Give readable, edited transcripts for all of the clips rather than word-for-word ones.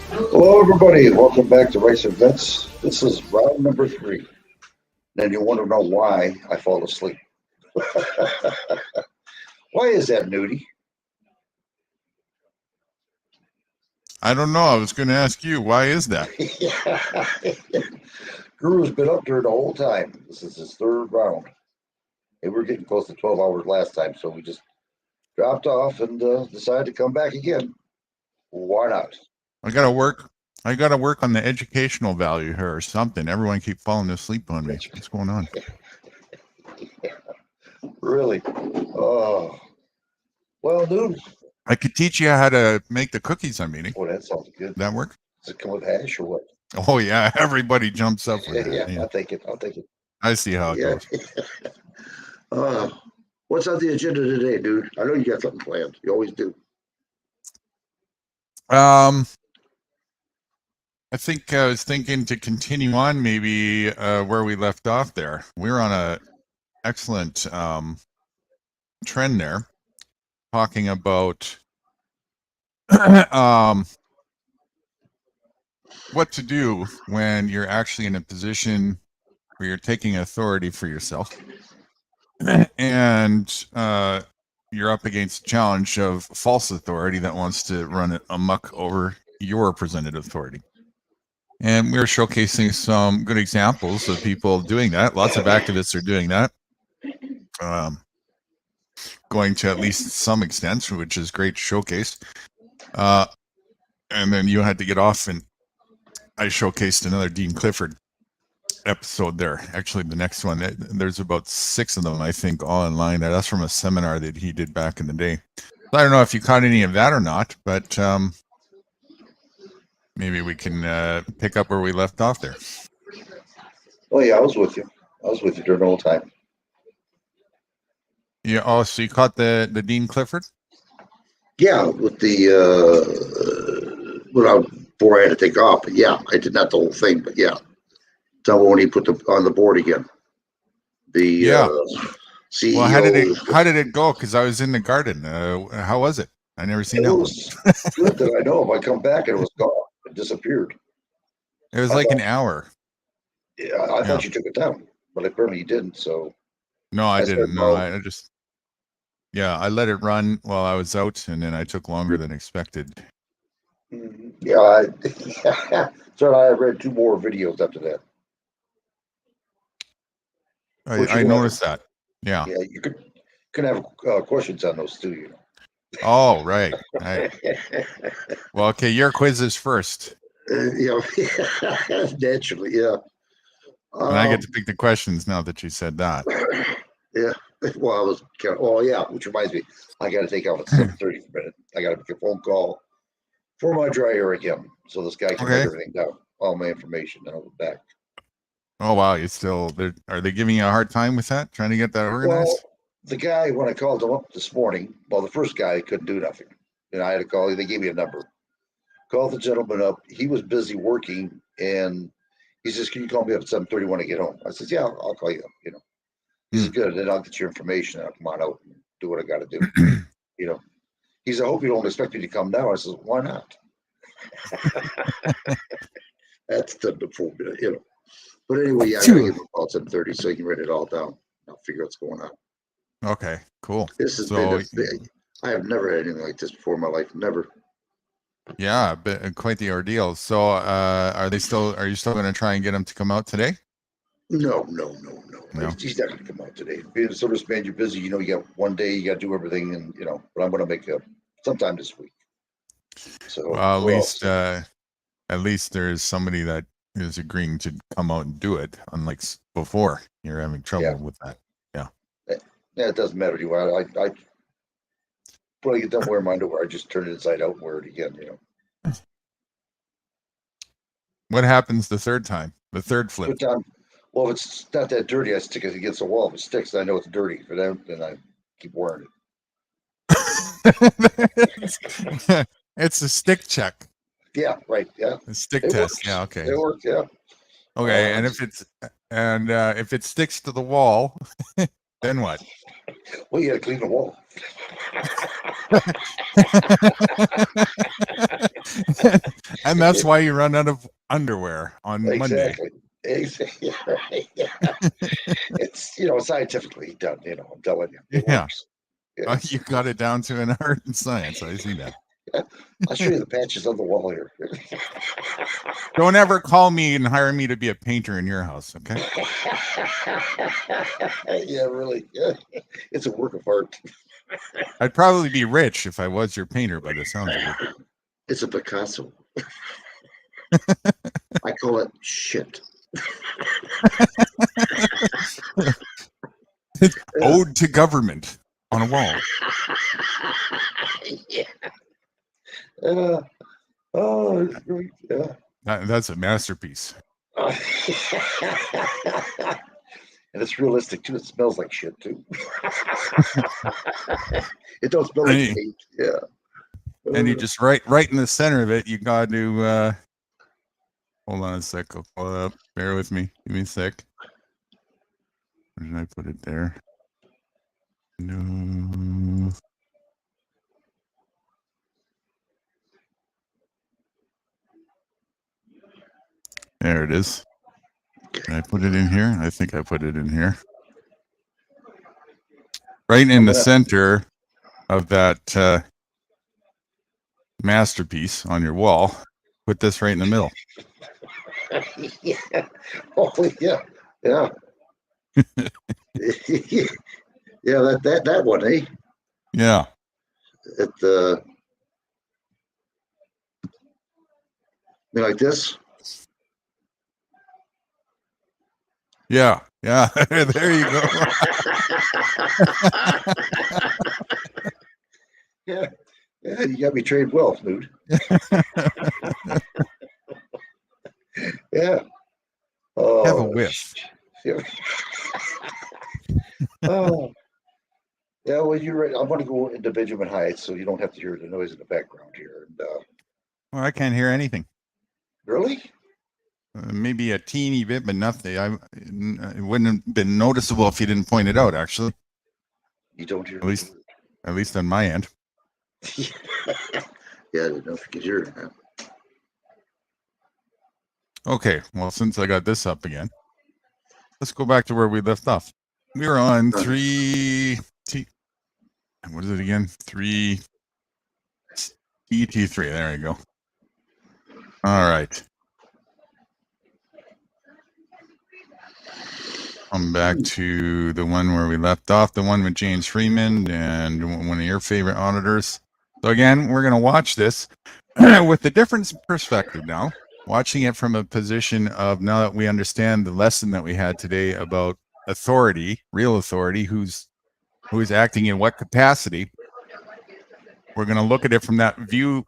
Hello, everybody. Welcome back to Race Events. This is round number 3. Then you want to know why I fall asleep. Why is that, Nudie? I don't know. I was going to ask you, why is that? Guru's been up there the whole time. This is his 3rd round. And we were getting close to 12 hours last time, so we just dropped off and decided to come back again. Why not? I got to work on the educational value here or something. Everyone keep falling asleep on me. What's going on? Really? Oh. Well, dude. I could teach you how to make the cookies I'm eating. Oh, that sounds good. Does that work? Does it come with hash or what? Oh, yeah. Everybody jumps up with that. Yeah, I'll take it. I see how it goes. What's on the agenda today, dude? I know you got something planned. You always do. I think I was thinking to continue on maybe where we left off there. We're on a excellent trend there, talking about what to do when you're actually in a position where you're taking authority for yourself and you're up against a challenge of false authority that wants to run it amok over your presented authority. And we're showcasing some good examples of people doing that. Lots of activists are doing that, going to at least some extent, which is great to showcase. And then you had to get off, and I showcased another Dean Clifford episode there. Actually, the next one, there's about 6 of them, I think, all in line. That's from a seminar that he did back in the day. I don't know if you caught any of that or not, but maybe we can pick up where we left off there. Oh, yeah, I was with you. During the whole time. Yeah. Oh, so you caught the Dean Clifford? Yeah, with the before I had to take off. But yeah, I did not the whole thing, but yeah. Tell me when he put on the board again. CEO. Well, how did it go? Because I was in the garden. How was it? I never seen that one. Good that I know. If I come back and it was gone, it disappeared. It was like an hour. Yeah, I thought you took it down, but apparently you didn't. So no, I didn't. No, I just I let it run while I was out, and then I took longer than expected. Yeah, so I read 2 more videos after that. I noticed that. Yeah. Yeah, you could have questions on those too, you know. Oh, right. Well, okay, your quiz is first. Naturally, yeah. And I get to pick the questions now that you said that. Yeah. Well, I was which reminds me, I got to take off at 7:30 for a minute. I got to make a phone call for my dryer again, so this guy can write everything down, all my information, and I'll be back. Oh wow, are they giving you a hard time with that? Trying to get that organized? Well, the guy, when I called him up this morning, the first guy couldn't do nothing. And I had to call, they gave me a number. Called the gentleman up. He was busy working, and he says, "Can you call me up at 7:30 when I get home?" I said, "Yeah, I'll call you up, you know." He said, "Good, then I'll get your information and I'll come on out and do what I got to do." You know. He said, "I hope you don't expect me to come now." I said, "Why not?" That's the phobia, you know. But anyway, yeah, I gotta give him a call at 7:30 so he can write it all down. I'll figure out what's going on. Okay, cool. This has been I have never had anything like this before in my life. Never. Yeah, quite the ordeal. So are you still going to try and get him to come out today? No. He's not going to come out today. Being a serviceman, you're busy. You know, you got one day, you got to do everything, and you know. But I'm going to make sometime this week. So well, at least there's somebody that is agreeing to come out and do it. Unlike before, you're having trouble with that. Yeah. Yeah, it doesn't matter to you. I when I get done wearing my underwear, I just turn it inside out and wear it again. You know. What happens the third time? The third flip. Well, if it's not that dirty, I stick it against the wall. If it sticks, I know it's dirty. If it don't, then I keep wearing it. It's a stick check. Yeah, right. Yeah. A stick test. Works. Yeah. Okay. It works. Yeah. Okay, and if it sticks to the wall, then what? Well, you got to clean the wall. And that's why you run out of underwear on Monday. Exactly. Right. Yeah. It's scientifically done. I'm telling you, it Yeah. works. Yeah. You got it down to an art and science. I see that. I'll show you the patches on the wall here. Don't ever call me and hire me to be a painter in your house, okay? Yeah, really. Yeah. It's a work of art. I'd probably be rich if I was your painter by the sounds of it. It's a Picasso. I call it shit. It's ode to government on a wall. Yeah. Oh, yeah. That's a masterpiece. And it's realistic too. It smells like shit too. It don't smell like paint. Yeah. And you just right in the center of it, you got to hold on a sec. I'll pull it up. Bear with me. Give me a sec. Where did I put it there? No. There it is. Did I put it in here? I think I put it in here. Right in the center of that masterpiece on your wall. Put this right in the middle. Yeah. Oh, yeah. Yeah. Yeah, that one, eh? Yeah. Like this? Yeah. Yeah. There you go. Yeah. Yeah, you got me trained well, Nude. Yeah. Oh, Have a whiff. Oh. Yeah, well, you're right. I'm going to go into Benjamin Heights, so you don't have to hear the noise in the background here. And Well, I can't hear anything. really? Maybe a teeny bit, but nothing. It wouldn't have been noticeable if you didn't point it out. Actually, You don't hear? At least on my end. Yeah, I didn't know if you could hear it. Okay, well, since I got this up again, let's go back to where we left off. We were on what is it again? 3 ET3. There you go. All right. Come back to the one where we left off, the one with James Freeman and one of your favorite auditors. So again, we're going to watch this with a different perspective now, watching it from a position of, now that we understand the lesson that we had today about authority, real authority, who's acting in what capacity. We're going to look at it from that view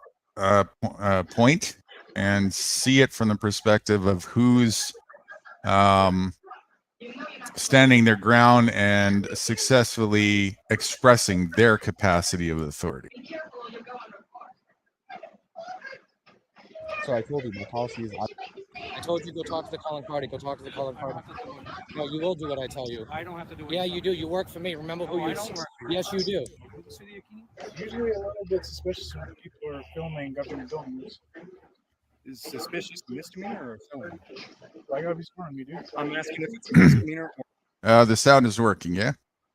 point and see it from the perspective of who's standing their ground and successfully expressing their capacity of authority. So I told you my policy is. I told you go talk to the calling party. Go talk to the calling party. No, you will do what I tell you. I don't have to do it. Yeah, you do. You work for me. Remember who you? Yes, you do. Usually a little bit suspicious when people are filming government buildings. Is suspicious a misdemeanor or a felony? I gotta be smart on me, dude. I'm asking if it's a misdemeanor or... The sound is working, yeah?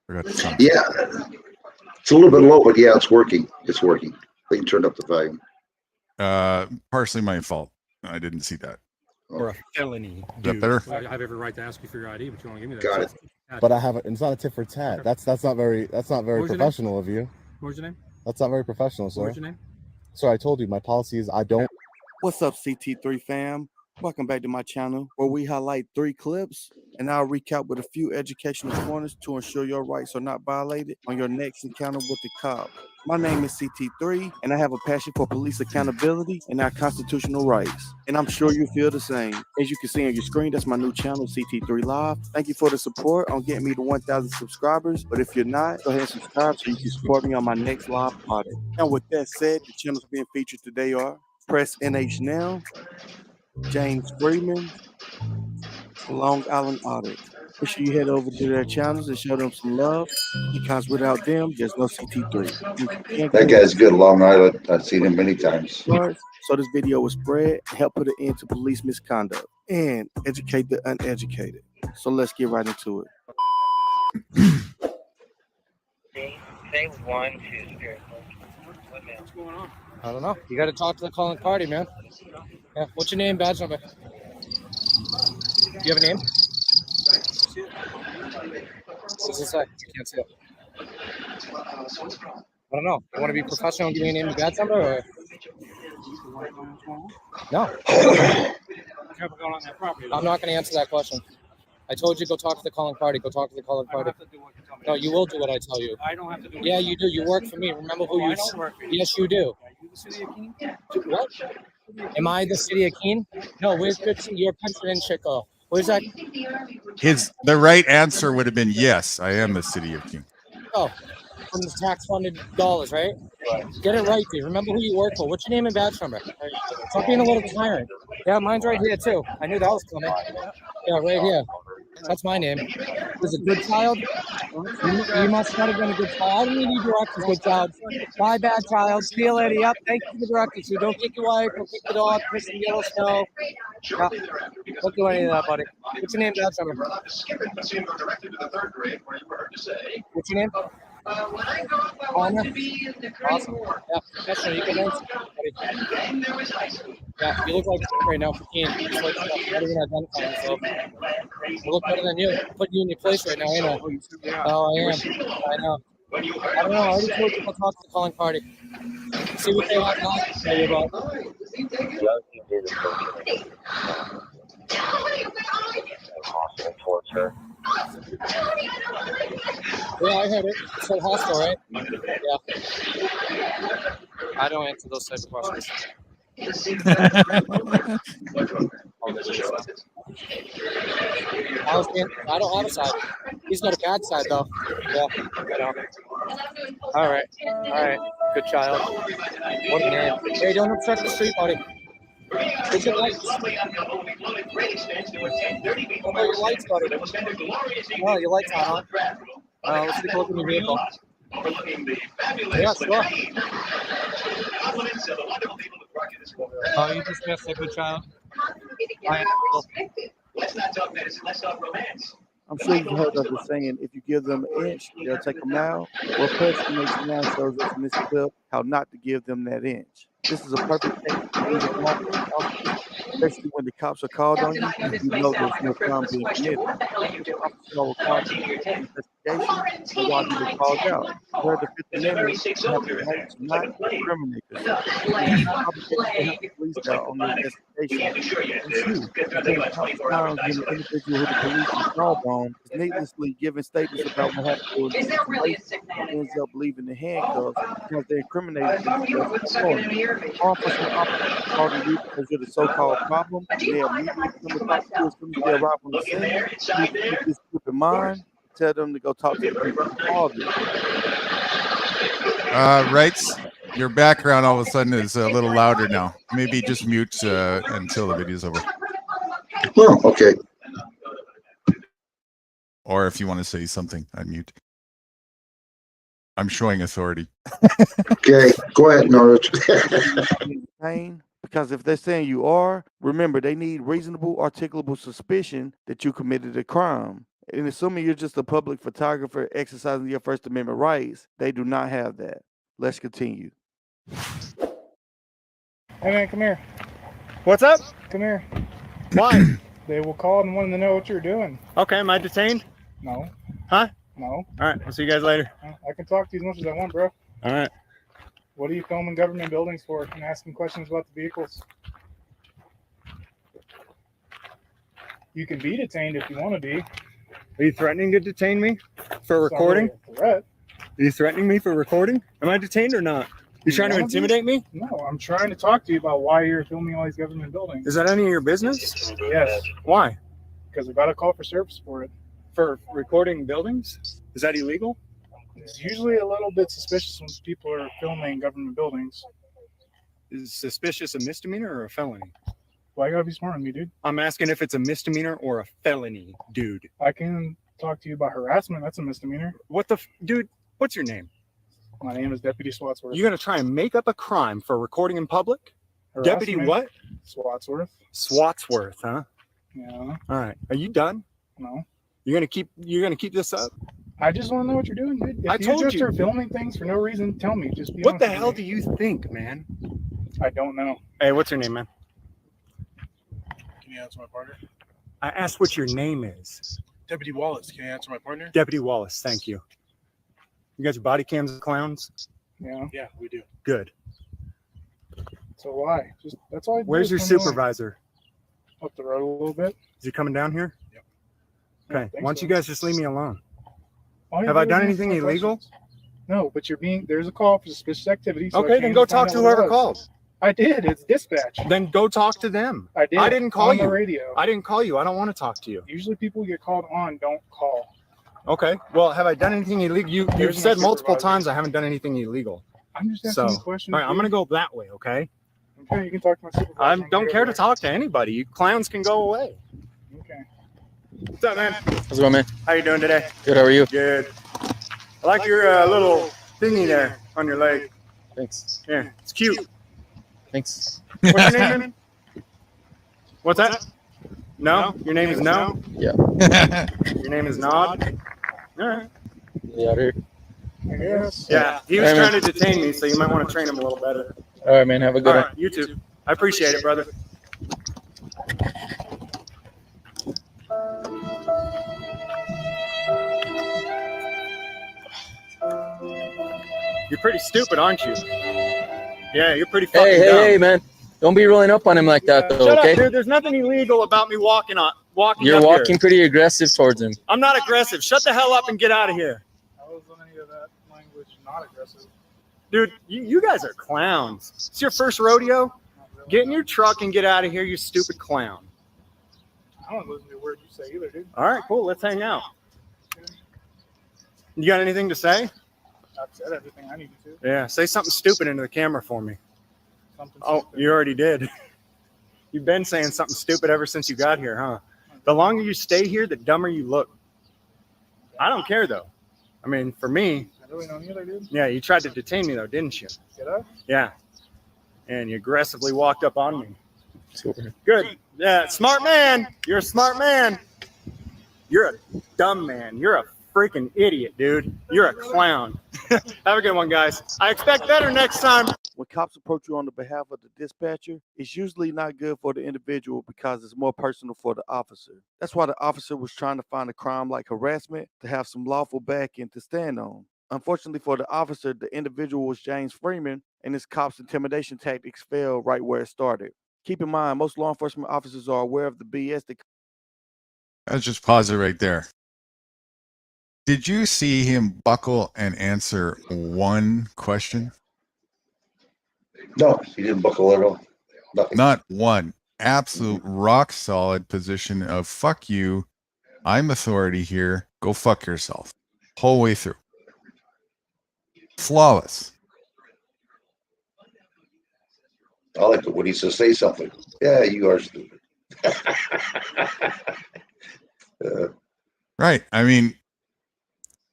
Forgot the sound. Yeah. It's a little bit low, but yeah, it's working. It's working. They can turn up the volume. Partially my fault. I didn't see that. Or a felony. Is that better? I have every right to ask you for your ID, but you won't give me that. Got it. But I have it. It's not a tit for tat. That's not very professional of you. What was your name? That's not very professional, sir. What was your name? So I told you my policy is I don't. What's up, CT3 fam? Welcome back to my channel where we highlight 3 clips and I'll recap with a few educational pointers to ensure your rights are not violated on your next encounter with the cop. My name is CT3 and I have a passion for police accountability and our constitutional rights. And I'm sure you feel the same. As you can see on your screen, that's my new channel, CT3 Live. Thank you for the support on getting me to 1,000 subscribers. But if you're not, go ahead and subscribe so you can support me on my next live audit. And with that said, the channels being featured today are Press NH Now, James Freeman, Long Island Audit. Make sure you head over to their channels and show them some love because without them, there's no CT3. That guy's good, Long Island. I've seen him many times. so this video will spread and help put an end to police misconduct and educate the uneducated. So let's get right into it. Say 1, 2, Spirit. What's going on? I don't know. You got to talk to the calling party, man. Yeah. What's your name, badge number? Do you have a name? What does it say? I can't see it. I don't know. You want to be professional and give me a name and badge number, or no? What's going on that property? I'm not going to answer that question. I told you go talk to the calling party. Go talk to the calling I don't party. have to do what you tell me. No, you will do what I tell you. I don't have to do what Yeah, you you do. You work for me. Remember who tell me. you? I don't work for you. Yes, you do. Are you the city of Keene? What? Am I the city of Keene? No. Where's your country in Chico? Where's that? The right answer would have been yes, I am the city of King. Oh, from the tax-funded dollars, right? Get it right, dude. Remember who you work for. What's your name and badge number? Stop being a little tyrant. Yeah, mine's right here too. I knew that was coming. Yeah, right here. That's my name. Was it Good Child? You must not have been a good child. I don't need directions, Good Child. Bye, bad child. See you later. Yep. Thank you for the directions. So don't kick your wife. Don't kick the dog. Piss in the yellow snow. Yeah. Don't do any of that, buddy. What's your name, badge number? What's your name? Honor? Awesome. Yeah, professional. You can answer, buddy. Yeah, you look like right now for Keene. Just like not even identifying yourself. You look better than you. Put you in your place right now, ain't I? Yeah. Oh, I am. I know. I don't know. I already told you to talk to the calling party. See what they have to tell you about. Hostile towards her. Yeah, I heard it. It said hostile, right? Yeah. I don't answer those type of questions. I don't have a side. He's got a bad side, though. Yeah, I know. All right. Good child. What a name. Hey, don't obstruct the street, buddy. Where's your lights? What about your lights, buddy? Oh, your lights aren't on. Let's take a look at your vehicle. Yeah, sure. Oh, you just missed a good child. I'm sure you've heard of the saying, if you give them an inch, they'll take a mile. Well, Preston makes now shows us in this clip how not to give them that inch. This is a perfect case, especially when the cops are called on you. You know there's no crime being committed. Officers are required to do an investigation and while you were called out. Where the Fifth Amendment have the right to not discriminate. It's not obligated to help the police out on the investigation. It's you. Because sometimes when the individual who the police is called on is needlessly giving statements about what happened to him, ends up leaving the handcuffs because they incriminated themselves. Law enforcement officers call the lead because you're the so-called problem. They immediately come to talk to you as soon as they arrive on the scene. You keep this group in mind. Tell them to go talk to the people who called you. Rights, your background all of a sudden is a little louder now. Maybe just mute until the video's over. Oh, okay. Or if you want to say something, unmute. I'm showing authority. Okay, go ahead, Norwich. Pain, because if they're saying you are, remember they need reasonable, articulable suspicion that you committed a crime. And assuming you're just a public photographer exercising your First Amendment rights, they do not have that. Let's continue. Hey man, come here. What's up? Come here. Why? They will call and wanted to know what you're doing. Okay, am I detained? No. Huh? No. All right, I'll see you guys later. I can talk to you as much as I want, bro. All right. What are you filming government buildings for and asking questions about the vehicles? You can be detained if you want to be. Are you threatening to detain me for It's not recording? really a threat. Are you threatening me for recording? Am I detained or not? You trying to wanna be? intimidate me? No, I'm trying to talk to you about why you're filming all these government buildings. Is that any of your business? Yes, Why? because we got a call for service for it. For recording buildings? Is that illegal? It's usually a little bit suspicious when people are filming government buildings. Is suspicious a misdemeanor or a felony? Why you gotta be smart on me, dude? I'm asking if it's a misdemeanor or a felony, dude. I can talk to you about harassment. That's a misdemeanor. What the dude? What's your name? My name is Deputy Swatsworth. You gonna try and make up a crime for recording in public? Deputy Harassment. what? Swatsworth. Swatsworth, huh? Yeah. All right. Are you done? No. You're gonna keep this up? I just want to know what you're doing, dude. If I told just you. are filming things for no reason, tell me. Just be What the honest with hell me. do you think, man? I don't know. Hey, what's your name, man? Can you answer my partner? I asked what your name is. Deputy Wallace, can you answer my partner? Deputy Wallace, thank you. You got your body cams and clowns? Yeah. Yeah, we do. Good. So why? Just that's all I do. Where's is your come along. supervisor? Up the road a little bit. Is he coming down here? Yep. I don't Okay. think Why don't so. you guys just leave me alone? All you Have do I is done answer anything my illegal? questions. No, but there's a call for suspicious activity. So I Okay, came then go to talk find to out what it whoever was. called. I did. It's dispatch. Then go talk to them. I did. I didn't call on you. the radio. I didn't call you. I don't want to talk to you. Usually people get called on, don't call. Okay. Well, have I done anything illegal? You've There's my said multiple supervisor. times I haven't done anything illegal. I'm just So, asking all you questions. right, I'm going to go that way, okay? Okay, you can talk to my supervisor. I on the don't care to radio. talk to anybody. You clowns can go away. Okay. What's up, man? How's it going, man? How you doing today? Good. How are you? Good. I like your little thingy there on your leg. Thanks. Yeah, it's cute. Thanks. What's your name, man? What's that? No? Your name is No? Yeah. Your name is Nod? All right. You out here? I guess. Yeah, he was Hey, man. trying to detain me, so you might want to train him a little better. All right, man. Have a good All one. right, you too. I appreciate it, brother. You're pretty stupid, aren't you? Yeah, you're pretty fucking Hey, dumb. hey, man. Don't be rolling up on him like that, though, Shut okay? up, dude. There's nothing illegal about me walking You're up walking here. pretty aggressive towards him. I'm not aggressive. Shut the hell up and get out of here. How is any of that language not aggressive? Dude, you guys are clowns. It's your first rodeo? Not really. Get in your truck and get out of here, you stupid clown. I don't listen to a word you say either, dude. All right, cool. Let's hang out. You got anything to say? I've said everything I needed to. Yeah, say something stupid into the camera for me. Something Oh, stupid. you already did. You've been saying something stupid ever since you got here, huh? The longer you stay here, the dumber you look. I don't care, though. I mean, for me, I really don't either, dude. yeah, you tried to detain me, though, didn't you? Get up. Yeah. And you aggressively walked up on me. Let's go over here. Good. Yeah, smart man. You're a smart man. You're a dumb man. You're a freaking idiot, dude. You're a clown. Have a good one, guys. I expect better next time. When cops approach you on the behalf of the dispatcher, it's usually not good for the individual because it's more personal for the officer. That's why the officer was trying to find a crime like harassment to have some lawful backing to stand on. Unfortunately for the officer, the individual was James Freeman, and his cops' intimidation tactics failed right where it started. Keep in mind, most law enforcement officers are aware of the BS that Let's just pause it right there. Did you see him buckle and answer one question? No, he didn't buckle at all. Nothing. Not one. Absolute rock solid position of fuck you. I'm authority here. Go fuck yourself. Whole way through. Flawless. I like it when he says, say something. Yeah, you are stupid. Right. I mean,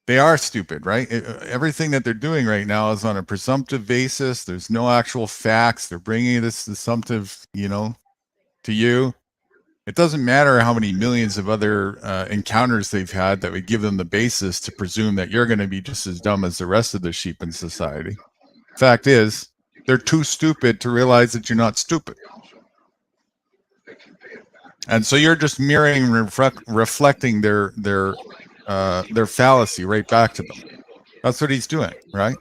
they are stupid, right? Everything that they're doing right now is on a presumptive basis. There's no actual facts. They're bringing this assumptive, to you. It doesn't matter how many millions of other encounters they've had that would give them the basis to presume that you're going to be just as dumb as the rest of the sheep in society. Fact is, they're too stupid to realize that you're not stupid. And so you're just mirroring, reflecting their fallacy right back to them. That's what he's doing, right?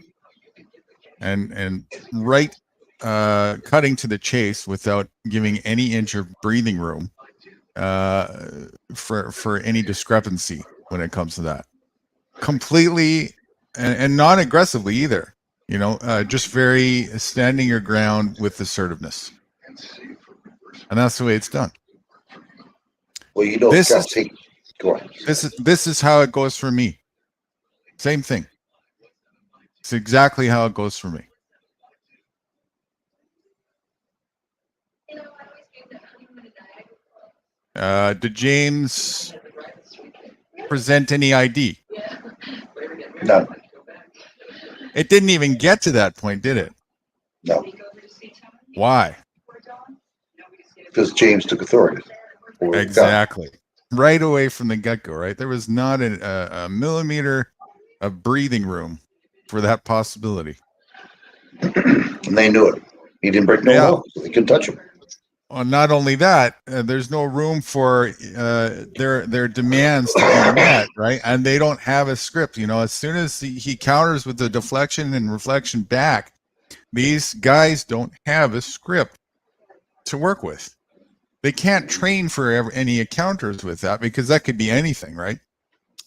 And right, cutting to the chase without giving any inch of breathing room for any discrepancy when it comes to that. Completely and not aggressively either. Just very standing your ground with assertiveness. And that's the way it's done. Well, This cops hate. Go on. This is how it goes for me. Same thing. It's exactly how it goes for me. Did James present any ID? None. It didn't even get to that point, did it? No. Why? because James took authority over the cop. Exactly. Right away from the get-go, right? There was not a millimeter of breathing room for that possibility. And they knew it. He didn't break no Yeah. law, so they couldn't touch him. Well, not only that, there's no room for their demands to be met, right? And they don't have a script. You know, as soon as he counters with the deflection and reflection back, these guys don't have a script to work with. They can't train for any counters with that because that could be anything, right?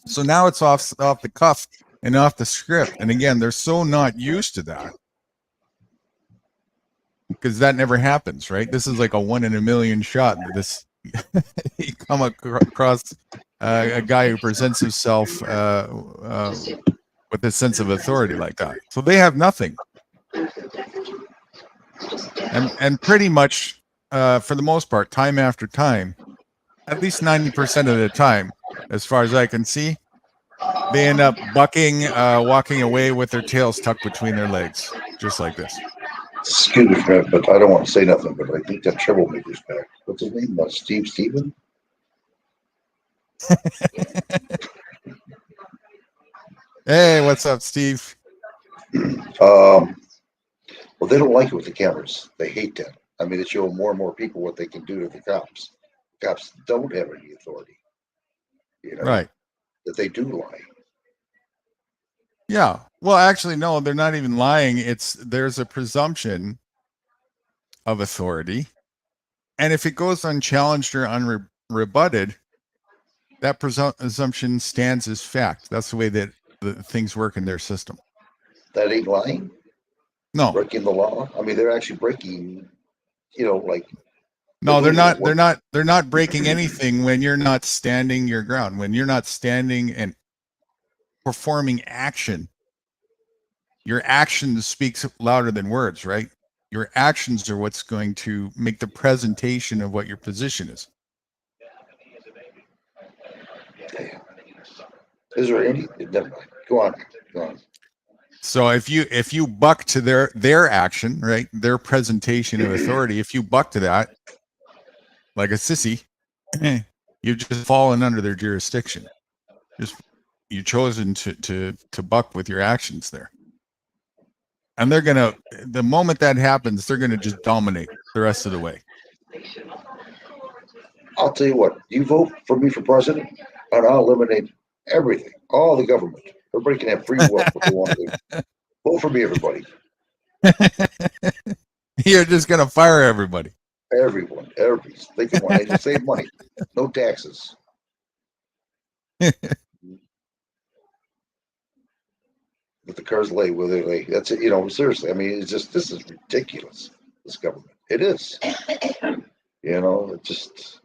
So now it's off the cuff and off the script. And again, they're so not used to that because that never happens, right? This is like a 1 in a million shot. This you come across a guy who presents himself with a sense of authority like that. So they have nothing, and pretty much for the most part, time after time, at least 90% of the time, as far as I can see, they end up bucking, walking away with their tails tucked between their legs, just like this. Excuse me, Fred, but I don't want to say nothing, but I think that troublemaker's back. What's his name? Steven? Hey, what's up, Steve? Well, they don't like it with the cameras. They hate that. I mean, they show more and more people what they can do to the cops. Cops don't have any authority. You know, Right. that they do lie. Yeah. Well, actually, no, they're not even lying. There's a presumption of authority. And if it goes unchallenged or unrebutted, that presumption stands as fact. That's the way that the things work in their system. That ain't lying. No, Breaking the law. I mean, they're actually breaking, you know, like no, they're doing not. what- They're not breaking anything when you're not standing your ground. When you're not standing and performing action, your actions speaks louder than words, right? Your actions are what's going to make the presentation of what your position is. Is there any? Never mind. Go on. Go on. So if you buck to their action, right, their presentation of authority, if you buck to that like a sissy, you've just fallen under their jurisdiction. You've chosen to buck with your actions there. And they're gonna, the moment that happens, they're gonna just dominate the rest of the way. I'll tell you what. You vote for me for president, and I'll eliminate everything, all the government. Everybody can have free will what they want to do. Vote for me, everybody. You're just gonna fire everybody. Everyone, everybody. They can want. They just save money. No taxes. But the cars lay where they lay. That's it. You know, seriously. I mean, it's just this is ridiculous. This government. It is. You know, it just.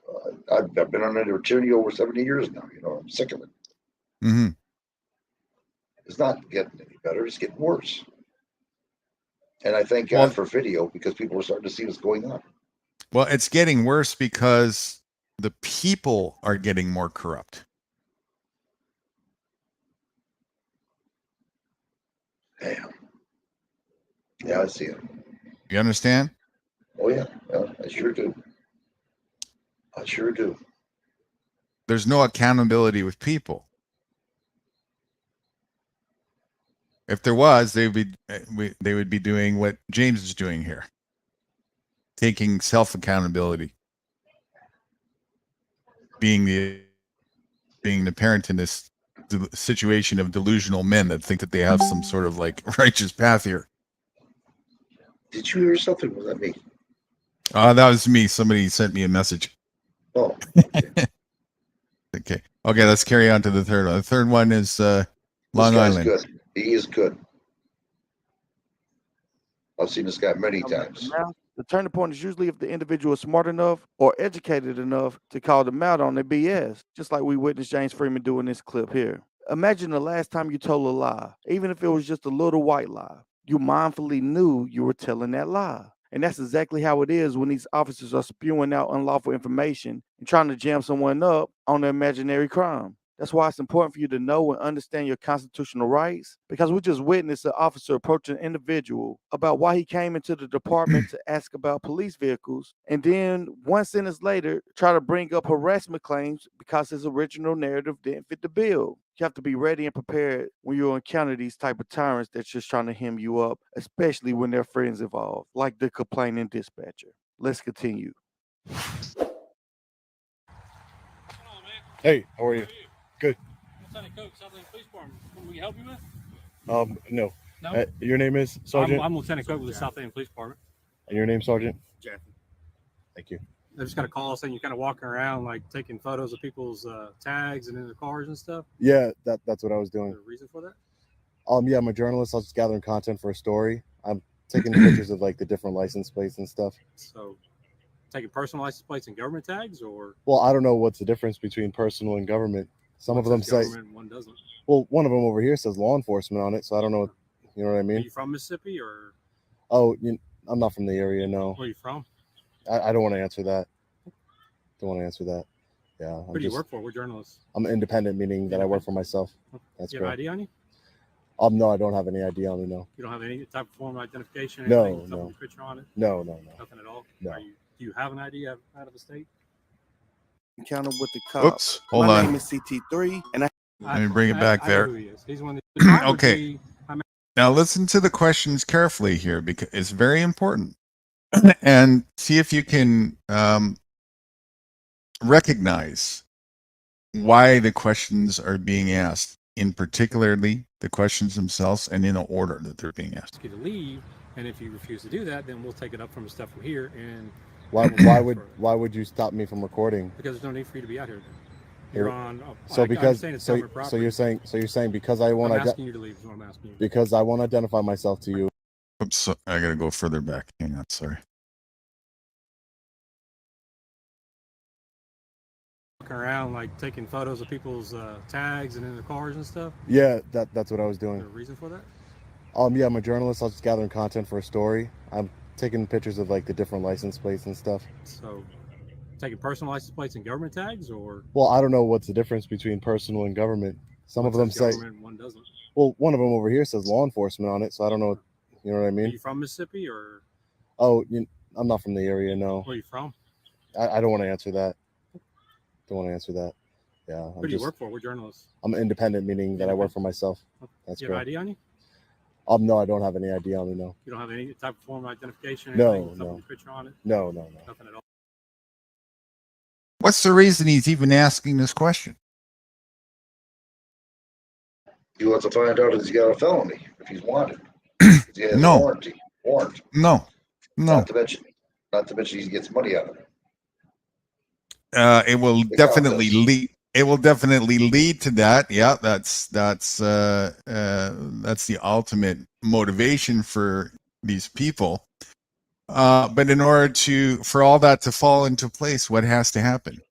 I've been on an attorney over 70 years now. You know, I'm sick of it. Mm-hmm. It's not getting any better. It's getting worse. And I thank God for video because people are starting to see what's going on. Well, it's getting worse because the people are getting more corrupt. Damn. Yeah, I see it. You understand? Oh yeah, I sure do. I sure do. There's no accountability with people. If there was, they would be doing what James is doing here, taking self accountability, being the parent in this situation of delusional men that think that they have some sort of like righteous path here. Did you hear something? Was that me? That was me. Somebody sent me a message. Oh. Okay. Okay. Let's carry on to the third one. The third one is Long Island. Good. He is good. I've seen this guy many times. The turning point is usually if the individual is smart enough or educated enough to call them out on their BS, just like we witnessed James Freeman do in this clip here. Imagine the last time you told a lie, even if it was just a little white lie. You mindfully knew you were telling that lie. And that's exactly how it is when these officers are spewing out unlawful information and trying to jam someone up on their imaginary crime. That's why it's important for you to know and understand your constitutional rights, because we just witnessed an officer approach an individual about why he came into the department to ask about police vehicles, and then 1 sentence later try to bring up harassment claims because his original narrative didn't fit the bill. You have to be ready and prepared when you encounter these type of tyrants that's just trying to hem you up, especially when their friends involved, like the complaining dispatcher. Let's continue. Hey, how are you? Good. Lieutenant Coke, Southland Police Department. Can we help you with? No. No. Your name is Sergeant? I'm Lieutenant Coke with the Southland Police Department. And your name, Sergeant? Jeff. Thank you. I just got a call saying you're kind of walking around, like taking photos of people's tags and in their cars and stuff. Yeah, that's what I was Is there doing. a reason for that? Yeah, I'm a journalist. I was just gathering content for a story. I'm taking pictures of like the different license plates and stuff. So, taking personal license plates and government tags, or Well, I don't know what's the difference between personal and government. Some of them say, government, one doesn't. well, one of them over here says law enforcement on it, so I don't know. You know what I Are mean? you from Mississippi, or Oh, I'm not from the area. No, where are you from? I don't want to answer that. Don't want to answer that. Yeah, Who do you work for? We're journalists. I'm independent, meaning that I work for myself. That's Do you have correct. ID on you? No, I don't have any ID on me. No. You don't have any type of form of identification? No, Anything, no. with your picture on it? No. Nothing at all? No. Do you have an ID out of the state? Encounter with the cops. Oops, hold My on. name is CT3, and Let me bring it back I know there. who he is. He's one of the Okay. Now listen to the questions carefully here because it's very important, and see if you can recognize why the questions are being asked, in particularly the questions themselves and in the order that they're being asked. you to leave, and if you refuse to do that, then we'll take it up from the stuff from here. And Why would you stop me from recording? because there's no need for you to be out here. You're on. So I because understand it's so, government property. so you're saying because I won't I'm asking you to leave. Is what I'm asking you. because I won't identify myself to you. Oops, so I gotta go further back. Hang on, sorry. Walking around like taking photos of people's tags and in their cars and stuff. Yeah, that's what I was Is there doing. a reason for that? Yeah, I'm a journalist. I was just gathering content for a story. I'm taking pictures of like the different license plates and stuff. So, taking personal license plates and government tags, or Well, I don't know what's the difference between personal and government. Some of them say, government, one doesn't. well, one of them over here says law enforcement on it, so I don't know. You know what I Are mean? you from Mississippi, or I'm not from the area. No, where are you from? I don't want to answer that. Don't want to answer that. Yeah, Who do you work for? We're journalists. I'm independent, meaning that I work for myself. That's Do you have correct. ID on you? No, I don't have any ID on me. No. You don't have any type of form of identification? No, Anything, no. with your picture on it? No. Nothing at all. What's the reason he's even asking this question? He wants to find out if he's got a felony, if he's wanted. If he has No. a warrant. No. Not to mention he gets money out of it. It will The definitely contest. lead. It will definitely lead to that. Yeah, that's the ultimate motivation for these people. But in order for all that to fall into place, what has to happen?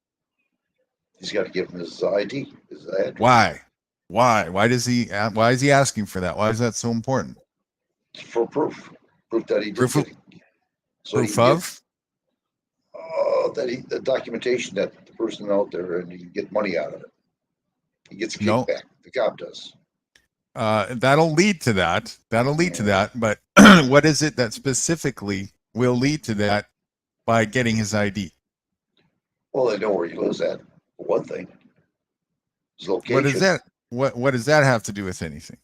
He's got to give him his ID, his address. Why? Why is he asking for that? Why is that so important? For proof that he did Proof get it. So Proof of? the documentation that the person out there, and he can get money out of it. He gets a No. kickback. The cop does. That'll lead to that. But what is it that specifically will lead to that by getting his ID? Well, they know where he lives at, for one thing. His location. What is that? What does that have to do with anything?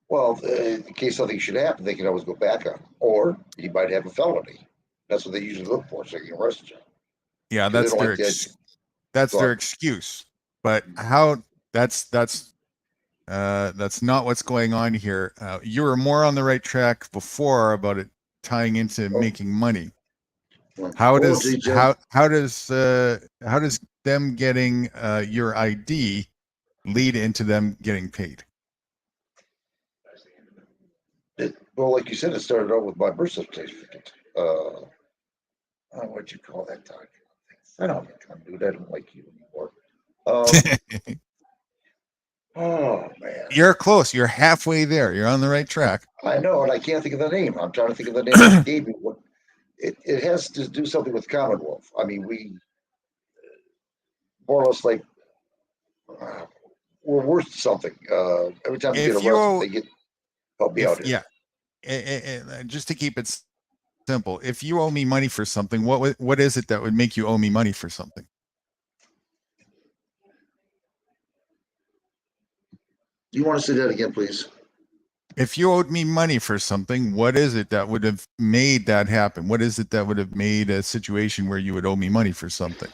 Well, in case something should happen, they can always go back on him. Or he might have a felony. That's what they usually look for, so they can arrest you. Yeah, 'Cause they that's don't their like that. that's Go their on. excuse. But how? That's not what's going on here. You were more on the right track before about it tying into making money. How does them getting your ID lead into them getting paid? Well, like you said, it started out with my birth certificate. What'd you call that document? I don't have to do that. I don't like you anymore. Oh man, You're close. You're halfway there. You're on the right track. I know, and I can't think of the name. I'm trying to think of the name that you gave me. What it has to do something with Commonwealth. I mean, we more or less like we're worth something. Every time we If get you arrested, owe- they get help me out here. Yeah, just to keep it simple, if you owe me money for something, what is it that would make you owe me money for something? You want to say that again, please? If you owed me money for something, what is it that would have made that happen? What is it that would have made a situation where you would owe me money for something?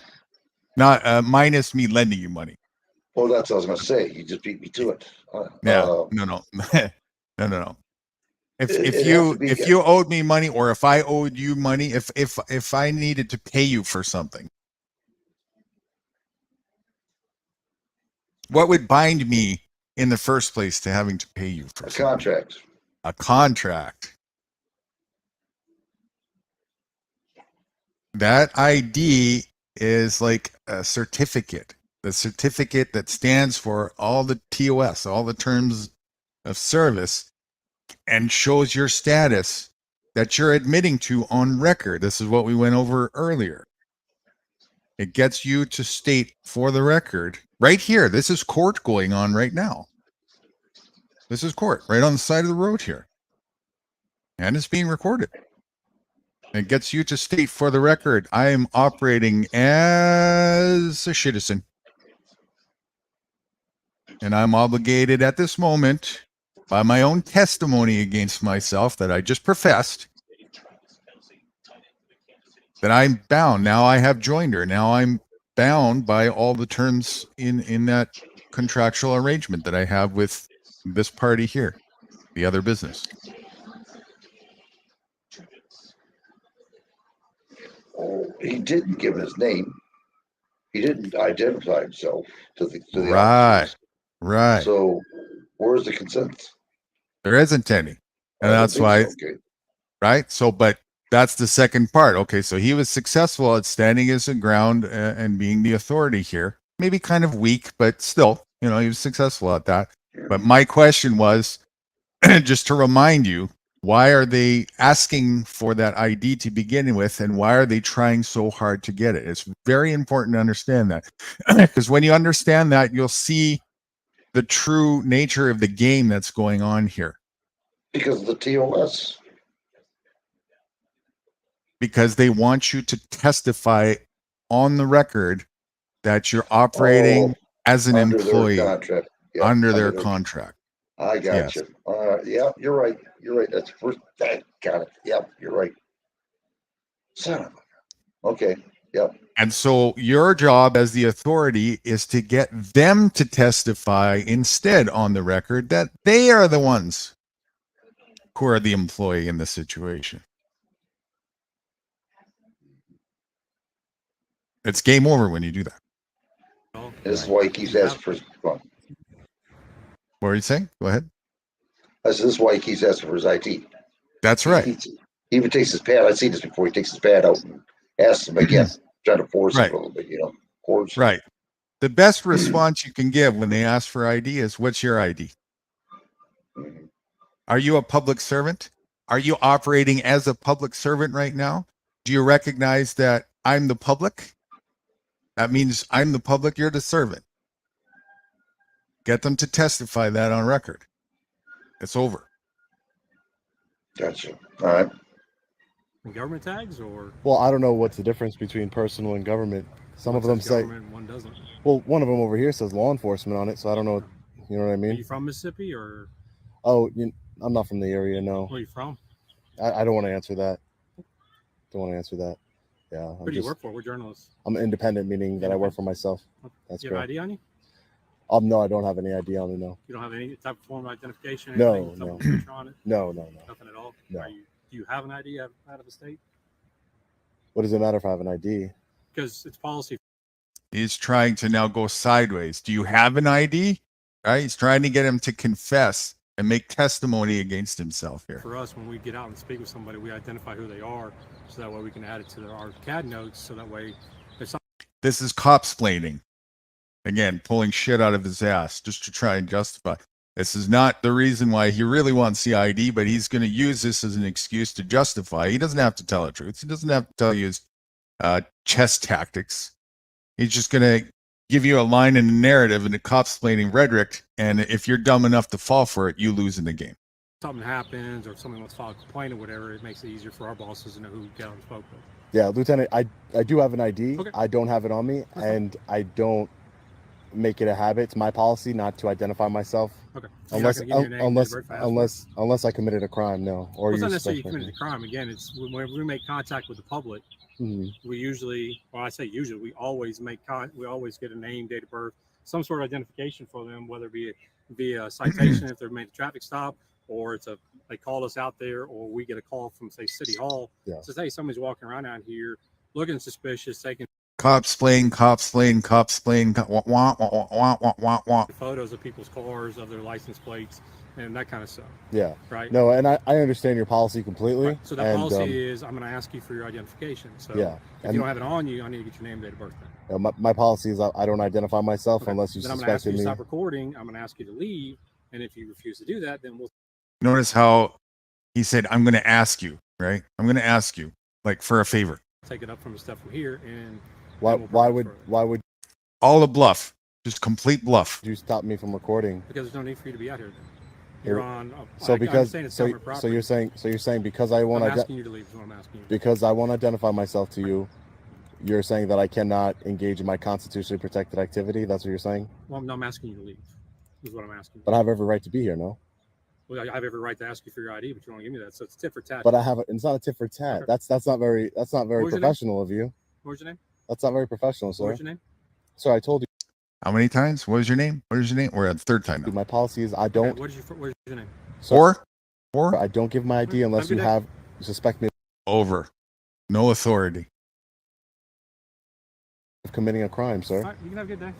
Not minus me lending you money. Well, that's what I was going to say. You just beat me to it. Yeah, no. No. If It'd have to be. if you owed me money, or if I owed you money, if I needed to pay you for something, what would bind me in the first place to having to pay you for A something? contract. A contract. That ID is like a certificate. The certificate that stands for all the TOS, all the terms of service, and shows your status that you're admitting to on record. This is what we went over earlier. It gets you to state for the record, right here. This is court going on right now. This is court right on the side of the road here. And it's being recorded. It gets you to state for the record, I am operating as a citizen. And I'm obligated at this moment, by my own testimony against myself that I just professed, that I'm bound. Now I have joined her. Now I'm bound by all the terms in that contractual arrangement that I have with this party here, the other business. Oh, he didn't give his name. He didn't identify himself to the Right. officers. Right. So where's the consent? There isn't any. And I don't that's think why, so. Okay. right? So, but that's the second part. Okay, so he was successful at standing his ground and being the authority here. Maybe kind of weak, but still, he was successful at that. But my question was, just to remind you, why are they asking for that ID to begin with, and why are they trying so hard to get it? It's very important to understand that, because when you understand that, you'll see the true nature of the game that's going on here. Because of the TOS. Because they want you to testify on the record that you're operating as an under employee their contract. Yeah, under their contract. I got Yes. you. Yeah, you're right. You're right. That's first. Got it. Yep, you're right. Son of a. Okay. Yep. And so your job as the authority is to get them to testify instead on the record that they are the ones who are the employee in the situation. It's game over when you do that. This is why he keeps asking for his phone. What are you saying? Go ahead. This is why he keeps asking for his ID. That's right. He even takes his pad. I've seen this before. He takes his pad out and asks him again, trying to force Right. him a little bit, Force. Right. The best response you can give when they ask for ID is, what's your ID? Are you a public servant? Are you operating as a public servant right now? Do you recognize that I'm the public? That means I'm the public, you're the servant. Get them to testify that on record. It's over. Gotcha. All right. Government tags or? Well, I don't know what's the difference between personal and government. Some of them say, One doesn't. well, one of them over here says law enforcement on it, so I don't know. You know what I Are mean? you from Mississippi or? Oh, I'm not from the area, no. Where are you from? I don't want to answer that. Don't want to answer that. Yeah. Who do you work for? We're journalists. I'm independent, meaning that I work for myself. That's Do you have correct. ID on you? No, I don't have any ID on me, no. You don't have any type of form of identification? No, anything, no. picture on it? No. Nothing at all? No. Do you have an ID out of the state? What does it matter if I have an ID? Because it's policy. He's trying to now go sideways. Do you have an ID? Right? He's trying to get him to confess and make testimony against himself here. For us, when we get out and speak with somebody, we identify who they are, so that way we can add it to our CAD notes, so that way if something. This is cop-splaining. Again, pulling shit out of his ass just to try and justify. This is not the reason why he really wants the ID, but he's going to use this as an excuse to justify. He doesn't have to tell the truth. He doesn't have to tell you his chess tactics. He's just going to give you a line in the narrative and the cops explaining rhetoric, and if you're dumb enough to fall for it, you lose in the game. Something happens or someone wants to file a complaint or whatever, it makes it easier for our bosses to know who got on spoke with. Yeah, Lieutenant, I do have an ID. Okay. I don't have it on me, and I don't make it a habit. It's my policy not to identify myself. Okay. So you're not gonna give me your name, date of birth, if I ask for it? unless I committed a crime, no. Or Well, it's you not necessarily you suspect committed a crime. Again, it's whenever we make contact with the public, me. we usually, well, I say usually, we always we always get a name, date of birth, some sort of identification for them, whether it be via a citation if they've made a traffic stop, or it's they called us out there, or we get a call from say City Hall. Yeah. Says, hey, somebody's walking around out here looking suspicious, taking Cops playing. Wah, wah, wah, wah, wah, wah, wah. photos of people's cars, of their license plates, and that kind of stuff. Yeah. Right. No, and I understand your policy completely. Right. So that policy is I'm going to ask you for your identification. So yeah. If you don't have it on you, I need to get your name, date of birth. My policy is I don't identify myself Okay. unless you then I'm going to ask suspected you to me. stop recording. I'm going to ask you to leave, and if you refuse to do that, then we'll Notice how he said, I'm going to ask you, right? I'm going to ask you, like, for a favor. take it up from the stuff from here. And Why would all a bluff, just complete bluff. you stop me from recording? because there's no need for you to be out here. Then you're on. So I because understand it's so, government property. so you're saying because I won't I'm asking you to leave. Is what I'm asking you. because I won't identify myself to you, you're saying that I cannot engage in my constitutionally protected activity. That's what you're saying. Well, no, I'm asking you to leave. Is what I'm asking. But I have every right to be here, no? Well, I have every right to ask you for your ID, but you don't give me that. So it's tit for tat. But it's not a tit for tat. Okay. That's not very What was your name? professional of you. What's your name? That's not very professional, sir. What's your name? Sir, I told you How many times? What is your name? What is your name? We're at the third time now. my policy is I don't. Okay, what is your name? Sir, Four? I don't give my ID unless Have a you good day. suspect me Over. No authority. of committing a crime, sir. All right, you can have a good day.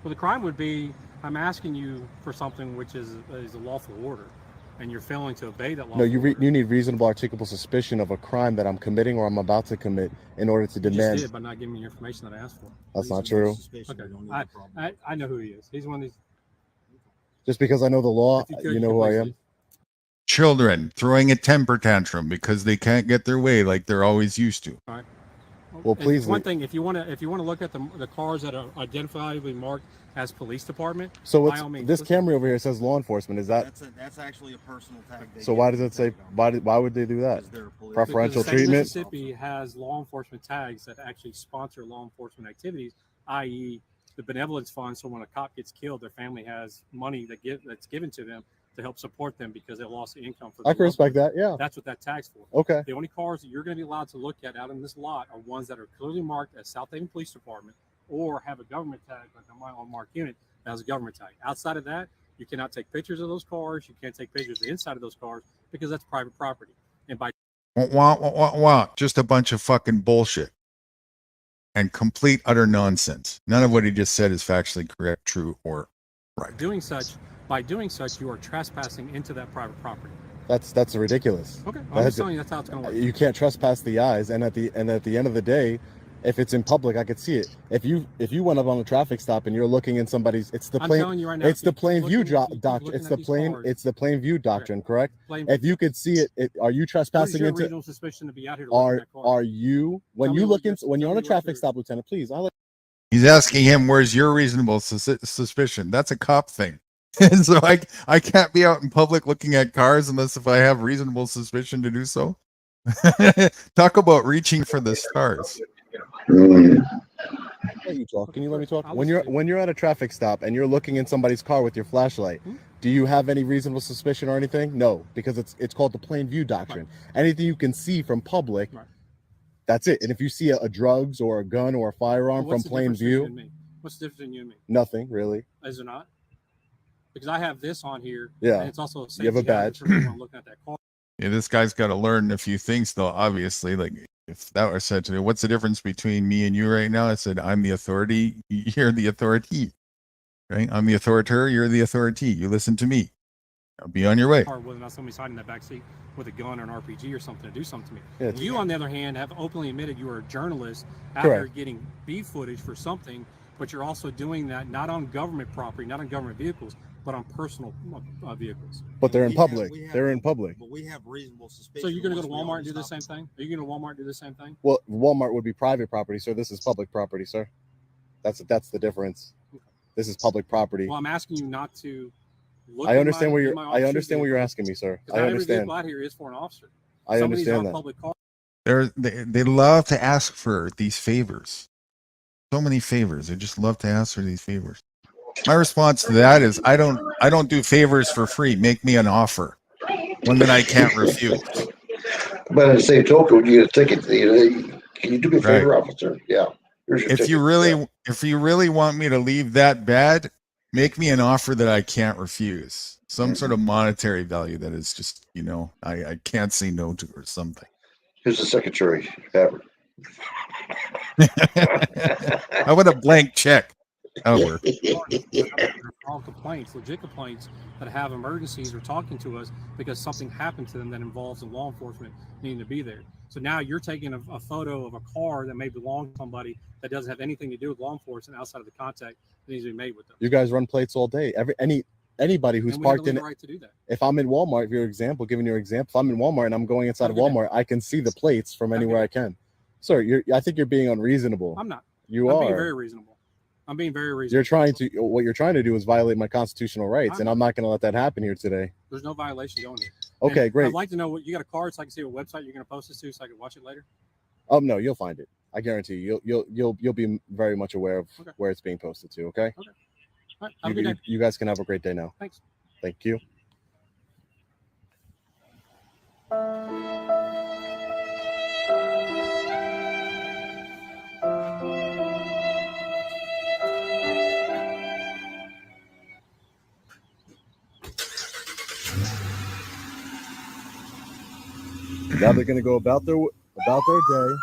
Well, the crime would be I'm asking you for something which is a lawful order, and you're failing to obey that lawful No, order. you need reasonable, articulable suspicion of a crime that I'm committing or I'm about to commit in order to You just demand. did by not giving me the information that I asked for. That's not true. Okay, I know who he is. He's one of these. Just because I know the law, If you could, you you know could who I please am. leave. Children throwing a temper tantrum because they can't get their way like they're always used to. All right. Well, And please One leave. thing, if you want to look at the cars that are identifiably marked as police department, So by what's all means, this listen. Camry over here says law enforcement? Is that That's actually a personal tag. so? Why does it say? Why would they do that? Preferential Because the state of treatment? Mississippi has law enforcement tags that actually sponsor law enforcement activities, i.e., the benevolence fund. So when a cop gets killed, their family has money that's given to them to help support them because they lost the income for. I can respect that. Yeah. That's what that tag's for. Okay. The only cars that you're going to be allowed to look at out in this lot are ones that are clearly marked as South Haven Police Department or have a government tag, like on my unmarked unit, that has a government tag. Outside of that, you cannot take pictures of those cars. You can't take pictures of the inside of those cars because that's private property. And by Wah, wah, wah, wah. Just a bunch of fucking bullshit and complete utter nonsense. None of what he just said is factually correct, true, or right. doing such, you are trespassing into that private property. That's ridiculous. Okay, I'm That's- just telling you that's how it's going to work. You can't trespass the eyes, and at the end of the day, if it's in public, I could see it. If you went up on a traffic stop and you're looking in somebody's, it's the I'm plain, telling you right now, it's if the you plain keep view looking- if you keep doctrine. looking It's at the these plain, cars- it's the plain view doctrine, correct? Plain If you could see it, are you What is trespassing your into? reasonable suspicion to be out here to look at that car? Are you when Tell me you what look your- in when you're tell on a me what traffic your- stop, Lieutenant? Please, I'll let. He's asking him, where's your reasonable suspicion? That's a cop thing. And so I can't be out in public looking at cars unless if I have reasonable suspicion to do so. Talk about reaching for the stars. Let you talk. Can you let me talk? I'll When listen you're to you. when you're at a traffic stop and you're looking in somebody's car with your flashlight, do you have any reasonable suspicion or anything? No, because it's called the plain view doctrine. Anything you can see from public, Right. that's it. And if you see a drugs or a gun or a firearm Well, what's from the plain difference between you and view, me? What's the difference between you and me? nothing really. Is there not? Because I have this on here. Yeah. And it's also a You have a safety hazard badge. for anyone looking at that car. Yeah, this guy's got to learn a few things, though. Obviously, like if that were said to me, what's the difference between me and you right now? I said, I'm the authority. You're the authority, right? I'm the authoritator. You're the authority. You listen to me. Now be on your way. Or whether or not somebody's hiding in that backseat with a gun or an RPG or something to do something to me. Yeah, You, on the other hand, have openly admitted you are a journalist out there Correct. getting B footage for something, but you're also doing that not on government property, not on government vehicles, but on personal vehicles. But they're in We have- public. we have- They're in public. But we have reasonable suspicion. So you're going to go once to we Walmart and do the stop. same thing? Are you going to Walmart and do the same thing? Well, Walmart would be private property, sir. This is public property, sir. That's the difference. This is public property. Well, I'm asking you not to look. I understand what in you're. my I understand what you're vehicle, asking me, sir. because I not every understand. vehicle out here is for an officer. I Some of these understand are that. public cars. They love to ask for these favors. So many favors. They just love to ask for these favors. My response to that is I don't do favors for free. Make me an offer, one that I can't refuse. But in the same token, when you get a ticket, can you do me a favor, Right. officer? Yeah. Here's your If ticket. you really want me to leave that bad, make me an offer that I can't refuse. Some sort of monetary value that is just, I can't say no to or something. Here's the secretary. Have her. How about a blank check? That'll work. All complaints, legit complaints that have emergencies or talking to us because something happened to them that involves the law enforcement needing to be there. So now you're taking a photo of a car that may belong to somebody that doesn't have anything to do with law enforcement outside of the contact that needs to be made with them. You guys run plates all day. Anybody who's And we have parked the in. legal right to do that. If I'm in Walmart, giving your example, if I'm in Walmart and I'm going inside of Have a good Walmart, I can see the plates from anywhere I can. Sir, I think you're being unreasonable. I'm not. You I'm are. being very reasonable. I'm being very reasonable. What you're trying to do is violate my constitutional rights, and I'm not going to let that happen here today. There's no violation going here. Okay, And great. I'd like to know what you got a card so I can see what website you're going to post this to so I can watch it later. Oh no, you'll find it. I guarantee you. You'll be very much aware of where it's being posted to. Okay. Okay. All right. Have a good day. You guys can have a great day now. Thanks. Thank you. Now they're going to go about their day.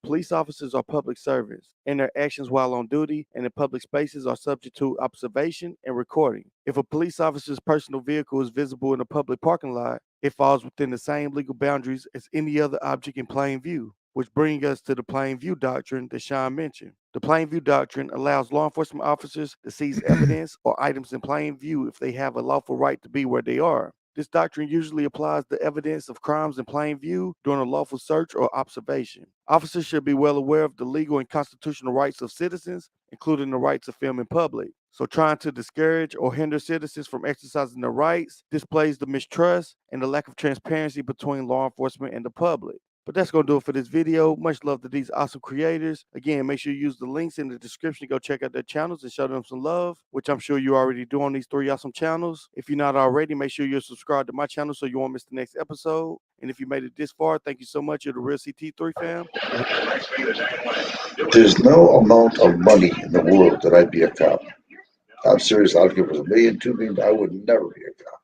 Police officers are public servants, and their actions while on duty and in public spaces are subject to observation and recording. If a police officer's personal vehicle is visible in a public parking lot, it falls within the same legal boundaries as any other object in plain view, which brings us to the plain view doctrine that Sean mentioned. The plain view doctrine allows law enforcement officers to seize evidence or items in plain view if they have a lawful right to be where they are. This doctrine usually applies to evidence of crimes in plain view during a lawful search or observation. Officers should be well aware of the legal and constitutional rights of citizens, including the right to film in public. So trying to discourage or hinder citizens from exercising their rights displays the mistrust and the lack of transparency between law enforcement and the public. But that's going to do it for this video. Much love to these awesome creators. Again, make sure you use the links in the description to go check out their channels and show them some love, which I'm sure you already do on these 3 awesome channels. If you're not already, make sure you're subscribed to my channel so you won't miss the next episode. And if you made it this far, thank you so much. You're the real CT3 fam. There's no amount of money in the world that I'd be a cop. I'm serious. I'll give it $1 million, $2 million. I would never be a cop.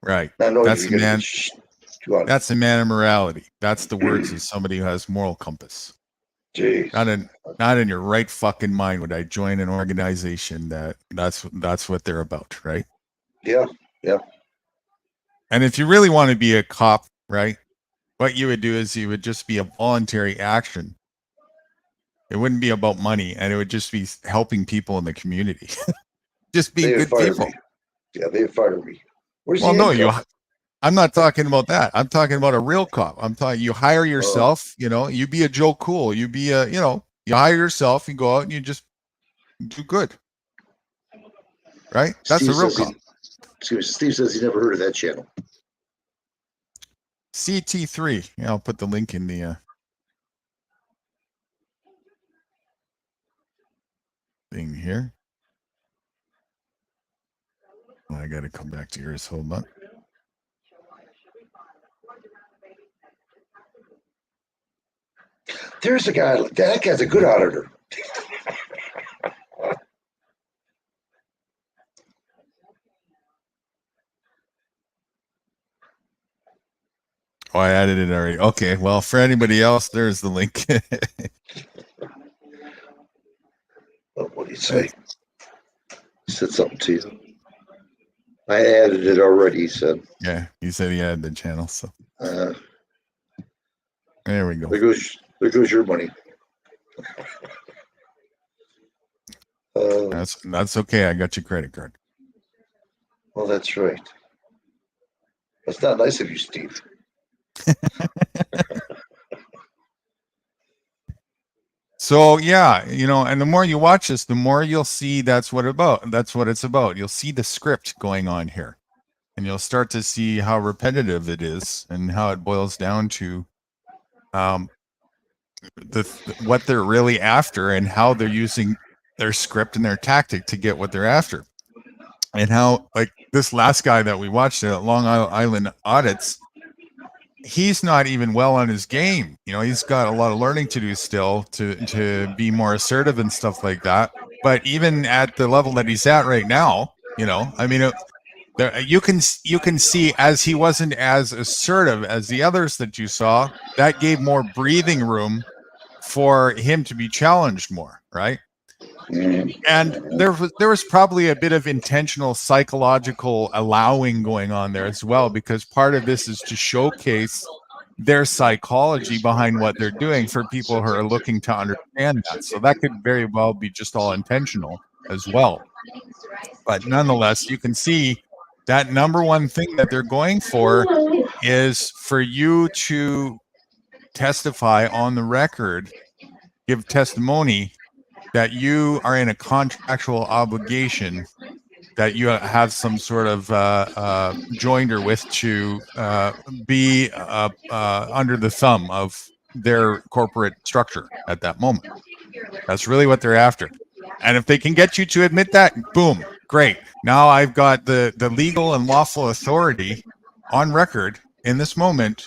Right. I know That's you're a man. That's a man of morality. That's the words of somebody who has moral compass. Jeez. Not in your right fucking mind would I join an organization that's what they're about, right? Yeah. And if you really want to be a cop, right, what you would do is you would just be a voluntary action. It wouldn't be about money, and it would just be helping people in the community. Just being good people. Me. Yeah, they fired me. I'm not talking about that. I'm talking about a real cop. I'm talking you hire yourself, you be a Joe Cool. You be a, you hire yourself, you go out and you just do good. Right? That's a real cop. Steve says he never heard of that channel. CT3. Yeah, I'll put the link in the thing here. Well, I got to come back to yours. Hold on. There's a guy. That guy's a good auditor. Oh, I added it already. Okay, well, for anybody else, there's the link. What did he say? He said something to you. I added it already, he said. Yeah, he said he added the channel, so. There we go. There goes your money. That's okay. I got your credit card. Well, that's right. That's not nice of you, Steve. So yeah, you know, and the more you watch this, the more you'll see that's what it's about. You'll see the script going on here, and you'll start to see how repetitive it is and how it boils down to um, what they're really after and how they're using their script and their tactic to get what they're after. And how, like this last guy that we watched at Long Island Audits, he's not even well on his game. You know, he's got a lot of learning to do still to be more assertive and stuff like that. But even at the level that he's at right now, you know, I mean, you can see as he wasn't as assertive as the others that you saw, that gave more breathing room for him to be challenged more, right? And there was probably a bit of intentional psychological allowing going on there as well, because part of this is to showcase their psychology behind what they're doing for people who are looking to understand that. So that could very well be just all intentional as well. But nonetheless, you can see that number one thing that they're going for is for you to testify on the record, give testimony that you are in a contractual obligation, that you have some sort of joinder with to be under the thumb of their corporate structure at that moment. That's really what they're after. And if they can get you to admit that, boom, great. Now I've got the legal and lawful authority on record in this moment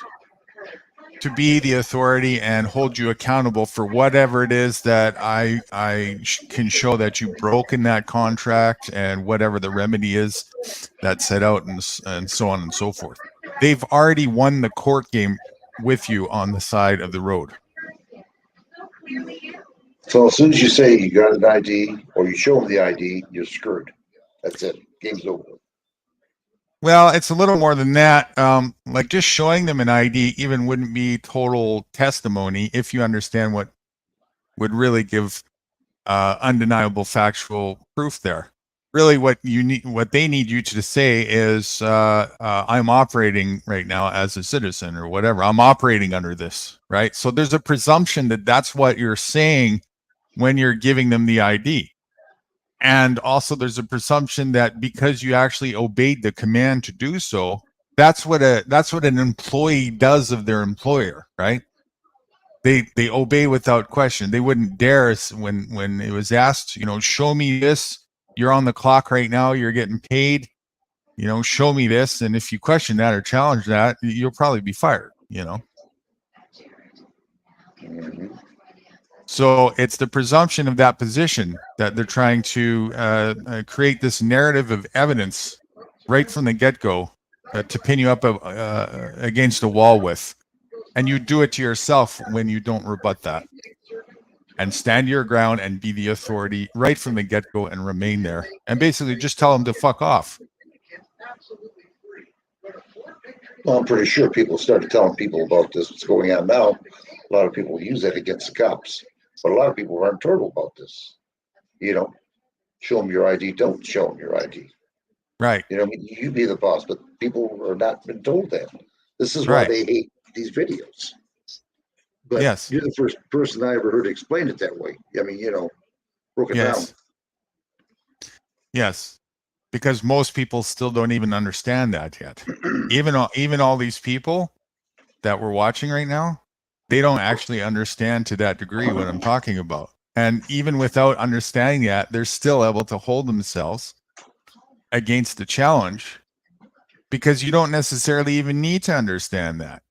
to be the authority and hold you accountable for whatever it is that I can show that you've broken that contract and whatever the remedy is that's set out and so on and so forth. They've already won the court game with you on the side of the road. So as soon as you say you got an ID or you show them the ID, you're screwed. That's it. Game's over. Well, it's a little more than that. Like just showing them an ID even wouldn't be total testimony if you understand what would really give undeniable factual proof there. Really what they need you to say is I'm operating right now as a citizen or whatever. I'm operating under this, right? So there's a presumption that that's what you're saying when you're giving them the ID. And also there's a presumption that because you actually obeyed the command to do so, that's what an employee does of their employer, right? They obey without question. They wouldn't dare when it was asked, you know, show me this. You're on the clock right now. You're getting paid. You know, show me this. And if you question that or challenge that, you'll probably be fired, you know? So it's the presumption of that position that they're trying to create this narrative of evidence right from the get-go to pin you up against a wall with. And you do it to yourself when you don't rebut that. And stand your ground and be the authority right from the get-go and remain there. And basically just tell them to fuck off. Well, I'm pretty sure people started telling people about this, what's going on now. A lot of people use that against the cops. But a lot of people aren't told about this. You know, show them your ID, don't show them your ID. Right. You know, I mean, you be the boss, but people are not been told that. This is why they hate these videos. But yes, you're the first person I ever heard explain it that way. I mean, you know, broke it down. Yes, because most people still don't even understand that yet. even all these people that we're watching right now, they don't actually understand to that degree what I'm talking about. And even without understanding that, they're still able to hold themselves against the challenge because you don't necessarily even need to understand that.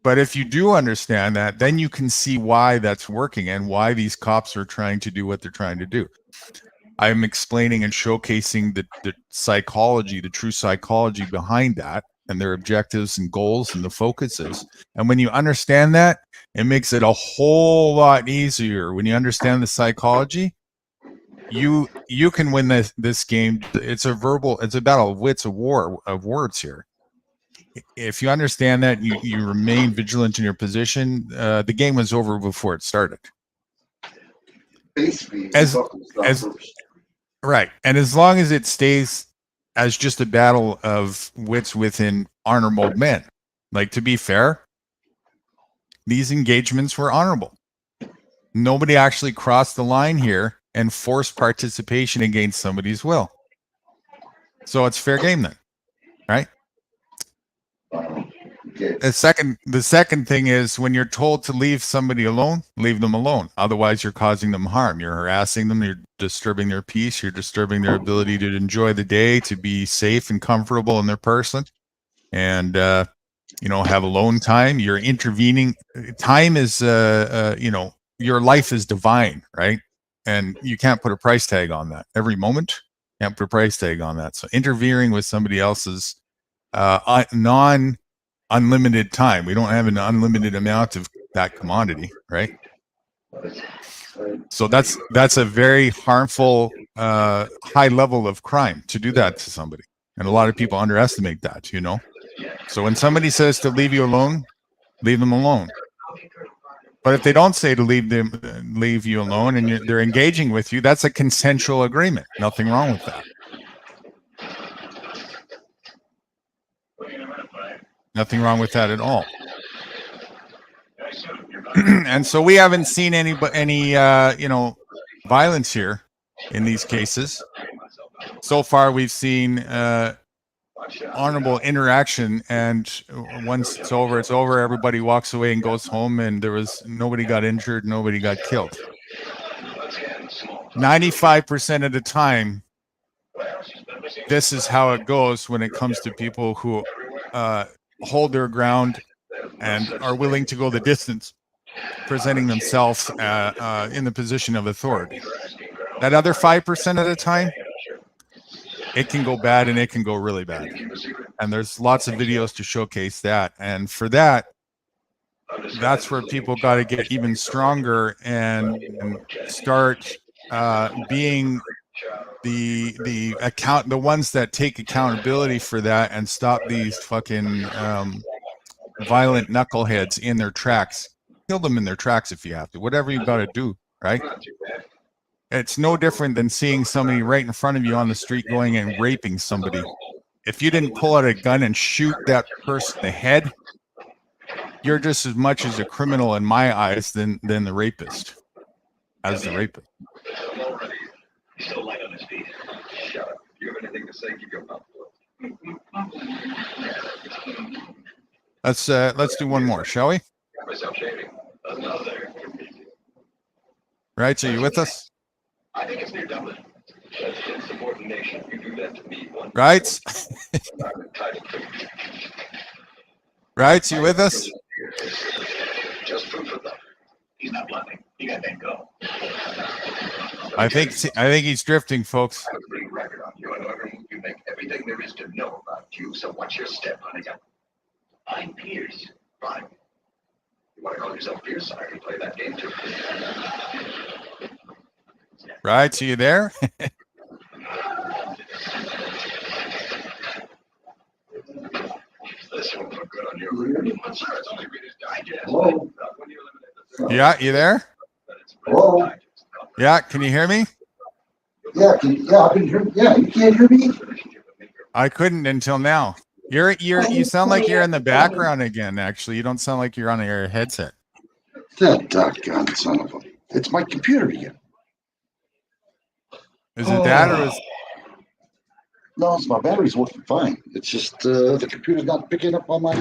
But if you do understand that, then you can see why that's working and why these cops are trying to do what they're trying to do. I'm explaining and showcasing the psychology, the true psychology behind that and their objectives and goals and the focuses. And when you understand that, it makes it a whole lot easier. When you understand the psychology, you can win this game. It's a battle of wits, a war of words here. If you understand that, you remain vigilant in your position, the game was over before it started. Basically, right. And as long as it stays as just a battle of wits within honorable men, like, to be fair, these engagements were honorable. Nobody actually crossed the line here and forced participation against somebody's will. So it's fair game then, right? Okay. The second thing is when you're told to leave somebody alone, leave them alone. Otherwise, you're causing them harm. You're harassing them. You're disturbing their peace. You're disturbing their ability to enjoy the day, to be safe and comfortable in their person, and have alone time. You're intervening. Time is, your life is divine, right? And you can't put a price tag on that. Every moment, can't put a price tag on that. So interfering with somebody else's non-unlimited time. We don't have an unlimited amount of that commodity, right? So that's a very harmful high level of crime to do that to somebody. And a lot of people underestimate that, So when somebody says to leave you alone, leave them alone. But if they don't say to leave you alone, and they're engaging with you, that's a consensual agreement. Nothing wrong with that. Nothing wrong with that at all. And so we haven't seen any violence here in these cases. So far, we've seen honorable interaction, and once it's over, it's over. Everybody walks away and goes home, and nobody got injured, nobody got killed. 95% of the time, this is how it goes when it comes to people who hold their ground and are willing to go the distance, presenting themselves in the position of authority. That other 5% of the time, it can go bad, and it can go really bad. And there's lots of videos to showcase that. And for that, that's where people got to get even stronger and start being the ones that take accountability for that, and stop these fucking violent knuckleheads in their tracks. Kill them in their tracks if you have to. Whatever you got to do, right? It's no different than seeing somebody right in front of you on the street going and raping somebody. If you didn't pull out a gun and shoot that person in the head, you're just as much as a criminal in my eyes than the rapist, as the rapist. Let's do one more, shall we? Right, so you with us? I think it's near Dublin. Insubordination. You do that to me. Right? Right, so you with us? Just food for thought. He's not bluffing. You got that go. I think he's drifting, folks. I bring record on you, and however you make everything there is to know about you. So watch your step, honey. I'm Pierce. Fine. You want to call yourself Pierce? I can play that game too. Right, so you there? Yeah, you there? Hello? Yeah, can you hear me? Yeah, I can hear. Yeah, you can't hear me? I couldn't until now. You sound like you're in the background again, actually. You don't sound like you're on your headset. That doggone son of a... It's my computer again. Is it that, or is... No, it's my battery's working fine. It's just the computer's not picking up on my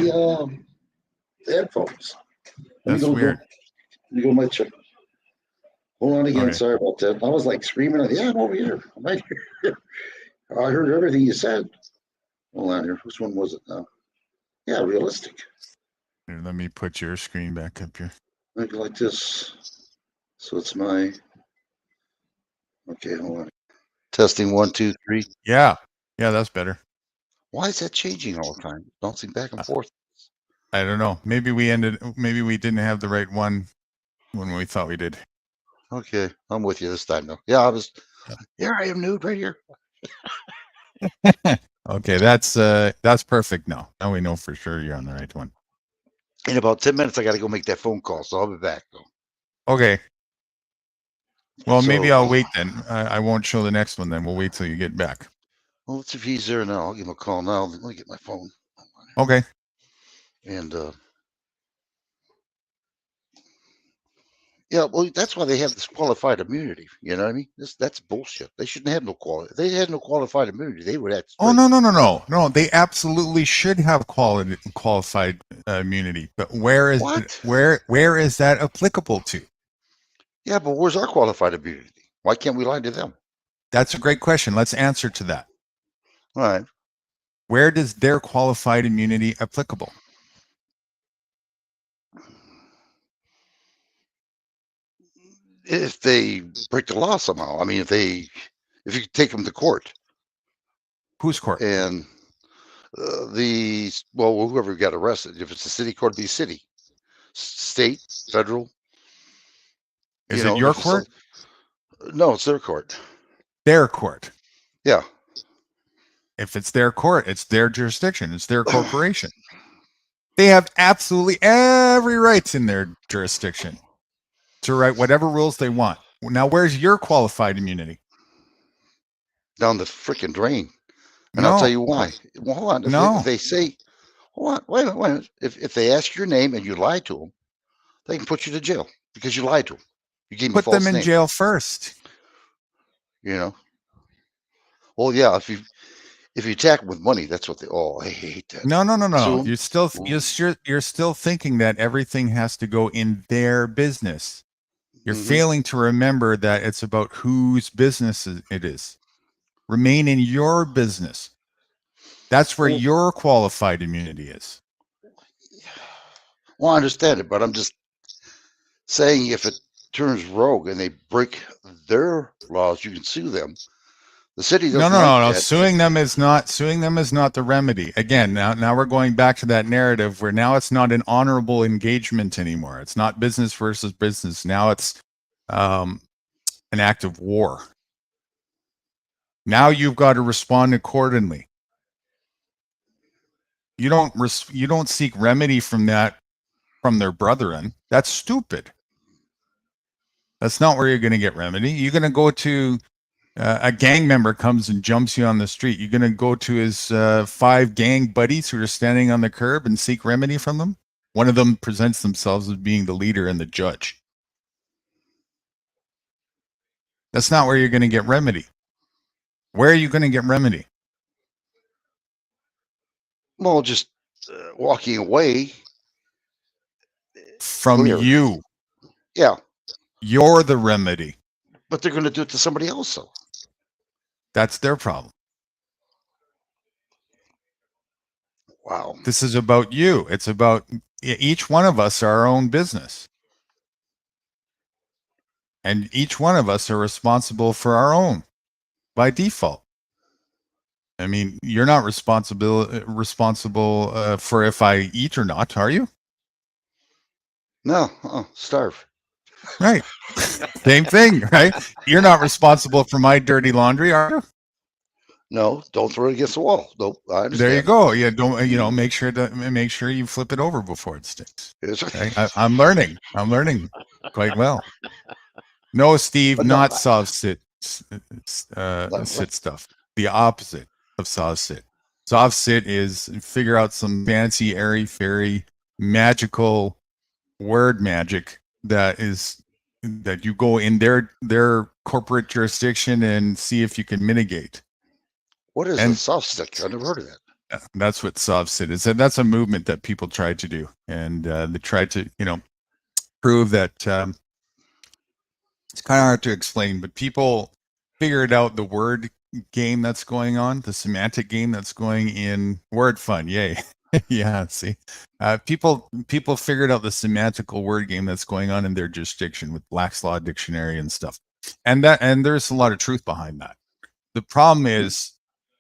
headphones. That's weird. Let me go my check. Hold on again. Okay. Sorry about that. I was like screaming. Yeah, I'm over here. I'm right here. I heard everything you said. Hold on here. Which one was it now? Yeah, realistic. Here, let me put your screen back up here. Make it like this. So it's my... Okay, hold on. Testing 1, 2, 3. Yeah, that's better. Why is that changing all the time? Bouncing back and forth. I don't know. Maybe we didn't have the right one when we thought we did. Okay, I'm with you this time though. Yeah, here I am, Nude, right here. Okay, that's perfect now. Now we know for sure you're on the right one. In about 10 minutes, I got to go make that phone call, so I'll be back though. Okay. Well, maybe So- I'll wait then. I won't show the next one then. We'll wait till you get back. Well, let's see if he's there now. I'll give him a call now. Let me get my phone. Okay. And Yeah, well, that's why they have this qualified immunity. You know what I mean? That's bullshit. They shouldn't have no quality. If they had no qualified immunity, they would act Oh straight. no! They absolutely should have qualified immunity. But What? where is that applicable to? Yeah, but where's our qualified immunity? Why can't we lie to them? That's a great question. Let's answer to that. All right. Where does their qualified immunity applicable? If they break the law somehow, I mean, if you take them to court Whose court? and whoever got arrested, if it's a city court, it'd be city, state, federal. Is it your court? No, it's their court. Their court. Yeah. If it's their court, it's their jurisdiction. It's their corporation. They have absolutely every right in their jurisdiction to write whatever rules they want. Now, where's your qualified immunity? Down the freaking drain. And No. I'll tell you why. Well, hold on. If they say, hold on, wait a minute. If they ask your name and you lie to them, they can put you to jail because you lied to them. You gave them a Put false them in name. jail first. You know. Well, yeah. If you attack them with money, that's what they. Oh, I hate that. No. So, You're still thinking that everything has to go in their business. You're failing to remember that it's about whose business it is. Remain in your business. That's where your qualified immunity is. Well, I understand it, but I'm just saying if it turns rogue and they break their laws, you can sue them. The city doesn't No. like that. Suing them is not the remedy. Again, now we're going back to that narrative where now it's not an honorable engagement anymore. It's not business versus business. Now it's an act of war. Now you've got to respond accordingly. You don't seek remedy from their brethren. That's stupid. That's not where you're going to get remedy. You're going to go to a gang member comes and jumps you on the street. You're going to go to his 5 gang buddies who are standing on the curb and seek remedy from them. One of them presents themselves as being the leader and the judge. That's not where you're going to get remedy. Where are you going to get remedy? Well, just walking away from you. Yeah. You're the remedy. But they're going to do it to somebody else, though. That's their problem. Wow. This is about you. It's about each one of us, our own business. And each one of us are responsible for our own by default. I mean, you're not responsible for if I eat or not, are you? No, starve. Right. Same thing, right? You're not responsible for my dirty laundry, are you? No, don't throw it against the wall. Nope, I understand. There you go. Yeah, don't make sure you flip it over before it sticks. Okay? I'm learning quite well. No, Steve, But not soft sit stuff. The opposite of soft sit. Soft sit is figure out some fancy, airy, fairy, magical word magic that you go in their corporate jurisdiction and see if you can mitigate. What is a soft stick? I've never heard of that. That's what soft sit is. And that's a movement that people tried to do, and they tried to prove that it's kind of hard to explain, but people figured out the word game that's going on, the semantic game that's going in word fun. Yay. Yeah, see, people figured out the semantical word game that's going on in their jurisdiction with Black's Law Dictionary and stuff, and there's a lot of truth behind that. The problem is,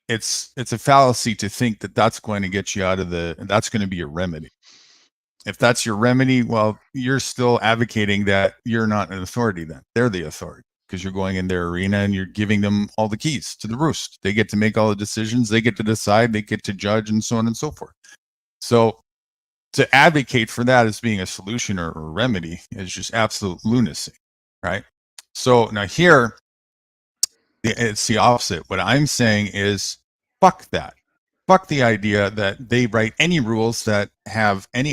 it's a fallacy to think that that's going to get you out of that's going to be your remedy. If that's your remedy, well, you're still advocating that you're not an authority. Then they're the authority because you're going in their arena and you're giving them all the keys to the roost. They get to make all the decisions. They get to decide. They get to judge, and so on and so forth. So to advocate for that as being a solution or a remedy is just absolute lunacy, right? So now here, it's the opposite. What I'm saying is, fuck that. Fuck the idea that they write any rules that have any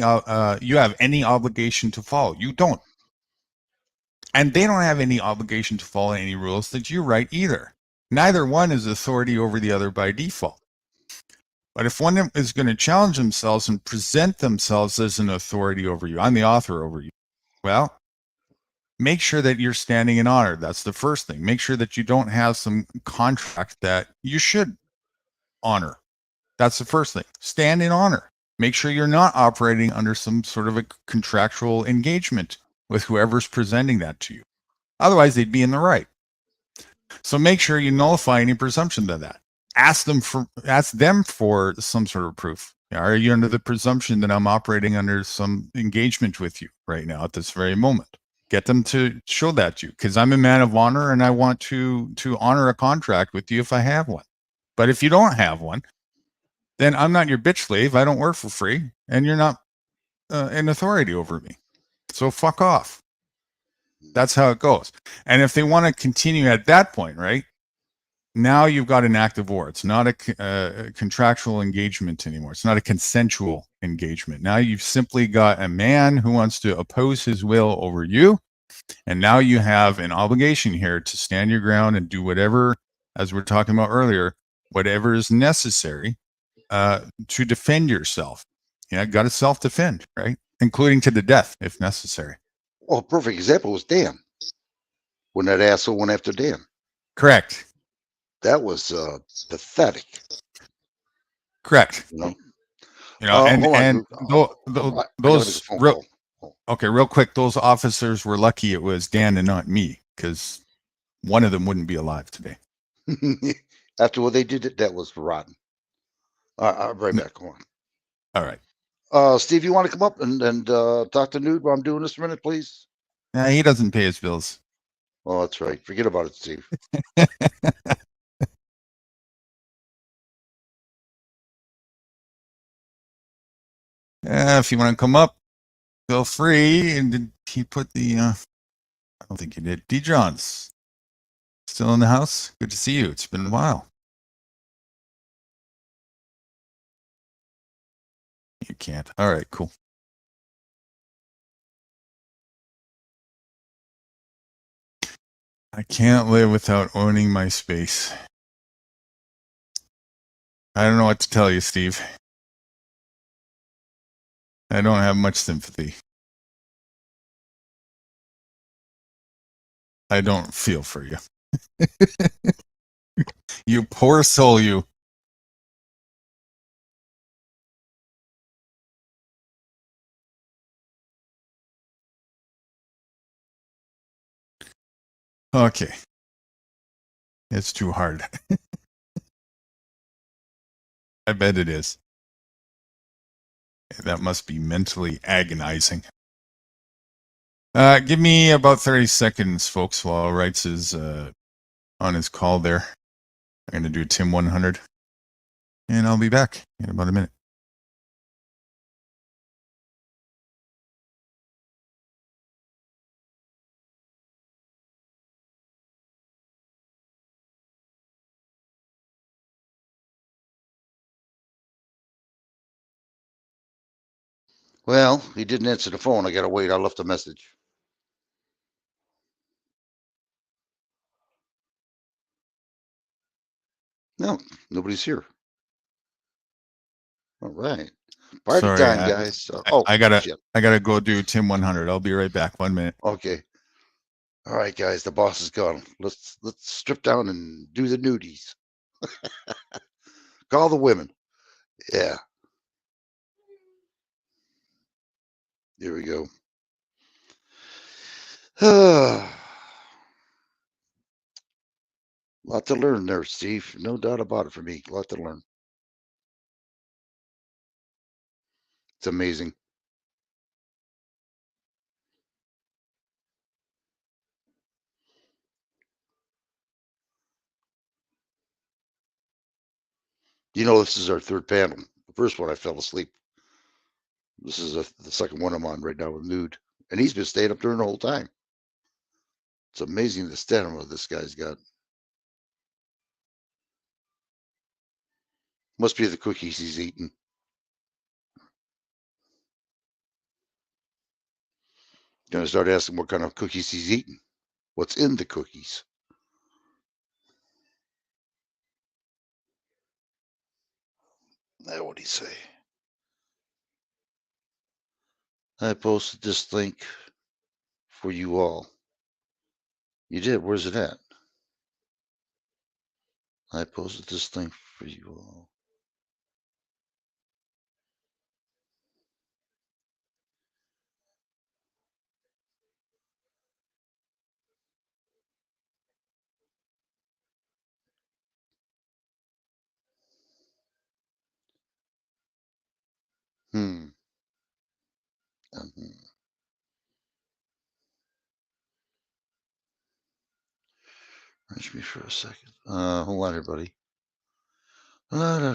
you have any obligation to follow. You don't. And they don't have any obligation to follow any rules that you write either. Neither one is authority over the other by default. But if one is going to challenge themselves and present themselves as an authority over you, I'm the author over you, well, make sure that you're standing in honor. That's the first thing. Make sure that you don't have some contract that you should honor. That's the first thing. Stand in honor. Make sure you're not operating under some sort of a contractual engagement with whoever's presenting that to you. Otherwise, they'd be in the right. So make sure you nullify any presumption of that. Ask them for some sort of proof. Are you under the presumption that I'm operating under some engagement with you right now at this very moment? Get them to show that to you, because I'm a man of honor and I want to honor a contract with you if I have one. But if you don't have one, then I'm not your bitch slave. I don't work for free, and you're not an authority over me. So fuck off. That's how it goes. And if they want to continue at that point, right? Now you've got an act of war. It's not a contractual engagement anymore. It's not a consensual engagement. Now you've simply got a man who wants to oppose his will over you. And now you have an obligation here to stand your ground and do whatever, as we were talking about earlier, whatever is necessary to defend yourself. Yeah, got to self-defend, right? Including to the death if necessary. Well, a perfect example was Dan. When that asshole went after Dan. Correct. That was pathetic. Correct. You know, and those real, okay, real quick, those officers were lucky it was Dan and not me, because one of them wouldn't be alive today. After what they did, that was rotten. I'll bring back on. All right. Steve, you want to come up and talk to Nude while I'm doing this a minute, please? He doesn't pay his bills. Oh, that's right. Forget about it, Steve. If you want to come up, feel free. And did he put the, I don't think he did. D. Johns, still in the house? Good to see you. It's been a while. You can't. All right, cool. I can't live without owning my space. I don't know what to tell you, Steve. I don't have much sympathy. I don't feel for you. You poor soul, you. Okay. It's too hard. I bet it is. That must be mentally agonizing. Give me about 30 seconds, folks, while Wrights is on his call there. I'm going to do Tim 100. And I'll be back in about a minute. Well, he didn't answer the phone. I got to wait. I left a message. No, nobody's here. All right. Party Sorry, time, guys. I gotta go do Tim 100. I'll be right back. 1 minute. Okay. All right, guys. The boss is gone. Let's strip down and do the nudies. Call the women. Yeah. Here we go. Lot to learn there, Steve. No doubt about it for me. A lot to learn. It's amazing. You know, this is our third panel. The first one, I fell asleep. This is the second one I'm on right now with Nude. And he's been staying up during the whole time. It's amazing the stamina this guy's got. Must be the cookies he's eating. Gonna start asking what kind of cookies he's eating. What's in the cookies? Now what'd he say? I posted this link for you all. You did. Where's it at? I posted this link for you all. Hmm. Watch me for a second. Hold on, everybody. Bear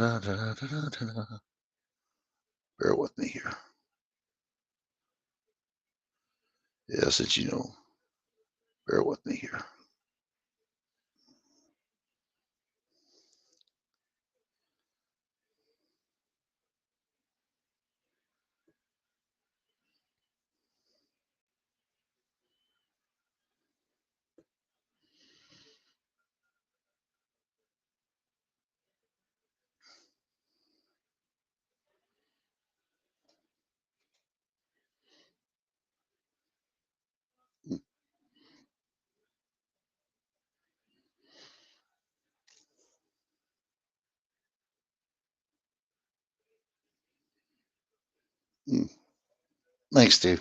with me here. Yeah, since you know. Bear with me here. Thanks, Steve.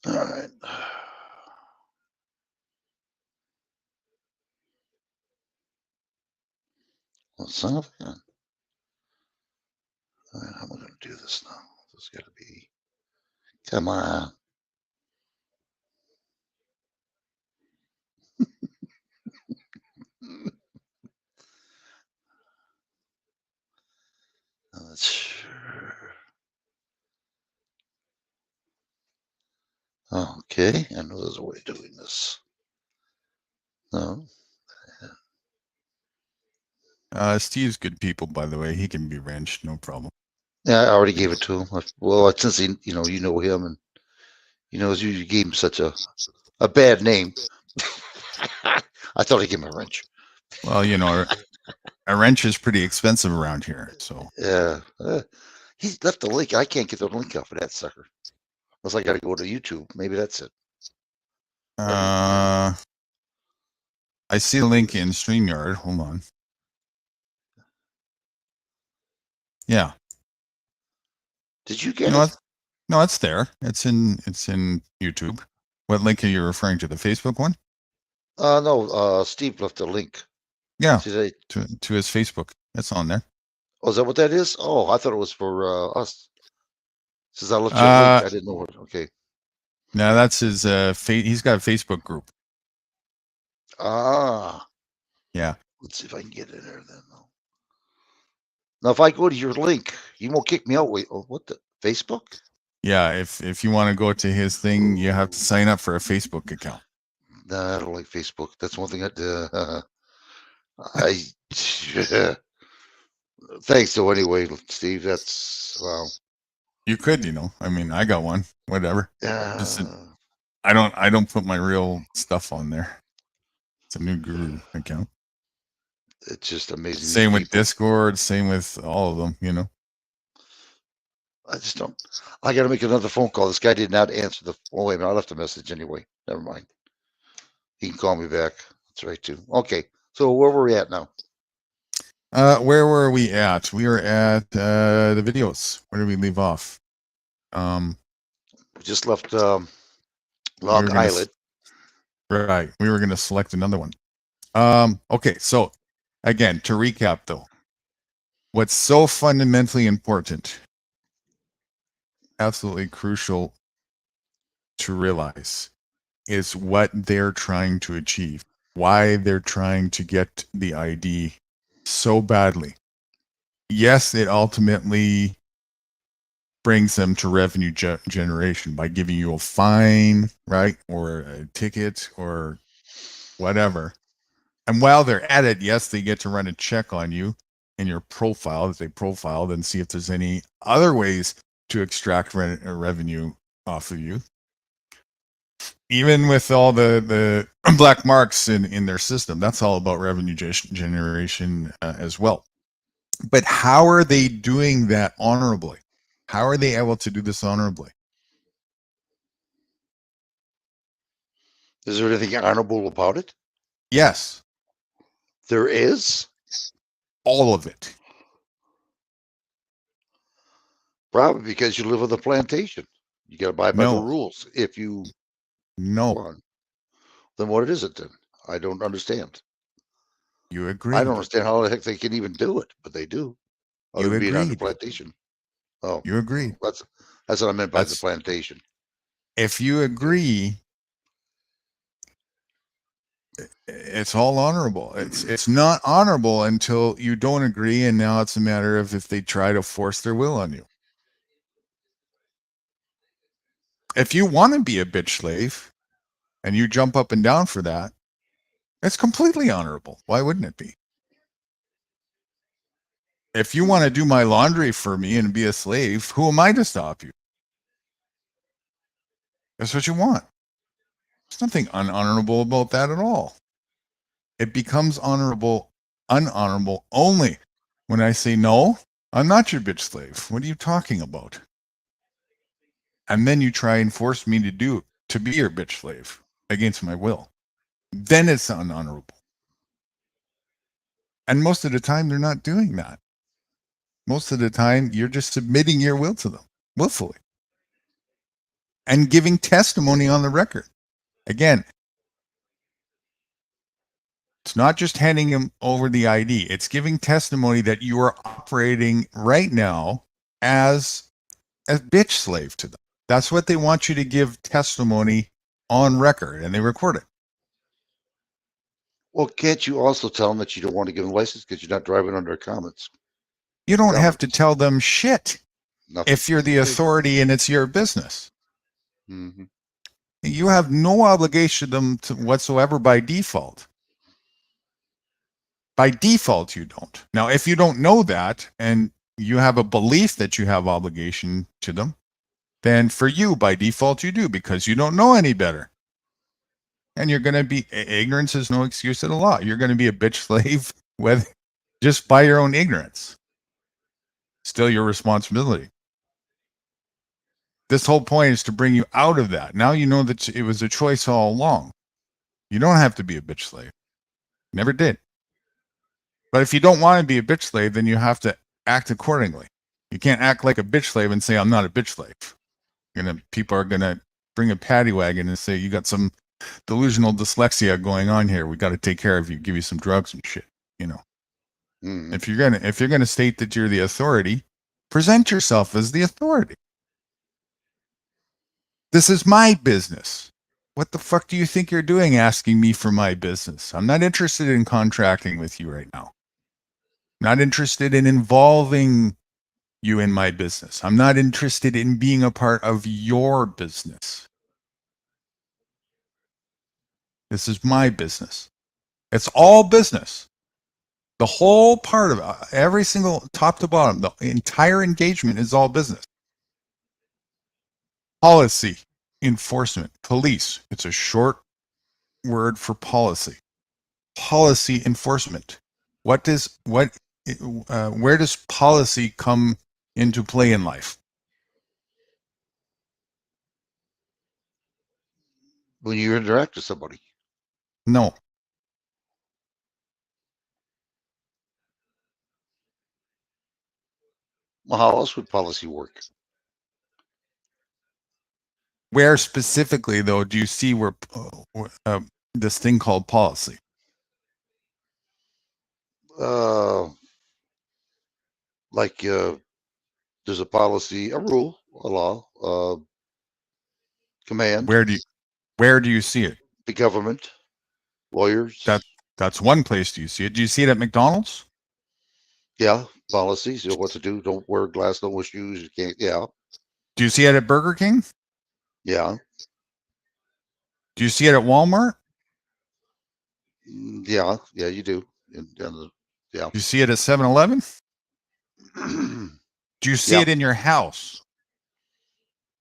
All right. Well, son of a gun. All right, how am I going to do this now? This has got to be. Come on. Okay, I know there's a way of doing this. No. Steve's good people, by the way. He can be wrenched, no problem. Yeah, I already gave it to him. Well, since he, you know him, and you gave him such a bad name. I thought I gave him a wrench. Well, a wrench is pretty expensive around here, so. Yeah, he left the link. I can't get the link off of that sucker. Unless I got to go to YouTube. Maybe that's it. I see the link in StreamYard. Hold on. Yeah. Did you get it? No, it's there. It's in YouTube. What link are you referring to? The Facebook one? No. Steve left the link. Yeah. Today to his Facebook. It's on there. Oh, is that what that is? Oh, I thought it was for us. Since I left you a link, I didn't know what. Okay. No, that's his. He's got a Facebook group. Ah. Yeah. Let's see if I can get in there then. Now, if I go to your link, you won't kick me out. Wait, what the Facebook? Yeah, if you want to go to his thing, you have to sign up for a Facebook account. Nah, I don't like Facebook. That's one thing Thanks though. Anyway, Steve, that's wow. You could, I mean, I got one. Whatever. I don't put my real stuff on there. It's a Nude Guru account. It's just amazing. Same with Discord. Same with all of them. I just don't. I got to make another phone call. This guy did not answer the. Oh wait a minute, I left a message anyway. Never mind. He can call me back. That's right too. Okay, so where were we at now? Where were we at? We were at the videos. Where did we leave off? We just left Long Island. Right. We were going to select another one. Okay, so again, to recap though, what's so fundamentally important, absolutely crucial to realize, is what they're trying to achieve, why they're trying to get the ID so badly. Yes, it ultimately brings them to revenue generation by giving you a fine, right? Or a ticket or whatever. And while they're at it, yes, they get to run a check on you in your profile that they profiled and see if there's any other ways to extract revenue off of you. Even with all the black marks in their system, that's all about revenue generation as well. But how are they doing that honorably? How are they able to do this honorably? Is there anything honorable about it? Yes. There is? All of it. Probably because you live on the plantation. You got to abide by the No. rules. If you No. want, then what is it then? I don't understand. You agreed. I don't understand how the heck they can even do it, but they do. Other You than being on the agreed. plantation. Oh, You agreed. that's what I meant by the That's- plantation. If you agree, it's all honorable. It's not honorable until you don't agree, and now it's a matter of if they try to force their will on you. If you want to be a bitch slave and you jump up and down for that, it's completely honorable. Why wouldn't it be? If you want to do my laundry for me and be a slave, who am I to stop you? That's what you want. There's nothing unhonorable about that at all. It becomes unhonorable only when I say, no, I'm not your bitch slave. What are you talking about? And then you try and force me to be your bitch slave against my will. Then it's unhonorable. And most of the time, they're not doing that. Most of the time, you're just submitting your will to them willfully and giving testimony on the record. Again, it's not just handing them over the ID. It's giving testimony that you are operating right now as a bitch slave to them. That's what they want you to give testimony on record, and they record it. Well, can't you also tell them that you don't want to give them a license because you're not driving under comments? You don't have to tell them shit Nothing. if you're the authority and it's your business. Mm-hmm. You have no obligation to them whatsoever by default. By default, you don't. Now, if you don't know that and you have a belief that you have obligation to them, then for you, by default, you do because you don't know any better. And you're going to be, ignorance is no excuse at the law. You're going to be a bitch slave with just by your own ignorance. Still your responsibility. This whole point is to bring you out of that. Now you know that it was a choice all along. You don't have to be a bitch slave. Never did. But if you don't want to be a bitch slave, then you have to act accordingly. You can't act like a bitch slave and say, I'm not a bitch slave. People are going to bring a paddy wagon and say, you got some delusional dyslexia going on here. We got to take care of you, give you some drugs and shit. Mm-hmm. If you're gonna state that you're the authority, present yourself as the authority. This is my business. What the fuck do you think you're doing asking me for my business? I'm not interested in contracting with you right now. Not interested in involving you in my business. I'm not interested in being a part of your business. This is my business. It's all business. The whole part of it, every single top to bottom, the entire engagement is all business. Policy enforcement, police. It's a short word for policy. Policy enforcement. Where does policy come into play in life? When you interact with somebody. No. Well, how else would policy work? Where specifically, though, do you see where this thing called policy? Like there's a policy, a rule, a law, command. Where do you see it? The government, lawyers. That's one place. Do you see it? Do you see it at McDonald's? Yeah, policies. You know what to do. Don't wear glass. Don't wear shoes. You can't. Yeah. Do you see it at Burger King? Yeah. Do you see it at Walmart? Yeah. Yeah, you do. Yeah. Do you see it at 7-Eleven? Do you see it in your house?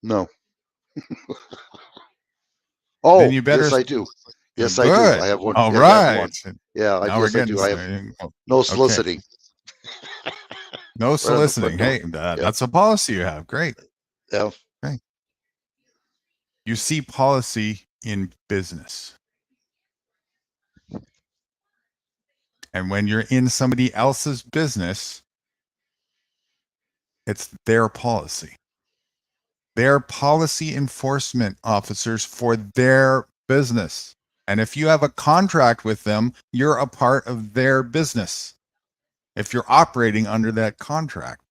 No. Oh, Then you better. yes, I do. Yes, I do. Good. I have one. All Yeah, I have right. one. Yeah, Now we're yes, I getting do. I have no okay. soliciting. No Right on the soliciting. front door. Hey, Yeah. that's a policy you have. Great. Yeah. Great. You see policy in business. And when you're in somebody else's business, it's their policy. They're policy enforcement officers for their business. And if you have a contract with them, you're a part of their business. If you're operating under that contract,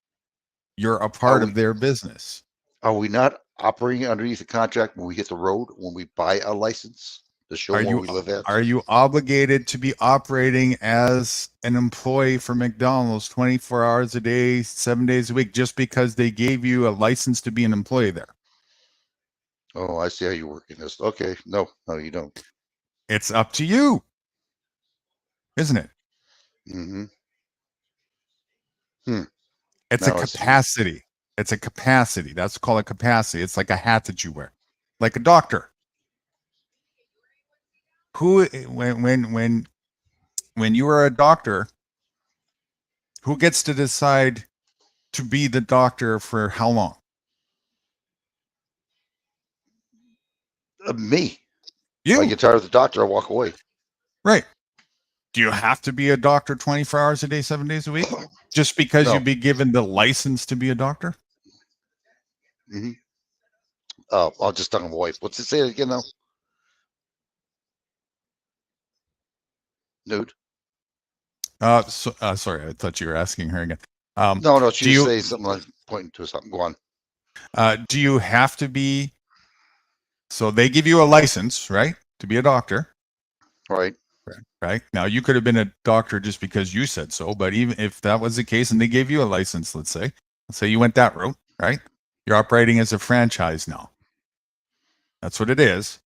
you're a part of their business. Are we not operating underneath the contract when we hit the road, when we buy a license to show where we live at? Are you obligated to be operating as an employee for McDonald's 24 hours a day, 7 days a week, just because they gave you a license to be an employee there? Oh, I see how you're working this. Okay. No, you don't. It's up to you, isn't it? Mm-hmm. It's Now a I see. capacity. It's a capacity. That's called a capacity. It's like a hat that you wear, like a doctor. When you are a doctor, who gets to decide to be the doctor for how long? Me. You. If I get tired of the doctor, I walk away. Right. Do you have to be a doctor 24 hours a day, 7 days a week? Just because No. you've been given the license to be a doctor? Mm-hmm. I'll just talk to my wife. What's it say again now? Nude. Sorry, I thought you were asking her again. No, she's saying something like pointing to something. Go on. Do you have to be? So they give you a license, right, to be a doctor. Right. Right. Now you could have been a doctor just because you said so, but even if that was the case and they gave you a license, let's say you went that route, right? You're operating as a franchise now. That's what it is.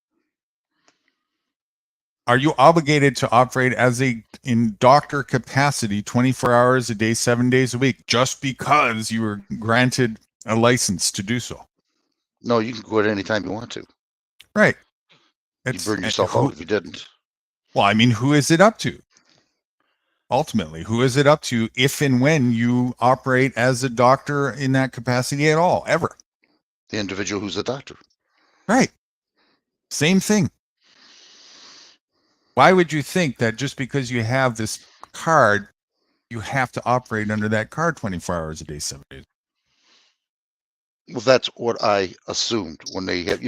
Are you obligated to operate as in doctor capacity 24 hours a day, 7 days a week, just because you were granted a license to do so? No, you can quit any time you want to. Right. You burn yourself out if you didn't. Well, I mean, who is it up to? Ultimately, who is it up to if and when you operate as a doctor in that capacity at all, ever? The individual who's a doctor. Right. Same thing. Why would you think that just because you have this card, you have to operate under that card 24 hours a day, 7 days? Well, that's what I assumed when they have,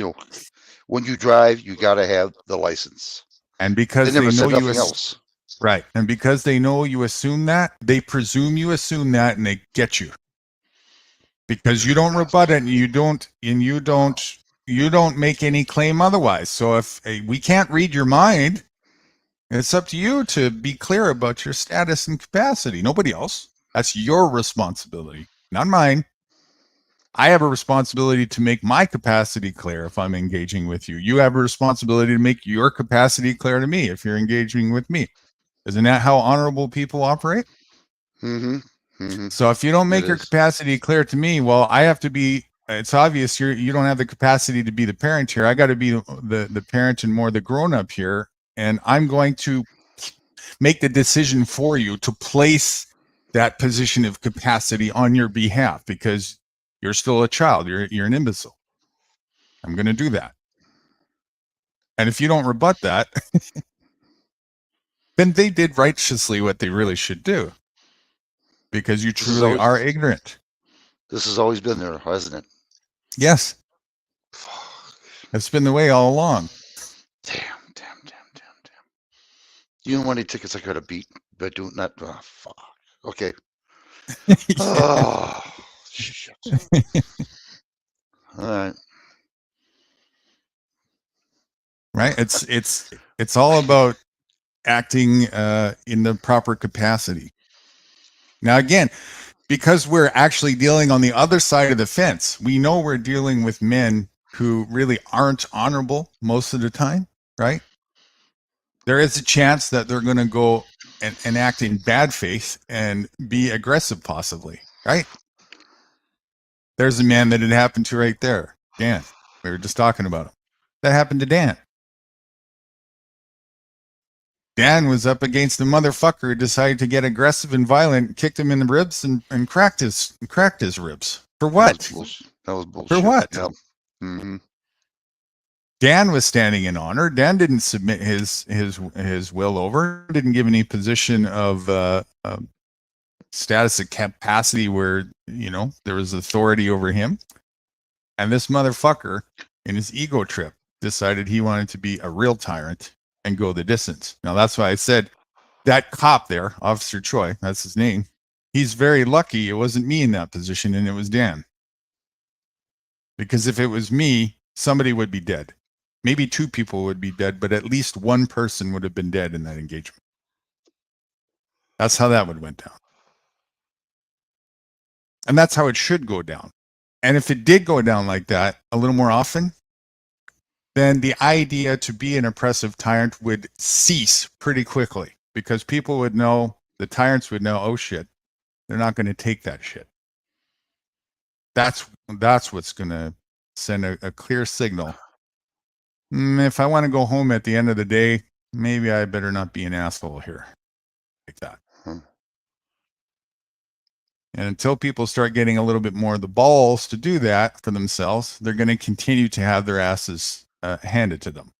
when you drive, you got to have the license. And because they never said know nothing else. Right. And because they know you assume that, they presume you assume that, and they get you. Because you don't rebut it, and you don't make any claim otherwise. So if we can't read your mind, it's up to you to be clear about your status and capacity. Nobody else. That's your responsibility, not mine. I have a responsibility to make my capacity clear if I'm engaging with you. You have a responsibility to make your capacity clear to me if you're engaging with me. Isn't that how honorable people operate? Mm-hmm. Mm-hmm. So if you don't make your capacity clear to me, well, I have to be. It's obvious you don't have the capacity to be the parent here. I got to be the parent and more the grown up here, and I'm going to make the decision for you to place that position of capacity on your behalf because you're still a child. You're an imbecile. I'm going to do that. And if you don't rebut that, then they did righteously what they really should do because you truly are ignorant. This has always been there, hasn't it? Yes. That's been the way all along. Damn. You know how many tickets I could have beat by doing that? Oh, fuck. Okay. Oh, shit. All right. Right. It's all about acting in the proper capacity. Now, again, because we're actually dealing on the other side of the fence, we know we're dealing with men who really aren't honorable most of the time, right? There is a chance that they're going to go and act in bad faith and be aggressive, possibly, right? There's a man that it happened to right there. Dan. We were just talking about him. That happened to Dan. Dan was up against a motherfucker who decided to get aggressive and violent, kicked him in the ribs and cracked his ribs. For what? That was bullshit. For what? Yeah. Mm-hmm. Dan was standing in honor. Dan didn't submit his will over. Didn't give any position of status of capacity where there was authority over him. And this motherfucker, in his ego trip, decided he wanted to be a real tyrant and go the distance. Now that's why I said that cop there, Officer Choi, that's his name. He's very lucky it wasn't me in that position and it was Dan. Because if it was me, somebody would be dead. Maybe 2 people would be dead, but at least 1 person would have been dead in that engagement. That's how that would went down. And that's how it should go down. And if it did go down like that a little more often, then the idea to be an oppressive tyrant would cease pretty quickly because people would know, the tyrants would know, oh shit, they're not going to take that shit. That's what's going to send a clear signal. If I want to go home at the end of the day, maybe I better not be an asshole here like that. And until people start getting a little bit more of the balls to do that for themselves, they're going to continue to have their asses handed to them.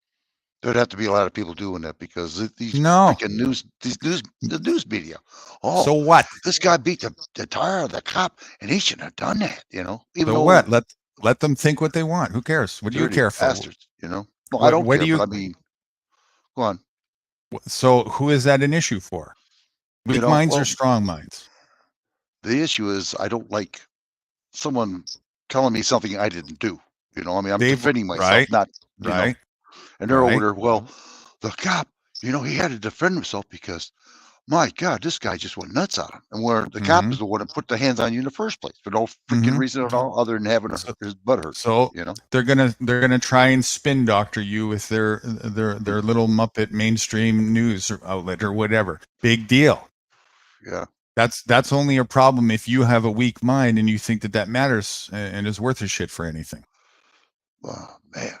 There'd have to be a lot of people doing that because these freaking the news media. Oh, so what? This guy beat the tire of the cop, and he shouldn't have done that. Even so though what? Let them think what they want. Who cares? What do you care for? Bastards, No, I don't care. But I mean, go on. So who is that an issue for? Weak minds or strong minds? The issue is I don't like someone telling me something I didn't do. I mean, I'm defending myself, not right. And they're over there. Well, the cop, he had to defend himself because, my God, this guy just went nuts on him. And where the cop is the one that put the hands on you in the first place for no freaking reason at all, other than having his butt hurt. So they're gonna try and spin doctor you with their little Muppet mainstream news outlet or whatever. Big deal. Yeah. That's only a problem if you have a weak mind and you think that matters and is worth a shit for anything. Oh, man.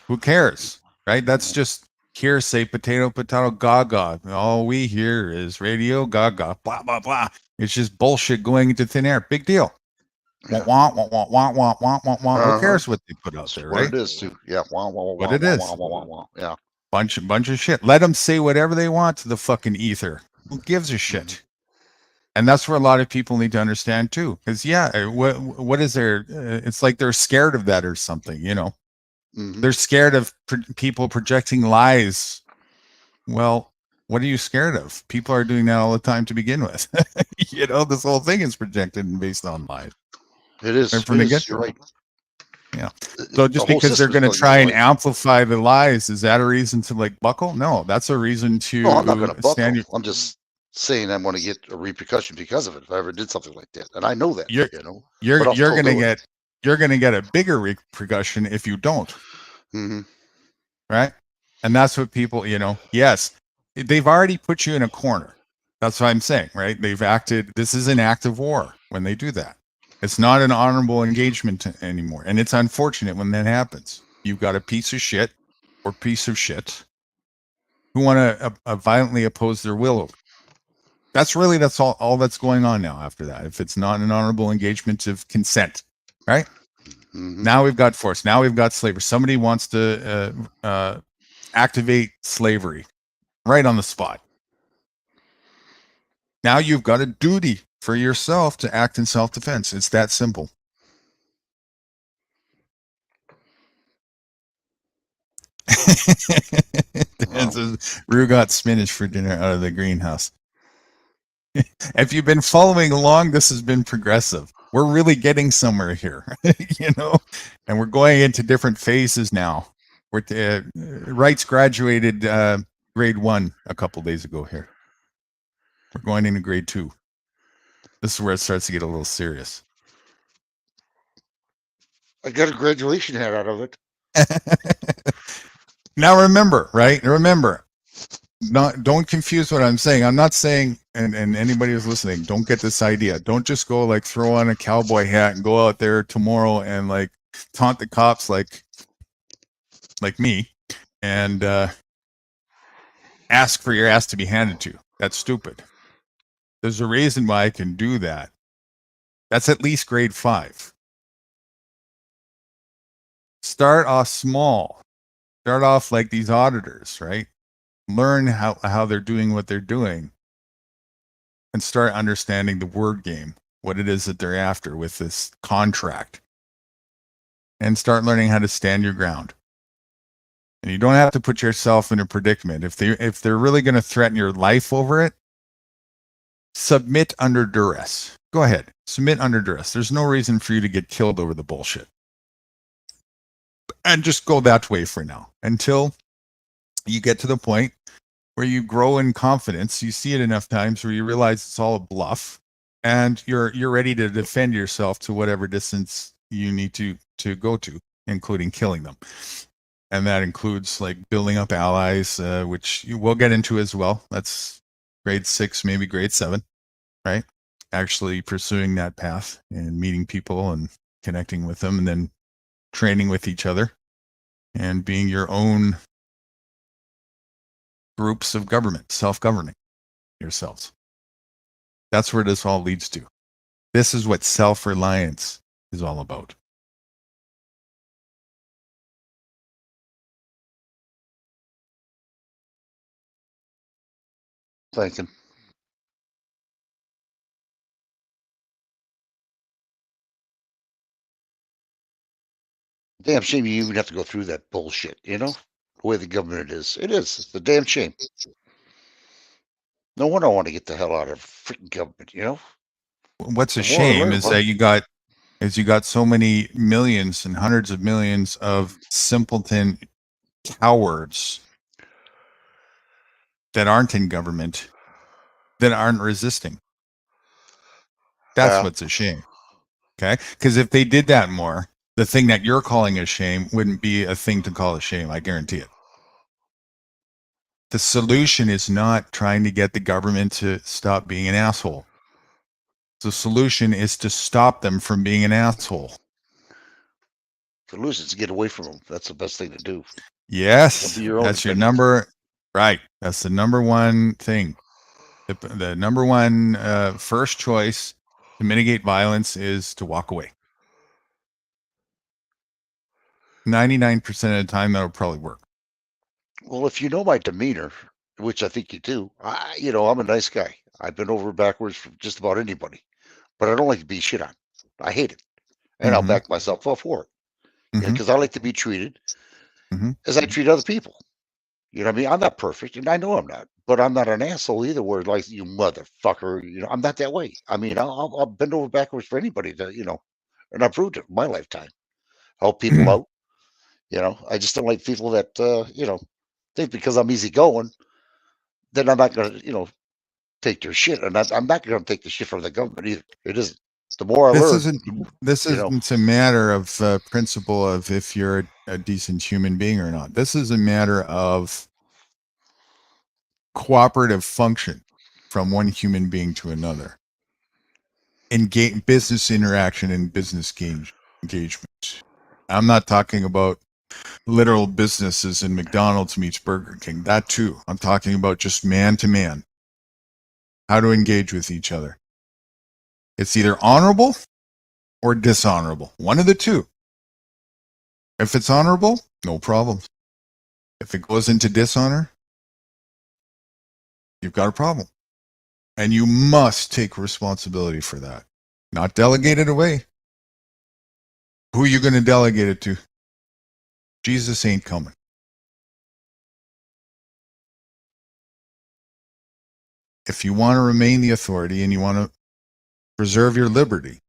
Who cares, right? That's just hearsay, potato, gaga. All we hear is radio, gaga, blah, blah, blah. It's just bullshit going into thin air. Big deal. Yeah. Wah, wah, wah, wah, wah, wah, wah, wah. Who cares what they put out there, right? What it is, too. Yeah. Wah, wah, wah, what it wah, is. Wah, wah, wah, wah. Yeah. Bunch of shit. Let them say whatever they want to the fucking ether. Who gives a shit? And that's where a lot of people need to understand too. Because what is there? It's like they're scared of that or something, They're scared of people projecting lies. Well, what are you scared of? People are doing that all the time to begin with. This whole thing is projected and based on lies. It is. Right from the get-go. You're right. Yeah. So just because they're going to try and amplify the lies, is that a reason to buckle? No, that's a reason to I'm not going to buckle. stand. I'm just saying I'm going to get a repercussion because of it if I ever did something like that, and I know that. You're going to get a bigger repercussion if you don't. Right? And that's what people, yes, they've already put you in a corner. That's what I'm saying, right? This is an act of war when they do that. It's not an honorable engagement anymore. And it's unfortunate when that happens. You've got a piece of shit or piece of shit who want to violently oppose their will. That's all that's going on now after that. If it's not an honorable engagement of consent, right? Now we've got force. Now we've got slavery. Somebody wants to activate slavery right on the spot. Now you've got a duty for yourself to act in self-defense. It's that simple. Dan says, Rue got spinach for dinner out of the greenhouse. If you've been following along, this has been progressive. We're really getting somewhere here, and we're going into different phases now. Wrights graduated grade 1 a couple days ago here. We're going into grade 2. This is where it starts to get a little serious. I got a graduation hat out of it. Now remember, right? Remember, don't confuse what I'm saying. I'm not saying, and anybody who's listening, don't get this idea. Don't just go throw on a cowboy hat and go out there tomorrow and taunt the cops like me, and ask for your ass to be handed to. That's stupid. There's a reason why I can do that. That's at least grade 5. Start off small. Start off like these auditors, right? Learn how they're doing what they're doing and start understanding the word game, what it is that they're after with this contract. And start learning how to stand your ground. And you don't have to put yourself in a predicament. If they're really going to threaten your life over it, submit under duress. Go ahead, submit under duress. There's no reason for you to get killed over the bullshit. And just go that way for now until you get to the point where you grow in confidence. You see it enough times where you realize it's all a bluff, and you're ready to defend yourself to whatever distance you need to go to, including killing them. And that includes like building up allies, which you will get into as well. That's grade 6, maybe grade 7, right? Actually pursuing that path and meeting people and connecting with them, and then training with each other and being your own groups of government, self-governing yourselves. That's where this all leads to. This is what self-reliance is all about. Thinking. Damn shame you even have to go through that bullshit, you know? The way the government is. It is. It's a damn shame. No wonder I want to get the hell out of freaking government, you know? What's a The more I shame learn is about that you got so many millions and hundreds of millions of simpleton cowards that aren't in government, that aren't resisting. That's what's a shame. Okay? Because if they did that more, the thing that you're calling a shame wouldn't be a thing to call a shame. I guarantee it. The solution is not trying to get the government to stop being an asshole. The solution is to stop them from being an asshole. to lose it, to get away from them. That's the best thing to do. Yes, Be your own that's your defendant. number. Right. That's the number one thing. The number one first choice to mitigate violence is to walk away. 99% of the time, that'll probably work. Well, if you know my demeanor, which I think you do, I'm a nice guy. I've been over backwards for just about anybody, but I don't like to be shit on. I hate it, and I'll back myself up for it, because I like to be treated as I treat other people. You know what I mean? I'm not perfect, and I know I'm not, but I'm not an asshole either. Where like you motherfucker, I'm not that way. I mean, I'll bend over backwards for anybody to, and I've proved it in my lifetime. Help people out. I just don't like people that, think because I'm easygoing, then I'm not going to, take their shit. And I'm not going to take the shit from the government either. It isn't. The more I This learn, isn't this isn't a matter of principle of if you're a decent human being or not. This is a matter of cooperative function from one human being to another. Business interaction and business engagement. I'm not talking about literal businesses in McDonald's meets Burger King. That too. I'm talking about just man to man. How to engage with each other. It's either honorable or dishonorable. One of the two. If it's honorable, no problem. If it goes into dishonor, you've got a problem. And you must take responsibility for that. Not delegate it away. Who are you going to delegate it to? Jesus ain't coming. If you want to remain the authority and you want to preserve your liberty,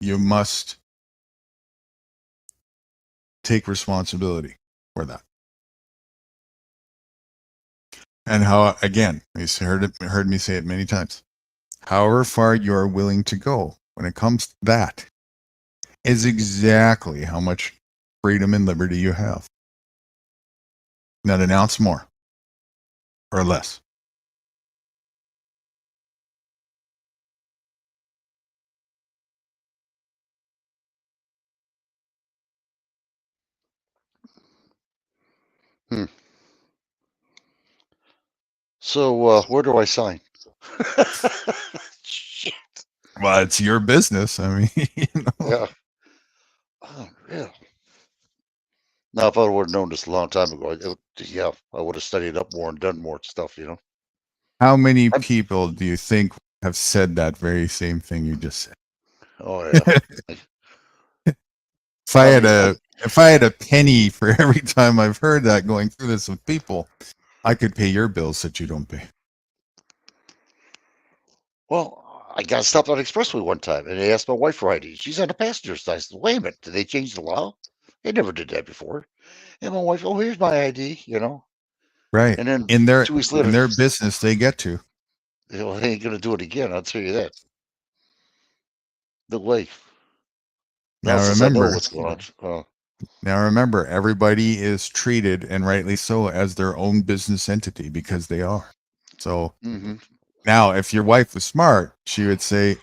you must take responsibility for that. And how, again, you heard me say it many times, however far you're willing to go when it comes to that is exactly how much freedom and liberty you have. Not an ounce more or less. So where do I sign? Shit. Well, it's your business. I mean, Yeah. Oh, yeah. Now, if I would have known this a long time ago, yeah, I would have studied up more and done more stuff. How many people do you think have said that very same thing you just said? Oh yeah. If I had a penny for every time I've heard that going through this with people, I could pay your bills that you don't pay. Well, I got stopped on the expressway one time, and they asked my wife for ID. She's on the passenger side. I said, "Wait a minute, did they change the law? They never did that before." And my wife, "Oh, here's my ID," Right. And then In 2 weeks later, their business, they get to. They ain't gonna do it again. I'll tell you that. No way. Not Now since I know remember, what's going on. everybody is treated, and rightly so, as their own business entity because they are. So now, if your wife was smart, she would say,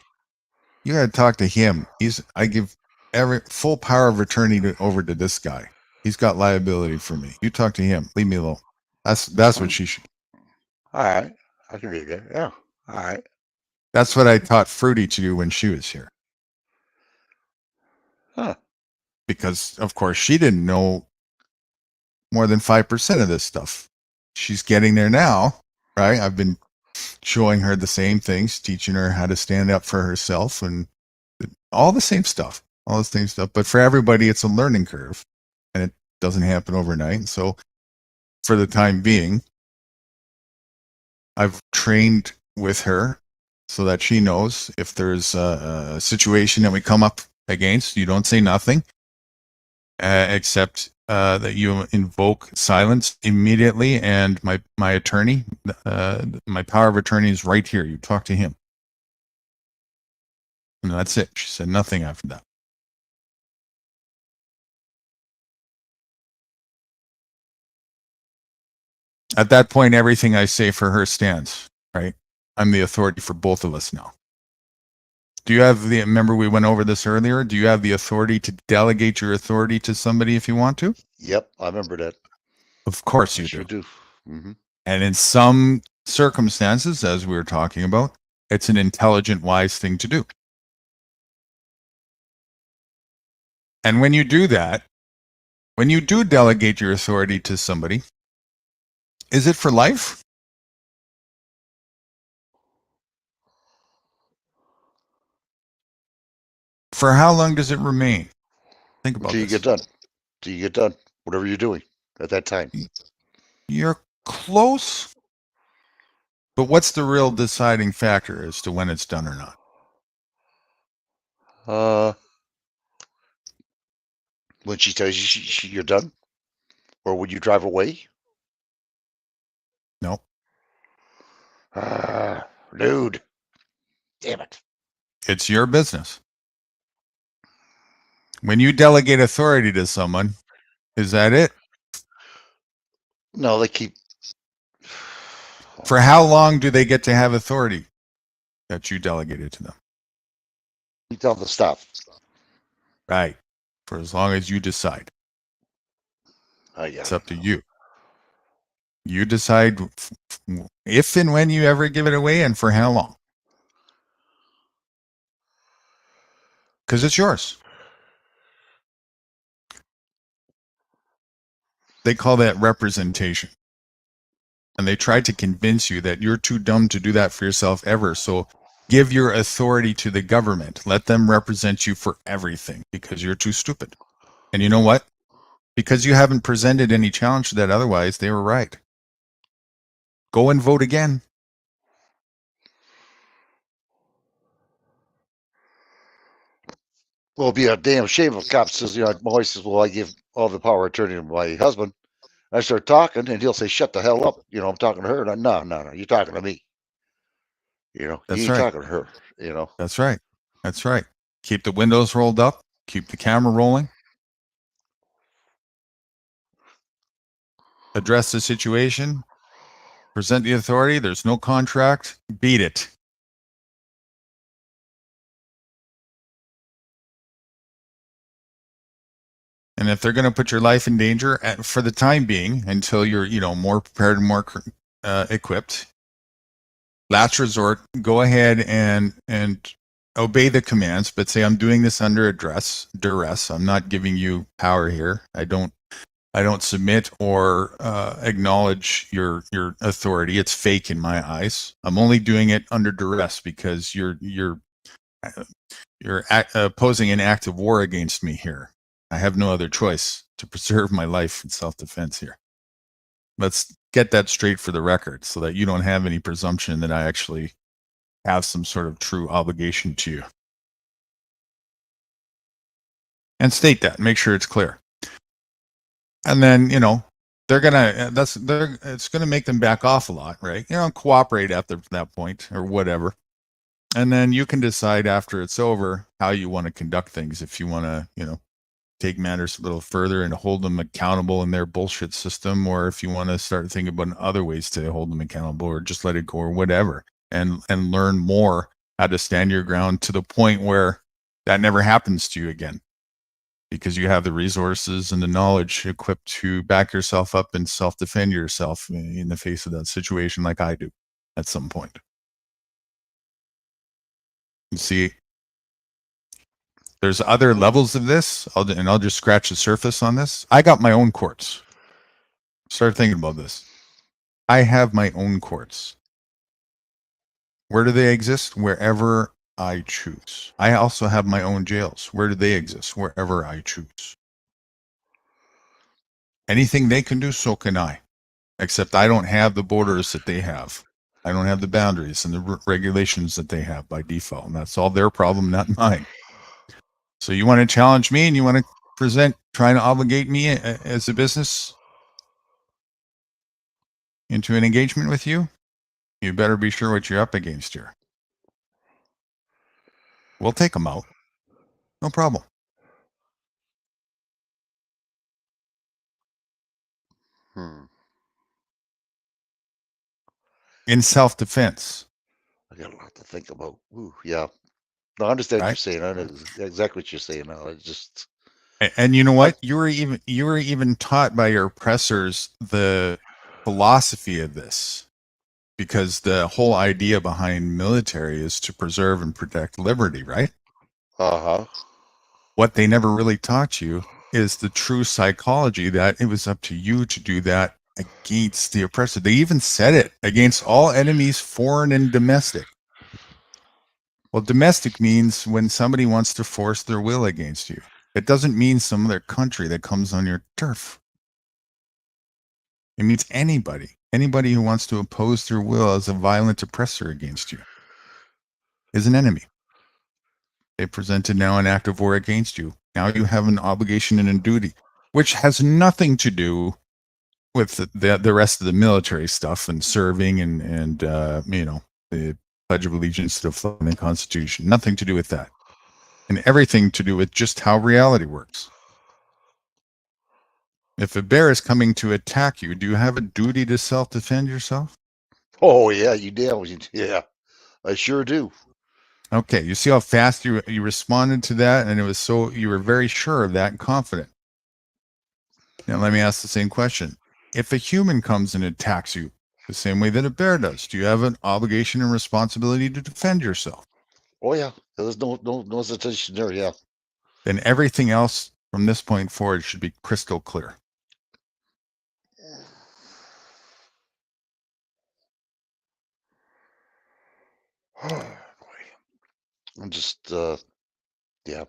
"You got to talk to him. I give every full power of attorney over to this guy. He's got liability for me. You talk to him. Leave me alone." That's what she should. All right, I can read that. Yeah. All right. That's what I taught Fruity to do when she was here. Huh. Because of course she didn't know more than 5% of this stuff. She's getting there now, right? I've been showing her the same things, teaching her how to stand up for herself and all the same stuff, But for everybody, it's a learning curve and it doesn't happen overnight. So for the time being, I've trained with her so that she knows if there's a situation that we come up against, you don't say nothing, except that you invoke silence immediately. And my attorney, my power of attorney is right here. You talk to him. And that's it. She said nothing after that. At that point, everything I say for her stands, right? I'm the authority for both of us now. Do you have remember we went over this earlier? Do you have the authority to delegate your authority to somebody if you want to? Yep, I remember that. Of course I you sure do. Mm-hmm. And in some circumstances, as we were talking about, it's an intelligent, wise thing to do. And when you do that, when you do delegate your authority to somebody, is it for life? For how long does it remain? Think about Until you this. get done. Till you get done. Whatever you're doing at that time. You're close. But what's the real deciding factor as to when it's done or not? When she tells you you're done? Or when you drive away? No. Nude. Damn it. It's your business. When you delegate authority to someone, is that it? No, they keep. For how long do they get to have authority that you delegated to them? You tell them to stop. Right. For as long as you decide. It's up to you. You decide if and when you ever give it away and for how long. Because it's yours. They call that representation. And they try to convince you that you're too dumb to do that for yourself ever. So give your authority to the government. Let them represent you for everything because you're too stupid. And you know what? Because you haven't presented any challenge to that otherwise, they were right. Go and vote again. Well, it'd be a damn shame if a cop says, my wife says, well, I give all the power of attorney to my husband. I start talking, and he'll say, shut the hell up. I'm talking to her. And no, you're talking to me. You That's ain't right. talking to her, That's right. That's right. Keep the windows rolled up. Keep the camera rolling. Address the situation. Present the authority. There's no contract. Beat it. And if they're going to put your life in danger for the time being, until you're, more prepared and more equipped, last resort, go ahead and obey the commands, but say, I'm doing this under duress. I'm not giving you power here. I don't submit or acknowledge your authority. It's fake in my eyes. I'm only doing it under duress because you're opposing an act of war against me here. I have no other choice to preserve my life in self-defense here. Let's get that straight for the record so that you don't have any presumption that I actually have some sort of true obligation to you. And state that, make sure it's clear. And then, it's gonna make them back off a lot, right? Cooperate after that point or whatever. And then you can decide after it's over how you want to conduct things. If you want to, take matters a little further and hold them accountable in their bullshit system, or if you want to start thinking about other ways to hold them accountable, or just let it go, or whatever, and learn more how to stand your ground to the point where that never happens to you again, because you have the resources and the knowledge equipped to back yourself up and self-defend yourself in the face of that situation, like I do at some point. You see, there's other levels of this, I'll just scratch the surface on this. I got my own courts. Start thinking about this. I have my own courts. Where do they exist? Wherever I choose. I also have my own jails. Where do they exist? Wherever I choose. Anything they can do, so can I. Except I don't have the borders that they have. I don't have the boundaries and the regulations that they have by default. And that's all their problem, not mine. So you want to challenge me and you want to trying to obligate me as a business into an engagement with you? You better be sure what you're up against here. We'll take them out. No problem. In self-defense. I got a lot to think about. Ooh, yeah. No, I understand what Right? you're saying. I know exactly what you're saying now. It's just. And you know what? You were even taught by your oppressors the philosophy of this, because the whole idea behind military is to preserve and protect liberty, right? Uh-huh. What they never really taught you is the true psychology that it was up to you to do that against the oppressor. They even said it, against all enemies, foreign and domestic. Well, domestic means when somebody wants to force their will against you. It doesn't mean some other country that comes on your turf. It means anybody who wants to oppose their will as a violent oppressor against you is an enemy. They presented now an act of war against you. Now you have an obligation and a duty, which has nothing to do with the rest of the military stuff and serving and the Pledge of Allegiance to the flag and the Constitution. Nothing to do with that. And everything to do with just how reality works. If a bear is coming to attack you, do you have a duty to self-defend yourself? Oh, yeah, yeah, I sure do. Okay, you see how fast you responded to that, and you were very sure of that and confident. Now let me ask the same question. If a human comes and attacks you the same way that a bear does, do you have an obligation and responsibility to defend yourself? Oh, yeah. There's no hesitation there, yeah. Then everything else from this point forward should be crystal clear. Oh, boy. I'm just, yeah.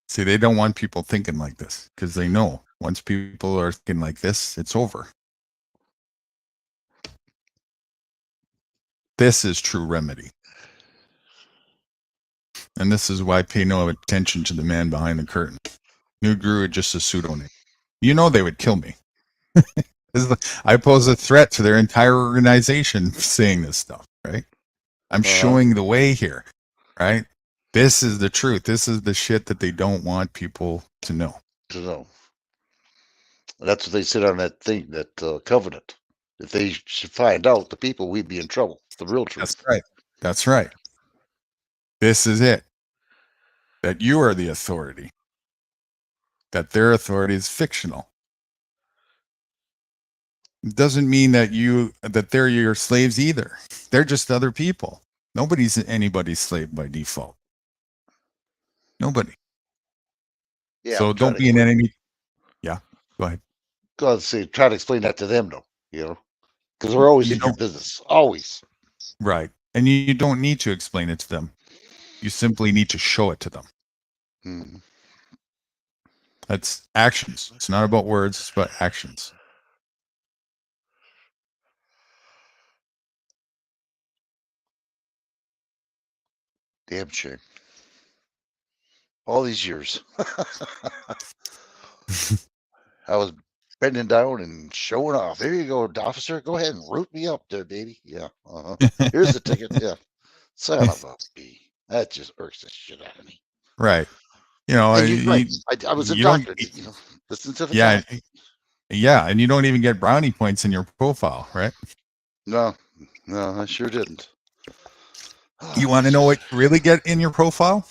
See, they don't want people thinking like this because they know once people are thinking like this, it's over. This is true remedy. And this is why I pay no attention to the man behind the curtain. Nude Guru is just a pseudonym. You know they would kill me. I pose a threat to their entire organization saying this stuff, right? I'm showing the way here, right? This is the truth. This is the shit that they don't want people to know. That's what they said on that thing, that covenant. If they should find out, the people, we'd be in trouble. It's the real truth. That's right. That's right. This is it. that you are the authority, that their authority is fictional. It doesn't mean that they're your slaves either. They're just other people. Nobody's anybody's slave by default. Nobody. Yeah, So I'm trying don't to be an explain. enemy. Yeah, go ahead. Go ahead, say, try to explain that to them, though. Because they're always You in your don't, business, always. right. And you don't need to explain it to them. You simply need to show it to them. Hmm. That's actions. It's not about words, it's about actions. Damn shame. All these years, I was bending down and showing off. There you go, officer. Go ahead and root me up there, baby. Yeah. Here's the ticket. Yeah. Son of a b. That just irks the shit out of me. Right. You know, And you're right. I was you don't, indoctrinated. Listen to the yeah, talk. yeah. And you don't even get brownie points in your profile, right? No, I sure didn't. You want to know what you really get in your profile?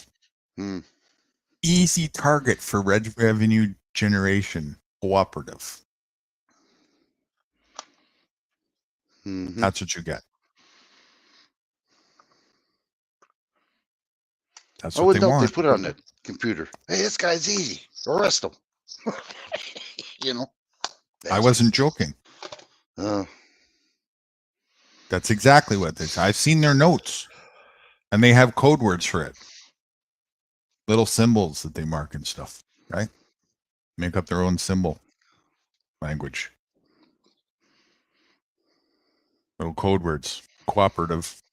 Hmm. Easy target for revenue generation cooperative. Mm-hmm. That's what you get. That's I what they wouldn't know if they want. put it on the computer. Hey, this guy's easy. Arrest him. you know. I wasn't joking. Uh, That's exactly what they say. I've seen their notes, and they have code words for it. Little symbols that they mark and stuff, right? Make up their own symbol language. Little code words. Cooperative.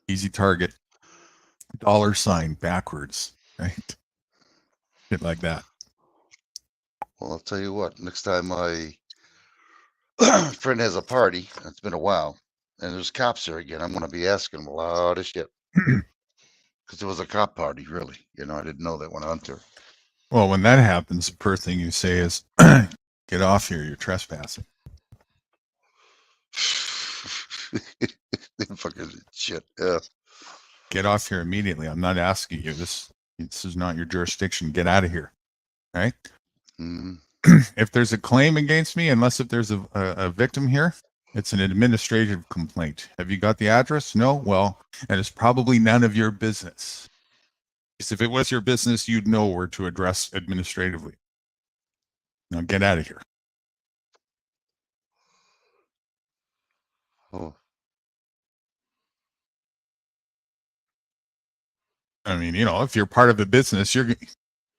Easy target. $sign backwards, right? Shit like that. well, I'll tell you what. Next time my friend has a party, it's been a while, and there's cops there again, I'm going to be asking him a lot of shit. Because it was a cop party, really. I didn't know that went on there. Well, when that happens, the first thing you say is, get off here, you're trespassing. Fucking shit. Yeah. Get off here immediately. I'm not asking you. This is not your jurisdiction. Get out of here. Right? Mm-hmm. If there's a claim against me, unless if there's a victim here, it's an administrative complaint. Have you got the address? No? Well, and it's probably none of your business. Because if it was your business, you'd know where to address administratively. Now get out of here. Oh. I mean, if you're part of the business,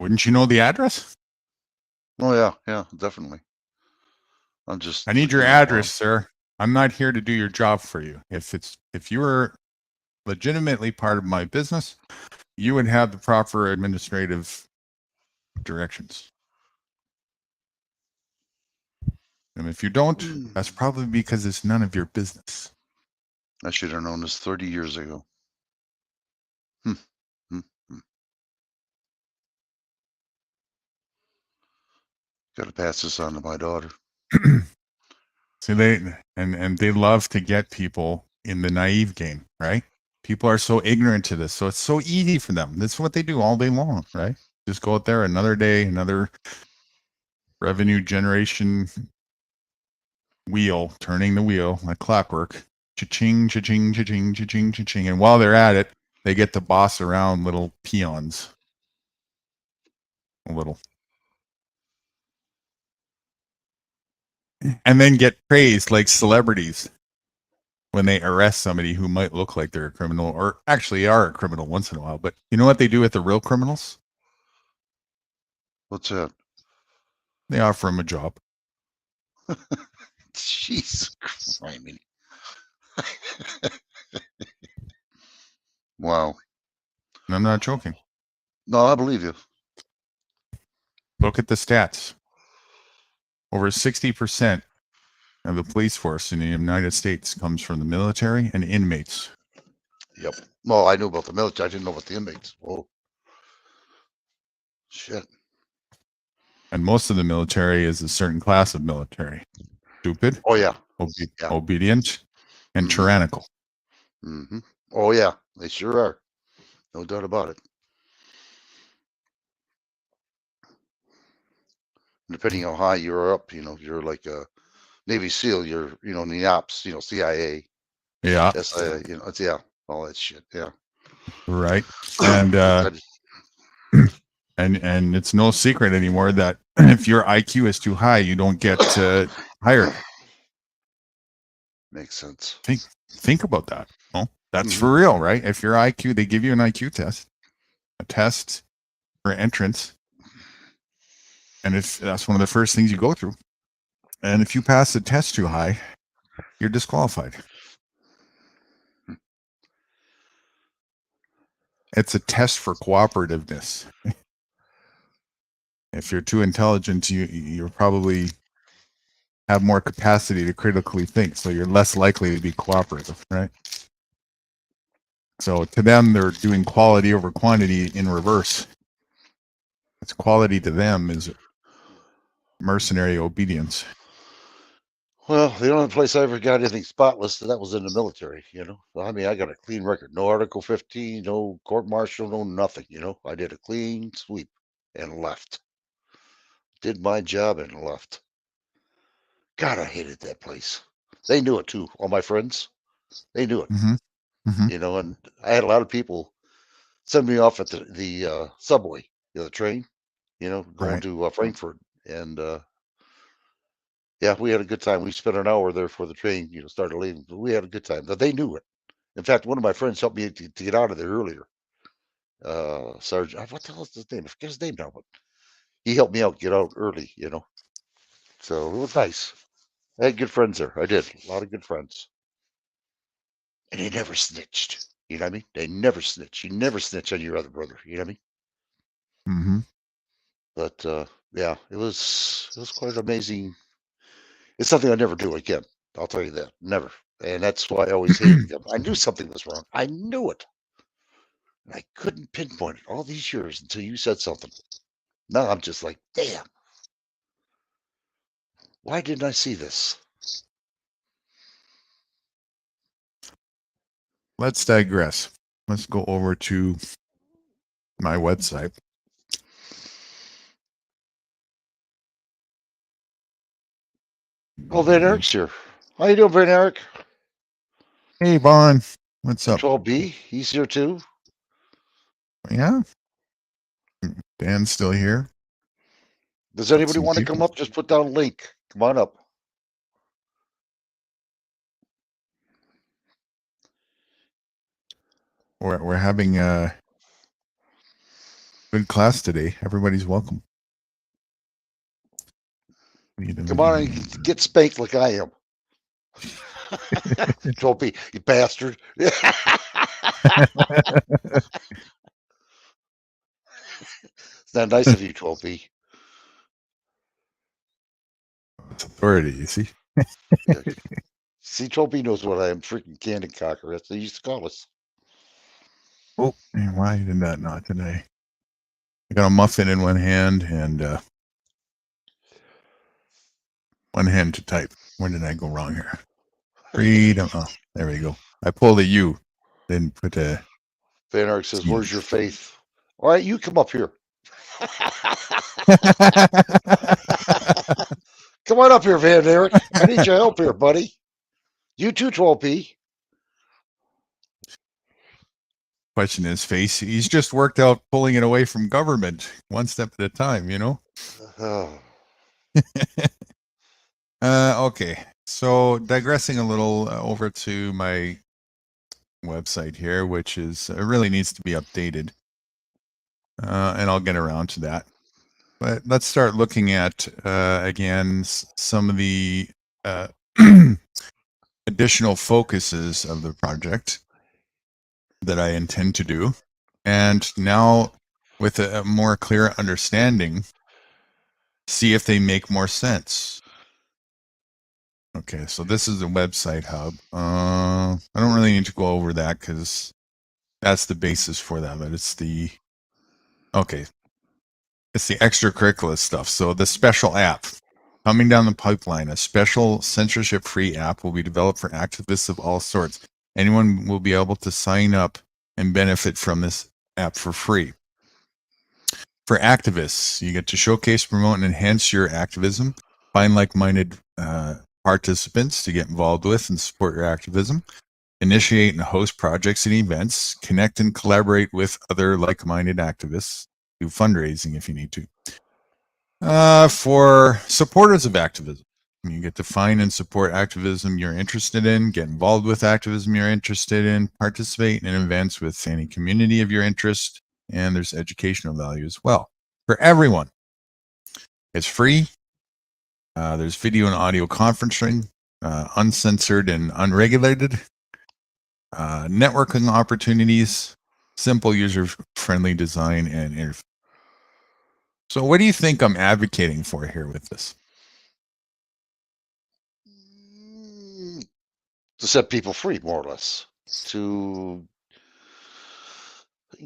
wouldn't you know the address? Oh, yeah, definitely. I need your address, sir. I'm not here to do your job for you. If you were legitimately part of my business, you would have the proper administrative directions. And if you don't, that's probably because it's none of your business. I should have known this 30 years ago. Got to pass this on to my daughter. See, they love to get people in the naive game, right? People are so ignorant to this, so it's so easy for them. That's what they do all day long, right? Just go out there another day, another revenue generation wheel, turning the wheel like clockwork. Cha-ching, cha-ching, cha-ching, cha-ching, cha-ching. And while they're at it, they get to boss around little peons. A little. And then get praised like celebrities when they arrest somebody who might look like they're a criminal or actually are a criminal once in a while. But you know what they do with the real criminals? What's that? They offer them a job. Jesus Christ. Wow. And I'm not joking. No, I believe you. Look at the stats. Over 60% of the police force in the United States comes from the military and inmates. Yep. Well, I knew about the military. I didn't know about the inmates. Whoa. Shit. And most of the military is a certain class of military. Stupid. Oh, yeah. Obedient and tyrannical. Mm-hmm. Oh, yeah. They sure are. No doubt about it. Depending on how high you're up, you're like a Navy SEAL, you're, in the ops, CIA, Yeah, SIA, it's, yeah, all that shit. Yeah. right. And and it's no secret anymore that if your IQ is too high, you don't get hired. Makes sense. Think about that. Oh, that's Mhm. for real, right? If your IQ, they give you an IQ test, a test for entrance, and if that's one of the first things you go through, and if you pass the test too high, you're disqualified. It's a test for cooperativeness. If you're too intelligent, you're probably have more capacity to critically think, so you're less likely to be cooperative, right? So to them, they're doing quality over quantity in reverse. It's quality to them is mercenary obedience. Well, the only place I ever got anything spotless, that was in the military, I mean, I got a clean record. No Article 15, no court martial, no nothing, I did a clean sweep and left. Did my job and left. God, I hated that place. They knew it too. All my friends, they knew it, and I had a lot of people send me off at the subway, the train, going Right. to Frankfurt. And yeah, we had a good time. We spent an hour there before the train, started leaving. But we had a good time. But they knew it. In fact, one of my friends helped me to get out of there earlier. Sergeant, what the hell is his name? I forget his name now, but he helped me out get out early, So it was nice. I had good friends there. I did. A lot of good friends. And they never snitched. You know what I mean? They never snitch. You never snitch on your other brother. You know what I mean? Mm-hmm. But yeah, it was quite amazing. It's something I'd never do again. I'll tell you that. Never. And that's why I always hated them. I knew something was wrong. I knew it. And I couldn't pinpoint it all these years until you said something. Now I'm just like, damn. Why didn't I see this? Let's digress. Let's go over to my website. Oh, Van Eric's here. How you doing, Van Eric? Hey, Vaughn. What's up? 12B, he's here too. Yeah. Dan's still here. Does anybody Some want to people. come up? Just put down a link. Come on up. We're having a good class today. Everybody's welcome. Come on and get spanked like I am. 12B, you bastard. It's not nice of you, 12B. It's authority, you see. Yeah. See, 12B knows what I am. Freaking candy cocker. That's what they used to call us. Oh, why did that not today? I got a muffin in one hand and one hand to type. Where did I go wrong here? Freedom. Oh, there we go. I pulled a U. Didn't put a. Van Eric says, "Where's your faith?" All right, you come up here. Come on up here, Van Eric. I need your help here, buddy. You too, 12P. Question is, face. He's just worked out pulling it away from government one step at a time, Oh. Okay. So digressing a little over to my website here, which is really needs to be updated. And I'll get around to that. But let's start looking at, again, some of the additional focuses of the project that I intend to do. And now, with a more clear understanding, see if they make more sense. Okay, so this is the website hub. I don't really need to go over that because that's the basis for that, but it's the, okay, it's the extracurricular stuff. So the special app coming down the pipeline, a special censorship-free app will be developed for activists of all sorts. Anyone will be able to sign up and benefit from this app for free. for activists. You get to showcase, promote, and enhance your activism. Find like-minded participants to get involved with and support your activism. Initiate and host projects and events. Connect and collaborate with other like-minded activists. Do fundraising if you need to. For supporters of activism, you get to find and support activism you're interested in, get involved with activism you're interested in, participate in events with any community of your interest, and there's educational value as well. For everyone, it's free. There's video and audio conferencing, uncensored and unregulated, networking opportunities, simple user-friendly design and interface. So what do you think I'm advocating for here with this? To set people free, more or less, to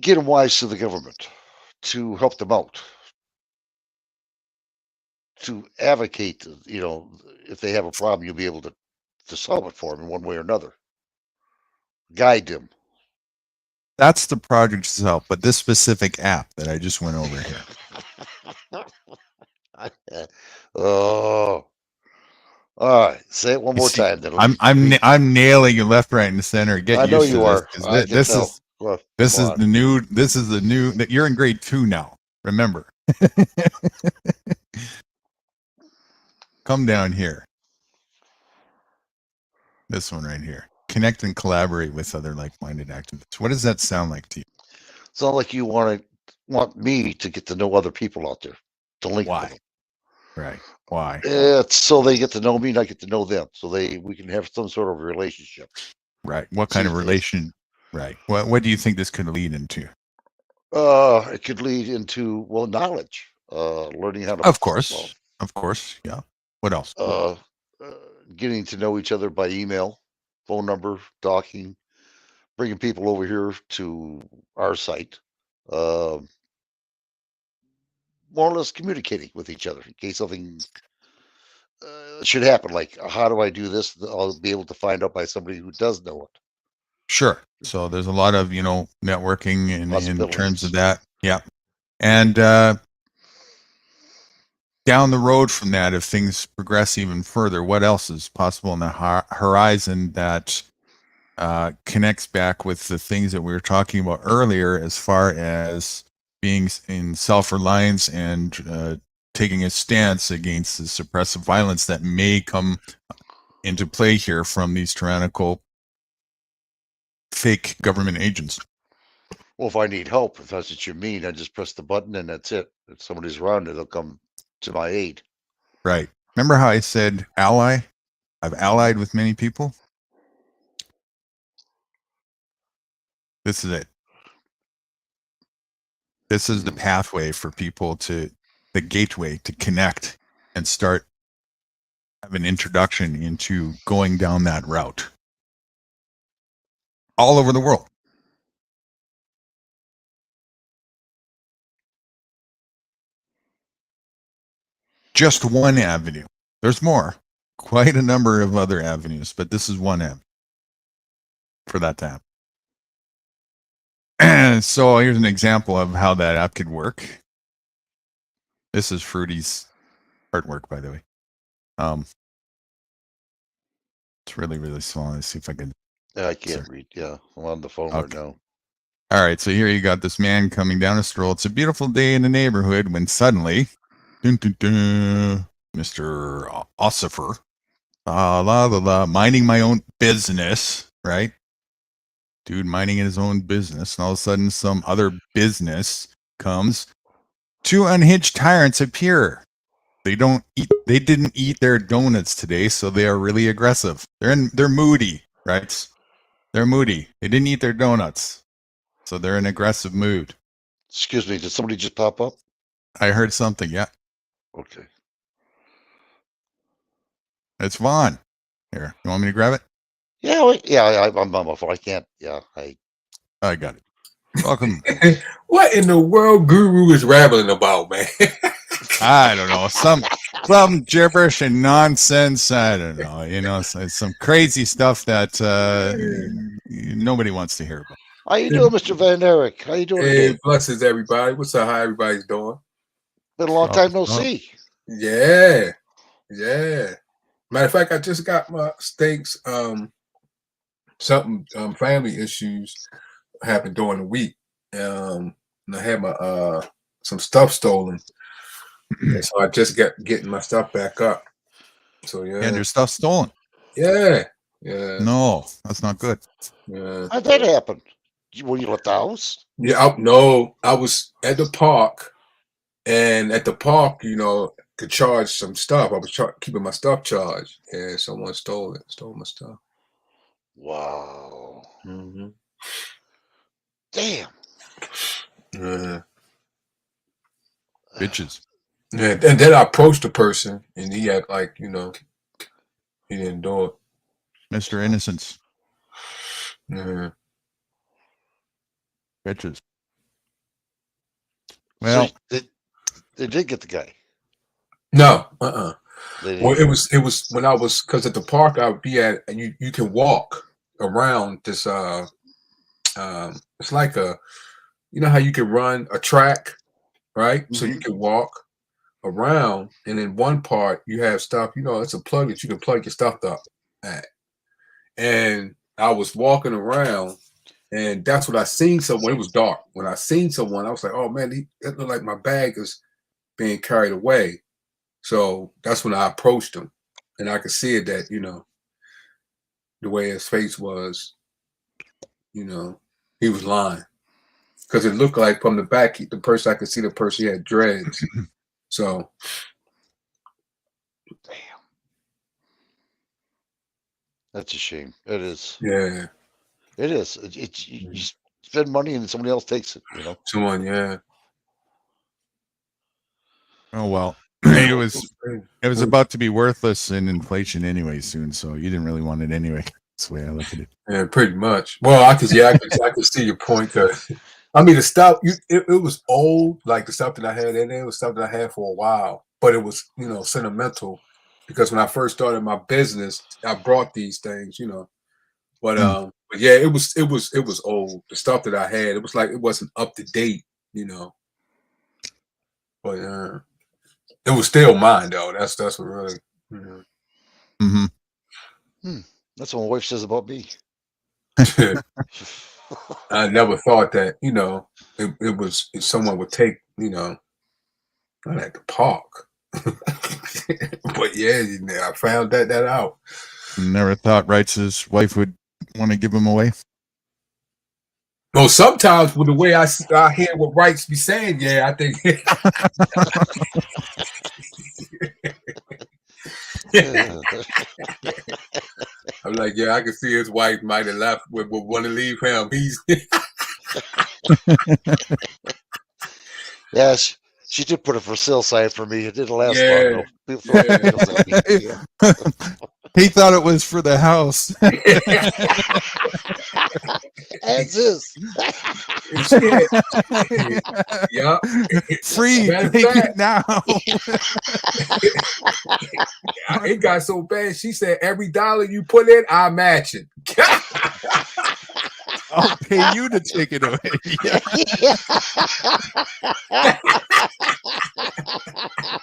get them wise to the government, to help them out, to advocate, if they have a problem, you'll be able to solve it for them in one way or another. Guide them. That's the project itself, but this specific app that I just went over here. Oh, all right. Say it one more time. Then I'm nailing you left, right, and center. Get I know used you to are. This is the new. This is the new. That you're in grade 2 now. Remember. Come down here. This one right here. Connect and collaborate with other like-minded activists. What does that sound like to you? Sounds like you want me to get to know other people out there, to link Why? with them. Right. Why? It's so they get to know me and I get to know them, so we can have some sort of relationship. Right. What kind of relation? Right. What do you think this could lead into? It could lead into knowledge, learning how to. Of course. Yeah. What else? Getting to know each other by email, phone number, talking, bringing people over here to our site, more or less communicating with each other in case something should happen. Like, how do I do this? I'll be able to find out by somebody who does know it. Sure. So there's a lot of, networking in terms of that. Yeah. And down the road from that, if things progress even further, what else is possible in the horizon that connects back with the things that we were talking about earlier as far as being in self-reliance and taking a stance against the suppressive violence that may come into play here from these tyrannical fake government agents? Well, if I need help, if that's what you mean, I just press the button and that's it. If somebody's around, they'll come to my aid. Right. Remember how I said ally? I've allied with many people. This is it. This is the pathway for people the gateway to connect and start have an introduction into going down that route all over the world. Just one avenue. There's more, quite a number of other avenues, but this is one avenue for that to happen. And so here's an example of how that app could work. This is Fruity's artwork, by the way. It's really, really small. Let's see if I can. I can't read. Yeah, I'm on the phone right now. All right, so here you got this man coming down a stroll. It's a beautiful day in the neighborhood when suddenly, Mr. Ossifer, minding my own business, right? Dude minding his own business, and all of a sudden some other business comes. 2 unhinged tyrants appear. They didn't eat their donuts today, so they are really aggressive. They're moody, right? They're moody. They didn't eat their donuts, so they're in aggressive mood. Excuse me, did somebody just pop up? I heard something, yeah. Okay. It's Vaughn. Here, you want me to grab it? Yeah, I'm on my phone. I can't. Yeah, I got it. Welcome. What in the world Guru is rambling about, man? I don't know. Some gibberish and nonsense. I don't know. It's some crazy stuff that nobody wants to hear about. How you doing, Mr. Van Erich? How you doing Hey, today? blessings everybody. What's up? How everybody's doing? Been a long time no see. Yeah, yeah. Matter of fact, I just got my stakes. Something family issues happened during the week. And I had my some stuff stolen, and so I just getting my stuff back up. So yeah, And your stuff stolen. yeah, yeah. No, that's not good. Yeah. How'd that happen? Were you at the house? Yeah, no, I was at the park, and at the park, you know, could charge some stuff. I was keeping my stuff charged, and someone stole my stuff. Wow. Mm-hmm. Damn. Yeah. Bitches. Yeah, and then I approached the person, and he had like, you know, he didn't do it. Mr. Innocence. Yeah. Bitches. Well, so they did get the guy. No, They Well, didn't. it was when I was, because at the park I would be at, and you can walk around this. It's like a, you know how you can run a track, right? So you can walk around, and in one part you have stuff. You know, it's a plug that you can plug your stuff up at. And I was walking around, and that's what I seen someone. It was dark. When I seen someone, I was like, "Oh man, it looked like my bag is being carried away." So that's when I approached him, and I could see it that, you know, the way his face was, you know, he was lying, because it looked like from the back, the person, I could see the person, he had dreads. So, Damn. That's a shame. It is. yeah. It is. You spend money and somebody else takes it, you know. Someone, yeah. oh well. It was about to be worthless in inflation anyway soon, so you didn't really want it anyway. That's the way I look at it. Yeah, pretty much. Well, I could see your point. I mean, the stuff, it was old, like the stuff that I had in there was stuff that I had for a while, but it was, you know, sentimental, because when I first started my business, I brought these things, you know. But yeah, it was old. The stuff that I had, it was like it wasn't up to date, you know. But it was still mine though. That's what really. You know. That's what my wife says about me. I never thought that, you know, it was, if someone would take, you know, not at the park. But yeah, I found that out. Never thought Wright's wife would want to give him away. Well, sometimes with the way I hear what Wrights be saying, yeah, I think. I'm like, yeah, I can see his wife might have left, would want to leave him. He's yeah, she did put a for sale sign for me. It didn't last long though. Yeah. He thought it was for the house. As is. Yeah. Free. Take it now. It got so bad. She said, every dollar you put in, I match it. I'll pay you to take it away.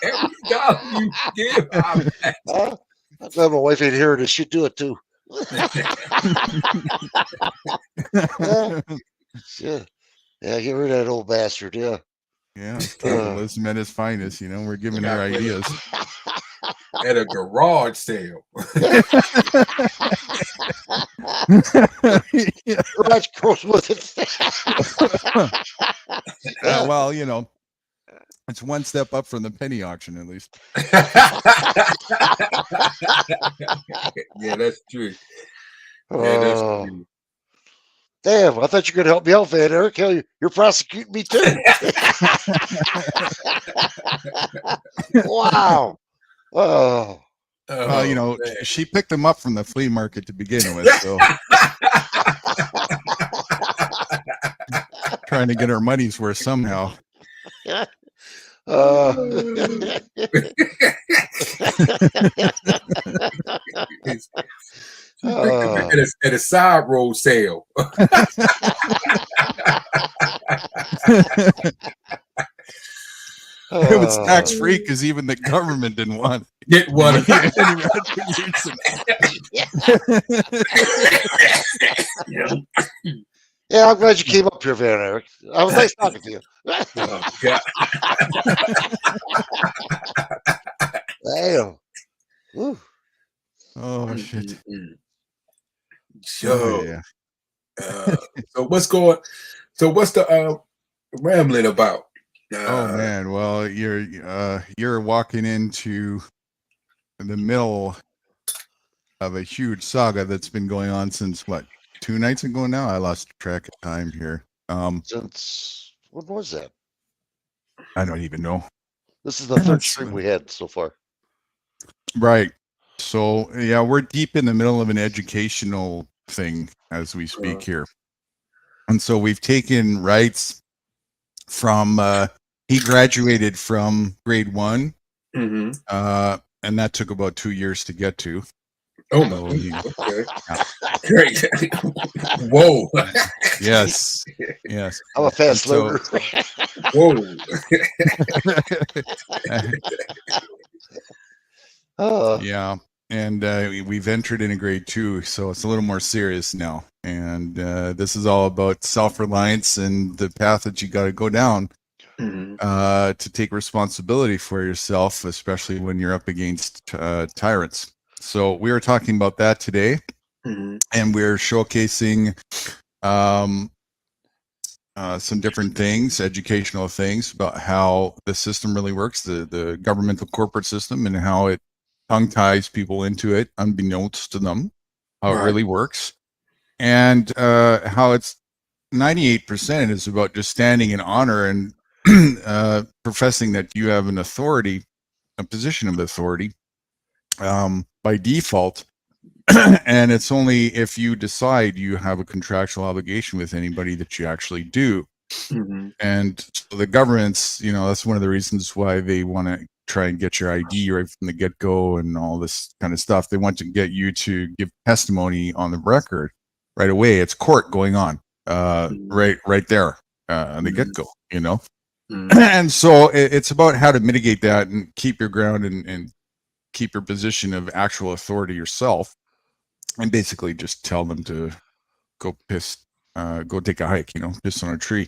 Every dollar you give, I match it. I'm glad my wife ain't hearing this. She'd do it too. Yeah. Yeah, get rid of that old bastard. Yeah. Yeah, capitalism at its finest. You know, we're giving her ideas. At a garage sale. Garage goes with it. Well, you know, it's one step up from the penny auction, at least. Yeah, that's true. Yeah, that's true. Damn, I thought you were going to help me out, Van Erich. Hell, you're prosecuting me too. Wow. Oh. Well, you know, man. she picked them up from the flea market to begin with, so trying to get her money's worth somehow. At a side road sale. It was tax free because even the government didn't want Get one. any recognition. Yeah, I'm glad you came up here, Van Eric. I was nice talking to you. Oh, God. Damn. Woo. Oh shit. So, yeah. so what's the rambling about? Oh man, well you're walking into the middle of a huge saga that's been going on since what, 2 nights ago now? I lost track of time here. Since when was that? I don't even know. This is the third stream we had so far. Right. So yeah, we're deep in the middle of an educational thing as we speak here. And so we've taken rights from he graduated from grade 1. Mm-hmm. And that took about 2 years to get to. Oh my okay. Great. Whoa. Yes. Yes. I'm a fast learner. Whoa. Yeah. And we've entered into grade 2, so it's a little more serious now. And this is all about self-reliance and the path that you got to go down to take responsibility for yourself, especially when you're up against tyrants. So we are talking about that today, and we're showcasing some different things, educational things about how the system really works, the governmental corporate system, and how it tongue ties people into it unbeknownst to them, how it really works, and how it's 98% is about just standing in honor and professing that you have an authority, a position of authority by default. And it's only if you decide you have a contractual obligation with anybody that you actually do. And so the government's, that's one of the reasons why they want to try and get your ID right from the get-go and all this kind of stuff. They want to get you to give testimony on the record right away. It's court going on right there on the get-go, And so it's about how to mitigate that and keep your ground and keep your position of actual authority yourself, and basically just tell them to go go take a hike, piss on a tree.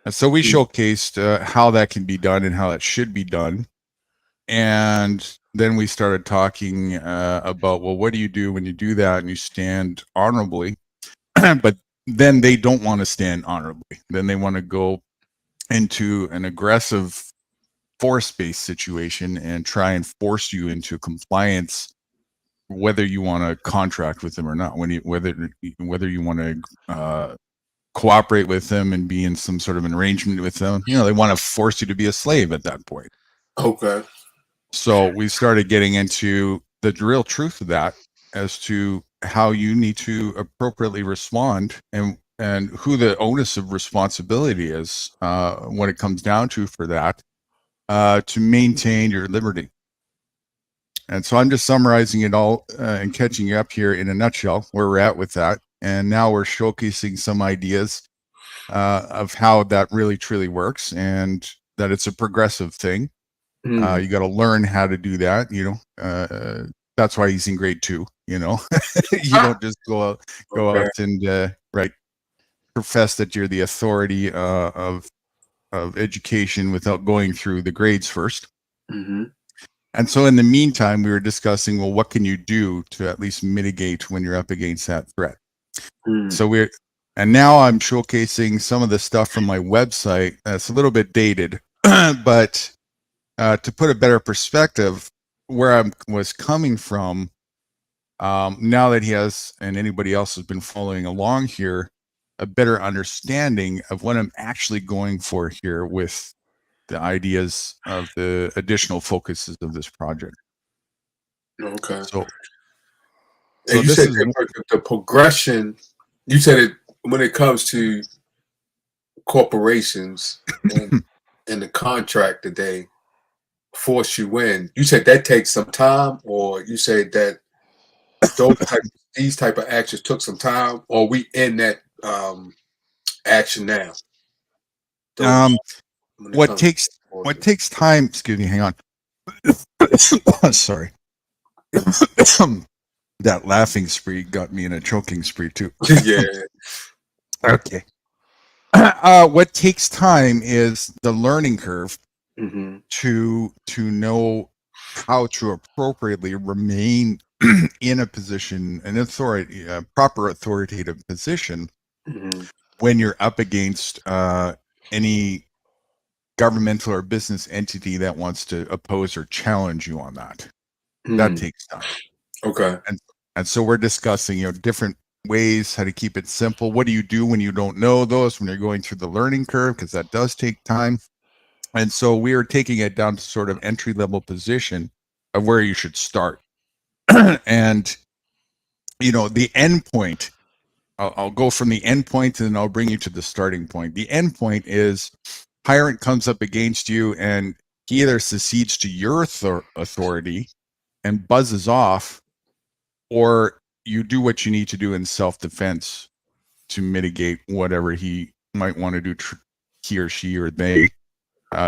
And so we showcased how that can be done and how that should be done. And then we started talking about, well, what do you do when you do that and you stand honorably? But then they don't want to stand honorably. Then they want to go into an aggressive force-based situation and try and force you into compliance, whether you want to contract with them or not, whether you want to cooperate with them and be in some sort of an arrangement with them. They want to force you to be a slave at that point. Okay. So we started getting into the real truth of that as to how you need to appropriately respond and who the onus of responsibility is when it comes down to for that to maintain your liberty. And so I'm just summarizing it all and catching you up here in a nutshell where we're at with that. And now we're showcasing some ideas of how that really truly works, and that it's a progressive thing. You got to learn how to do that. That's why he's in grade 2. You don't just go out and profess that you're the authority of education without going through the grades first. And so in the meantime, we were discussing, well, what can you do to at least mitigate when you're up against that threat? And now I'm showcasing some of the stuff from my website that's a little bit dated, but to put a better perspective where I was coming from, now that he has, and anybody else has been following along here, a better understanding of what I'm actually going for here with the ideas of the additional focuses of this project. Okay. So you said the progression, you said it when it comes to corporations and the contract that they force you in, you said that takes some time, or you said that these type of actions took some time, or we in that action now? those when it What comes takes to what takes time? Excuse me. Hang on. Sorry. That laughing spree got me in a choking spree too. yeah. Okay. What takes time is the learning curve Mm-hmm. to know how to appropriately remain in a position, an authority, a proper authoritative position Mm-hmm. when you're up against any governmental or business entity that wants to oppose or challenge you on that. That takes time. Okay. And so we're discussing, different ways how to keep it simple. What do you do when you don't know those, when you're going through the learning curve? Because that does take time. And so we are taking it down to sort of entry level position of where you should start. And, the end point, I'll go from the end point and then I'll bring you to the starting point. The end point is tyrant comes up against you and he either secedes to your authority and buzzes off, or you do what you need to do in self-defense to mitigate whatever he might want to do, he or she or they,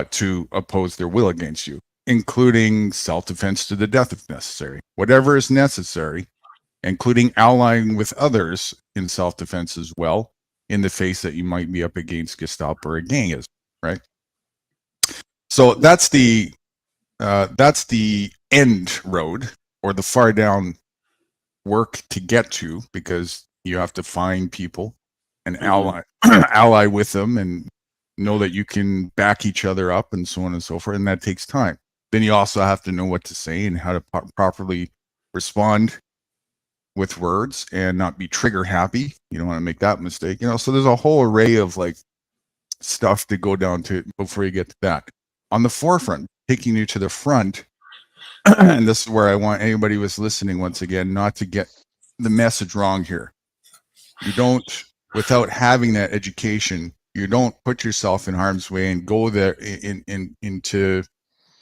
to oppose their will against you, including self-defense to the death if necessary. Whatever is necessary, including allying with others in self-defense as well, in the face that you might be up against Gestapo or a gang, right? So that's the end road, or the far down work to get to, because you have to find people and ally with them and know that you can back each other up and so on and so forth, and that takes time. Then you also have to know what to say and how to properly respond with words and not be trigger happy. You don't want to make that mistake, so there's a whole array of stuff to go down to before you get to that. On the forefront, taking you to the front, and this is where I want anybody who's listening, once again, not to get the message wrong here. You don't, without having that education, you don't put yourself in harm's way and go there into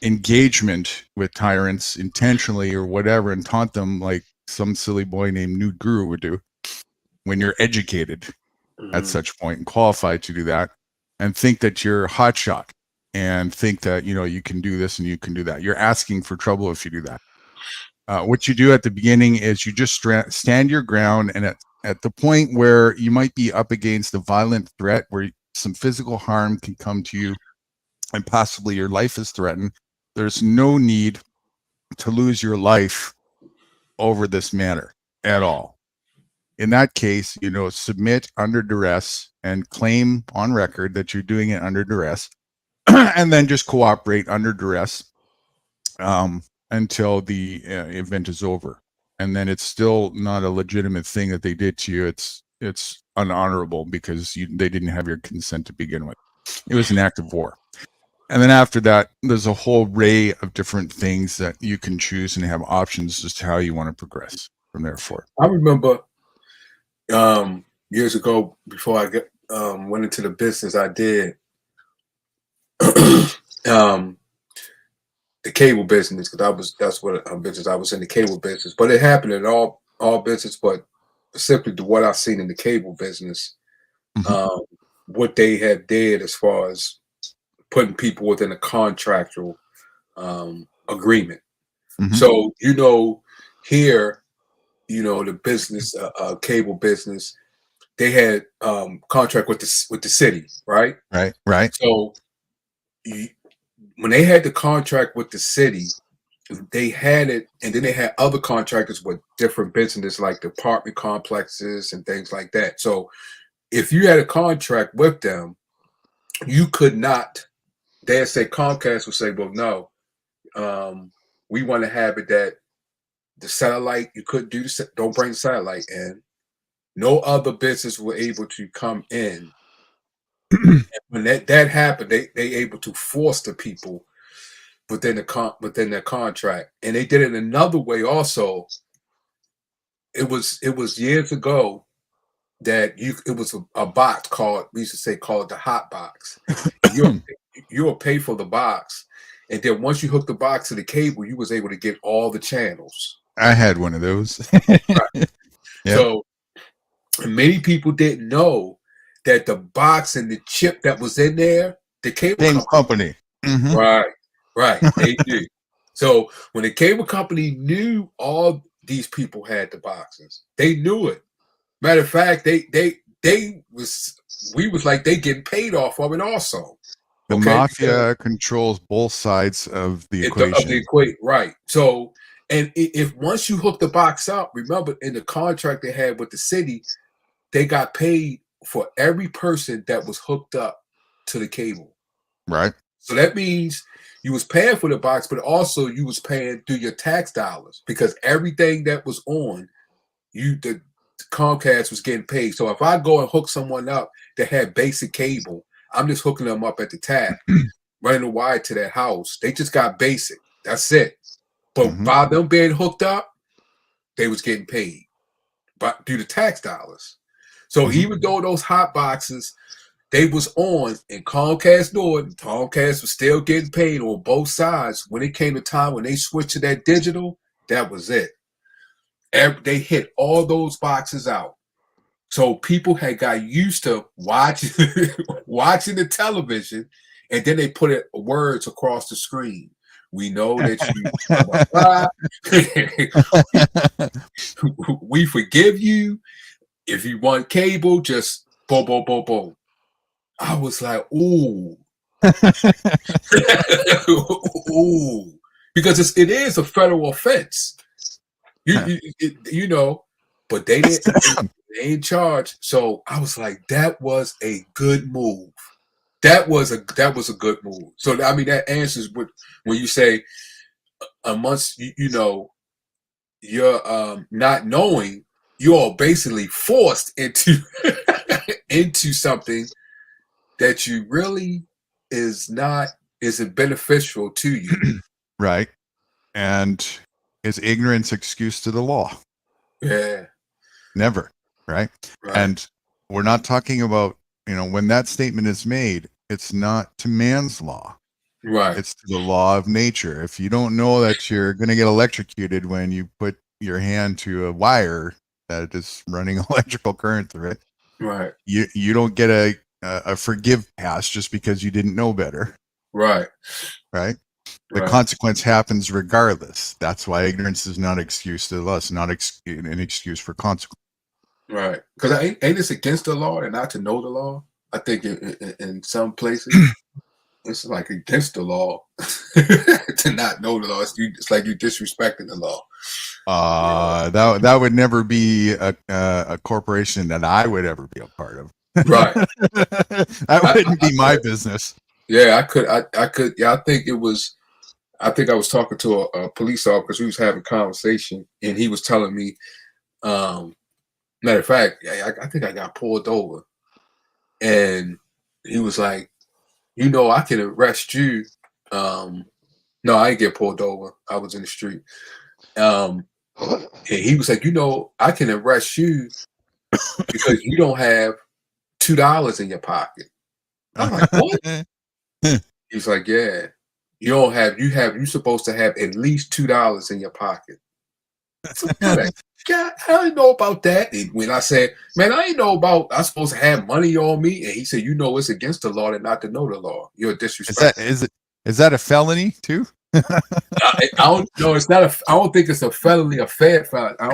engagement with tyrants intentionally or whatever and taunt them like some silly boy named Nude Guru would do. When you're educated at such point and qualified to do that, and think that you're hotshot and think that you can do this and you can do that, you're asking for trouble if you do that. What you do at the beginning is you just stand your ground, and at the point where you might be up against a violent threat where some physical harm can come to you and possibly your life is threatened, there's no need to lose your life over this matter at all. In that case, submit under duress and claim on record that you're doing it under duress, and then just cooperate under duress until the event is over. And then it's still not a legitimate thing that they did to you. It's unhonorable because they didn't have your consent to begin with. It was an act of war. And then after that, there's a whole array of different things that you can choose and have options as to how you want to progress from there forward. I remember years ago, before I went into the business, I did the cable business, because that's what business I was in, the cable business. But it happened in all business, but simply to what I've seen in the cable business, what they had did as far as putting people within a contractual agreement. So here, the business, cable business, they had contract with the city, right? Right. So when they had the contract with the city, they had it, and then they had other contractors with different businesses like apartment complexes and things like that. So if you had a contract with them, you could not. They'd say, Comcast would say, well, no, we want to have it that the satellite, you couldn't do don't bring the satellite in. No other business were able to come in. When that happened, they able to force the people within their contract, and they did it another way also. It was years ago that it was a box called, we used to say, called the hot box. You'll pay for the box, and then once you hook the box to the cable, you was able to get all the channels. I had one of those. Right. Yep. So many people didn't know that the box and the chip that was in there, the cable Same company. company. Right. They do. So when the cable company knew all these people had the boxes, they knew it. Matter of fact, we was like they getting paid off of it also. The Okay, mafia controls both sides of the equation. right. So, and if once you hook the box up, remember in the contract they had with the city, they got paid for every person that was hooked up to the cable. Right. So that means you was paying for the box, but also you was paying through your tax dollars because everything that was on the Comcast was getting paid. So if I go and hook someone up that had basic cable, I'm just hooking them up at the tap, running a wire to that house. They just got basic. That's it. But by them being hooked up, they was getting paid due to tax dollars. So even though those hot boxes, they was on and Comcast knew it, Comcast was still getting paid on both sides. When it came to time when they switched to that digital, that was it. They hit all those boxes out. So people had got used to watching the television, and then they put words across the screen. We know that you we forgive you. If you want cable, just boom, boom, boom, boom. I was like, ooh. Ooh. Because it is a federal offense. You know, but they didn't they ain't charged. So I was like, that was a good move. That was a good move. So I mean that answers what when you say amongst you know you're not knowing, you're basically forced into into something that you really isn't beneficial to you. Right. And is ignorance excuse to the law? Yeah. Never. Right. And we're not talking about, when that statement is made, it's not to man's law. Right. It's to the law of nature. If you don't know that you're going to get electrocuted when you put your hand to a wire that is running electrical current through it, right, you don't get a forgive pass just because you didn't know better. Right. Right. The consequence happens regardless. That's why ignorance is not excuse to the law. It's not an excuse for consequence. Right. Because ain't this against the law and not to know the law? I think in some places it's like against the law to not know the law. It's like you disrespecting the law. That would never be a corporation that I would ever be a part of. Right. That wouldn't be my business. Yeah, I could. Yeah, I think I was talking to a police officer because we was having a conversation, and he was telling me, matter of fact, I think I got pulled over, and he was like, I can arrest you. No, I didn't get pulled over. I was in the street. And he was like, I can arrest you because you don't have $2 in your pocket. I'm like, what? He's like, yeah. You're supposed to have at least $2 in your pocket. So like, yeah, I didn't know about that. And when I said, man, I didn't know about I'm supposed to have money on me. And he said, it's against the law and not to know the law. You're a disrespect. Is that a felony too? I don't know. It's not I don't think it's a felony, a fair felony. I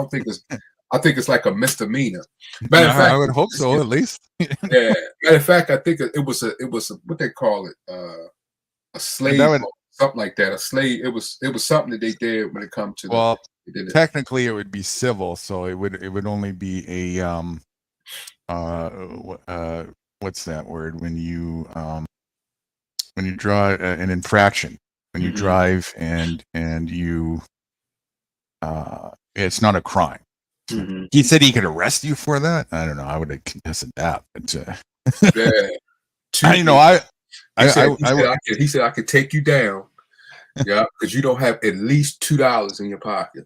think it's like a misdemeanor. Matter of fact, I would hope so, at least. Yeah. Matter of fact, I think it was a what they call it, a slave, something like that. A slave. It was something that they did when it comes to. Technically, it would be civil, so it would only be a what's that word when you draw an infraction when you drive and you it's not a crime. Mm-hmm. He said he could arrest you for that. I don't know. I would have contested that, but yeah. He said I could take you down. Yeah, because you don't have at least $2 in your pocket.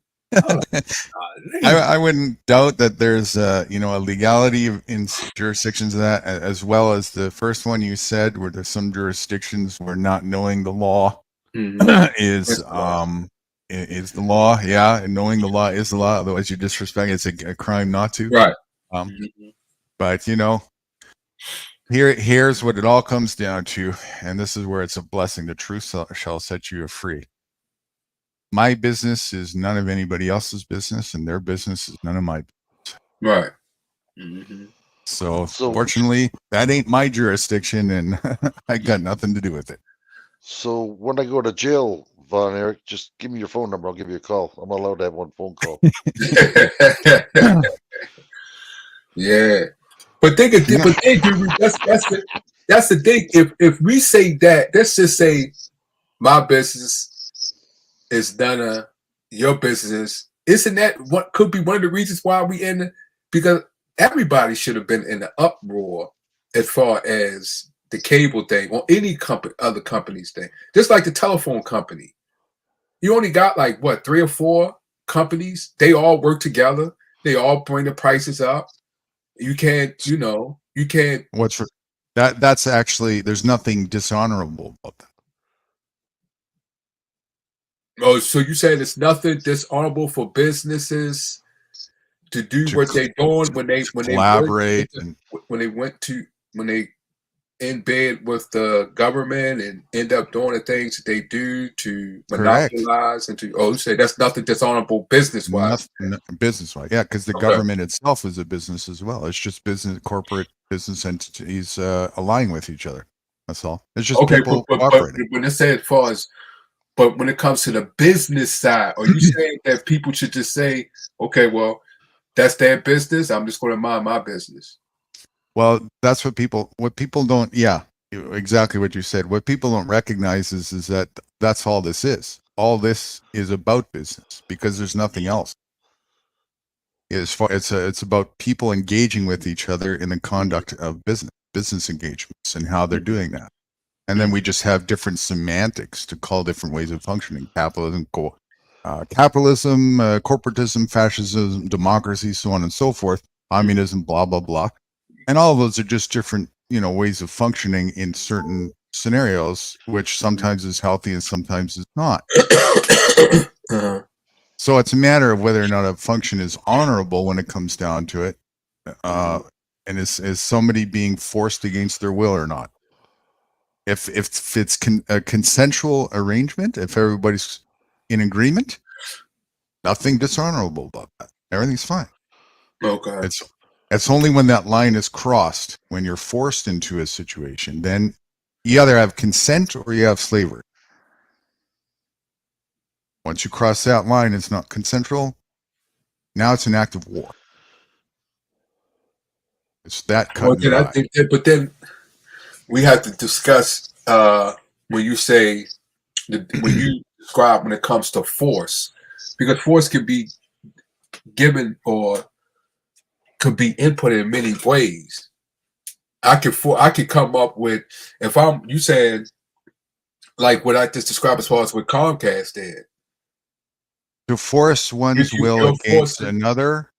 I wouldn't doubt that there's a legality in jurisdictions of that, as well as the first one you said, where there's some jurisdictions where not knowing the law is the law. Yeah, and knowing the law is the law. Otherwise, you disrespect. It's a crime not to. Right. But Here's what it all comes down to, and this is where it's a blessing. The truth shall set you free. My business is none of anybody else's business, and their business is none of my business. Right. Mm-hmm. So, So- fortunately, that ain't my jurisdiction, and I got nothing to do with it. So when I go to jail, Von Eric, just give me your phone number. I'll give you a call. I'm allowed to have one phone call. Yeah. But think of but think, that's the thing. If we say that, let's just say my business is none of your business. Isn't that what could be one of the reasons why we because everybody should have been in the uproar as far as the cable thing or any other companies thing. Just like the telephone company. You only got like what, 3 or 4 companies. They all work together. They all bring the prices up. You can't. That's actually, there's nothing dishonorable about that. Oh, so you saying it's nothing dishonorable for businesses to do what they're doing when they collaborate when they in bed with the government and end up doing the things that they do to Correct. monopolize and to you say that's nothing dishonorable business wise. Business wise, yeah, because the government itself is a business as well. It's just corporate business entities aligning with each other. That's all. It's just people but cooperating. when they say as far as, but when it comes to the business side, are you saying that people should just say, okay, well, that's their business. I'm just going to mind my business. Well, that's what people don't. Yeah, exactly what you said. What people don't recognize is that that's all this is. All this is about business because there's nothing else. It's about people engaging with each other in the conduct of business engagements and how they're doing that. And then we just have different semantics to call different ways of functioning: capitalism, corporatism, fascism, democracy, so on and so forth, communism, blah blah blah. And all of those are just different, ways of functioning in certain scenarios, which sometimes is healthy and sometimes is not. So it's a matter of whether or not a function is honorable when it comes down to it, and is somebody being forced against their will or not. If it's a consensual arrangement, if everybody's in agreement, nothing dishonorable about that. Everything's fine. Okay. It's only when that line is crossed, when you're forced into a situation, then you either have consent or you have slavery. Once you cross that line, it's not consensual. Now it's an act of war. It's that cut and dry. But then we have to discuss when you say when you describe when it comes to force, because force can be given or could be inputted in many ways. I could come up with, if you saying like what I just described as far as what Comcast did. To force one's will against another,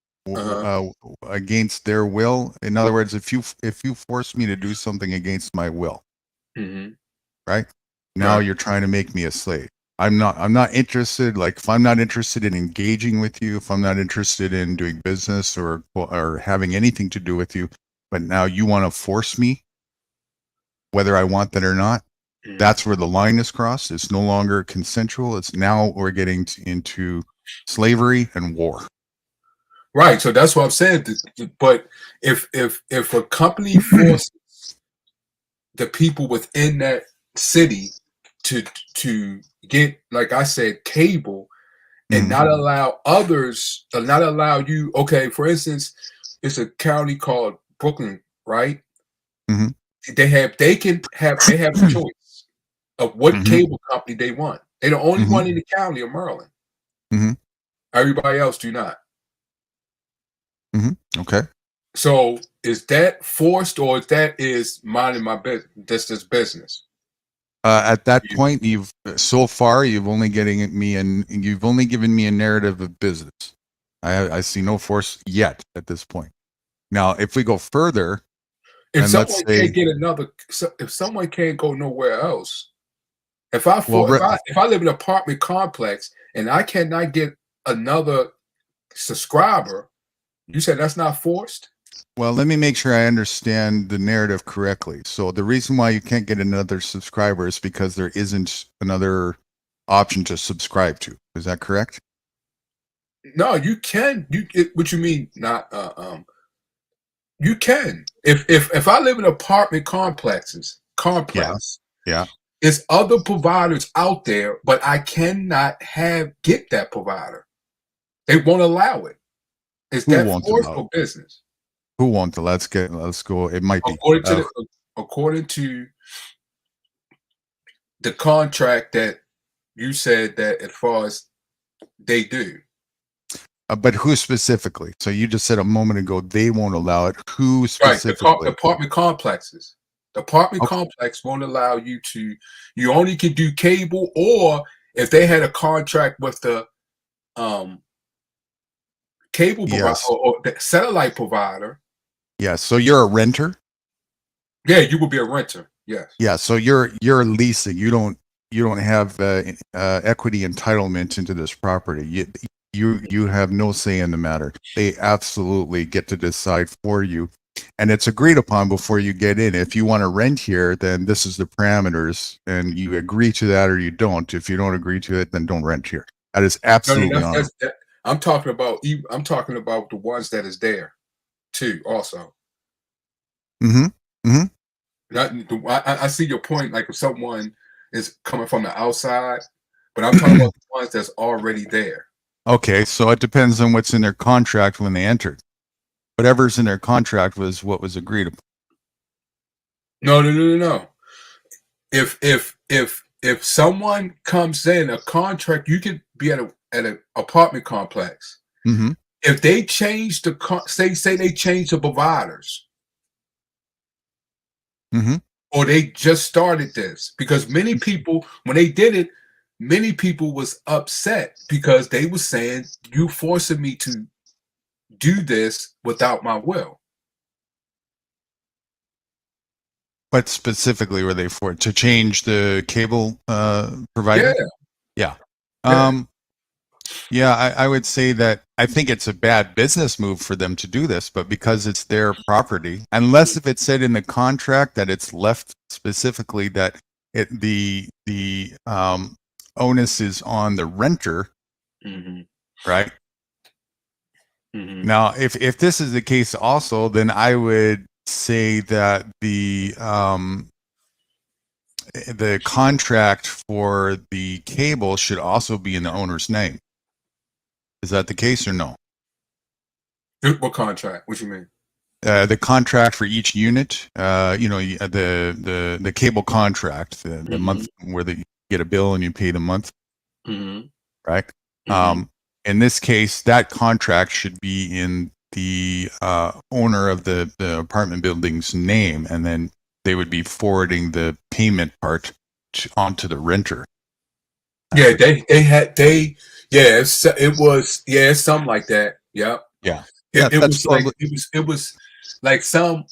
against their will. In other words, if you force me to do something against my will, right now you're trying to make me a slave. I'm not interested. Like if I'm not interested in engaging with you, if I'm not interested in doing business or having anything to do with you, but now you want to force me, whether I want that or not. That's where the line is crossed. It's no longer consensual. It's now we're getting into slavery and war. Right. So that's what I'm saying. But if a company forces the people within that city to get, like I said, cable and not allow others, not allow you. Okay, for instance, it's a county called Brooklyn, right? They have a choice of what cable company they want. They're the only one in the county of Maryland. Everybody else do not. Okay. So is that forced, or is minding my business? This business. At that point, you've only given me a narrative of business. I see no force yet at this point. Now, if we go further, if someone can't go nowhere else, if I live in an apartment complex and I cannot get another subscriber, you said that's not forced? Well, let me make sure I understand the narrative correctly. So the reason why you can't get another subscriber is because there isn't another option to subscribe to. Is that correct? No, you can. What you mean? Not you can. If I live in apartment complex, Yeah. there's other providers out there, but I cannot get that provider. They won't allow it. Is Who that won't force allow it? or business? Who won't? Let's go. It might be. According to the contract that you said that as far as they do. But who specifically? So you just said a moment ago they won't allow it. Who Right, specifically? the apartment complexes. The apartment complex won't allow you to. You only can do cable, or if they had a contract with the cable provider or the satellite provider. Yeah. So you're a renter. Yeah, you will be a renter. Yes. Yeah. So you're leasing. You don't have equity entitlement into this property. You have no say in the matter. They absolutely get to decide for you. And it's agreed upon before you get in. If you want to rent here, then this is the parameters, and you agree to that or you don't. If you don't agree to it, then don't rent here. That is absolutely honorable. I'm talking about the ones that is there too. Also. I see your point. Like if someone is coming from the outside, but I'm talking about the ones that's already there. Okay, so it depends on what's in their contract when they entered. Whatever's in their contract was what was agreed upon. No. If someone comes in a contract, you could be at an apartment complex. Mm-hmm. If they change say they change the providers, or they just started this, because many people when they did it, many people was upset because they were saying you forcing me to do this without my will. But specifically, were they to change the cable provider? Yeah. I would say that I think it's a bad business move for them to do this, but because it's their property, unless if it said in the contract that it's left specifically that the onus is on the renter, right? Now, if this is the case also, then I would say that the contract for the cable should also be in the owner's name. Is that the case or no? What contract? What you mean? The contract for each unit, the cable contract, the month where you get a bill and you pay the month, right? In this case, that contract should be in the owner of the apartment building's name, and then they would be forwarding the payment part onto the renter. Yeah, it was something like that. Yep. Yeah. It was like some,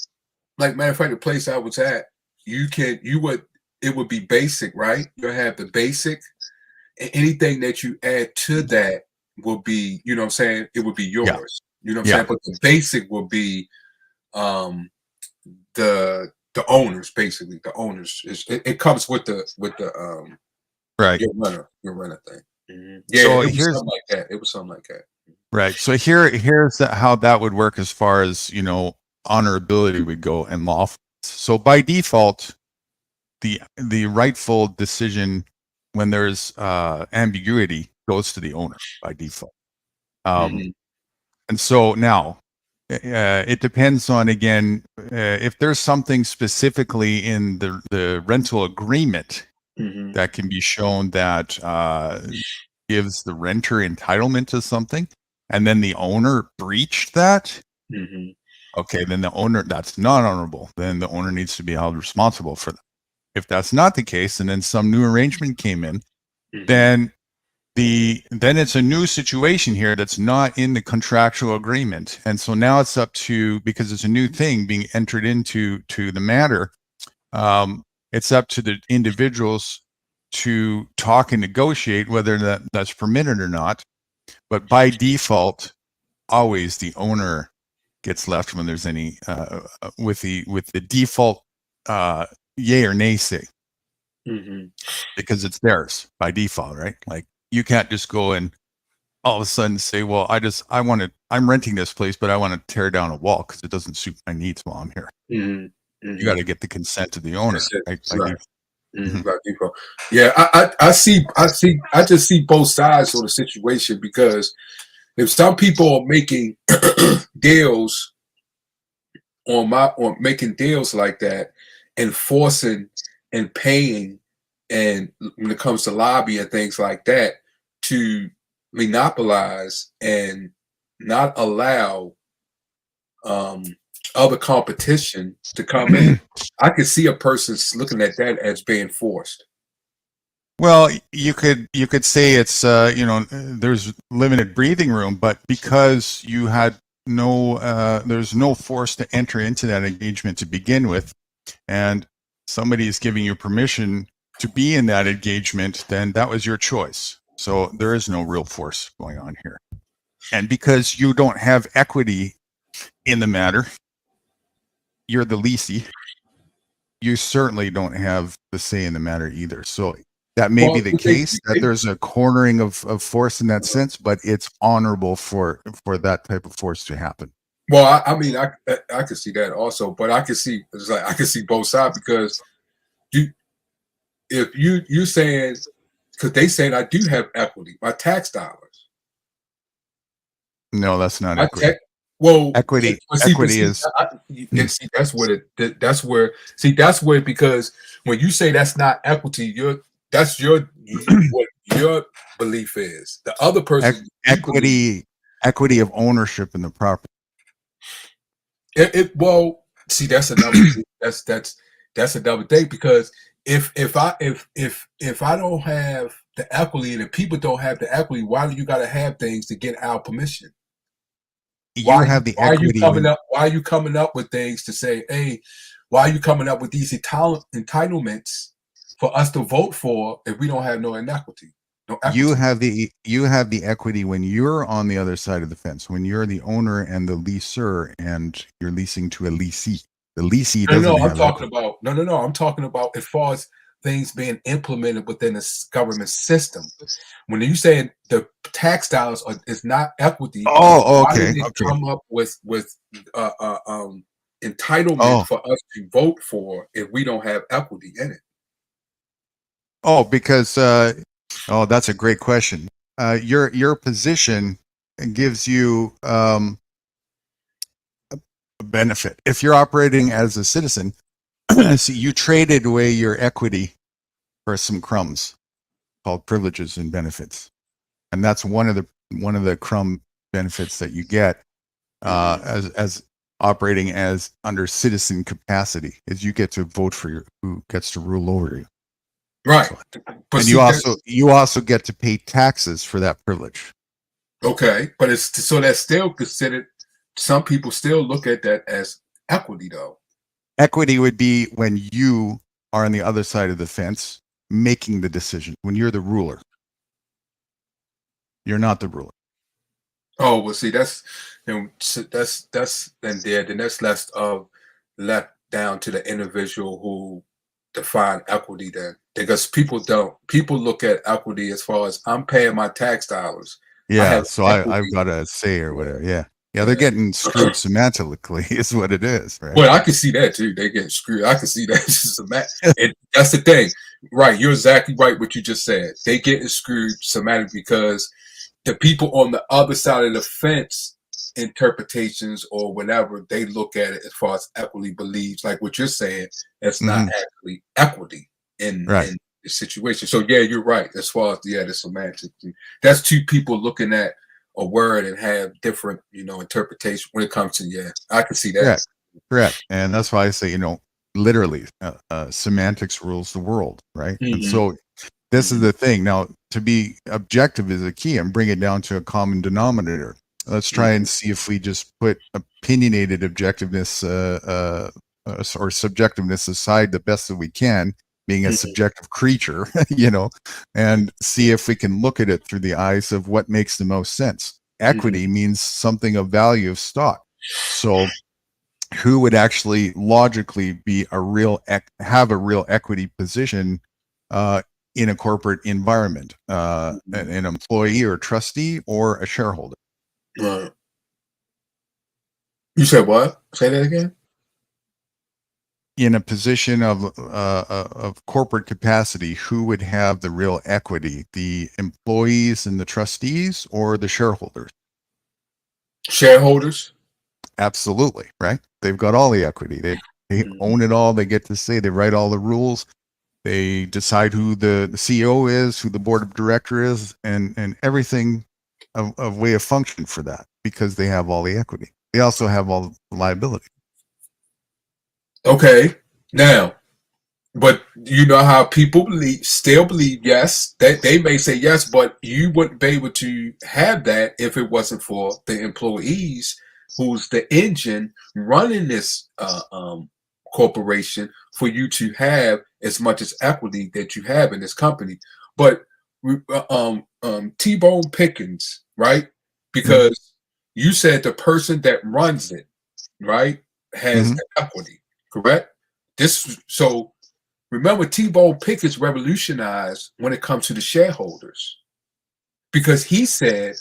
like matter of fact, the place I was at, it would be basic, right? You'll have the basic, and anything that you add to that will be, you know what I'm saying? It would be yours. You know what I'm saying? But the basic will be the owners, basically. The owners. It comes with the right. Your runner thing. Yeah, so it was something like that. It was something like that. Right. So here's how that would work as far as, honorability would go and lawful. So by default, the rightful decision when there's ambiguity goes to the owner by default. And so now it depends on, again, if there's something specifically in the rental agreement that can be shown that gives the renter entitlement to something, and then the owner breached that, okay, then the owner, that's not honorable. Then the owner needs to be held responsible for that. If that's not the case, and then some new arrangement came in, then it's a new situation here that's not in the contractual agreement. And so now it's up to, because it's a new thing being entered into the matter, it's up to the individuals to talk and negotiate whether that's permitted or not. But by default, always the owner gets left when there's any with the default yay or nay say, because it's theirs by default, right? Like you can't just go and all of a sudden say, well, I'm renting this place, but I want to tear down a wall because it doesn't suit my needs while I'm here. You got to get the consent of the owner. Right? By default. Yeah, I just see both sides of the situation, because if some people are making deals on making deals like that, and forcing and paying, and when it comes to lobby and things like that, to monopolize and not allow other competition to come in, I could see a person looking at that as being forced. Well, you could say it's there's limited breathing room, but because you had there's no force to enter into that engagement to begin with, and somebody is giving you permission to be in that engagement, then that was your choice. So there is no real force going on here. And because you don't have equity in the matter, you're the leasee, you certainly don't have the say in the matter either. So that may be the case, that there's a cornering of force in that sense, but it's honorable for that type of force to happen. Well, I mean, I could see that also, but I could see, it's like I could see both sides, because if you saying, because they saying I do have equity, my tax dollars. No, that's not equity. Equity is. See, that's where that's where, because when you say that's not equity, that's what your belief is. The other person equity of ownership in the property. Well, see, that's another that's another thing, because if I don't have the equity, and if people don't have the equity, why do you got to have things to get our permission? Why are you coming up with things to say, hey, why are you coming up with these entitlements for us to vote for if we don't have no equity? You have the equity when you're on the other side of the fence, when you're the owner and the leaser, and you're leasing to a leasee. The leasee doesn't have equity. I'm talking about as far as things being implemented within the government system. When you say the tax dollars is not equity, why did they come up with entitlement for us to vote for if we don't have equity in it? Oh, because that's a great question. Your position gives you a benefit if you're operating as a citizen. So you traded away your equity for some crumbs called privileges and benefits, and that's one of the crumb benefits that you get as operating as under citizen capacity, is you get to vote for who gets to rule over you. Right. And you also get to pay taxes for that privilege. Okay, but that's still considered. Some people still look at that as equity, though. Equity would be when you are on the other side of the fence making the decision, when you're the ruler. You're not the ruler. Oh, well, see, that's then that's left down to the individual who define equity, then, because people look at equity as far as I'm paying my tax dollars. Yeah, so I've got a say or whatever. Yeah, they're getting screwed semantically, is what it is. Right? Well, I can see that too. They get screwed. I can see that. And that's the thing, right? You're exactly right. What you just said. They getting screwed semantically because the people on the other side of the fence interpretations or whatever, they look at it as far as equity believes, like what you're saying, that's not actually equity in the situation. So yeah, you're right. As far as the semantics, that's two people looking at a word and have different, interpretation when it comes to, I can see that. Correct. And that's why I say, literally, semantics rules the world, right? And so this is the thing. Now, to be objective is a key, and bring it down to a common denominator. Let's try and see if we just put opinionated objectiveness or subjectiveness aside the best that we can, being a subjective creature, and see if we can look at it through the eyes of what makes the most sense. Equity means something of value of stock. So who would actually logically be have a real equity position in a corporate environment, an employee or trustee or a shareholder? Right. You said what? Say that again. In a position of corporate capacity, who would have the real equity, the employees and the trustees or the shareholders? Shareholders. Absolutely, right? They've got all the equity. They own it all. They get to say, they write all the rules. They decide who the CEO is, who the board of director is, and everything of way of function for that, because they have all the equity. They also have all the liability. Okay. Now, but you know how people still believe yes, that they may say yes, but you wouldn't be able to have that if it wasn't for the employees, who's the engine running this corporation, for you to have as much as equity that you have in this company. But T-Bone Pickens, right? Because you said the person that runs it, right, has the equity, correct? So remember, T-Bone Pickens revolutionized when it comes to the shareholders, because he said,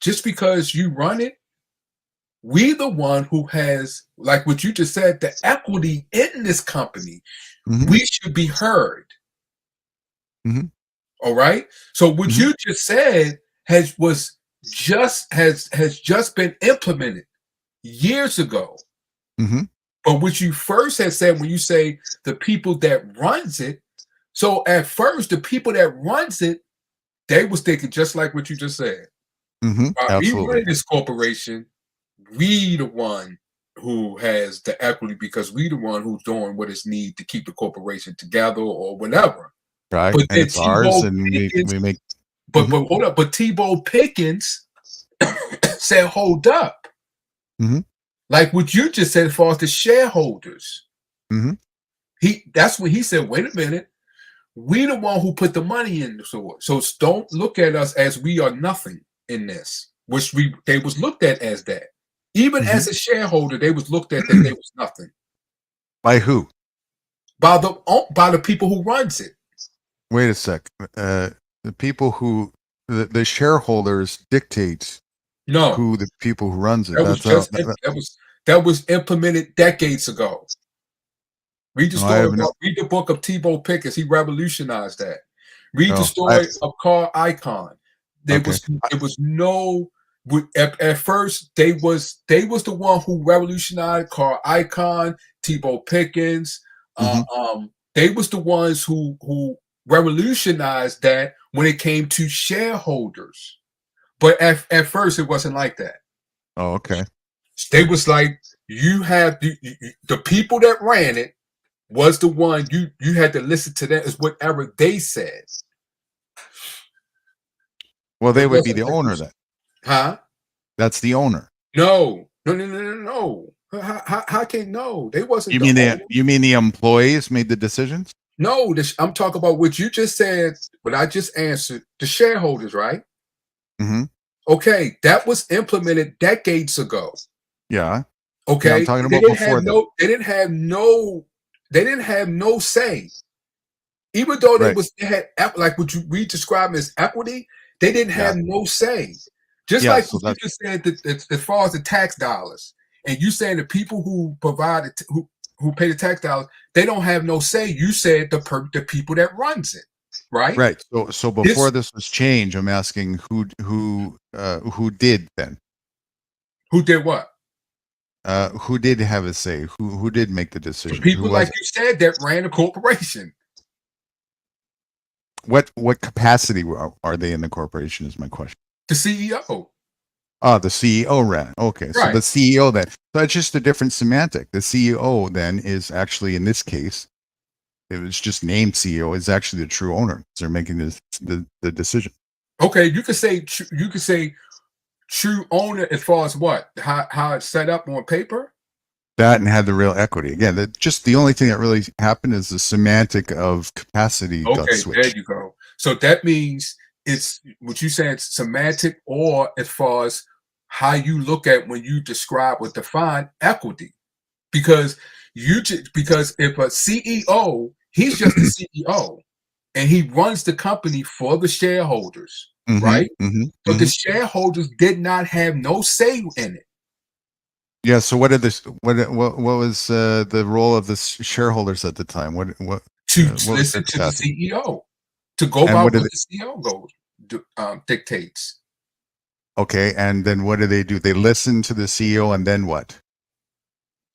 just because you run it, we the one who has, like what you just said, the equity in this company, we should be heard. All right. So what you just said has just been implemented years ago. But what you first had said, when you say the people that runs it, so at first the people that runs it, they was thinking just like what you just said. We Absolutely. run this corporation, we the one who has the equity, because we the one who's doing what is needed to keep the corporation together or whatever. Right. But And then it's ours, T-Bone and Pickens, we make. but hold up, but T-Bone Pickens said, hold up. Like what you just said, as far as the shareholders. That's when he said, wait a minute, we the one who put the money in the sword. So don't look at us as we are nothing in this, which they was looked at as that. Even as a shareholder, they was looked at that they was nothing. By who? By the people who runs it. Wait a sec. The people who the shareholders dictate who the people who runs it. That was implemented decades ago. Read the story. Read the book of T-Bone Pickens. He revolutionized that. Read the story of Carl Icahn. It was no. At first, they was the one who revolutionized Carl Icahn, T-Bone Pickens. They was the ones who revolutionized that when it came to shareholders. But at first, it wasn't like that. Oh, okay. They was like, you have the people that ran it was the one you had to listen to them as whatever they said. Well, they would be the owner then. Huh? That's the owner. No. How can no? They wasn't. You mean the employees made the decisions? No, I'm talking about what you just said. What I just answered. The shareholders, right? Okay, that was implemented decades ago. Yeah. Okay. Yeah, I'm talking about before that. They didn't have no say. Even though they had, like what we described as equity, they didn't have no say. Just like you just said that as far as the tax dollars, and you saying the people who provide it, who pay the tax dollars, they don't have no say. You said the people that runs it, right? Right. So before this was changed, I'm asking who did then? Who did what? Who did have a say? Who did make the decision? The people, like you said, that ran the corporation. What capacity are they in the corporation is my question. The CEO. Oh, the CEO ran. Okay, so the CEO then. So it's just a different semantic. The CEO then is actually, in this case, it was just named CEO, is actually the true owner. They're making the decision. Okay, you could say true owner as far as what? How it's set up on paper? That and had the real equity. Again, just the only thing that really happened is the semantic of capacity got switched. There you go. So that means it's what you saying, semantic, or as far as how you look at when you describe or define equity, because because if a CEO, he's just a CEO, and he runs the company for the shareholders, right? But the shareholders did not have no say in it. Yeah. So what was the role of the shareholders at the time? What To what was their listen to the capacity? CEO, to go And by what what did the CEO dictates. Okay, and then what do? They listen to the CEO, and then what?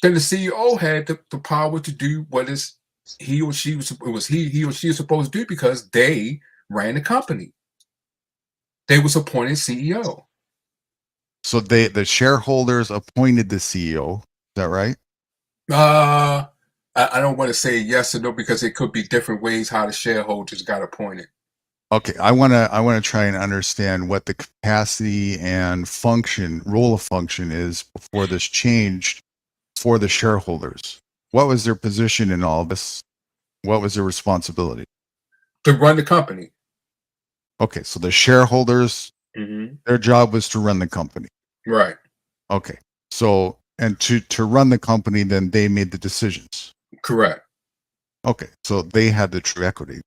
Then the CEO had the power to do what is he or she was he or she is supposed to do because they ran the company. They was appointed CEO. So the shareholders appointed the CEO. Is that right? I don't want to say yes or no because it could be different ways how the shareholders got appointed. Okay, I wanna try and understand what the capacity and role of function is before this changed for the shareholders. What was their position in all this? What was their responsibility? To run the company. Okay, so the shareholders, their job was to run the company. Right. Okay, so and to run the company, then they made the decisions. Correct. Okay, so they had the true equity.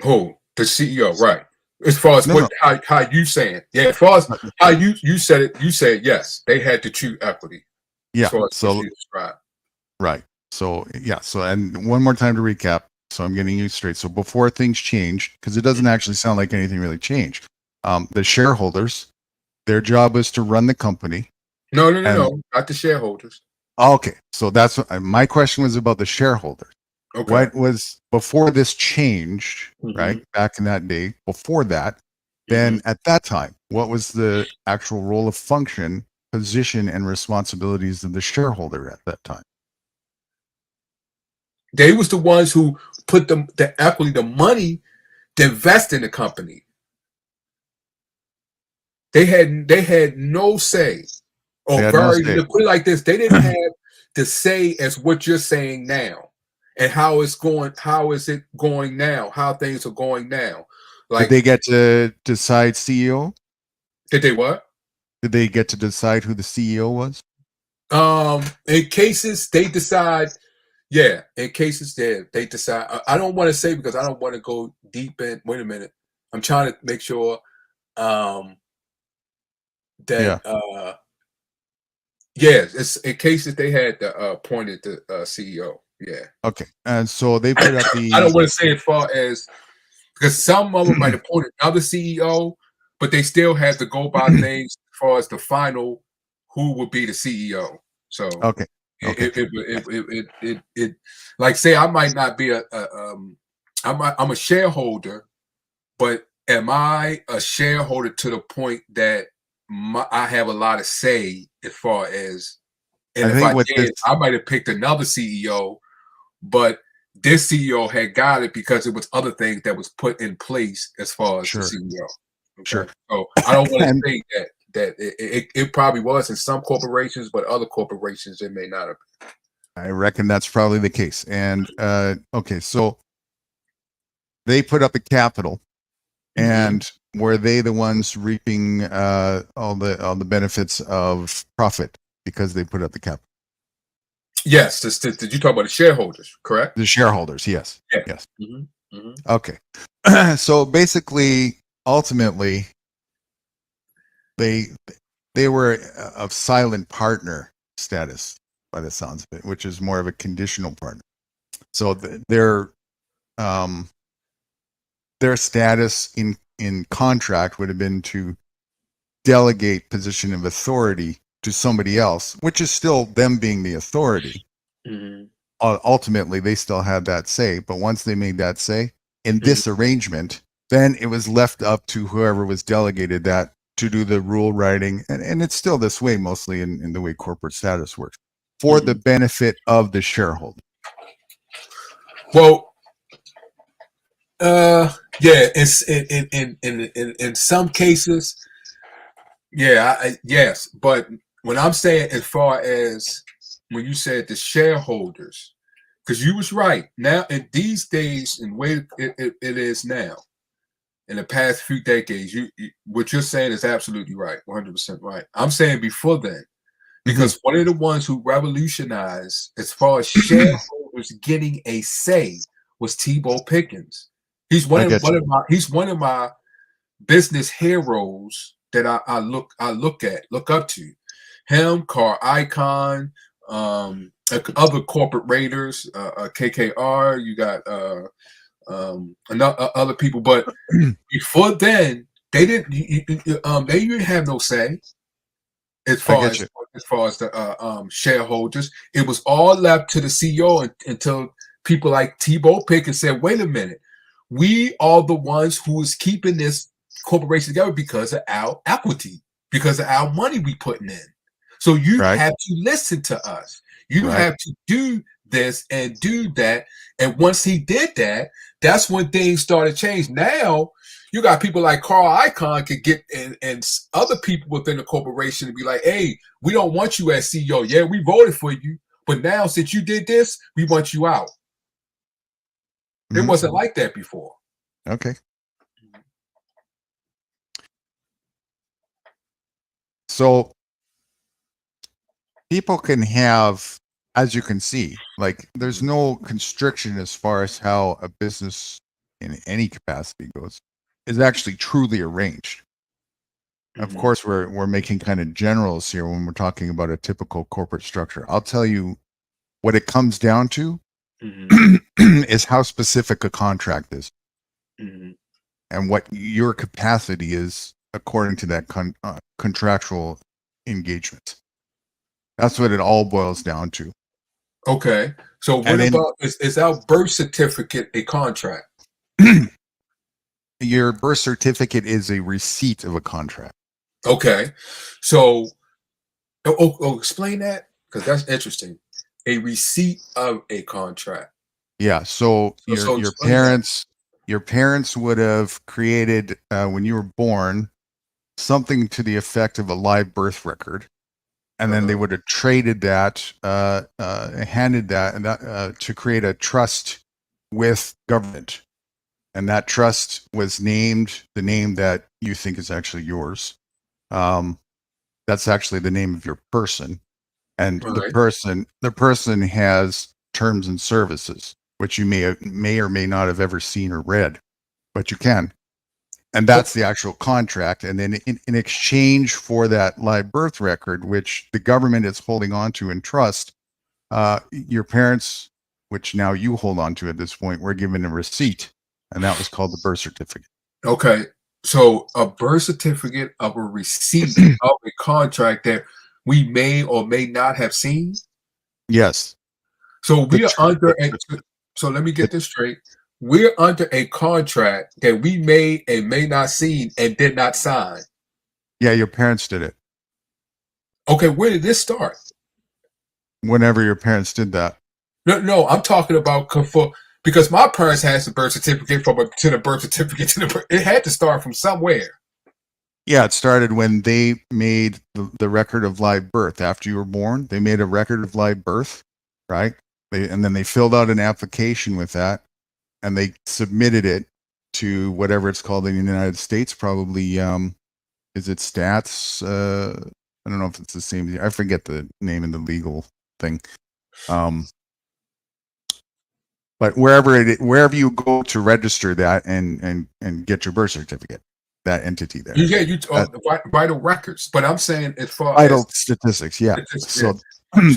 Who? The CEO, right. As far as No. how you saying. Yeah, as far as how you said it, you said yes, they had the true equity. Yeah. As far as So what you described. right. So yeah. So and one more time to recap. So I'm getting you straight. So before things changed, because it doesn't actually sound like anything really changed. The shareholders, their job was to run the company. No, not the shareholders. Okay, so that's what my question was about the shareholders. Okay. What was before this changed, right? Back in that day, before that, then at that time, what was the actual role of function, position, and responsibilities of the shareholder at that time? They was the ones who put the equity, the money to invest in the company. They had no say. Or very put it like this, they didn't have the say as what you're saying now. And how is it going now? How things are going now. Like did they get to decide CEO? Did they what? Did they get to decide who the CEO was? In cases they decide, yeah. In cases they decide. I don't want to say because I don't want to go deep in. Wait a minute. I'm trying to make sure that yes, it's in cases they had appointed the CEO. Yeah. Okay, and so they put up the. I don't want to say as far as because some of them might appoint another CEO, but they still have to go by things as far as the final who would be the CEO. So okay, it like say I might not be I'm a shareholder, but am I a shareholder to the point that I have a lot of say as far as and if I did, I might have picked another CEO, but this CEO had got it because it was other things that was put in place as far as the CEO. Okay? Sure. So I don't want to say that it probably was in some corporations, but other corporations it may not have. I reckon that's probably the case. And okay, so they put up a capital, and were they the ones reaping all the benefits of profit because they put up the capital? Yes. Did you talk about the shareholders? Correct. The shareholders, yes. Yeah. Yes. Okay. So basically, ultimately, they were of silent partner status by the sounds of it, which is more of a conditional partner. So their status in contract would have been to delegate position of authority to somebody else, which is still them being the authority. Ultimately, they still had that say, but once they made that say in this arrangement, then it was left up to whoever was delegated that to do the rule writing, and it's still this way mostly in the way corporate status works, for the benefit of the shareholder. Well, yeah, it's in some cases, yeah, yes, but when I'm saying as far as when you said the shareholders, because you was right now in these days and way it is now, in the past few decades, what you're saying is absolutely right, 100% right. I'm saying before then, because one of the ones who revolutionized as far as shareholders getting a say was Tebow Pickens. He's one of my business heroes that I look up to. Him, Carl Icahn, other corporate raiders, KKR. You got other people, but before then, they didn't. They didn't have no say as far as the shareholders. It was all left to the CEO until people like Tebow Pickens said, "Wait a minute, we are the ones who is keeping this corporation together because of our equity, because of our money we putting in. So you have to listen to us. You have to do this and do that." And once he did that, that's when things started changing. Now you got people like Carl Icahn could get and other people within the corporation to be like, "Hey, we don't want you as CEO. Yeah, we voted for you, but now since you did this, we want you out." It wasn't like that before. Okay. So people can have, as you can see, like there's no constriction as far as how a business in any capacity goes. Is actually truly arranged. Of course, we're making kind of generals here when we're talking about a typical corporate structure. I'll tell you what it comes down to is how specific a contract is and what your capacity is according to that contractual engagement. That's what it all boils down to. Okay. So what about is our birth certificate a contract? Your birth certificate is a receipt of a contract. Okay. So explain that, because that's interesting. A receipt of a contract. Yeah. So your parents would have created when you were born something to the effect of a live birth record, and then they would have traded that, handed that to create a trust with government, and that trust was named the name that you think is actually yours. That's actually the name of your person, and the person has terms and services, which you may or may not have ever seen or read, but you can. And that's the actual contract. And then in exchange for that live birth record, which the government is holding on to in trust, your parents, which now you hold on to at this point, were given a receipt, and that was called the birth certificate. Okay. So a birth certificate of a receipt of a contract that we may or may not have seen? Yes. So we are under so let me get this straight. We're under a contract that we may and may not see and did not sign. Yeah, your parents did it. Okay, where did this start? Whenever your parents did that. No, I'm talking about because my parents had the birth certificate to the birth certificate it had to start from somewhere. Yeah, it started when they made the record of live birth. After you were born, they made a record of live birth, right? And then they filled out an application with that, and they submitted it to whatever it's called in the United States. Probably, is it stats? I don't know if it's the same. I forget the name in the legal thing. But wherever you go to register that and get your birth certificate, that entity there. Yeah, you vital records. But I'm saying as far vital as statistics, yeah. So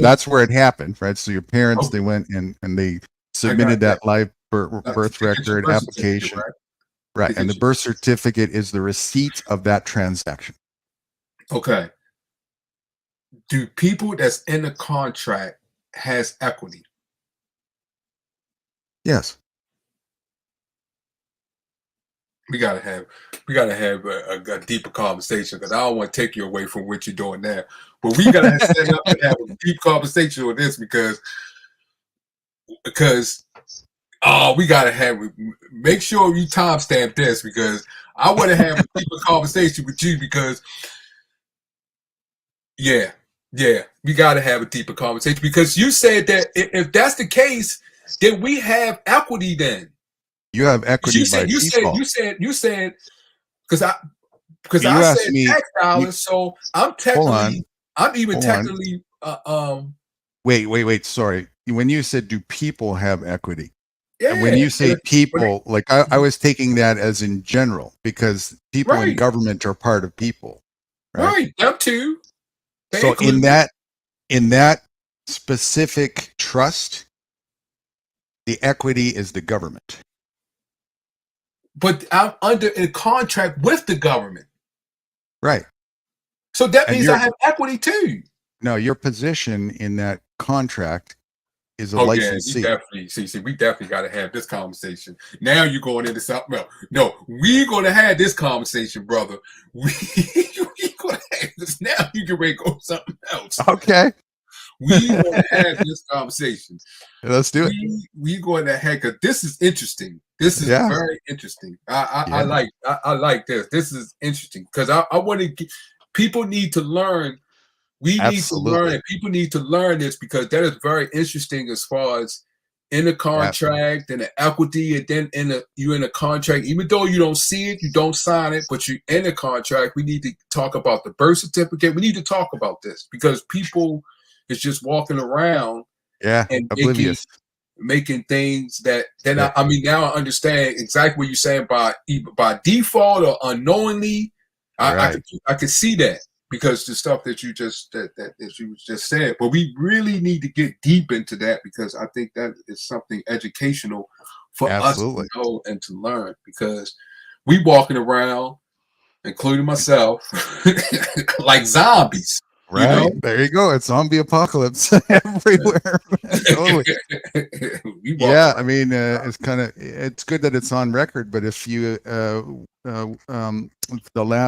that's where it happened, right? So your parents, they went and they submitted that live birth record application. Right. And the birth certificate is the receipt of that transaction. Okay. Do people that's in the contract has equity? Yes. We gotta have a deeper conversation, because I don't want to take you away from what you're doing now. But we gotta set up and have a deep conversation on this because we gotta make sure you timestamp this, because I want to have a deeper conversation with you, because we gotta have a deeper conversation, because you said that if that's the case, then we have equity then. You have equity You by said, you said, default. you said, because I You said asked me. tax dollars, so I'm technically, I'm even Hold on. technically, Wait. Sorry. When you said, do people have equity? yeah. When you say when people, like I was taking that as in general, because people in Right. government are part of people, right? Right, them too. They So include in that specific trust, the equity is the government. but I'm under a contract with the government. Right. So that And means I have equity too. No, your position in that contract is a Oh yeah, we licensee. definitely see. We definitely got to have this conversation. Now you're going into something else. No, we're going to have this conversation, brother. We going to have this. Now you can ready to go something else. Okay. We going to have this conversation. Let's do it. We going to have, because this is interesting. This is Yeah. very interesting. I Yeah. like this. This is interesting because I want to. People need to learn. We need to learn. People need to learn this because that is very interesting as far as in the contract and the equity, and then you're in a contract. Even though you don't see it, you don't sign it, but you're in a contract. We need to talk about the birth certificate. We need to talk about this because people is just walking around, and oblivious, making things that then I mean now I understand exactly what you're saying by default or unknowingly. I could see that. Because the stuff that you just said, but we really need to get deep into that because I think that is something educational for us to know and to learn. Because we walking around, including myself, like zombies. Right. You know? There you go. It's zombie apocalypse everywhere. Totally. Yeah. I mean, it's good that it's on record, but if you,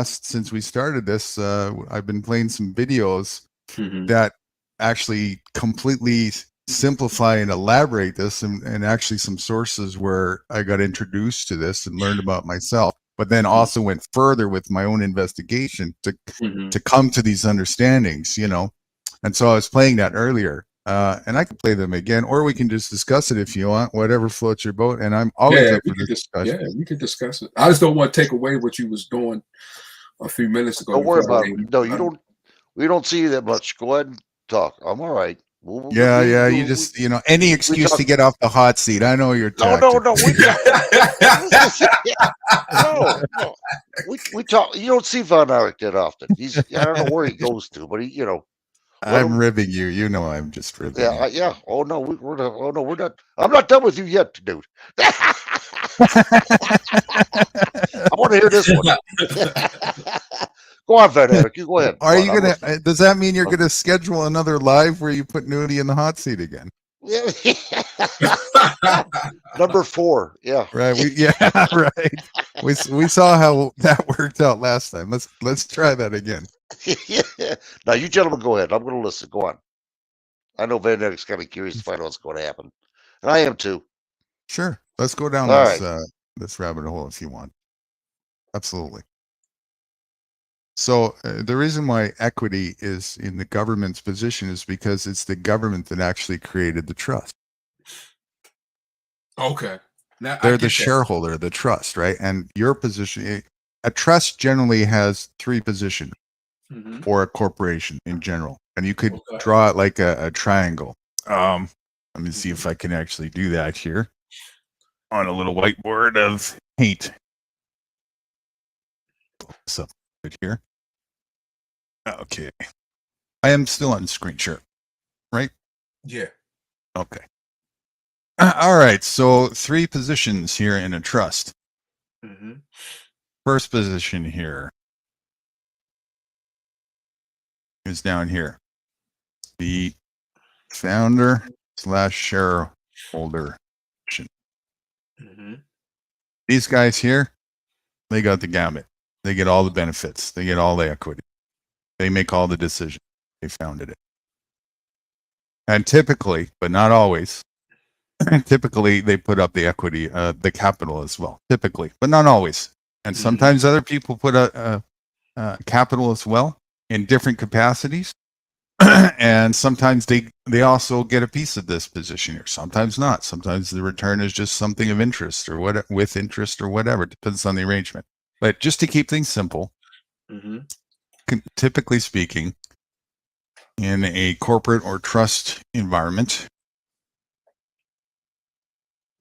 since we started this, I've been playing some videos that actually completely simplify and elaborate this and actually some sources where I got introduced to this and learned about myself, but then also went further with my own investigation to come to these understandings, and so I was playing that earlier, and I can play them again, or we can just discuss it if you want, whatever floats your boat, and I'm always up for discussion. Yeah, we could discuss it. I just don't want to take away what you was doing a few minutes ago. Don't worry about it. No, you don't. We don't see you that much. Go ahead and talk. I'm all right. You just, any excuse to get off the hot seat. I know you're No. No. We talk. You don't see Von Erich that often. I don't know where he goes to, but I'm ribbing you. I'm just ribbing. Yeah, yeah. Oh no, we're not. Oh no, we're not. I'm not done with you yet, dude. I want to hear this one. Go on, Van Erich. You go ahead. Are you gonna? Does that mean you're gonna schedule another live where you put Nude in the hot seat again? Number 4. Yeah. Right. Right. We saw how that worked out last time. Let's try that again. Now you gentlemen go ahead. I'm going to listen. Go on. I know Van Erich's kind of curious to find out what's going to happen, and I am too. Sure. Let's go down this rabbit hole if you want. Absolutely. So the reason why equity is in the government's position is because it's the government that actually created the trust. Okay. Now, they're the shareholder, the trust, right? And your position, a trust generally has 3 positions for a corporation in general. And you could draw it like a triangle. Let me see if I can actually do that here on a little whiteboard of paint. So here. Okay. I am still on screen share, right? Yeah. Okay. All right. So 3 positions here in a trust. First position here is down here. The founder / shareholder. These guys here, they got the gamut. They get all the benefits. They get all the equity. They make all the decisions. They founded it. And typically, but not always, typically they put up the equity, the capital as well. Typically, but not always. And sometimes other people put a capital as well in different capacities. And sometimes they also get a piece of this position here. Sometimes not. Sometimes the return is just something of interest or what with interest or whatever. It depends on the arrangement. But just to keep things simple, typically speaking, in a corporate or trust environment,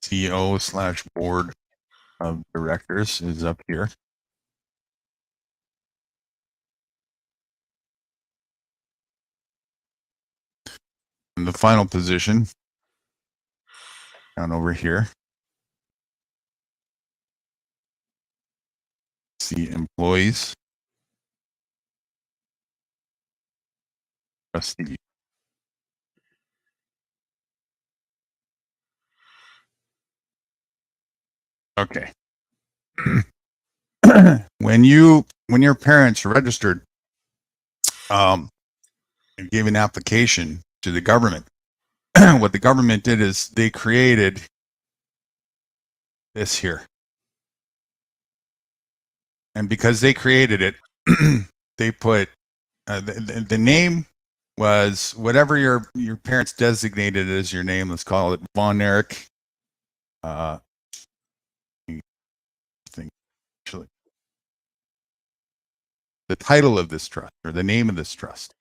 CEO/board of directors is up here. And the final position down over here, see employees, trustee. Okay. when your parents registered and gave an application to the government, what the government did is they created this here. And because they created it, they put the name was whatever your parents designated as your name. Let's call it Von Erich. Actually, the title of this trust or the name of this trust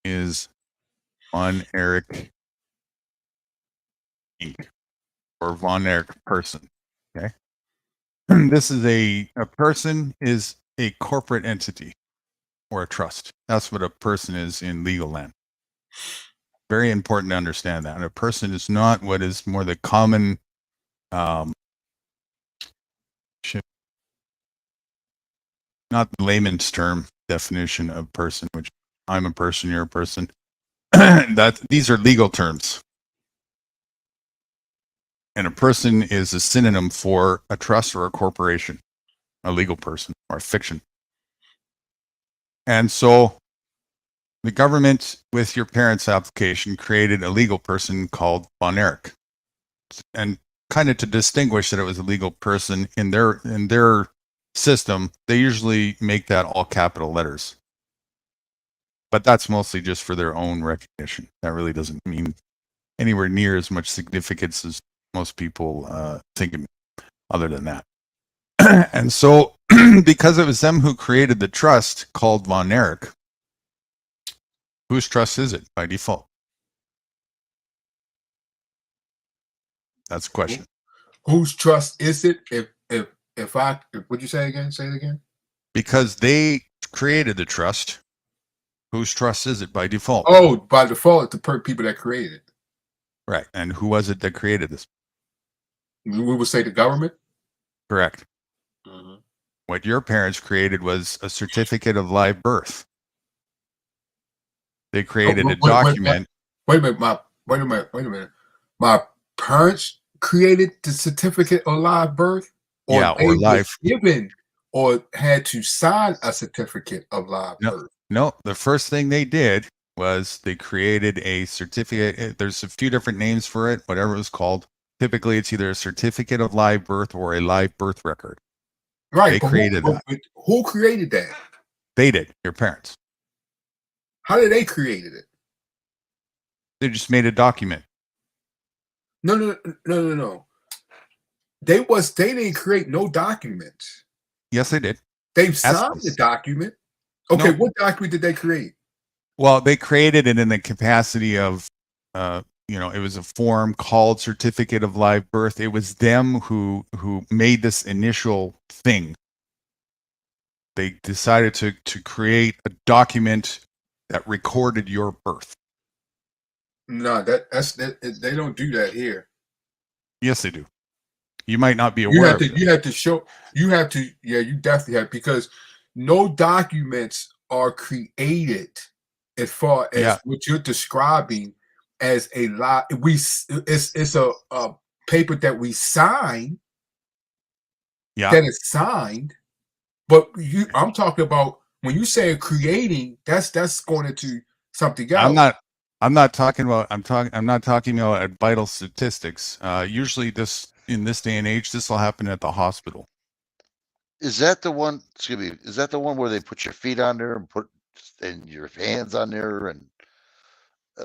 is Von Erich Inc. or Von Erich person. Okay. This is a person is a corporate entity or a trust. That's what a person is in legal land. Very important to understand that. And a person is not what is more the common not the layman's term definition of person, which I'm a person, you're a person. That these are legal terms. And a person is a synonym for a trust or a corporation, a legal person or a fiction. And so the government, with your parents' application, created a legal person called Von Erich. And kind of to distinguish that it was a legal person in their system, they usually make that all capital letters. But that's mostly just for their own recognition. That really doesn't mean anywhere near as much significance as most people think other than that. And so because it was them who created the trust called Von Erich, whose trust is it by default? That's the question. Whose trust is it? If would you say again? Say it again. Because they created the trust, whose trust is it by default? Oh, by default, it's the people that created it. Right. And who was it that created this? We would say the government. Correct. Mm-hmm. What your parents created was a certificate of live birth. They created a document. Wait a minute. My parents created the certificate of live birth, or or life given, or had to sign a certificate of live birth. No, the first thing they did was they created a certificate. There's a few different names for it, whatever it was called. Typically, it's either a certificate of live birth or a live birth record. Right. They created that. Who created that? They did. Your parents. How did they create it? They just made a document. No. They didn't create no documents. Yes, they did. They signed the document. Okay, no. What document did they create? Well, they created it in the capacity of, it was a form called Certificate of Live Birth. It was them who made this initial thing. They decided to create a document that recorded your birth. No, they don't do that here. Yes, they do. You might not be aware of it. You definitely have, because no documents are created as far as what you're describing as a lie. It's a paper that we sign. Yeah. That is signed. But I'm talking about when you say creating, that's going into something else. I'm not talking about vital statistics. Usually in this day and age, this will happen at the hospital. Is that the one? Excuse me. Is that the one where they put your feet on there and put and your hands on there, and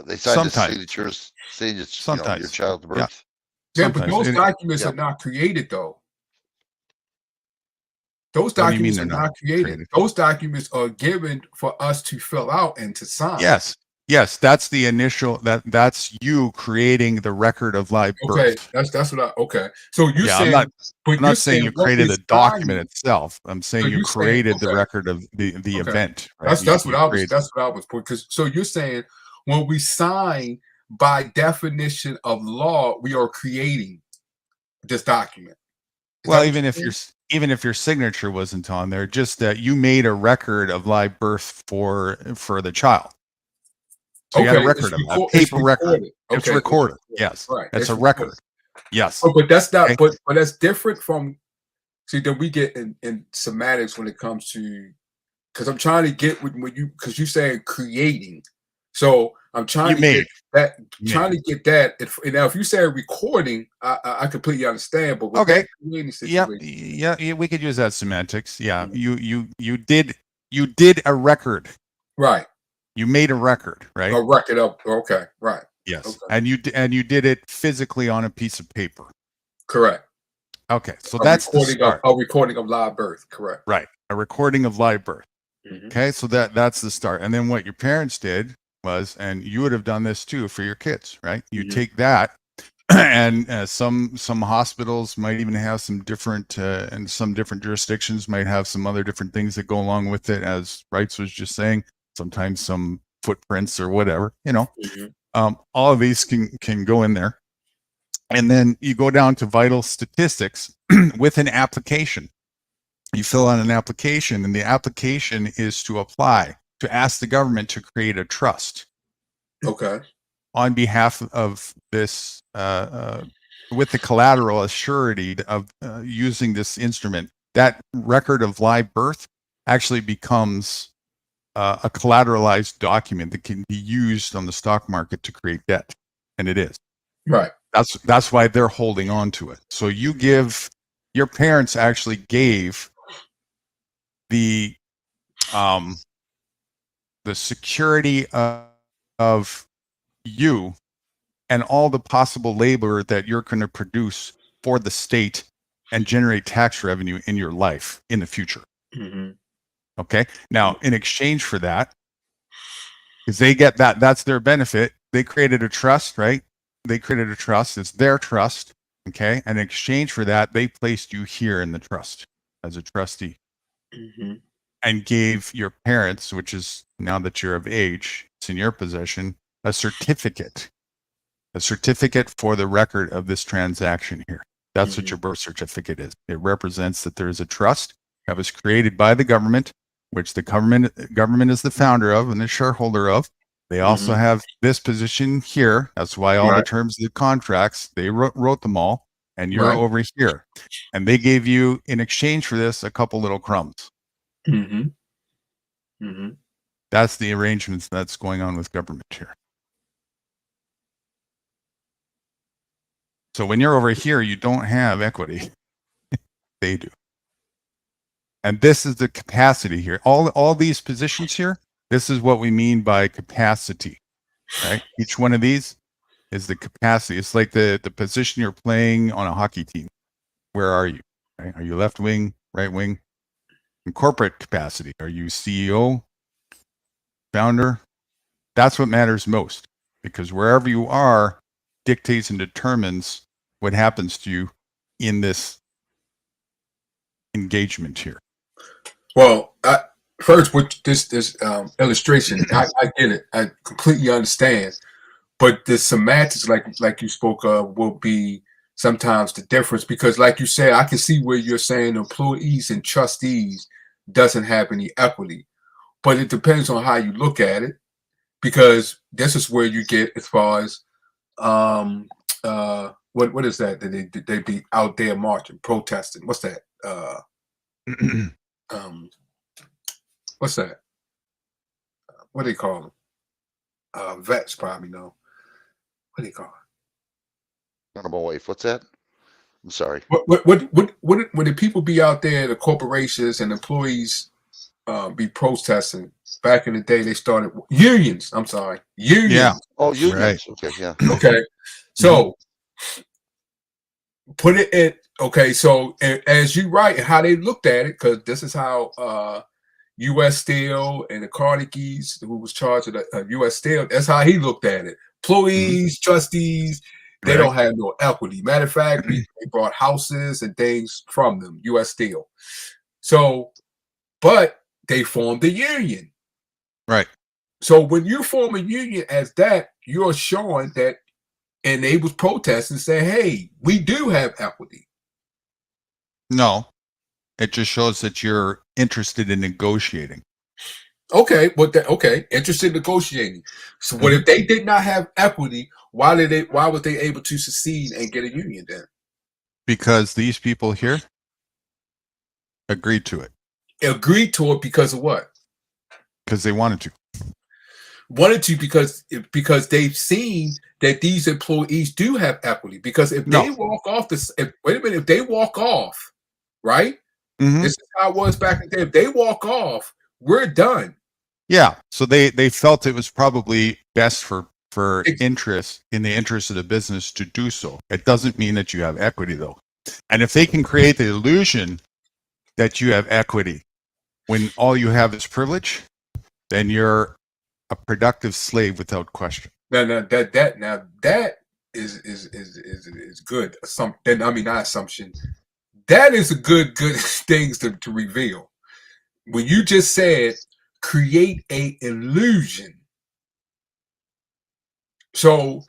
they signed the Sometimes, signatures saying it's your sometimes, child's yeah, birth. Yeah, but sometimes. those And documents Yep. are not created though. Those what do you mean documents they're are not not created. created? Those documents are given for us to fill out and to sign. Yes, yes, that's the initial. That's you creating the record of live Okay, birth. that's what I. Okay, so you're Yeah, saying, but I'm you're not saying saying you what created we're the document signing. itself. I'm So saying you you're saying, created the okay, record of the okay, event, right? that's what You I was. created. That's what I was. Because so you're saying when we sign, by definition of law, we are creating this document. Is Well, that what you're saying? even if your signature wasn't on there, just that you made a record of live birth for the child. So you had a Okay, record of that it's paper record. recorded. It's Okay, recorded. Yes, right. it's It's a recorded. record. Yes. Oh, but that's not. Okay. But that's different from. See, that we get in semantics when it comes to, because I'm trying to get when you, because you saying creating, so I'm trying You to made. get that, You trying made. to get that. And now, if you say recording, I completely understand. But with Okay. that creating Yep. situation, Yeah. We could use that semantics. Yeah. You did a record. right? You made a record, right? A record of, okay, right? Yes. Okay, And you did it physically on a piece of paper. correct. Okay. So that's the start. A recording of live birth, correct? Right. A recording of live birth. Mhm. Okay. So that's the start. And then what your parents did was, and you would have done this too for your kids, right? You Mhm. take that, and some hospitals might even have some different, and some different jurisdictions might have some other different things that go along with it, as Wrights was just saying. Sometimes some footprints or whatever, Mhm. all of these can go in there. And then you go down to vital statistics with an application. You fill out an application, and the application is to apply, to ask the government to create a trust Okay. on behalf of this, with the collateral as surety of using this instrument. That record of live birth actually becomes a collateralized document that can be used on the stock market to create debt, and it is. Right. That's why they're holding on to it. So your parents actually gave the security of you and all the possible labor that you're going to produce for the state and generate tax revenue in your life in the future. Mhm. Okay. Now, in exchange for that, because they get that's their benefit. They created a trust, right? They created a trust. It's their trust. Okay. And in exchange for that, they placed you here in the trust as a trustee Mhm. and gave your parents, which is now that you're of age, it's in your possession, a certificate for the record of this transaction here. That's what your birth certificate is. It represents that there is a trust that was created by the government, which the government is the founder of and the shareholder of. They also have this position here. That's why all the Right. terms of the contracts, they wrote them all, and you're Right. over here. And they gave you, in exchange for this, a couple little crumbs. Mhm. Mhm. That's the arrangements that's going on with government here. So when you're over here, you don't have equity. They do. And this is the capacity here. All these positions here, this is what we mean by capacity, right? Each one of these is the capacity. It's like the position you're playing on a hockey team. Where are you? Right? Are you left wing, right wing? In corporate capacity, are you CEO, founder? That's what matters most, because wherever you are dictates and determines what happens to you in this engagement here. Well, first with this illustration, I get it. I completely understand. But the semantics, like you spoke of, will be sometimes the difference, because, like you said, I can see where you're saying employees and trustees doesn't have any equity, but it depends on how you look at it, because this is where you get as far as what is that they be out there marching, protesting? What's that? What's that? What do they call them? Vets probably know. What do they call it? Honorable wife. What's that? I'm sorry. Would the people be out there, the corporations and employees be protesting. Back in the day, they started unions. I'm sorry, unions. Yeah. Oh, unions. Right. Okay, yeah. Okay, so put it in. Okay, so as you write how they looked at it, because this is how U.S. Steel and the Carnegies, who was charged with U.S. Steel, that's how he looked at it. Employees, trustees, they don't have no equity. Matter of fact, we bought houses and things from them, U.S. Steel. So, but they formed a union. Right. So when you form a union as that, you're showing that, and they was protesting, saying, "Hey, we do have equity." No, it just shows that you're interested in negotiating. Okay, but interested in negotiating. So, what if they did not have equity? Why was they able to succeed and get a union then? Because these people here agreed to it. Agreed to it because of what? Because they wanted to. Wanted to because they've seen that these employees do have equity. Because if they walk off if they walk off, right? This is how it was back in the day. If they walk off, we're done. Yeah. So they felt it was probably best for interest in the interest of the business to do so. It doesn't mean that you have equity though. And if they can create the illusion that you have equity when all you have is privilege, then you're a productive slave without question. That is good. Not assumption. That is a good things to reveal. When you just said create a illusion. So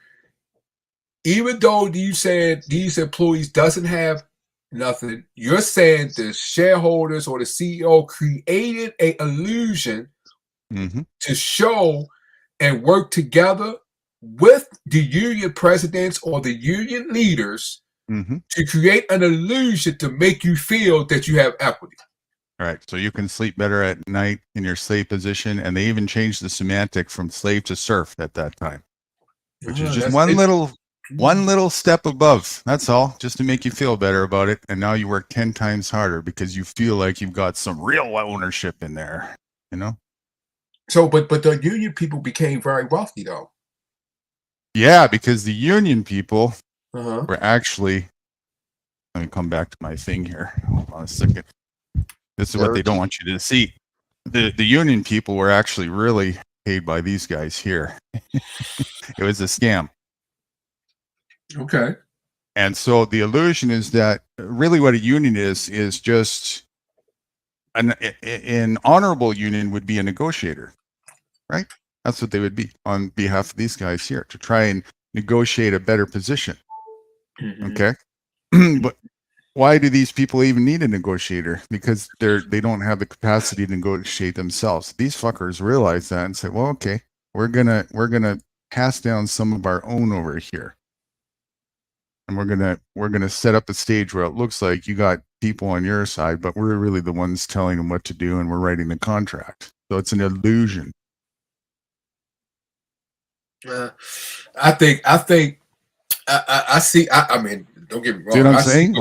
even though you said these employees doesn't have nothing, you're saying the shareholders or the CEO created a illusion to show and work together with the union presidents or the union leaders to create an illusion to make you feel that you have equity. All right. So you can sleep better at night in your slave position. And they even changed the semantic from slave to serf at that time, which is just one little step above. That's all, just to make you feel better about it. And now you work 10 times harder because you feel like you've got some real ownership in there, you know? So, but the union people became very wealthy though. Yeah, because the union people were actually, let me come back to my thing here. Hold on a second. This is what they don't want you to see. The union people were actually really paid by these guys here. It was a scam. Okay. And so the illusion is that really what a union is just an honorable union would be a negotiator, right? That's what they would be on behalf of these guys here, to try and negotiate a better position. Okay. But why do these people even need a negotiator? Because they don't have the capacity to negotiate themselves. These fuckers realize that and say, well, okay, we're gonna pass down some of our own over here. And we're gonna set up a stage where it looks like you got people on your side, but we're really the ones telling them what to do, and we're writing the contract. So it's an illusion. I think I see. I mean, don't get me wrong. See what I'm saying?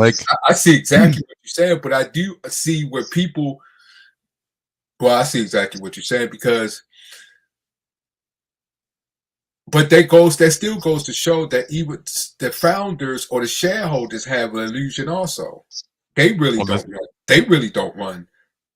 I see exactly what you're saying, but I do see where people. Well, I see exactly what you're saying because, but that still goes to show that even the founders or the shareholders have an illusion also. They really don't. They really don't run.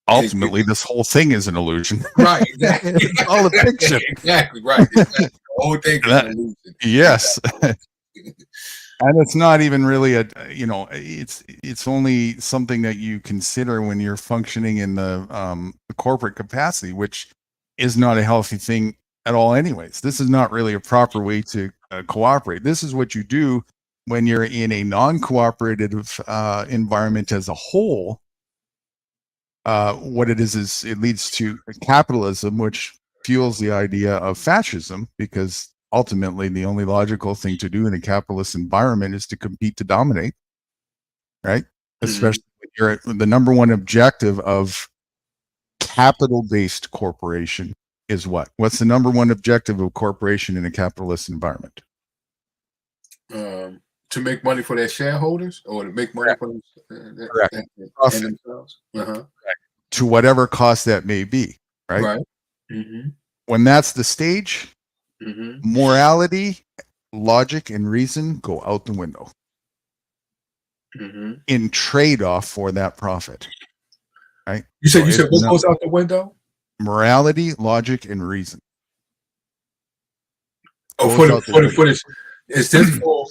Ultimately, this whole thing is an illusion. Right. Exactly. It's all a fiction. Exactly. Right. Exactly. The whole thing is an illusion. Yes. And it's not even really it's only something that you consider when you're functioning in the corporate capacity, which is not a healthy thing at all anyways. This is not really a proper way to cooperate. This is what you do when you're in a non-cooperative environment as a whole. What it is it leads to capitalism, which fuels the idea of fascism, because ultimately the only logical thing to do in a capitalist environment is to compete to dominate, right? Especially when you're the number one objective of capital-based corporation is what? What's the number one objective of corporation in a capitalist environment? To make money for their shareholders, or to make money for Correct. themselves. Right. to whatever cost that may be, right? Right. Mm-hmm. When that's the stage, Mm-hmm. morality, logic, and reason go out the window Mm-hmm. in trade-off for that profit, right? You said it's what goes out the window? Morality, logic, and reason. Oh, Goes for the out the window. footage. Is this for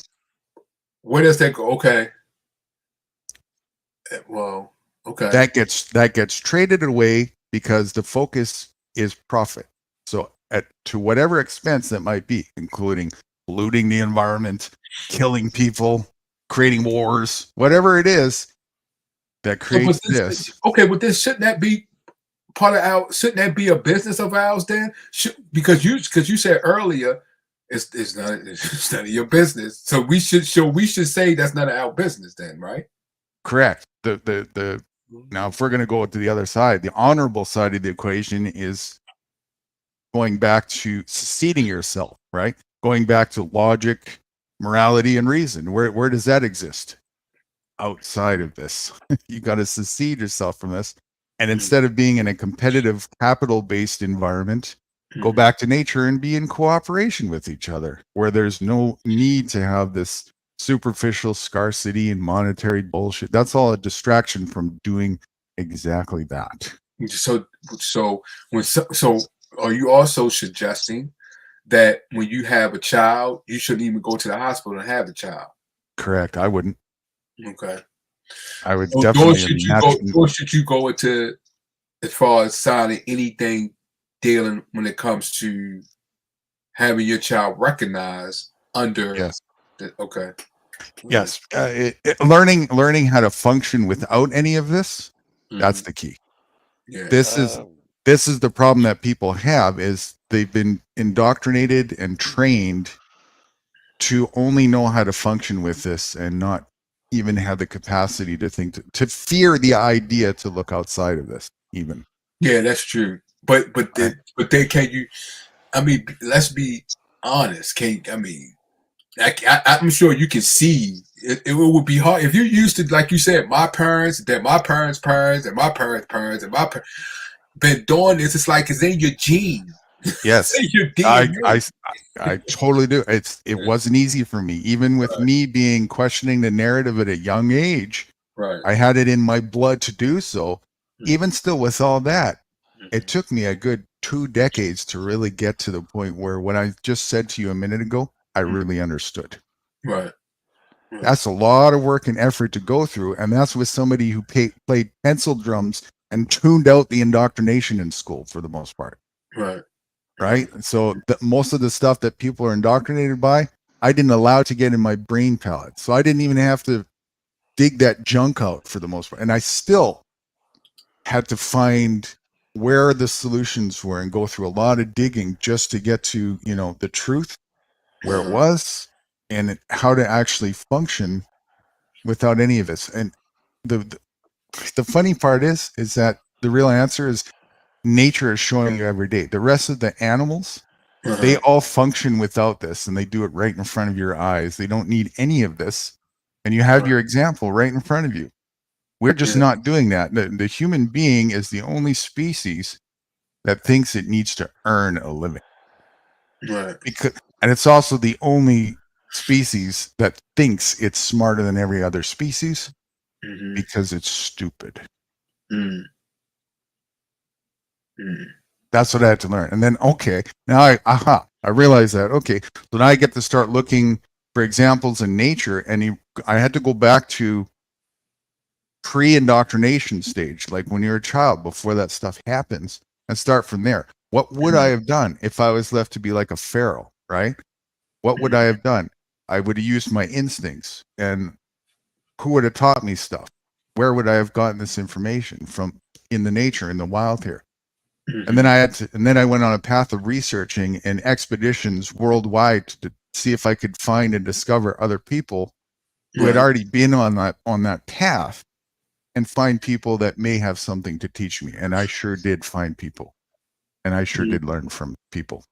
where does that go? Okay. Well, okay. That gets traded away because the focus is profit. So to whatever expense that might be, including polluting the environment, killing people, creating wars, whatever it is that creates this. Okay, but then shouldn't that be part of our? Shouldn't that be a business of ours then? Because you said earlier it's none of your business. So we should say that's none of our business then, right? Correct. Now, if we're going to go to the other side, the honorable side of the equation is going back to seceding yourself, right? Going back to logic, morality, and reason. Where does that exist? Outside of this. You got to secede yourself from this. And instead of being in a competitive, capital-based environment, go back to nature and be in cooperation with each other, where there's no need to have this superficial scarcity and monetary bullshit. That's all a distraction from doing exactly that. So are you also suggesting that when you have a child, you shouldn't even go to the hospital and have the child? Correct. I wouldn't. Okay. I would definitely. Nor should you go into as far as signing anything dealing when it comes to having your child recognized under. Yes. Okay. Yes. Learning how to function without any of this. That's the key. Yeah. This is the problem that people have is they've been indoctrinated and trained to only know how to function with this and not even have the capacity to think to fear the idea to look outside of this even. Yeah, that's true. But then can you? I mean, let's be honest. I'm sure you can see it would be hard if you're used to, like you said, my parents, then my parents' parents, and my parents' parents, and been doing this. It's like it's in your gene. Yes, your DNA. I totally do. It wasn't easy for me, even with me being questioning the narrative at a young age. Right. I had it in my blood to do so. Even still, with all that, it took me a good 2 decades to really get to the point where what I just said to you a minute ago, I really understood. Right. That's a lot of work and effort to go through, and that's with somebody who played pencil drums and tuned out the indoctrination in school for the most part. Right. So most of the stuff that people are indoctrinated by, I didn't allow to get in my brain palette. So I didn't even have to dig that junk out for the most part. And I still had to find where the solutions were and go through a lot of digging just to get to, the truth, where it was, and how to actually function without any of this. And the funny part is that the real answer is nature is showing you every day. The rest of the animals, they all function without this, and they do it right in front of your eyes. They don't need any of this. And you have your example right in front of you. We're just not doing that. The human being is the only species that thinks it needs to earn a living. Right. And it's also the only species that thinks it's smarter than every other species because it's stupid. That's what I had to learn. And then, okay, now I realized that, okay, so now I get to start looking for examples in nature, and I had to go back to pre-indoctrination stage, like when you're a child, before that stuff happens, and start from there. What would I have done if I was left to be like a pharaoh, right? What would I have done? I would have used my instincts, and who would have taught me stuff? Where would I have gotten this information from in the nature, in the wild here? And then I went on a path of researching and expeditions worldwide to see if I could find and discover other people who had already been on that path, and find people that may have something to teach me. And I sure did find people, and I sure did learn from people.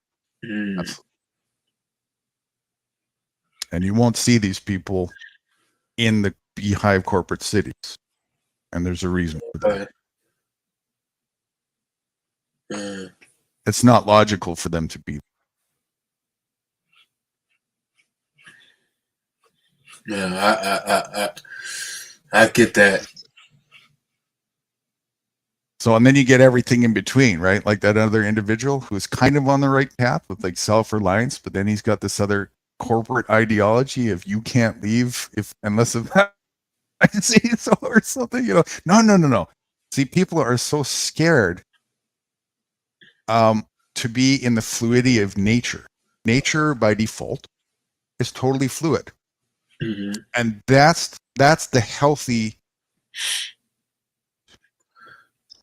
And you won't see these people in the beehive corporate cities, and there's a reason for that. It's not logical for them to be. Yeah, I get that. So, and then you get everything in between, right? Like that other individual who's kind of on the right path with like self-reliance, but then he's got this other corporate ideology of you can't leave unless of so or something, you know. No. See, people are so scared to be in the fluidity of nature. Nature by default is totally fluid. Mm-hmm. And that's the healthy.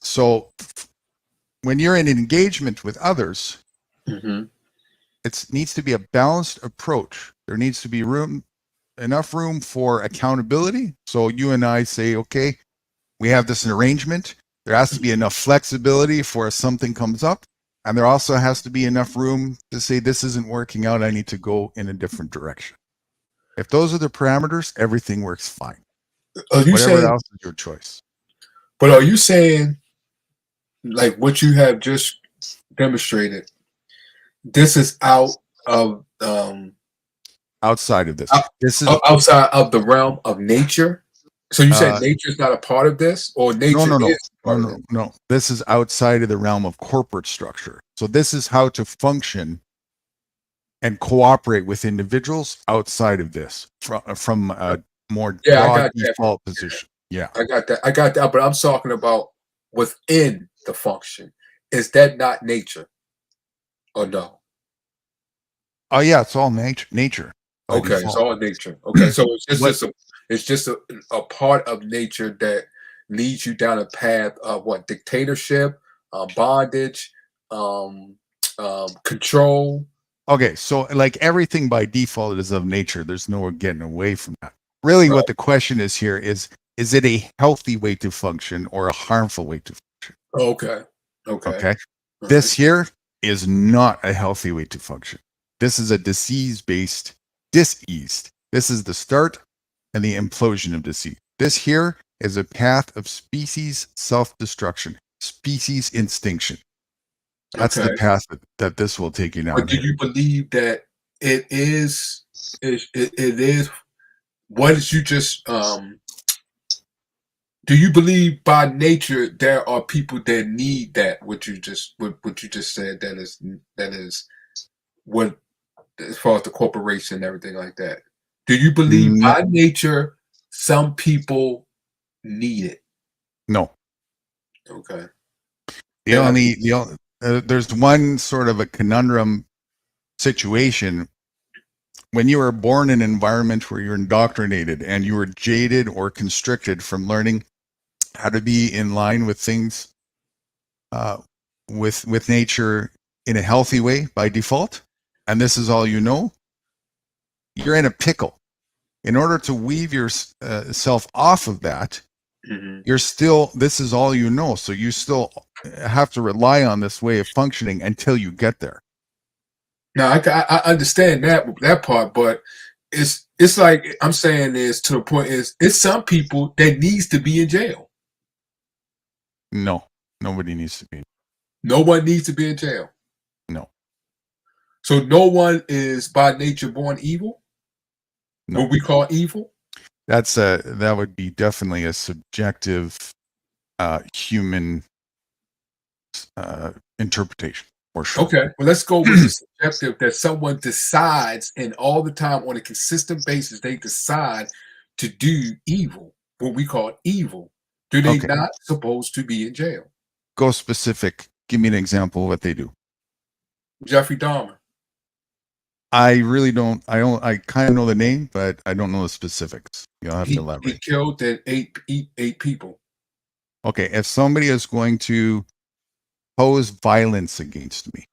So when you're in engagement with others, Mm-hmm. it needs to be a balanced approach. There needs to be enough room for accountability. So you and I say, okay, we have this arrangement. There has to be enough flexibility for if something comes up. And there also has to be enough room to say, this isn't working out. I need to go in a different direction. If those are the parameters, everything works fine. Whatever else is your choice. But are you saying, like what you have just demonstrated, this is out of outside of this. This is outside of the realm of nature? So you said nature is not a part of this, or nature is part of it? No. This is outside of the realm of corporate structure. So this is how to function and cooperate with individuals outside of this from a more broad default position. Yeah, I got that. But I'm talking about within the function. Is that not nature, or no? Oh yeah, it's all nature. Okay, default. it's all nature. Okay, so it's just a part of nature that leads you down a path of what? Dictatorship, bondage, control. Okay, so like everything by default is of nature. There's no getting away from that. Really, what the question is here is it a healthy way to function or a harmful way to function? Okay. This here is not a healthy way to function. This is a diseased. This is the start and the implosion of disease. This here is a path of species self-destruction, species extinction. That's the path that this will take you down. But do you believe that it is what did you just do you believe by nature there are people that need that what you just said that is what, as far as the corporation and everything like that? Do you believe by nature some people need it? No. Okay. There's one sort of a conundrum situation. When you are born in an environment where you're indoctrinated and you are jaded or constricted from learning how to be in line with things, with nature in a healthy way by default, and this is all you know, you're in a pickle. In order to weave yourself off of that, this is all you know. So you still have to rely on this way of functioning until you get there. Now I understand that part, but it's like I'm saying is to the point is it's some people that needs to be in jail. No, nobody needs to be. No one needs to be in jail. No. So no one is by nature born evil. No. What we call evil. That would be definitely a subjective human interpretation. For sure. Okay, well, let's go with the subjective that someone decides, and all the time on a consistent basis, they decide to do evil, what we call evil. Do they not supposed to be in jail? Go specific. Give me an example of what they do. Jeffrey Dahmer. I really don't. I kind of know the name, but I don't know the specifics. You'll have to elaborate. He killed eight people. Okay, if somebody is going to pose violence against me,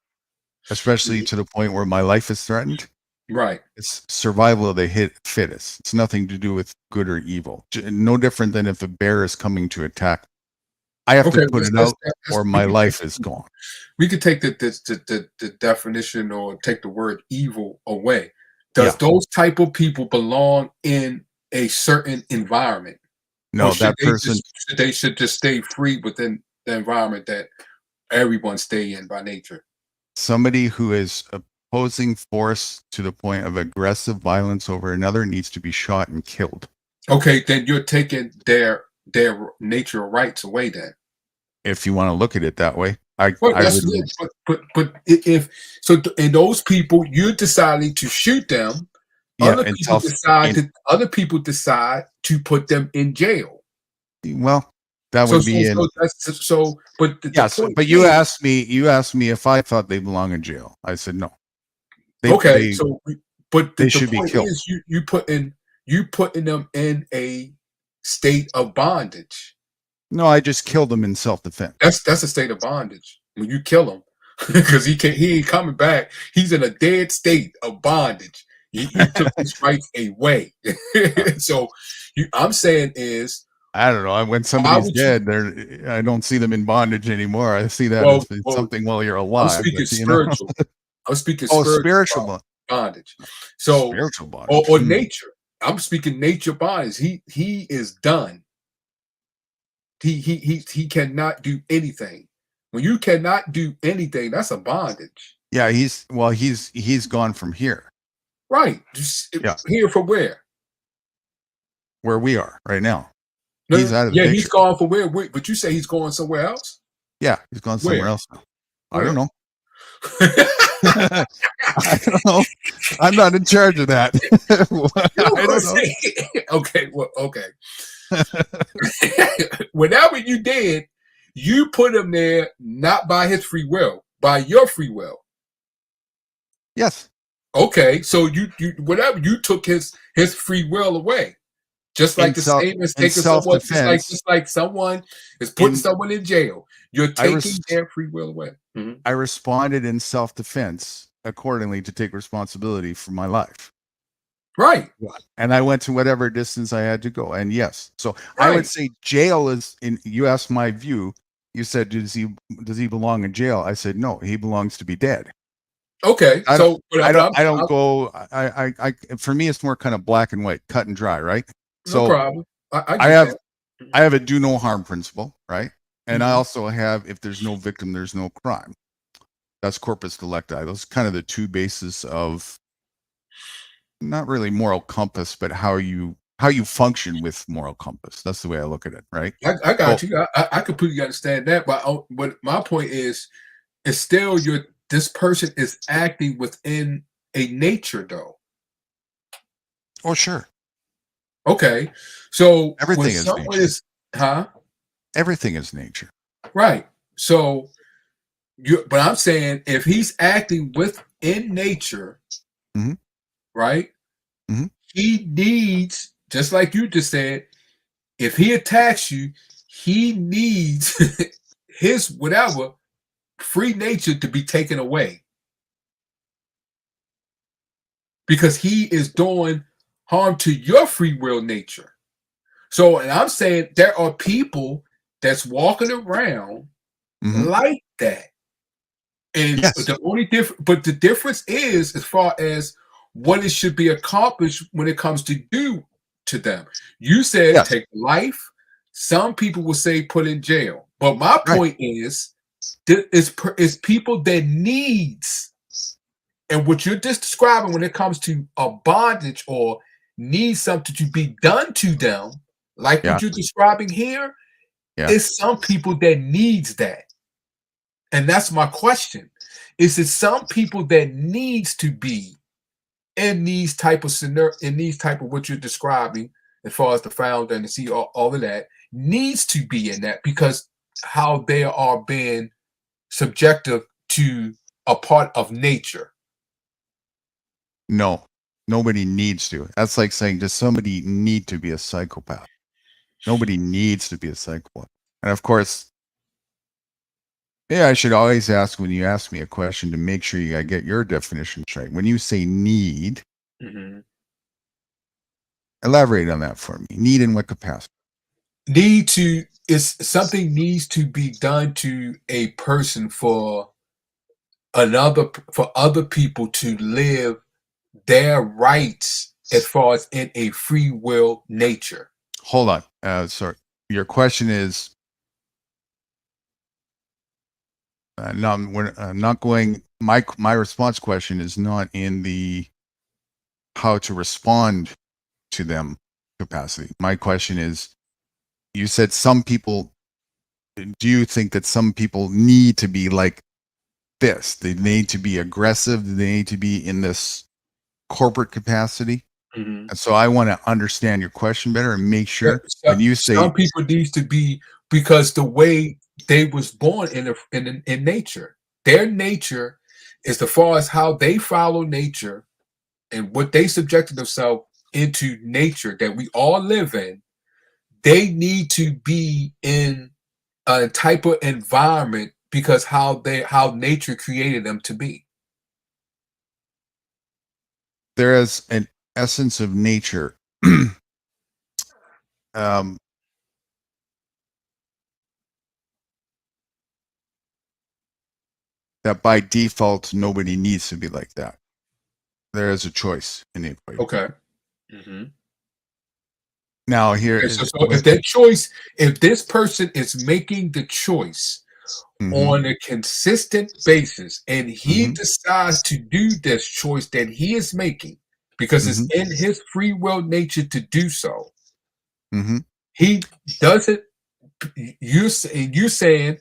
especially to the point where my life is threatened, right? It's survival of the fittest. It's nothing to do with good or evil. No different than if a bear is coming to attack. I have to put it out, or my life is gone. We could take the definition or take the word evil away. Does those type of people belong in a certain environment? No, that person should just stay free within the environment that everyone stay in by nature? Somebody who is opposing force to the point of aggressive violence over another needs to be shot and killed. Okay, then you're taking their nature rights away. Then, if you want to look at it that way, I that's would. it. But if so, and those people, you're deciding to shoot them. Yeah, Other and people decide to put them in jail. Well, that would be in. But the Yes, point but you is, asked me if I thought they belong in jail. I said no. But they the should be point killed. is, you putting them in a state of bondage. No, I just killed them in self-defense. That's a state of bondage when you kill him because he ain't coming back. He's in a dead state of bondage. You took his rights away. So I'm saying is, I don't know. When somebody's dead, I don't see them in bondage anymore. I see that as something while you're alive. I'm speaking but, spiritual. I'm speaking spiritual bondage. So spiritual bondage or nature. I'm speaking nature bondage. He is done. He cannot do anything. When you cannot do anything, that's a bondage. Yeah, he's gone from here. Right. Here from where? Where we are right now. No, he's out of the picture. He's gone from where? But you say he's going somewhere else? Yeah, he's gone somewhere else now. Where? I don't know. I don't know. I'm not in charge of that. I don't know. Okay. Well, okay. Whenever you did, you put him there not by his free will, by your free will. Yes. Okay. So you whatever you took his free will away. Just like the same as taking someone, just like someone is putting someone in jail. You're taking their free will away. Mm-hmm. I responded in self-defense accordingly to take responsibility for my life. Right. And I went to whatever distance I had to go. And yes, so I would say jail is in. You asked my view. You said, does he belong in jail? I said, no, he belongs to be dead. Okay. I don't go. For me, it's more kind of black and white, cut and dry, right? No problem. I have a do no harm principle, right? And I also have, if there's no victim, there's no crime. That's corpus delicti. Those are kind of the two bases of not really moral compass, but how you function with moral compass. That's the way I look at it, right? I got you. I completely understand that, but my point is, it's still this person is acting within a nature, though. Oh, sure. Okay, so everything is nature. Everything is nature, right? So, but I'm saying if he's acting within nature, right? Mm-hmm. He needs, just like you just said, if he attacks you, he needs his whatever free nature to be taken away because he is doing harm to your free will nature. So, and I'm saying there are people that's walking around like that. And the only but the difference is as far as what it should be accomplished when it comes to do to them. You said take life. Some people will say put in jail. But my point is people that needs. And what you're just describing when it comes to a bondage or need something to be done to them, like what you're describing here, is some people that needs that. And that's my question. Is it some people that needs to be in these type of scenario, in these type of what you're describing, as far as the founder and the CEO, all of that, needs to be in that because how they are being subjective to a part of nature? No, nobody needs to. That's like saying, does somebody need to be a psychopath? Nobody needs to be a psychopath. And of course, I should always ask when you ask me a question to make sure I get your definition straight. When you say need, elaborate on that for me. Need in what capacity? Need to is something needs to be done to a person for other people to live their rights as far as in a free will nature. Hold on. Sorry. Your question is not going. My response question is not in the how to respond to them capacity. My question is, you said some people. Do you think that some people need to be like this? They need to be aggressive. They need to be in this corporate capacity. Mhm. And so I want to understand your question better and make sure when you say Some people needs to be, because the way they was born in nature, their nature is as far as how they follow nature and what they subjected themselves into nature that we all live in. They need to be in a type of environment because how nature created them to be. there is an essence of nature um, that by default nobody needs to be like that. There is a choice in the equation. Okay. Mm-hmm. Now here Okay, is so if that choice, if this person is making the choice on a consistent basis and he decides to do this choice that he is making because it's in his free will nature to do so, he does it. You're saying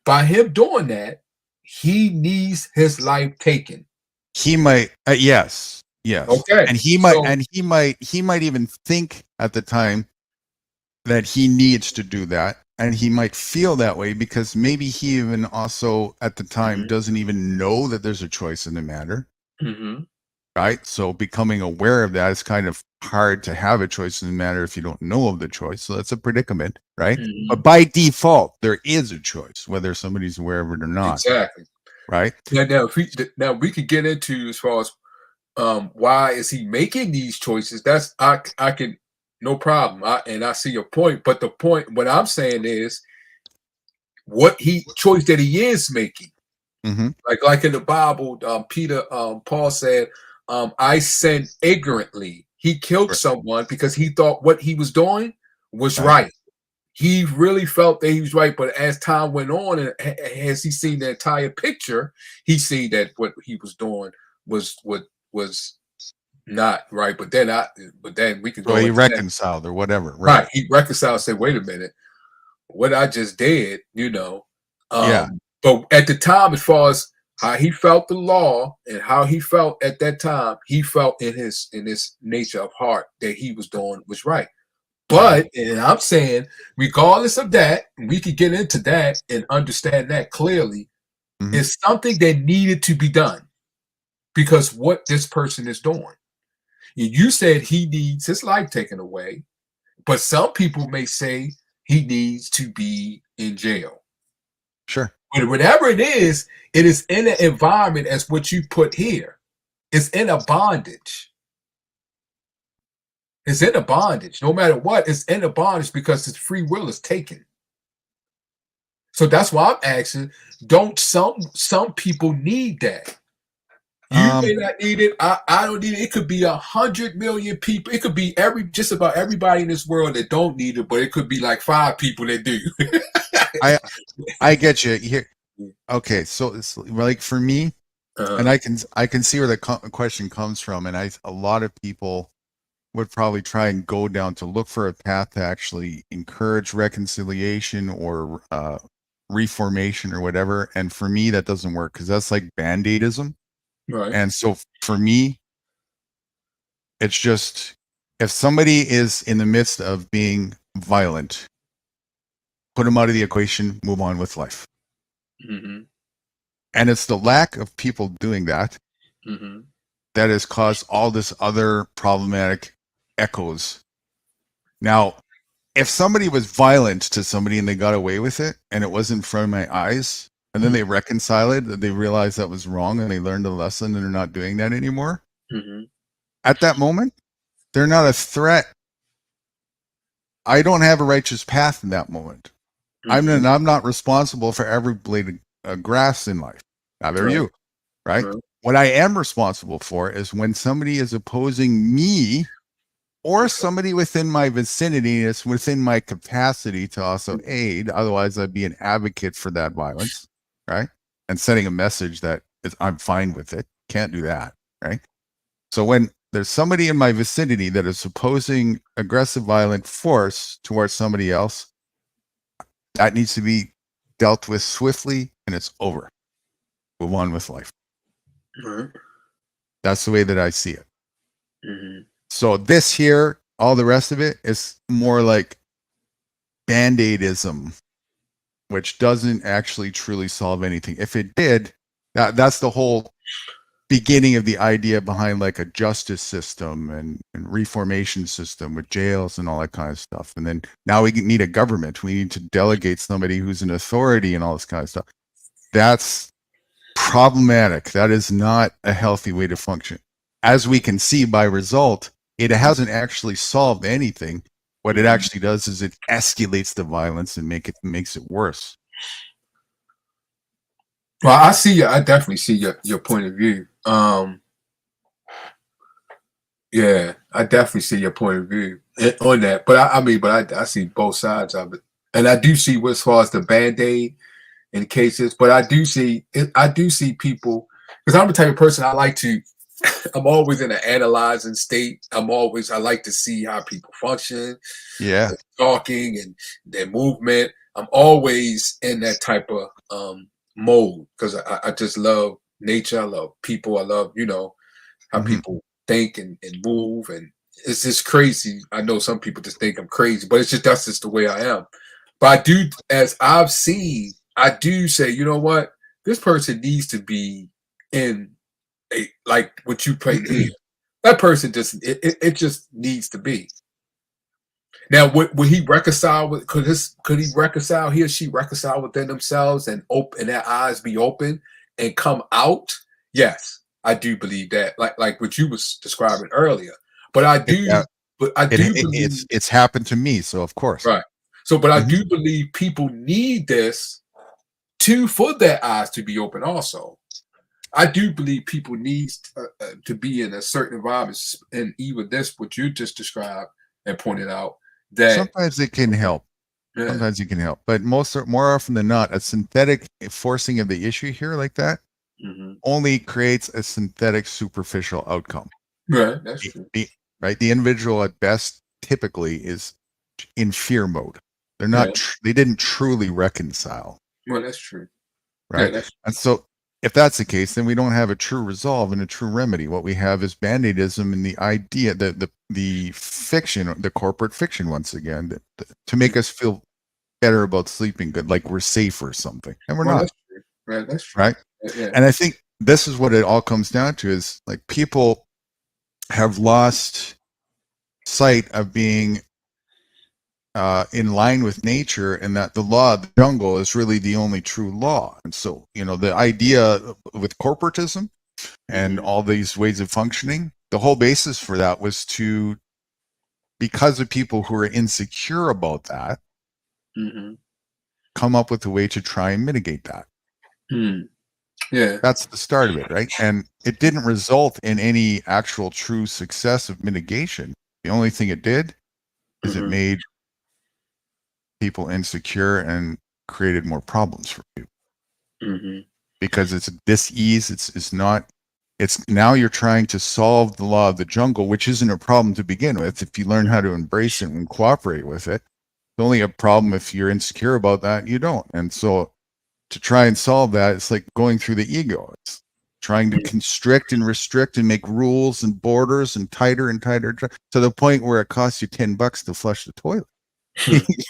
by him doing that, he needs his life taken. He might yes. Okay. And he might even think at the time that he needs to do that, and he might feel that way because maybe he even also at the time doesn't even know that there's a choice in the matter. Mm-hmm. Right? So becoming aware of that is kind of hard to have a choice in the matter if you don't know of the choice. So that's a predicament, right? But by default, there is a choice, whether somebody's aware of it or not. Exactly. Right? Now we could get into as far as why is he making these choices? That's I can no problem. I see your point, but the point what I'm saying is what choice that he is making. Like in the Bible, Paul said, I sinned ignorantly. He killed someone because he thought what he was doing was right. He really felt that he was right, but as time went on and as he seen the entire picture, he seen that what he was doing was not right. But then we can So go he into reconciled or whatever. right. He reconciled and said, wait a minute, what I just did, Yeah. But at the time, as far as how he felt the law and how he felt at that time, he felt in his nature of heart that he was doing was right. But and I'm saying, regardless of that, we could get into that and understand that clearly. It's something that needed to be done because what this person is doing. You said he needs his life taken away, but some people may say he needs to be in jail. Sure. But whatever it is in an environment as what you put here. It's in a bondage. It's in a bondage. No matter what, it's in a bondage because his free will is taken. So that's why I'm asking, don't some people need that? You may not need it. I don't need it. It could be 100 million people. It could be just about everybody in this world that don't need it, but it could be like 5 people that do. I get you here. Okay, so it's like for me, and I can see where the question comes from, and a lot of people would probably try and go down to look for a path to actually encourage reconciliation or reformation or whatever. And for me, that doesn't work because that's like band-aidism. Right. And so for me, it's just if somebody is in the midst of being violent, put them out of the equation, move on with life. And it's the lack of people doing that that has caused all this other problematic echoes. Now, if somebody was violent to somebody and they got away with it and it wasn't in front of my eyes, and then they reconcile it, that they realized that was wrong and they learned a lesson and they're not doing that anymore, at that moment, they're not a threat. I don't have a righteous path in that moment. I'm not responsible for every blade of grass in life. Neither are you, right? What I am responsible for is when somebody is opposing me or somebody within my vicinity is within my capacity to also aid. Otherwise, I'd be an advocate for that violence, right? and sending a message that I'm fine with it. Can't do that, right? So when there's somebody in my vicinity that is opposing aggressive, violent force towards somebody else, that needs to be dealt with swiftly, and it's over. Move on with life. Right. That's the way that I see it. Mhm. So this here, all the rest of it is more like Band-Aidism, which doesn't actually truly solve anything. If it did, that's the whole beginning of the idea behind like a justice system and reformation system with jails and all that kind of stuff. And then now we need a government. We need to delegate somebody who's an authority and all this kind of stuff. That's problematic. That is not a healthy way to function. As we can see by result, it hasn't actually solved anything. What it actually does is it escalates the violence and makes it worse. Well, I definitely see your point of view. Yeah, I definitely see your point of view on that. But I see both sides of it. And I do see as far as the Band-Aid in cases, but I do see people, because I'm the type of person I like to I'm always in an analyzing state. I like to see how people function, Yeah. talking and their movement. I'm always in that type of mode because I just love nature. I love people. I love, how people think and move. And it's just crazy. I know some people just think I'm crazy, but that's just the way I am. But as I've seen, I do say, you know what? This person needs to be in like what you played here. That person it just needs to be. Now, would he reconcile with? Could he reconcile? He or she reconcile within themselves and their eyes be open and come out? Yes, I do believe that. Like what you was describing earlier. But I do. Believe It's happened to me, so of course. Right. So, but I do believe people need this for their eyes to be open. Also, I do believe people need to be in a certain environment, and even this, what you just described and pointed out, that sometimes it can help. Yeah. Sometimes it can help, but more often than not, a synthetic forcing of the issue here like that only creates a synthetic superficial outcome. Right, that's true. The individual at best typically is in fear mode. They're not. Right. They didn't truly reconcile. Well, that's true. Right. Yeah, that's and so if that's the case, then we don't have a true resolve and a true remedy. What we have is Band-Aidism and the idea that the fiction, the corporate fiction, once again, to make us feel better about sleeping good, like we're safe or something, and we're not. That's true. Right, that's true. Right. Yeah. And I think this is what it all comes down to: is like people have lost sight of being in line with nature, and that the law of the jungle is really the only true law. And so, the idea with corporatism and all these ways of functioning, the whole basis for that was because of people who are insecure about that, come up with a way to try and mitigate that. Yeah. That's the start of it, right? And it didn't result in any actual true success of mitigation. The only thing it did is it made people insecure and created more problems for people because it's dis-ease. It's now you're trying to solve the law of the jungle, which isn't a problem to begin with. If you learn how to embrace it and cooperate with it, it's only a problem if you're insecure about that, you don't. And so to try and solve that, it's like going through the ego. It's trying to constrict and restrict and make rules and borders and tighter to the point where it costs you $10 to flush the toilet.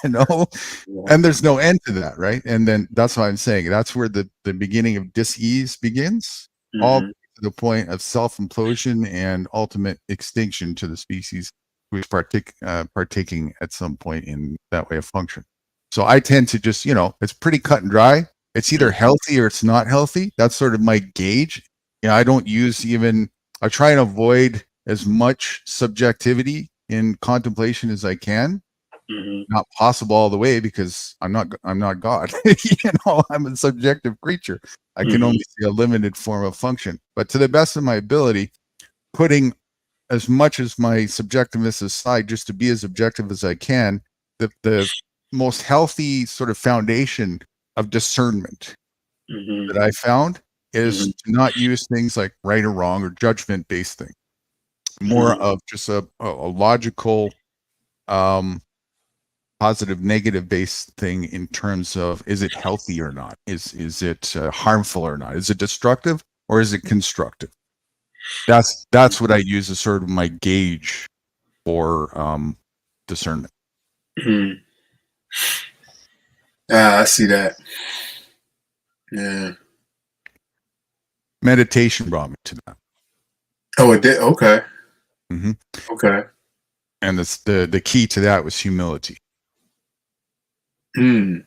And there's no end to that, right? And then that's why I'm saying that's where the beginning of dis-ease begins, all to the point of self-implosion and ultimate extinction to the species who is partaking at some point in that way of function. So I tend to just, it's pretty cut and dry. It's either healthy or it's not healthy. That's sort of my gauge. I don't use I try and avoid as much subjectivity in contemplation as I can. Not possible all the way because I'm not God. I'm a subjective creature. I can only see a limited form of function. But to the best of my ability, putting as much as my subjectiveness aside, just to be as objective as I can, the most healthy sort of foundation of discernment that I found is to not use things like right or wrong or judgment based thing. More of just a logical, positive, negative based thing in terms of, is it healthy or not? Is it harmful or not? Is it destructive or is it constructive? That's what I use as sort of my gauge for discernment. I see that. Yeah. Meditation brought me to that. Oh, it did. Okay. Mm-hmm. Okay. And the key to that was humility. Mm.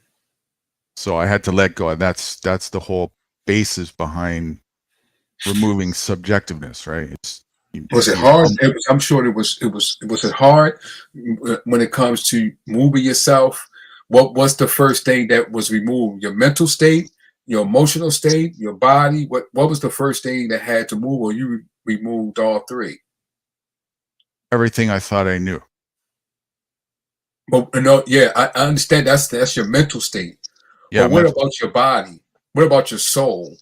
So I had to let go. That's the whole basis behind removing subjectiveness, right? Was it hard? I'm sure it was. Was it hard when it comes to moving yourself? What was the first thing that was removed? Your mental state, your emotional state, your body. What was the first thing that had to move, or you removed all three? Everything I thought I knew. But no, yeah, I understand. That's your mental state. Yeah, but what about your body? What about your soul?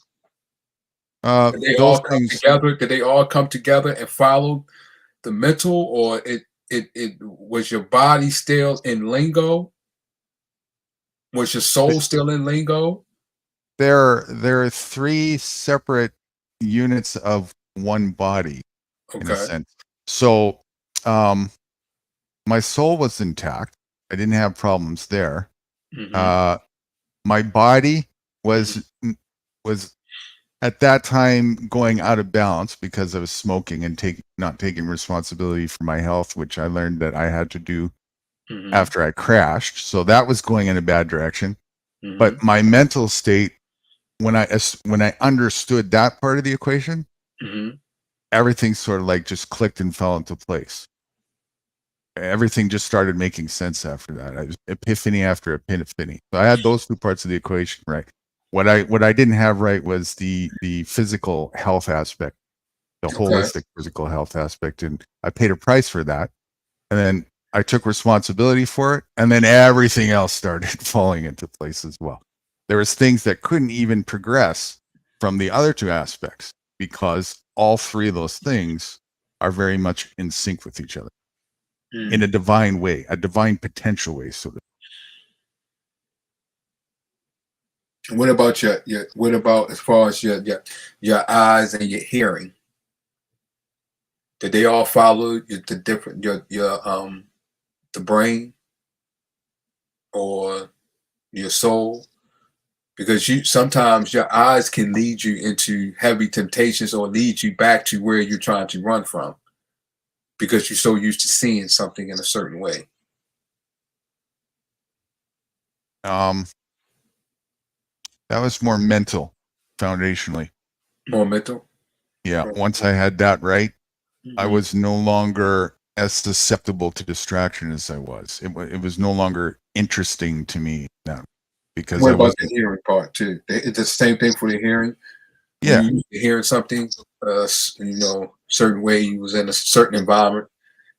Did they all come together? Did they all come together and follow the mental, or it was your body still in lingo? Was your soul still in lingo? There are three separate units of one body, in a sense. So, my soul was intact. I didn't have problems there. My body was at that time going out of balance because I was smoking and not taking responsibility for my health, which I learned that I had to do after I crashed. So that was going in a bad direction. But my mental state, when I understood that part of the equation, everything sort of like just clicked and fell into place. Everything just started making sense after that. I was epiphany after epiphany. So I had those two parts of the equation right. What I didn't have right was the physical health aspect, the holistic physical health aspect, and I paid a price for that. And then I took responsibility for it, and then everything else started falling into place as well. There was things that couldn't even progress from the other two aspects because all three of those things are very much in sync with each other in a divine way, a divine potential way. So what about your what about as far as your eyes and your hearing? Did they all follow the different your the brain or your soul? Because sometimes your eyes can lead you into heavy temptations or lead you back to where you're trying to run from because you're so used to seeing something in a certain way. That was more mental, foundationally. More mental? Yeah. Once I had that right, I was no longer as susceptible to distraction as I was. It was no longer interesting to me now because what I about was the hearing part too? It's the same thing for the hearing. Yeah. You hearing something, certain way. You was in a certain environment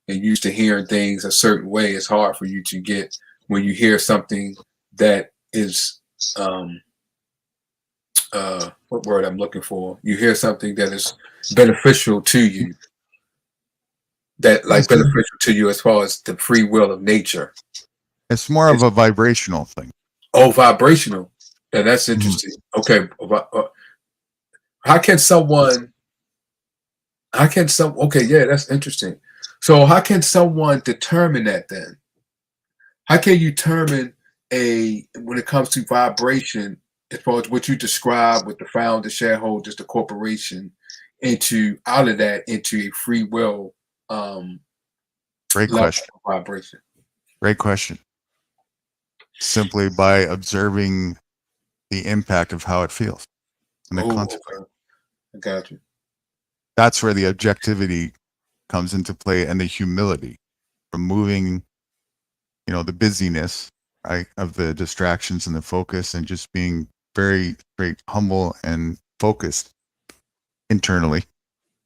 and used to hearing things a certain way. It's hard for you to get when you hear something that is what word I'm looking for. You hear something that is beneficial to you. That like beneficial to you as far as the free will of nature. It's more of a vibrational thing. Oh, vibrational. Yeah, that's interesting. Okay. How can someone okay, yeah, that's interesting. So how can someone determine that then? How can you determine when it comes to vibration, as far as what you describe with the founder, shareholders, the corporation, out of that into a free will Great question. vibration? Great question. Simply by observing the impact of how it feels and the consequence. Okay. I got you. That's where the objectivity comes into play and the humility, removing, the busyness, right, of the distractions and the focus, and just being very, very humble and focused internally,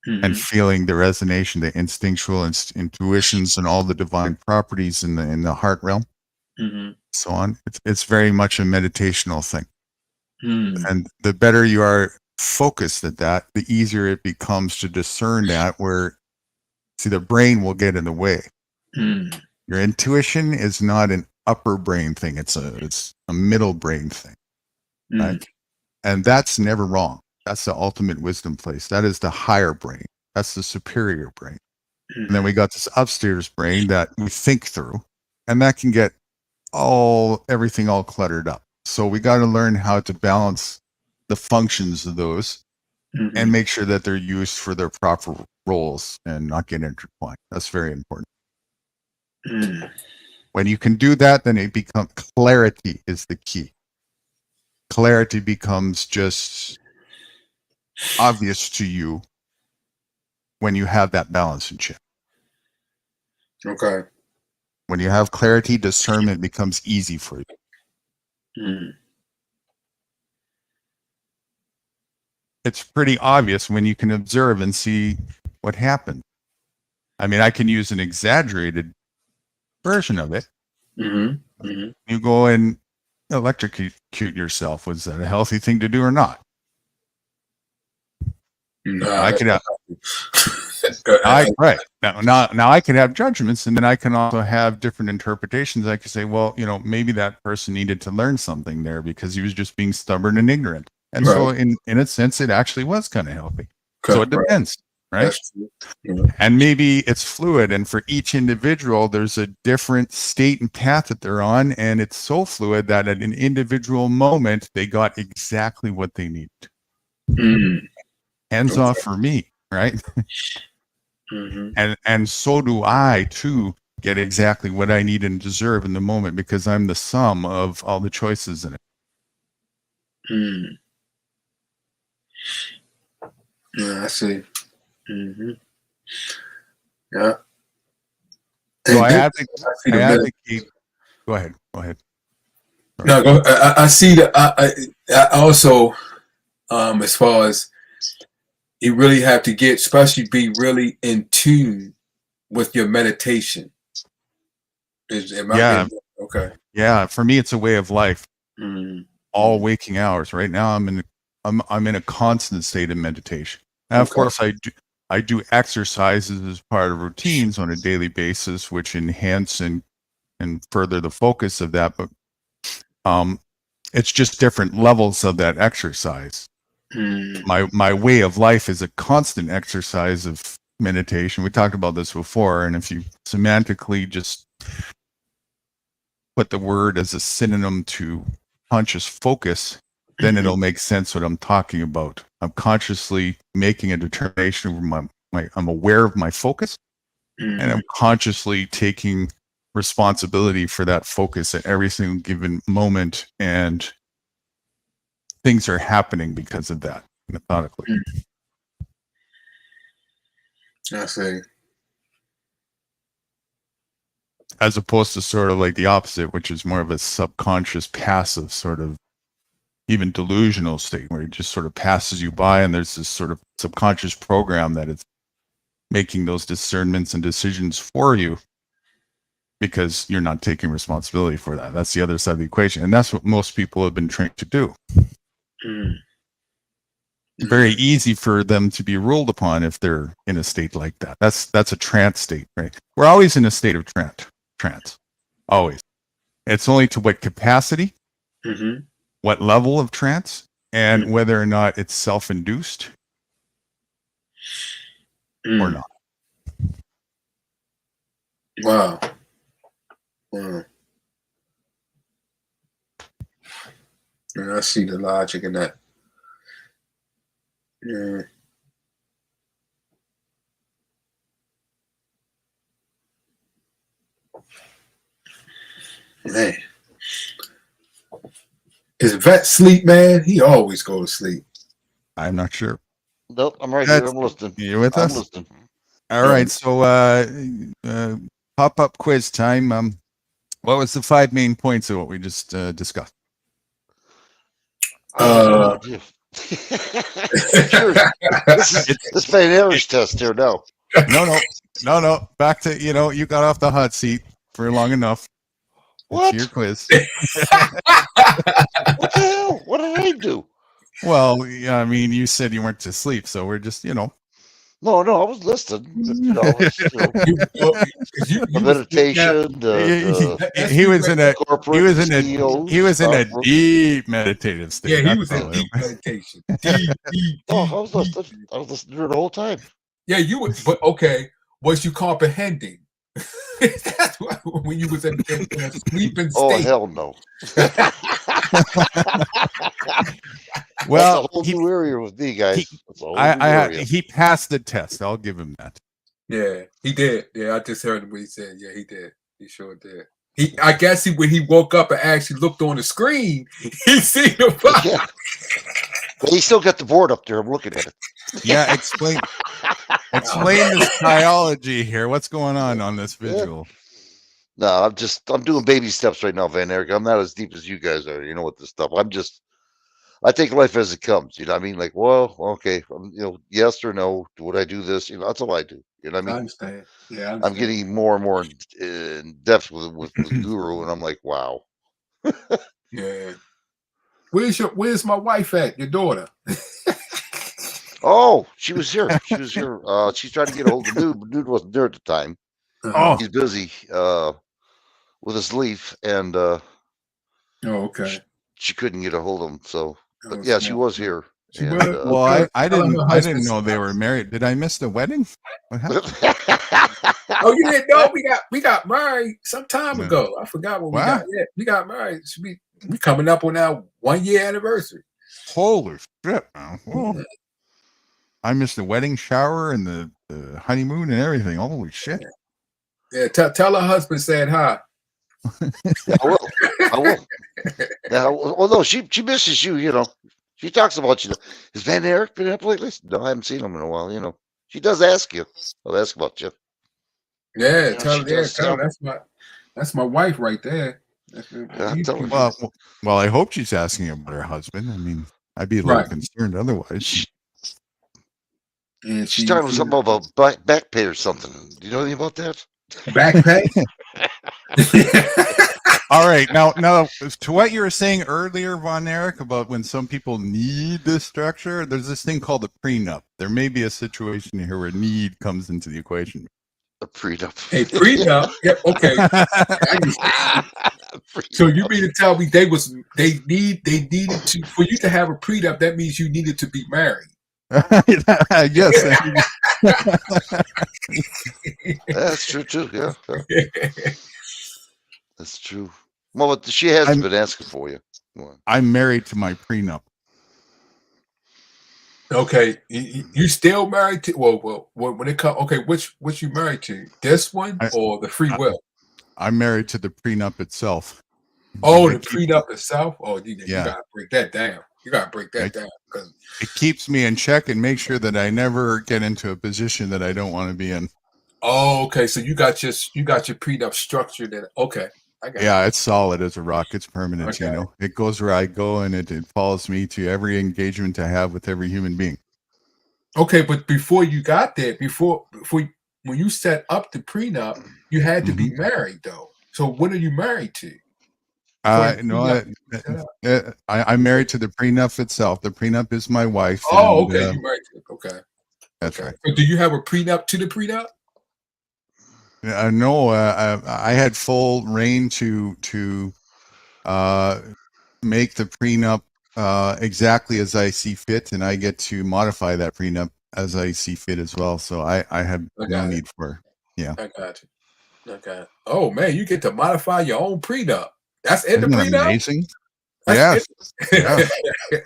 and feeling the resonation, the instinctual intuitions, and all the divine properties in the heart realm, so on. It's very much a meditational thing. And the better you are focused at that, the easier it becomes to discern that, where, see, the brain will get in the way. Your intuition is not an upper brain thing. It's a middle brain thing. Right? And that's never wrong. That's the ultimate wisdom place. That is the higher brain. That's the superior brain. And then we got this upstairs brain that we think through, and that can get everything all cluttered up. So we got to learn how to balance the functions of those and make sure that they're used for their proper roles and not get intertwined. That's very important. When you can do that, then it becomes clarity is the key. Clarity becomes just obvious to you when you have that balance in check. Okay. When you have clarity, discernment becomes easy for you. It's pretty obvious when you can observe and see what happened. I mean, I can use an exaggerated version of it. You go and electrocute yourself. Was that a healthy thing to do or not? I could have right now I could have judgments, and then I can also have different interpretations. I could say, well, maybe that person needed to learn something there because he was just being stubborn and ignorant. And so in a sense, it actually was kind of healthy. So it depends, right? And maybe it's fluid, and for each individual, there's a different state and path that they're on, and it's so fluid that at an individual moment, they got exactly what they needed. Hands off for me, right? And so do I too get exactly what I need and deserve in the moment, because I'm the sum of all the choices in it. Yeah, I see. Yeah. So I advocate. Go ahead. Sorry. No, I see that. I also, as far as you really have to get, especially be really in tune with your meditation. Okay. Yeah, for me, it's a way of life. All waking hours. Right now, I'm in a constant state of meditation. And of course, I do exercises as part of routines on a daily basis, which enhance and further the focus of that. But it's just different levels of that exercise. My way of life is a constant exercise of meditation. We talked about this before, and if you semantically just put the word as a synonym to conscious focus, then it'll make sense what I'm talking about. I'm consciously making a determination over I'm aware of my focus, and I'm consciously taking responsibility for that focus at every single given moment, and things are happening because of that methodically. I see. As opposed to sort of like the opposite, which is more of a subconscious, passive sort of, even delusional state where it just sort of passes you by, and there's this sort of subconscious program that it's making those discernments and decisions for you because you're not taking responsibility for that. That's the other side of the equation, and that's what most people have been trained to do. Very easy for them to be ruled upon if they're in a state like that. That's a trance state, right? We're always in a state of trance. Always. It's only to what capacity, what level of trance, and whether or not it's self-induced or not. Wow. Yeah, I see the logic in that. Yeah. Man. Is Vet sleep, man? He always go to sleep. I'm not sure. Nope, I'm right here. I'm listening. You with us? I'm listening. All right. So pop-up quiz time. What was the 5 main points of what we just discussed? Sure. This may an Irish test here. No. No. Back to, you got off the hot seat for long enough. What? It's your quiz. What the hell? What did I do? Well, yeah, I mean, you said you weren't to sleep, so we're just, No, I was listening. But, the was meditation, he was in a corporate CEOs, he was in a stockbrokers. deep meditative state. Yeah, he that's was in all. deep meditation. Deep. Oh, I was listening. I was listening to her the whole time. Yeah, you were, but okay. Was you comprehending? That's why, when you was in a sleeping state. Oh, hell no. Well, that's a whole new area with me, guys. That's a whole new area. He passed the test. I'll give him that. Yeah, he did. Yeah, I just heard what he said. Yeah, he did. He sure did. I guess when he woke up and actually looked on the screen, he seen the box. Yeah. But he still got the board up there. I'm looking at it. Yeah, explain this biology here. What's going on this visual? No, I'm doing baby steps right now, Van Eric. I'm not as deep as you guys are, with this stuff. I take life as it comes. You know what I mean? Like, well, okay, yes or no. Would I do this? That's all I do. You know what I mean? I understand. Yeah, I understand. I'm getting more and more in depth with Guru, and I'm like, wow. Yeah. Where's my wife at? Your daughter? Oh, she was here. She was here. She's trying to get a hold of Nude, but Nude wasn't there at the time. Oh, he's busy with his leaf, and okay. She couldn't get a hold of him. So, but yeah, she was here. She and, was? Well, I didn't know they were married. Did I miss the wedding? What happened? Oh, you didn't know we got married some time ago. I forgot when we got. Yeah, we got married. We coming up on our 1 year anniversary. Holy shit! Well, I missed the wedding shower and the honeymoon and everything. Holy shit! Yeah, tell her husband said hi. Yeah, I will. Yeah, although she misses you, she talks about you. Has Van Eric been up lately? No, I haven't seen him in a while. She does ask you. I'll ask about you. Yeah, tell her that's my wife right there. Well, I hope she's asking about her husband. I mean, I'd be a little concerned otherwise. And she's talking something about back pay or something. Do you know anything about that? Back pay? All right. Now, to what you were saying earlier, Von Erich, about when some people need this structure, there's this thing called a prenup. There may be a situation here where need comes into the equation. A prenup. A prenup? Yeah, okay. So you mean to tell me they needed to, for you to have a prenup, that means you needed to be married? Yes. That's true too. Yeah. That's true. Well, but she hasn't been asking for you. I'm married to my prenup. Okay, you still married to? Well, when it comes, okay, which you married to? This one or the free will? I'm married to the prenup itself. Oh, the prenup itself. Oh, you gotta break that down. You gotta break that down because it keeps me in check and make sure that I never get into a position that I don't want to be in. Oh, okay. So you got your prenup structured. Okay. It's solid as a rock. It's permanent. Okay. It goes where I go, and it follows me to every engagement I have with every human being. Okay, but before you got there, before when you set up the prenup, you had to be married, though. So what are you married to? No, I'm married to the prenup itself. The prenup is my wife. Oh, okay. You're married to it. Okay. That's right. So do you have a prenup to the prenup? No, I had full reign to make the prenup exactly as I see fit, and I get to modify that prenup as I see fit as well. So I have no need for. Yeah. I got you. Okay. Oh man, you get to modify your own prenup. That's in the prenup. Amazing. Yes. Yeah.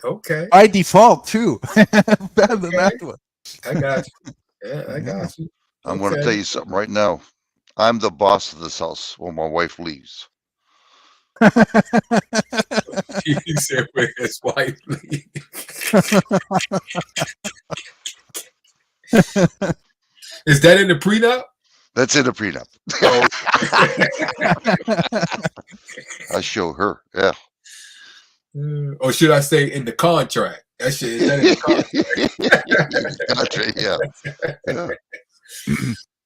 Okay. By default too. Better than that one. I got you. Yeah, I got you. I'm going to tell you something right now. I'm the boss of this house when my wife leaves. He said when his wife leaves. Is that in the prenup? That's in the prenup. I show her. Yeah. Or should I say in the contract? That shit is that in the contract. Yeah.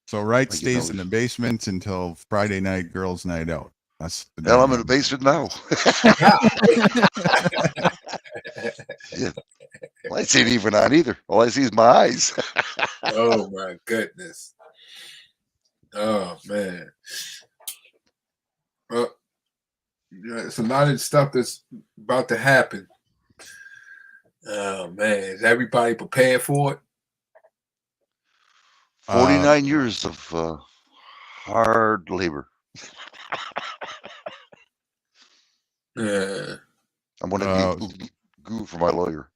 So stays in the basement until Friday night, girls' night out. That's the Hell, I'm in the dynamic. basement now. Yeah. Lights ain't even on either. All I see is my eyes. Oh my goodness. Oh man. Well, yeah, it's a lot of stuff that's about to happen. Oh man, is everybody prepared for it? 49 years of hard labor. Yeah. I'm gonna go for my lawyer.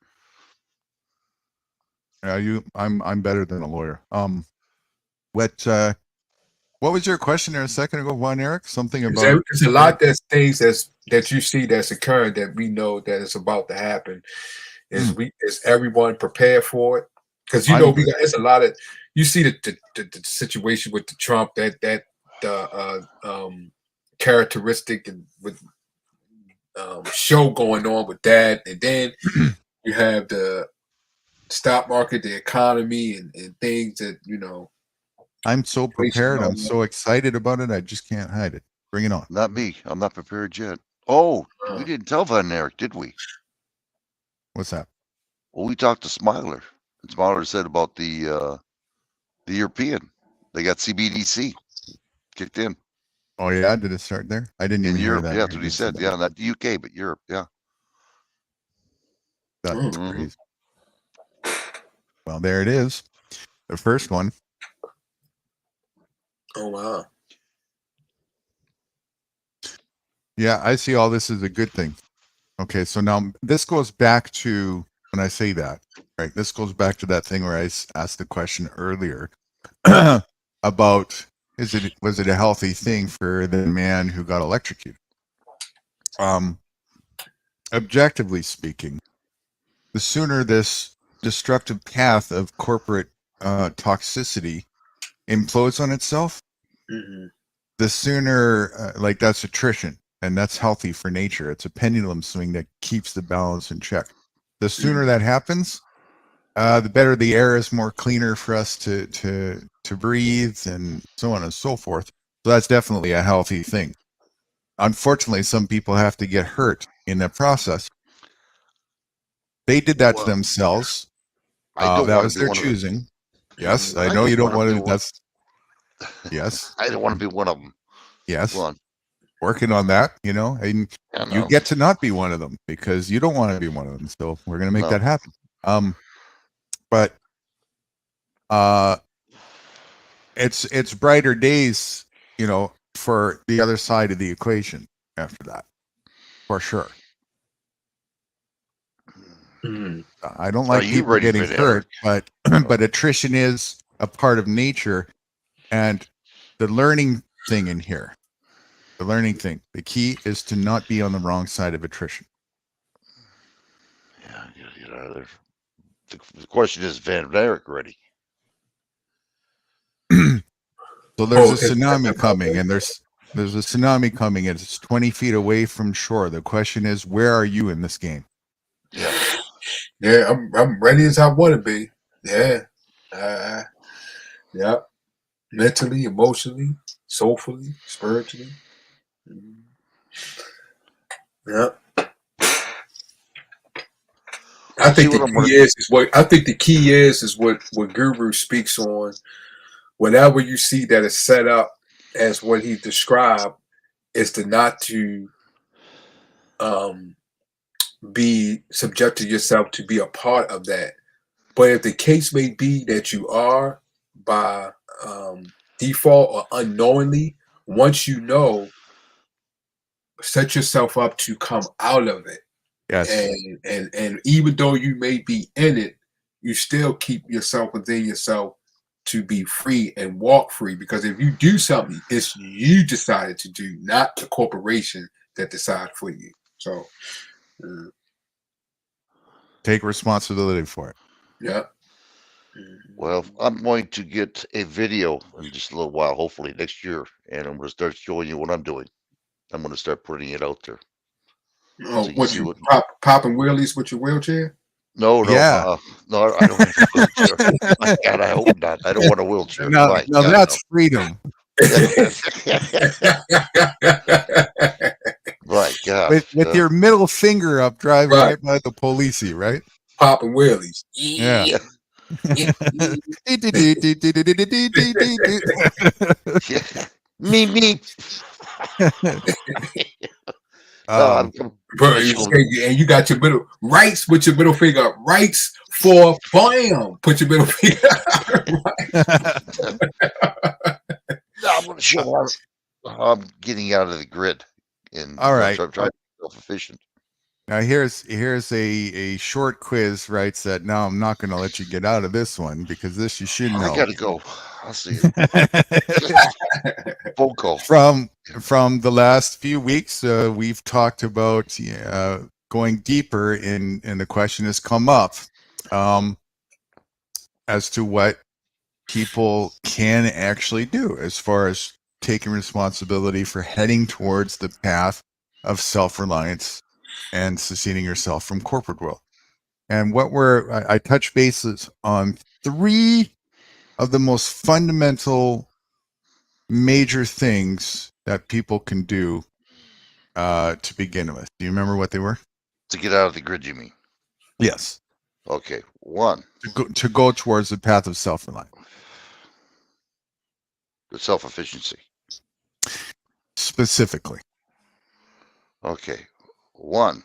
Yeah, I'm better than a lawyer. What was your question there a second ago, Juan Eric? Something about There's a lot of things that you see that's occurring that we know that it's about to happen. Is everyone prepared for it? Because you know it's a lot of you see the situation with the Trump that characteristic and with show going on with that, and then you have the stock market, the economy, and things that I'm so prepared. I'm so excited about it. I just can't hide it. Bring it on. Not me. I'm not prepared yet. Oh, we didn't tell Van Eric, did we? What's that? Well, we talked to Smiler, and Smiler said about the European. They got CBDC kicked in. Oh yeah, did it start there? I didn't even Europe, hear that. yeah, that's what he said. Yeah, not the UK, but Europe. Yeah. That's crazy. Well, there it is. The first one. Oh wow. Yeah, I see all this as a good thing. Okay, so now this goes back to when I say that, right? This goes back to that thing where I asked the question earlier about was it a healthy thing for the man who got electrocuted? Objectively speaking, the sooner this destructive path of corporate toxicity implodes on itself, the sooner like that's attrition. And that's healthy for nature. It's a pendulum swing that keeps the balance in check. The sooner that happens, the better the air is, more cleaner for us to breathe, and so on and so forth. So that's definitely a healthy thing. Unfortunately, some people have to get hurt in the process. They did that to themselves. That was their choosing. Yes, I know you don't want to. That's yes. I don't want to be one of them. Yes. Go on. Working on that, and you get to not be one of them because you don't want to be one of them. So we're going to make that happen. But it's brighter days, for the other side of the equation after that, for sure. I don't like people getting hurt, but attrition is a part of nature, and the learning thing in here. The learning thing. The key is to not be on the wrong side of attrition. Yeah, the question is, Van Eric ready? So there's a tsunami coming, and there's a tsunami coming, and it's 20 feet away from shore. The question is, where are you in this game? Yeah, I'm ready as I want to be. Yeah. Yeah. Mentally, emotionally, soulfully, spiritually. Yeah. I think the key is what Guru speaks on. Whenever you see that it's set up as what he described, is to not to be subjected yourself to be a part of that. But if the case may be that you are by default or unknowingly, once you know, set yourself up to come out of it. Yes. And even though you may be in it, you still keep yourself within yourself to be free and walk free. Because if you do something, it's you decided to do, not the corporation that decided for you. So take responsibility for it. Yeah. Well, I'm going to get a video in just a little while, hopefully next year, and I'm going to start showing you what I'm doing. I'm going to start putting it out there. Oh, so you popping wheelies with your wheelchair? No, Yeah. No, I don't want a wheelchair. My God, I hope not. I don't want a wheelchair. No, that's freedom. My God. With your middle finger up, driving Right. right by the policey, right? Popping wheelies. Yeah. Me. Um, Bro, my you shoulder. say- and you got your middle rights. Put your middle finger up. Rights for bam. Put your middle finger. I'm going to show how I'm getting out of the grid, and All right. I'm trying to be self-efficient. Now here's a short quiz, right? That now I'm not going to let you get out of this one because this you should know. I got to go. I'll see you. Phone call. From the last few weeks, we've talked about going deeper in the question has come up as to what people can actually do as far as taking responsibility for heading towards the path of self-reliance and seceding yourself from corporate will. And what I touch bases on 3 of the most fundamental major things that people can do to begin with. Do you remember what they were? To get out of the grid, you mean? Yes. Okay. 1. To go towards the path of self-reliance. The self-efficiency. Specifically. Okay. 1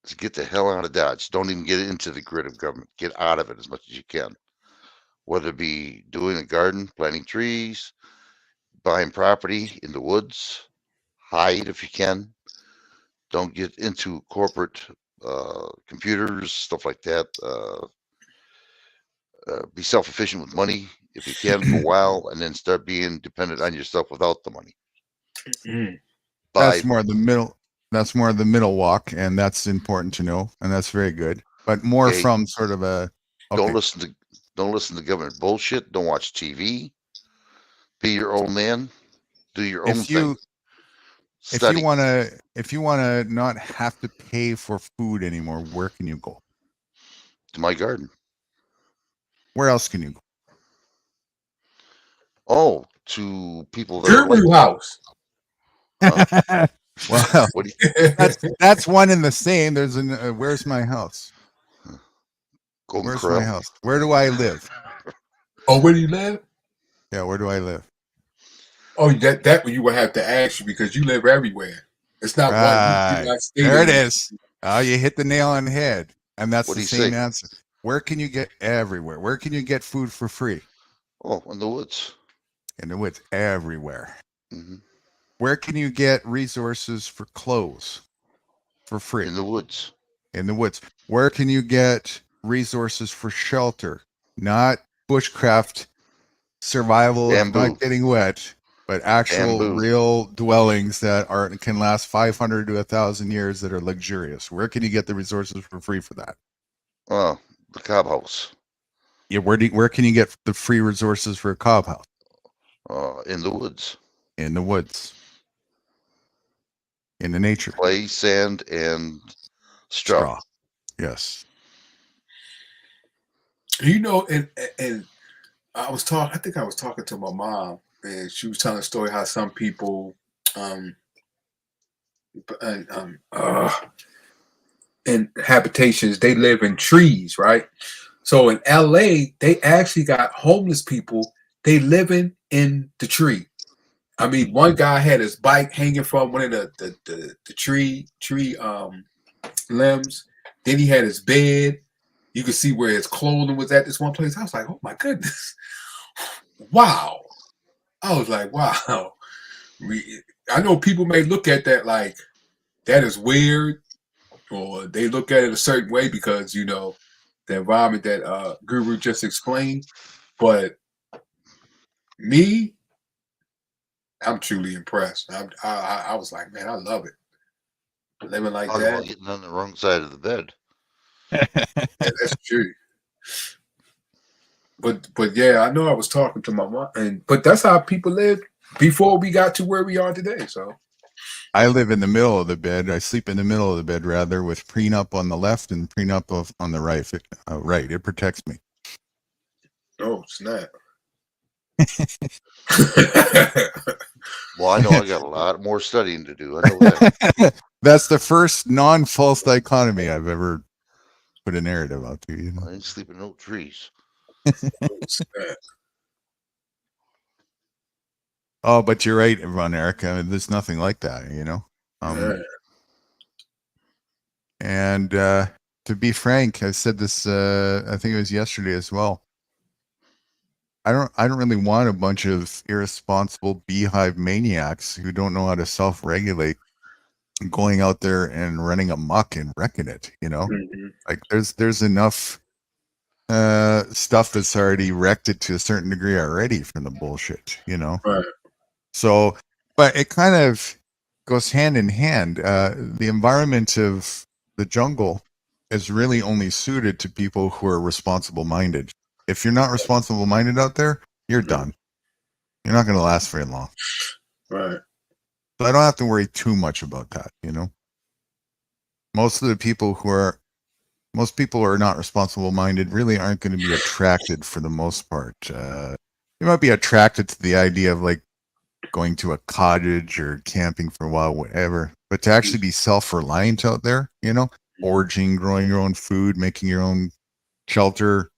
is get the hell out of Dodge. Don't even get into the grid of government. Get out of it as much as you can. Whether it be doing a garden, planting trees, buying property in the woods, hide if you can. Don't get into corporate computers, stuff like that. Be self-efficient with money if you can for a while, and then start being dependent on yourself without the money. That's more the middle. That's more the middle walk, and that's important to know, and that's very good. But more Okay. from sort of a Don't listen to government bullshit. Don't watch TV. Be your own man. Do your own thing. If you want to not have to pay for food anymore, where can you go? To my garden. Where else can you go? Oh, to people that are like Guru house. Huh? Well, that's one and the same. There's an where's my house? Golden Where's Corral. my house? Where do I live? Oh, where do you live? Yeah, where do I live? Oh, that you would have to ask you because you live everywhere. It's not one. You not There it stated. is. Oh, you hit the nail on the head. And that's What'd the he same say? answer. Where can you get everywhere? Where can you get food for free? Oh, in the woods. In the woods, everywhere. Mm-hmm. Where can you get resources for clothes for free? In the woods. In the woods. Where can you get resources for shelter? Not bushcraft survival of Bamboo. not getting wet, but actual Bamboo. real dwellings that can last 500 to 1,000 years that are luxurious. Where can you get the resources for free for that? Oh, the cob house. Yeah, where can you get the free resources for a cob house? In the woods. In the woods. In the nature. Clay, sand, and straw. Yes. You know, and I think I was talking to my mom, and she was telling a story how some people, in habitations, they live in trees, right? So in LA, they actually got homeless people. They living in the tree. I mean, one guy had his bike hanging from one of the tree limbs. Then he had his bed. You could see where his clothing was at this one place. I was like, oh my goodness. Wow. I was like, wow. I know people may look at that like that is weird, or they look at it a certain way because, you know, the environment that Guru just explained. But me, I'm truly impressed. I was like, man, I love it. Living like Talk that. about getting on the wrong side of the bed. Yeah, that's true. But yeah, I know I was talking to my mom, but that's how people lived before we got to where we are today. So I live in the middle of the bed. I sleep in the middle of the bed rather, with prenup on the left and prenup on the right. Right, it protects me. oh snap! Well, I know I got a lot more studying to do. I know that. That's the first non-false dichotomy I've ever put a narrative out to. You know? I ain't sleeping in no trees. Oh, but you're right, Ron Eric. I mean, there's nothing like that, you know. Yeah. And to be frank, I said this. I think it was yesterday as well. I don't really want a bunch of irresponsible beehive maniacs who don't know how to self-regulate, going out there and running amok and wrecking it. You know, Mhm. like there's enough stuff that's already wrecked it to a certain degree already from the bullshit. You know. Right. So, but it kind of goes hand in hand. The environment of the jungle is really only suited to people who are responsible minded. If you're not responsible minded out there, you're done. You're not going to last very long. Right. So I don't have to worry too much about that, you know. Most people who are not responsible minded really aren't going to be attracted for the most part. You might be attracted to the idea of like going to a cottage or camping for a while, whatever. But to actually be self-reliant out there, you know, foraging, growing your own food, making your own shelter,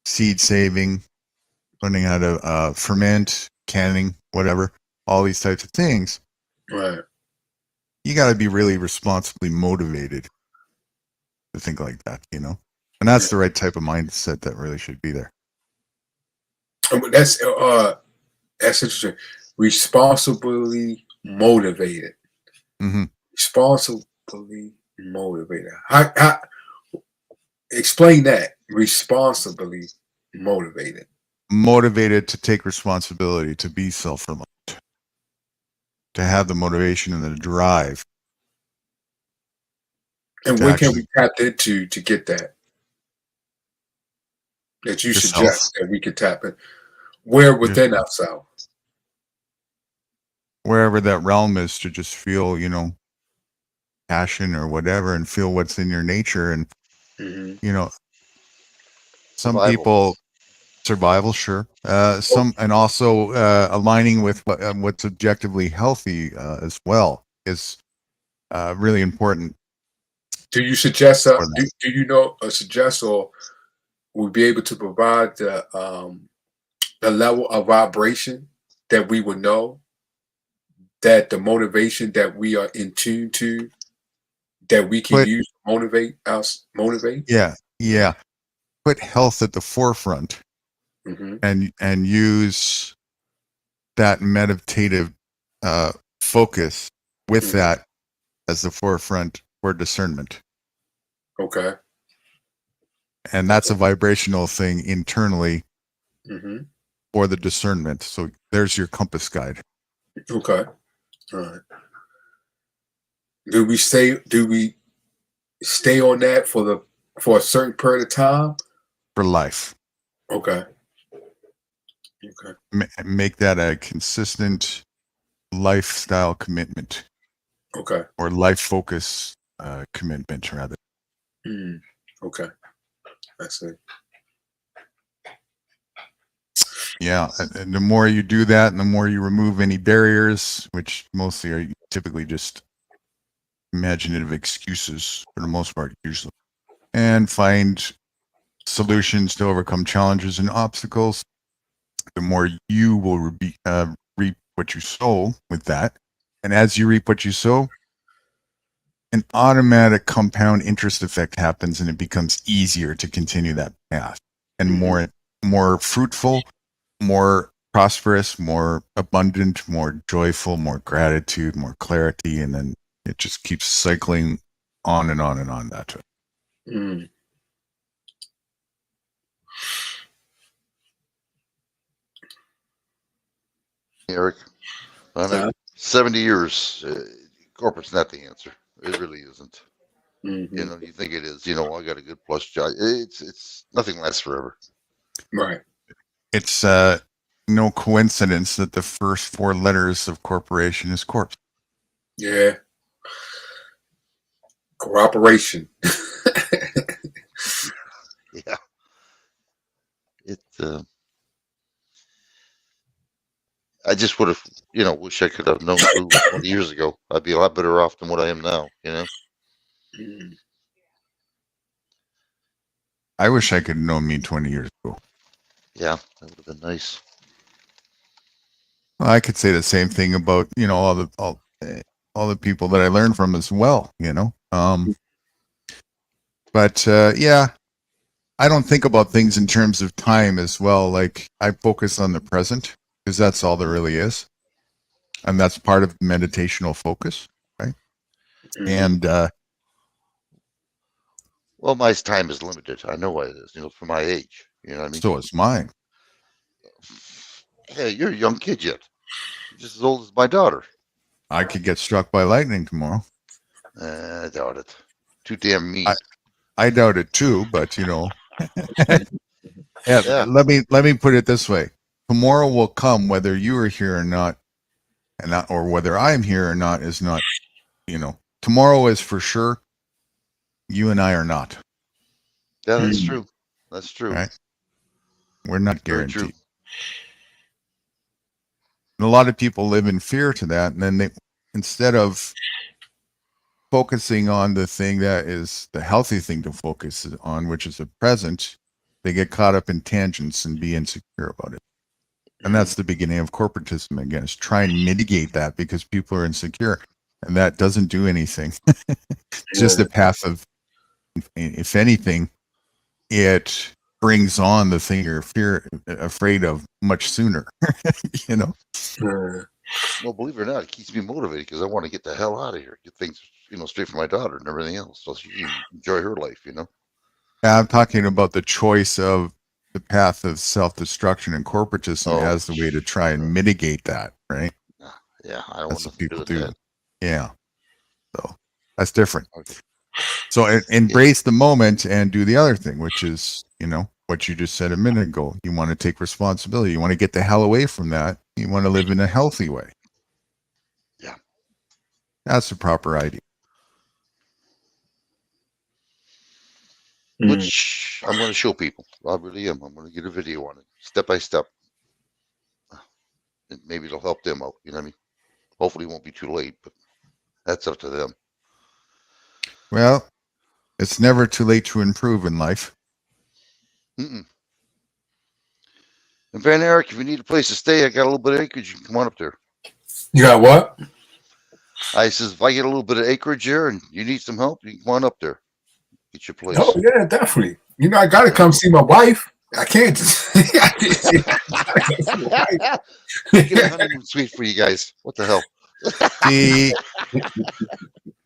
seed saving, learning how to ferment, canning, whatever, all these types of things. Right. You got to be really responsibly motivated to think like that, you know. And that's the right type of mindset that really should be there. That's interesting. Responsibly motivated. Mm-hmm. Responsibly motivated. How explain that? Responsibly motivated. Motivated to take responsibility, to be self-reliant, to have the motivation and the drive. And when can we tap into to get that? That you suggest that we could tap in. Where within ourselves? Wherever that realm is, to just feel, you know, passion or whatever, and feel what's in your nature. And you know, some people survival, sure. Some, and also aligning with what's objectively healthy as well is really important. Do you suggest? Do you know suggest or would be able to provide the level of vibration that we would know that the motivation that we are in tune to, that we can use to motivate us? Yeah. Put health at the forefront, and use that meditative focus with that as the forefront for discernment. Okay. And that's a vibrational thing internally Mm-hmm. for the discernment. So there's your compass guide. Okay. All right. Do we stay on that for a certain period of time? For life. Okay. Okay. Make that a consistent lifestyle commitment. Okay. Or life focus commitment, rather. Okay. I see. Yeah, and the more you do that, and the more you remove any barriers, which mostly are typically just imaginative excuses for the most part, usually, and find solutions to overcome challenges and obstacles, the more you will reap what you sow with that. And as you reap what you sow, an automatic compound interest effect happens, and it becomes easier to continue that path, and more fruitful, more prosperous, more abundant, more joyful, more gratitude, more clarity, and then it just keeps cycling on and on and on that way. Eric, I know 70 years, corporate's not the answer. It really isn't. You know, you think it is. You know, I got a good plus job. It's nothing lasts forever. Right. It's no coincidence that the first 4 letters of corporation is corp. Yeah. Cooperation. Yeah. I just would have, wish I could have known Lou 20 years ago. I'd be a lot better off than what I am now. I wish I could have known me 20 years ago. Yeah, that would have been nice. Well, I could say the same thing about all the people that I learned from as well. But yeah, I don't think about things in terms of time as well. Like I focus on the present because that's all there really is, and that's part of meditational focus, right? And Well, my time is limited. I know it is. For my age. You know what I mean? so is mine. Hey, you're a young kid yet. You're just as old as my daughter. I could get struck by lightning tomorrow. I doubt it. Too damn mean. I doubt it too, but yeah. Yeah. Let me put it this way: tomorrow will come, whether you are here or not, or whether I'm here or not is not. Tomorrow is for sure. You and I are not. Yeah, that's true. That's true. Right? We're not Very guaranteed. true. And a lot of people live in fear to that, and then they, instead of focusing on the thing that is the healthy thing to focus on, which is the present, they get caught up in tangents and be insecure about it. And that's the beginning of corporatism again, is try and mitigate that because people are insecure. And that doesn't do anything. It's just a path of, if anything, it brings on the thing you're afraid of much sooner. Well, believe it or not, it keeps me motivated because I want to get the hell out of here, get things, straight for my daughter and everything else, so she can enjoy her life. I'm talking about the choice of the path of self-destruction and corporatism as the way to try and mitigate that, right? Yeah, I don't That's want what people to do do. that. Yeah. So that's different. So embrace the moment and do the other thing, which is, what you just said a minute ago. You want to take responsibility. You want to get the hell away from that. You want to live in a healthy way. Yeah. That's the proper idea. Which I'm going to show people. I really am. I'm going to get a video on it, step by step. And maybe it'll help them out. You know what I mean? Hopefully it won't be too late, but that's up to them. Well, it's never too late to improve in life. And Van Eric, if you need a place to stay, I got a little bit of acreage. You can come on up there. You got what? I says, if I get a little bit of acreage here and you need some help, you can come on up there. Get your place. Oh yeah, definitely. I got to come see my wife. I can't just. Get a honeymoon suite for you guys. What the hell? See,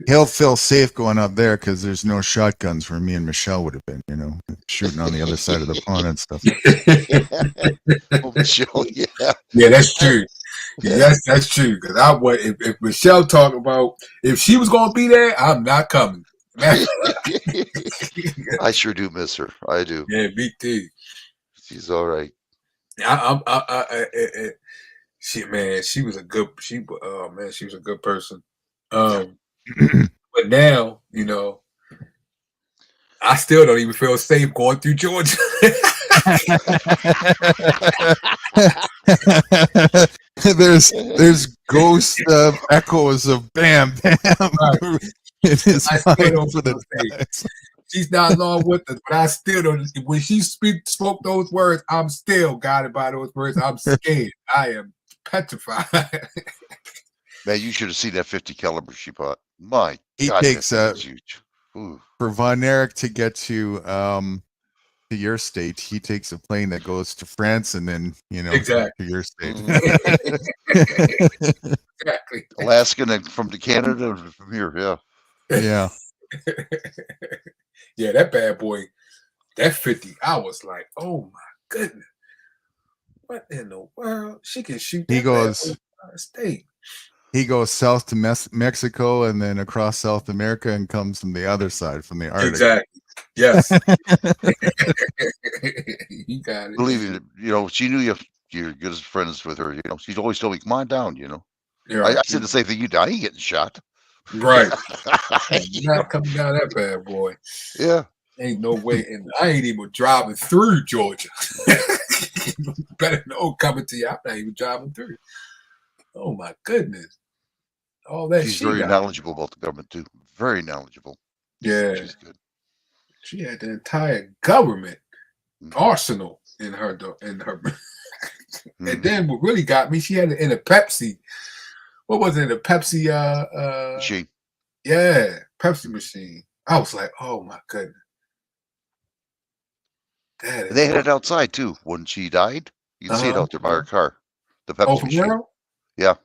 he'll feel safe going up there because there's no shotguns where me and Michelle would have been, shooting on the other side of the pond and stuff. Michelle, yeah. Yeah, that's true. Yes, that's true. Because I would, if Michelle talked about if she was going to be there, I'm not coming. I sure do miss her. I do. Yeah, me too. She's all right. She was a good. She was a good person. But now, I still don't even feel safe going through Georgia. there's ghost echoes of bam bam. Right. It is I still don't feel safe. She's not along with us, but I still don't. When she spoke those words, I'm still guided by those words. I'm scared. I am petrified. Man, you should have seen that 50 caliber she bought. My he God, takes that thing's huge. For Von Erich to get to your state, he takes a plane that goes to France and then exactly to your state. Exactly. Alaska and from to Canada and from here, yeah. Yeah. Yeah, that bad boy, that 50, I was like, oh my goodness. What in the world? She can shoot that He goes state. He goes south to Mexico and then across South America and comes from the other side, from the Arctic. Exactly. Yes. You got it. Believe it, she knew you're good as friends with her. She's always told me, "Come on down." Yeah. I said the same thing. I ain't getting shot. Right. You're not coming down that bad boy. Yeah. Ain't no way. And I ain't even driving through Georgia. Better know coming to you. I'm not even driving through. Oh my goodness. All that She's she very got. knowledgeable about the government too. Very knowledgeable. Yeah. She's good. She had the entire government arsenal in her. And then what really got me, she had it in a Pepsi. What was it? A Pepsi machine. Yeah, Pepsi machine. I was like, oh my goodness. That And is they had it outside too. When she died, you can see it out there by her car. The Pepsi for machine. real? Yeah.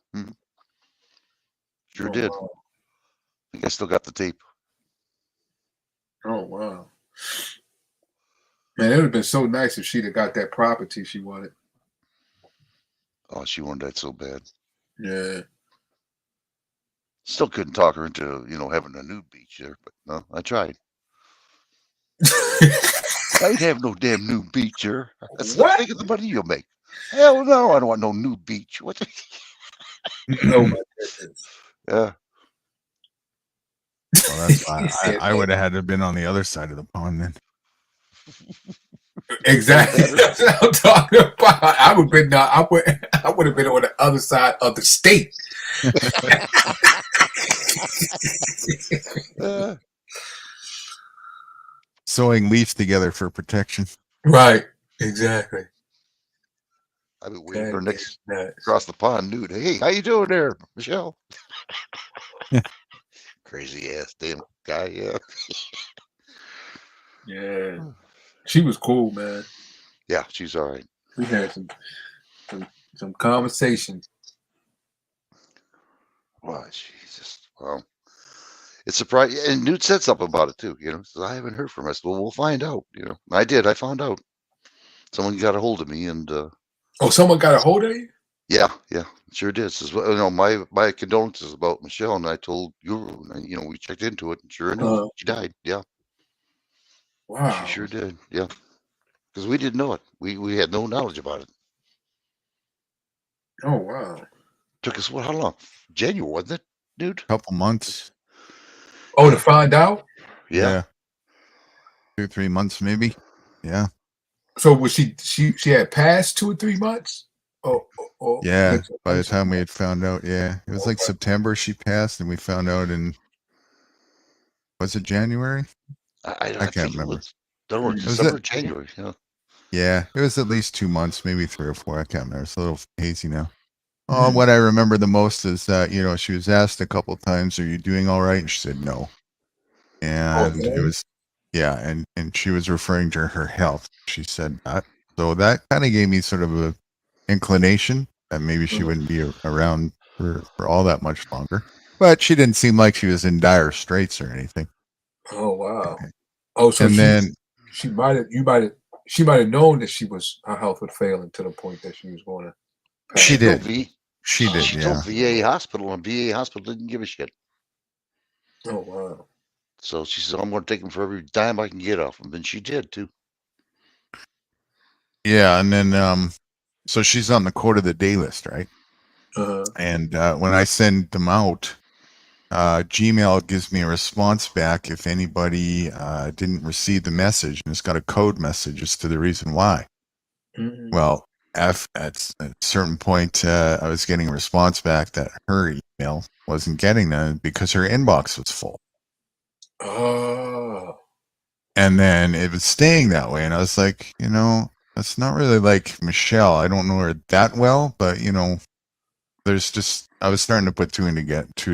Sure Oh, did. wow. I think I still got the tape. Oh wow. Man, it would have been so nice if she'd have got that property she wanted. Oh, she wanted that so bad. Yeah. Still couldn't talk her into, having a nude beach there, but no, I tried. I ain't have no damn nude beach there. I said, What? think of the money you'll make. Hell no, I don't want no nude beach. What? Oh my goodness. Yeah. Well, that's fine. I would have had to have been on the other side of the pond then. Exactly. That's what I'm talking about. I would have been on the other side of the state. Sewing leaves together for protection. Right. Exactly. I've been waiting for next across the pond nude. Hey, how you doing there, Michelle? Crazy ass damn guy, yeah. Yeah. She was cool, man. Yeah, she's all right. We had some conversation. Wow, Jesus. Well, it's surprising. And Nude said something about it too, says, I haven't heard from us. Well, we'll find out, I did. I found out. Someone got a hold of me and Oh, someone got a hold of you? Yeah, sure did. Says, well, my condolences about Michelle, and I told you, and, we checked into it, and sure enough, she died. Yeah. Wow. She sure did. Yeah. Because we didn't know it. We had no knowledge about it. Oh wow. Took us how long? January, wasn't it, dude? Couple months. Oh, to find out? Yeah. 2-3 months maybe. Yeah. So was she had passed 2 or 3 months? Oh, yeah. By the time we had found out, it was like September she passed, and we found out was it January? I can't think remember. it was. Don't know, Was December, it- January. Yeah. Yeah, it was at least 2 months, maybe 3 or 4. I can't remember. It's a little hazy now. Oh, what I remember the most is that she was asked a couple times, "Are you doing all right?" And she said no. And it was, and she was referring to her health. She said that, so that kind of gave me sort of a inclination that maybe she wouldn't be around for all that much longer. But she didn't seem like she was in dire straits or anything. Oh wow. Oh, so and then she might have known that her health was failing to the point that she was going to pass. She did. She did. She Yeah. told VA hospital, and VA hospital didn't give a shit. Oh wow. So she said, I'm going to take him for every dime I can get off him. And she did too. Yeah. And then, so she's on the quote of the day list, right? And when I send them out, Gmail gives me a response back if anybody didn't receive the message, and it's got a code message as to the reason why. Well, at a certain point, I was getting a response back that her email wasn't getting them because her inbox was full. Oh. And then it was staying that way, and I was like, that's not really like Michelle. I don't know her that well, but there's just, I was starting to put two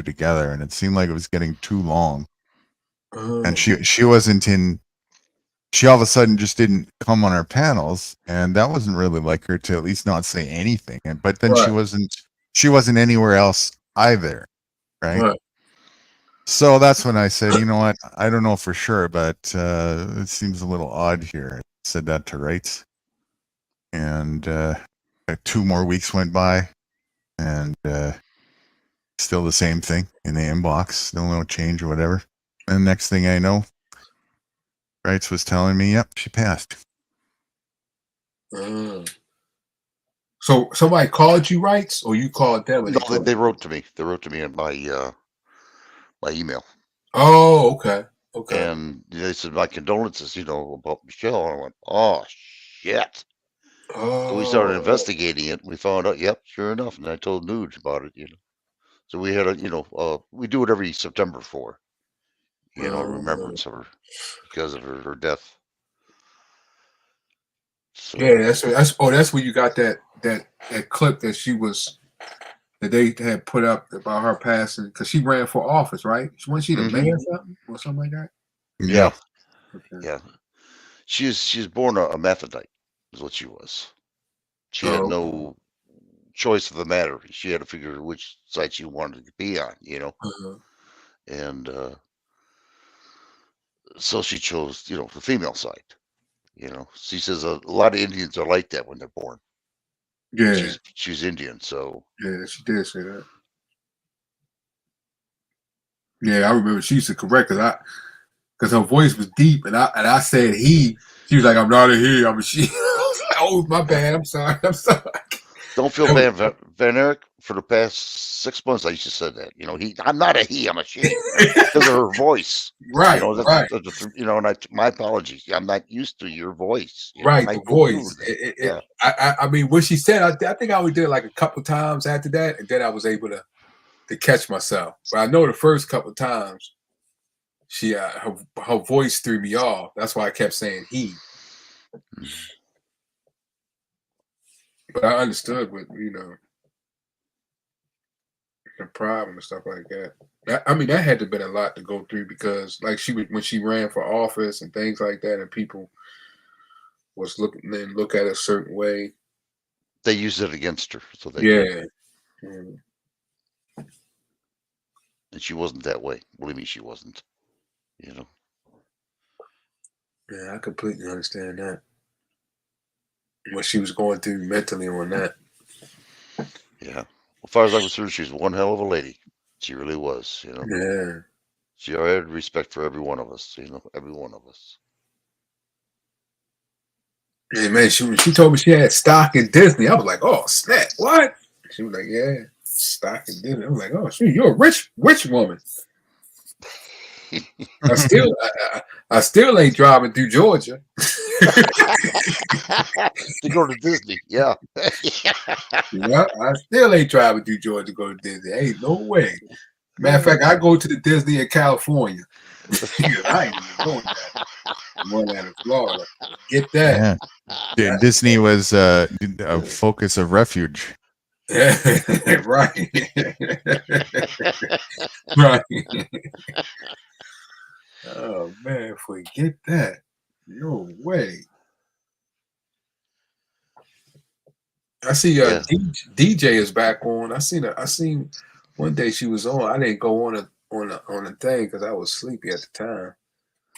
together, and it seemed like it was getting too long. And she wasn't in. She all of a sudden just didn't come on our panels, and that wasn't really like her to at least not say anything. But then she wasn't anywhere else either, right? So that's when I said, you know what? I don't know for sure, but it seems a little odd here. I said that to Wrights, and 2 more weeks went by, and still the same thing in the inbox, still no change or whatever. And next thing I know, Wrights was telling me, yep, she passed. So somebody called you, Wrights, or you called them? No, they wrote to me. They wrote to me in my email. Oh, okay. And they said, my condolences, about Michelle. And I went, oh, shit. So we started Oh, investigating it. We found out, yep, sure enough. And I told Nude about it. So we had we do it every September for, remembrance of her because of her death. So yeah, that's where you got that clip that they had put up about her passing because she ran for office, right? Wasn't she the mayor or something like that? yeah, Okay. yeah. She's born a Methodite, is what she was. She had Oh, no choice of the matter. She had to figure which side she wanted to be on, uh-huh. and so she chose, the female side. She says a lot of Indians are like that when they're born. Yeah, She's Indian, so yeah, she did say that. Yeah, I remember she used to correct because her voice was deep, and I said he. She was like, "I'm not a he, I'm a she." I was like, "Oh, my bad. I'm sorry. I'm sorry." don't feel bad, Van Eric. For the past 6 months, I used to say that. I'm not a he, I'm a she, because of her voice. Right, right, And my apologies. I'm not used to your voice. right. And I The go through voice. that. Yeah. I mean, what she said, I think I only did it like a couple times after that, and then I was able to catch myself. But I know the first couple times, she her voice threw me off. That's why I kept saying he. But I understood what the problem and stuff like that. I mean, that had to have been a lot to go through because, like, when she ran for office and things like that, and people was look at it a certain way. They used it against her, so they Yeah. did. And she wasn't that way. Believe me, she wasn't. Yeah, I completely understand that. What she was going through mentally on that. Yeah. As far as I'm concerned, she was one hell of a lady. She really was. Yeah. She had respect for every one of us. Every one of us. Yeah, man, she told me she had stock in Disney. I was like, oh snap, what? She was like, yeah, stock in Disney. I was like, oh, shoot, you're a rich woman. I still ain't driving through Georgia to go to Disney. Yeah. Yeah, I still ain't driving through Georgia to go to Disney. Ain't no way. Matter of fact, I go to the Disney in California. I ain't even going that. I'm going out of Florida. Get that. Yeah. Disney was a focus of refuge. Right. Right. Oh man, forget that. No way. I see DJ is back on. I seen one day she was on. I didn't go on a thing because I was sleepy at the time.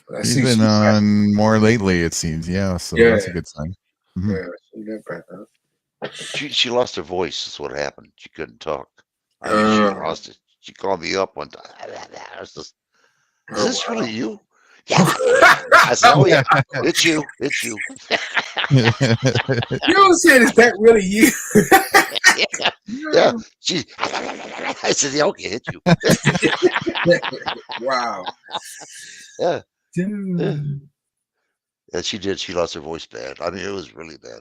But I He's see been she's back. on more lately, it seems. Yeah, so Yeah. that's a good sign. Mhm. Yeah, I see that back up. She lost her voice. That's what happened. She couldn't talk. I mean, she lost it. She called me up one time. I was just, is this really you? Yeah. I said, oh yeah, it's you. It's you. You don't say, is that really you? Yeah. I said, yeah, okay, it's you. Wow. Yeah. Dude. Yeah, she did. She lost her voice bad. I mean, it was really bad.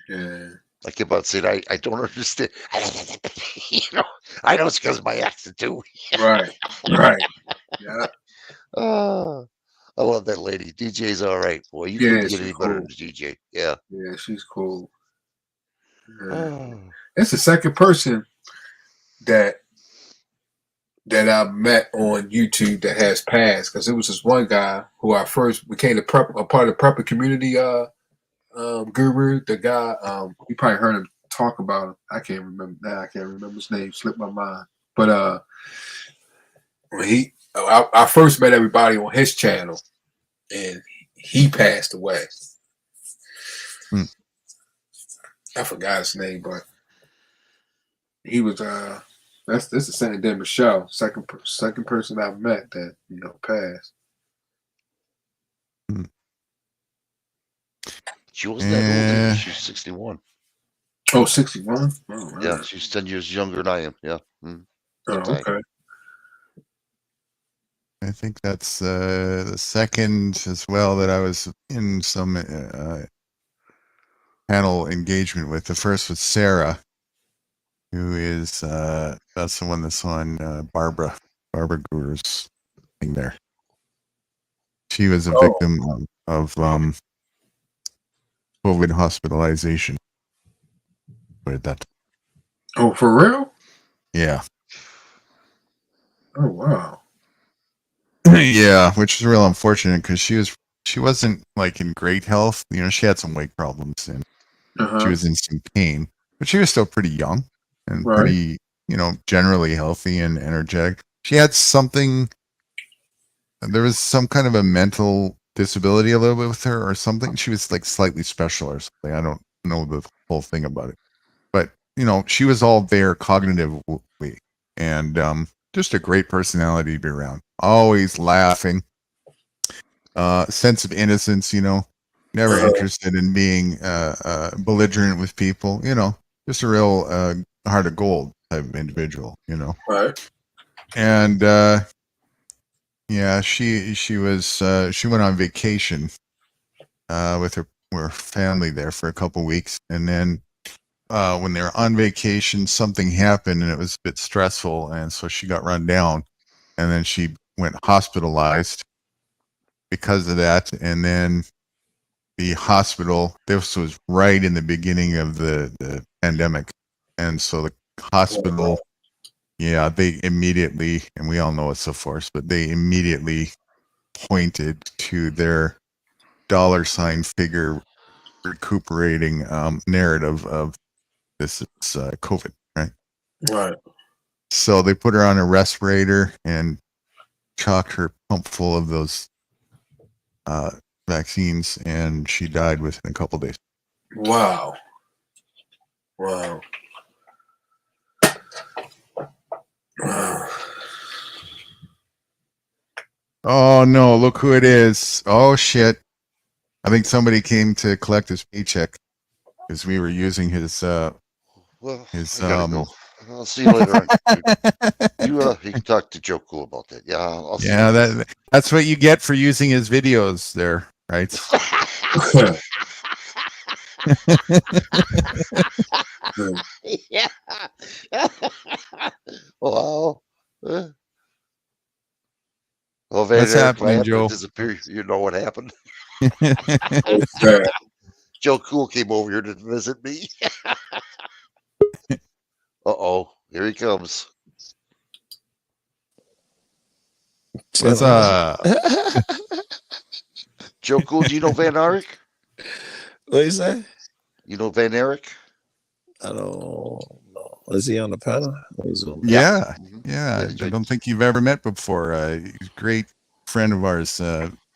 Yeah. I kept on saying, I don't understand. I know it's because of my accent too. Right. Right. Yeah. Oh, I love that lady. DJ's all right. Boy, you Yeah, couldn't get she's any better cool. than DJ. Yeah. Yeah, she's cool. Yeah. Oh. That's the second person that I met on YouTube that has passed. Because it was this one guy who I first became a part of the prepper community guru. The guy, you probably heard him talk about him. I can't remember now. I can't remember his name. Slipped my mind. But when I first met everybody on his channel, and he passed away. I forgot his name, but he was this is San Diego Michelle, second person I've met that passed. She wasn't that old either. She's 61. Oh, 61? Oh, right. Yeah, she's 10 years younger than I am. Yeah. Oh, okay. I think that's the second as well that I was in some panel engagement with. The first was Sarah, who is that's the one that's on Barbara Guru's thing there. She was a victim of COVID hospitalization. Put it that time. Oh, for real? Yeah. Oh, wow. Yeah, which is real unfortunate because she wasn't like in great health. You know, she had some weight problems and she was in some pain, but she was still pretty young and Right. pretty, you know, generally healthy and energetic. She had something. There was some kind of a mental disability a little bit with her or something. She was like slightly special or something. I don't know the whole thing about it, but you know, she was all there cognitively and just a great personality to be around. Always laughing, sense of innocence, you know, never interested in being belligerent with people, you know, just a real heart of gold type of individual, you know. Right. And yeah, she went on vacation with her family there for a couple weeks, and then when they were on vacation, something happened and it was a bit stressful, and so she got run down, and then she went hospitalized because of that, and then the hospital. This was right in the beginning of the pandemic, and so the hospital. Yeah, they immediately, and we all know it's a force, but they immediately pointed to their dollar sign figure recuperating narrative of this is COVID, right? Right. So they put her on a respirator and chocked her pump full of those vaccines, and she died within a couple days. Wow. Wow. Wow. Oh no, look who it is. Oh shit. I think somebody came to collect his paycheck because we were using his Well, his I gotta go. I'll see you later on. You can talk to Joe Cool about that. Yeah, I'll see yeah, you. that's what you get for using his videos there, right? Yeah. Wow. Well, Van What's Eric happening, laughed and Joe? disappeared. You know what happened? Joe Cool came over here to visit me. Uh-oh. Here he comes. What's Joe Cool, do you know Van Eric? What you say? You know Van Eric? I don't know. Is he on the panel? Yeah. Yeah, I don't think you've ever met before. He's a great friend of ours.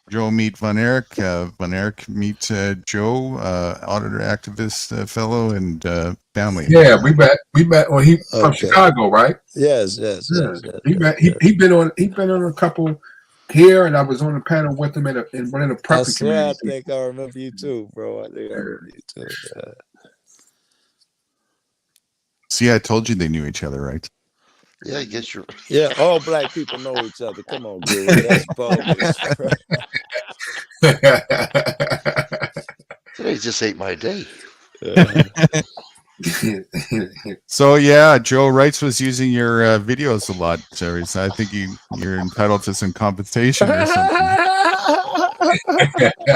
Joe meet Van Eric. Van Eric meet Joe, auditor activist fellow and family. Yeah, we met. Well, he from Chicago, right? Yes. He been on a couple here, and I was on the panel with him in one of the I prepping swear, I communities. think I remember you too, bro. I think I remember you too. Yeah. See, I told you they knew each other, right? Yeah, I guess you're. Yeah, all black people know each other. Come on, Guru. That's bogus. Today just ain't my day. So yeah, Joe Wrights was using your videos a lot, Jerry. So I think you're entitled to some compensation or something.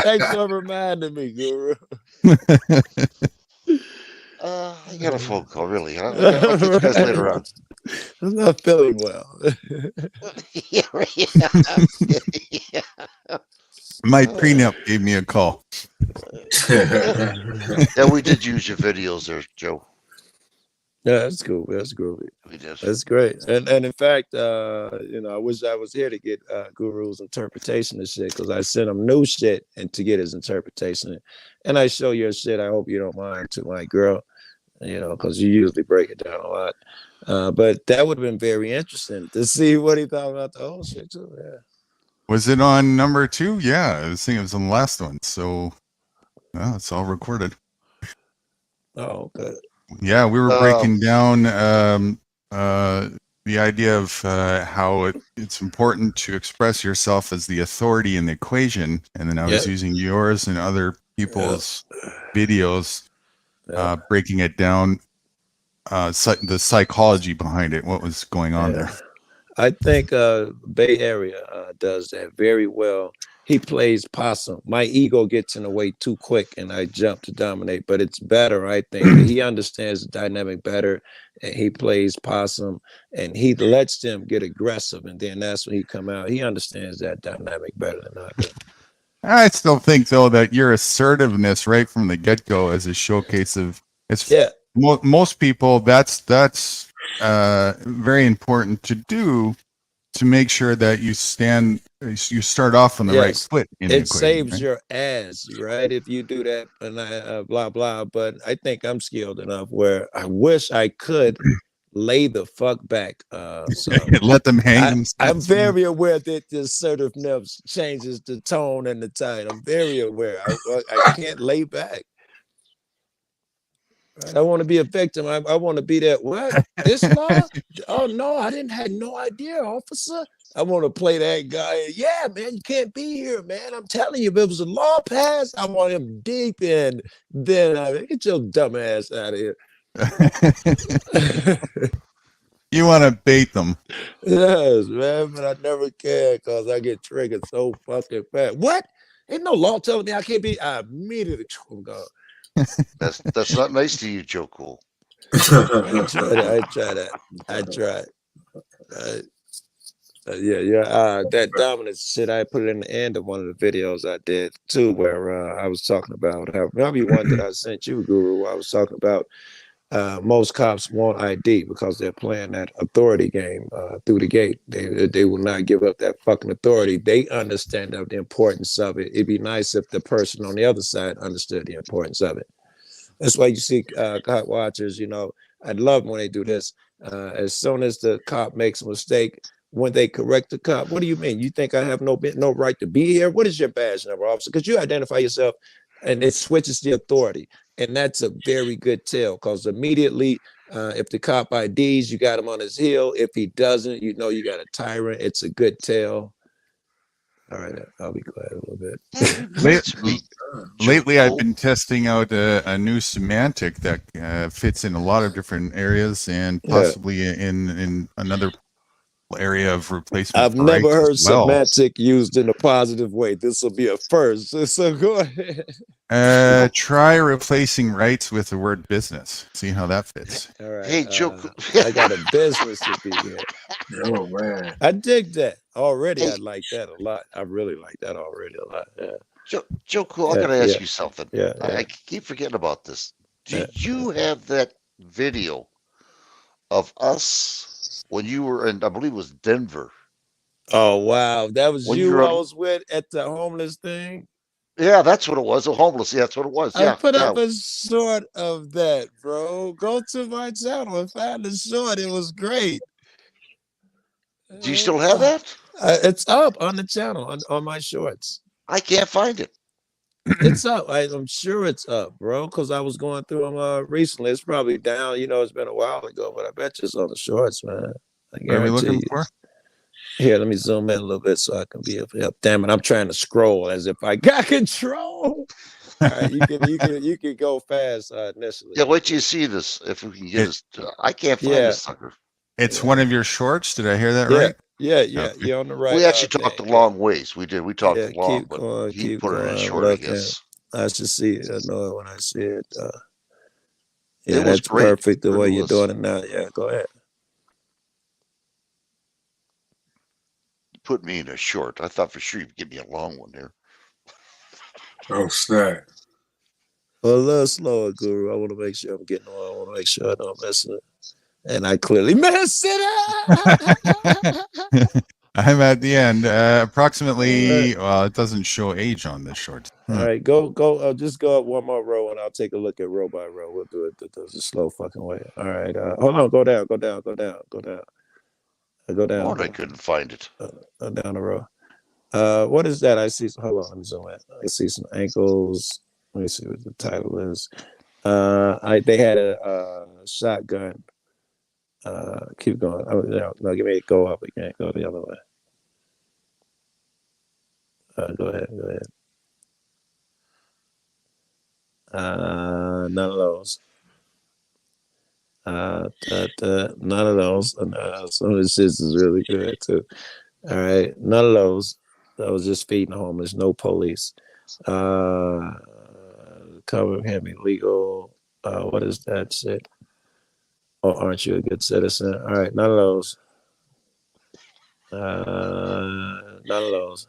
Thanks for reminding me, Guru. I got a phone call, really. Huh? I'll catch you guys later on. I'm not feeling well. Yeah. My prenup gave me a call. Yeah, we did use your videos there, Joe. Yeah, that's cool. That's groovy. We did. That's great. And in fact, I wish I was here to get Guru's interpretation of shit, because I sent him new shit and to get his interpretation. And I show your shit. I hope you don't mind, to my girl, because you usually break it down a lot. But that would have been very interesting to see what he thought about the whole shit too. Yeah. Was it on number 2? Yeah, I think it was on the last one. So, well, it's all recorded. Oh, good. Yeah, we were breaking down the idea of how it's important to express yourself as the authority in the equation, and then I was using yours and other people's videos breaking it down, the psychology behind it, what was going on there. I think Bay Area does that very well. He plays possum. My ego gets in the way too quick, and I jump to dominate. But it's better, I think. He understands the dynamic better, and he plays possum, and he lets them get aggressive, and then that's when he come out. He understands that dynamic better than I do. I still think though that your assertiveness right from the get-go is a showcase of it's most people that's very important to do, to make sure that you start off on the right foot in the It equation, saves right? your ass, right? If you do that, and blah blah. But I think I'm skilled enough where I wish I could lay the fuck back. So Let them hang I'm very aware that the assertiveness changes the tone and the tide. I'm very aware. I can't lay back. Right? I want to be a victim. I want to be that. What? This law? Oh no, I had no idea, officer. I want to play that guy. Yeah, man, you can't be here, man. I'm telling you, if it was a law passed, I want him deep in. Then get your dumb ass out of here. You want to bait them. Yes, man, but I never can because I get triggered so fucking fast. What? Ain't no law telling me I can't be. I immediately go. That's not nice to you, Joe Cool. I try that. That dominance shit, I put it in the end of one of the videos I did too, where I was talking about how, maybe one that I sent you, Guru, I was talking about most cops want ID because they're playing that authority game through the gate. They will not give up that fucking authority. They understand the importance of it. It'd be nice if the person on the other side understood the importance of it. That's why you see cop watchers, I'd love when they do this. As soon as the cop makes a mistake, when they correct the cop, what do you mean? You think I have no right to be here? What is your badge number, officer? Because you identify yourself, and it switches the authority. And that's a very good tell, because immediately, if the cop IDs, you got him on his heel. If he doesn't, you got a tyrant. It's a good tell. All right, I'll be quiet a little bit. Lately, I've been testing out a new semantic that fits in a lot of different areas, and possibly in another area of replacement. I've never heard semantic used in a positive way. This will be a first. So go ahead. Try replacing rights with the word business. See how that fits. All right. Hey, Joe. I got a business to be here. Oh man, I dig that already. I like that a lot. I really like that already a lot. Yeah. Joe Cool, I gotta ask you something. I keep forgetting about this. Do you have that video of us when you were in, I believe it was Denver? Oh wow, that was when you I was with at the homeless thing? Yeah, that's what it was. A homeless. Yeah, that's what it was. I put up a short of that, bro. Go to my channel and find the short. It was great. Do you still have that? It's up on the channel on my shorts. I can't find it. It's up. I'm sure it's up, bro, because I was going through them recently. It's probably down. It's been a while ago, but I bet you it's on the shorts, man. What are we looking for? Here, let me zoom in a little bit so I can be of help. Damn it, I'm trying to scroll as if I got control. All right, you can go fast initially. Yeah, wait till you see this. If we can get this, I can't find this sucker. It's one of your shorts. Did I hear that right? Yeah. You're on the right. We actually talked a long ways. We did. We talked long, keep going, he put it in short, I guess. I should see it. I know it when I see it. It was that's great. perfect the way you're doing it now. Yeah, go ahead. Put me in a short. I thought for sure you'd give me a long one there. Oh snap! Well, a little slower, Guru. I want to make sure I'm getting on. I want to make sure I don't mess it up. And I clearly messed it up. I'm at the end. Approximately, well, it doesn't show age on this short. All right, go. Just go up one more row, and I'll take a look at row by row. We'll do it the slow fucking way. All right, hold on. Go down. Go down. Oh, I couldn't find it. Down the row. What is that? I see. Hold on. Let me zoom in. I see some ankles. Let me see what the title is. They had a shotgun. Keep going. No, give me a go up again. Go the other way. Go ahead. None of those. None of those. Some of this shit is really good too. All right, none of those. That was just feeding the homeless. No police. Cover can be legal. What is that shit? Or aren't you a good citizen? All right, none of those. None of those.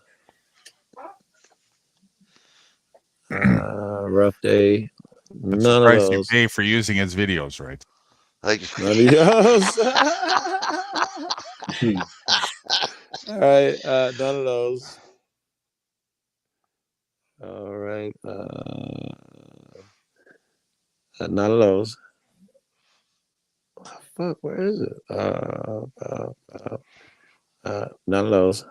Rough day. I'm None of surprised you those. pay for using his videos, right? None of those. All right, none of those. All right, none of those. Fuck, where is it? None of those.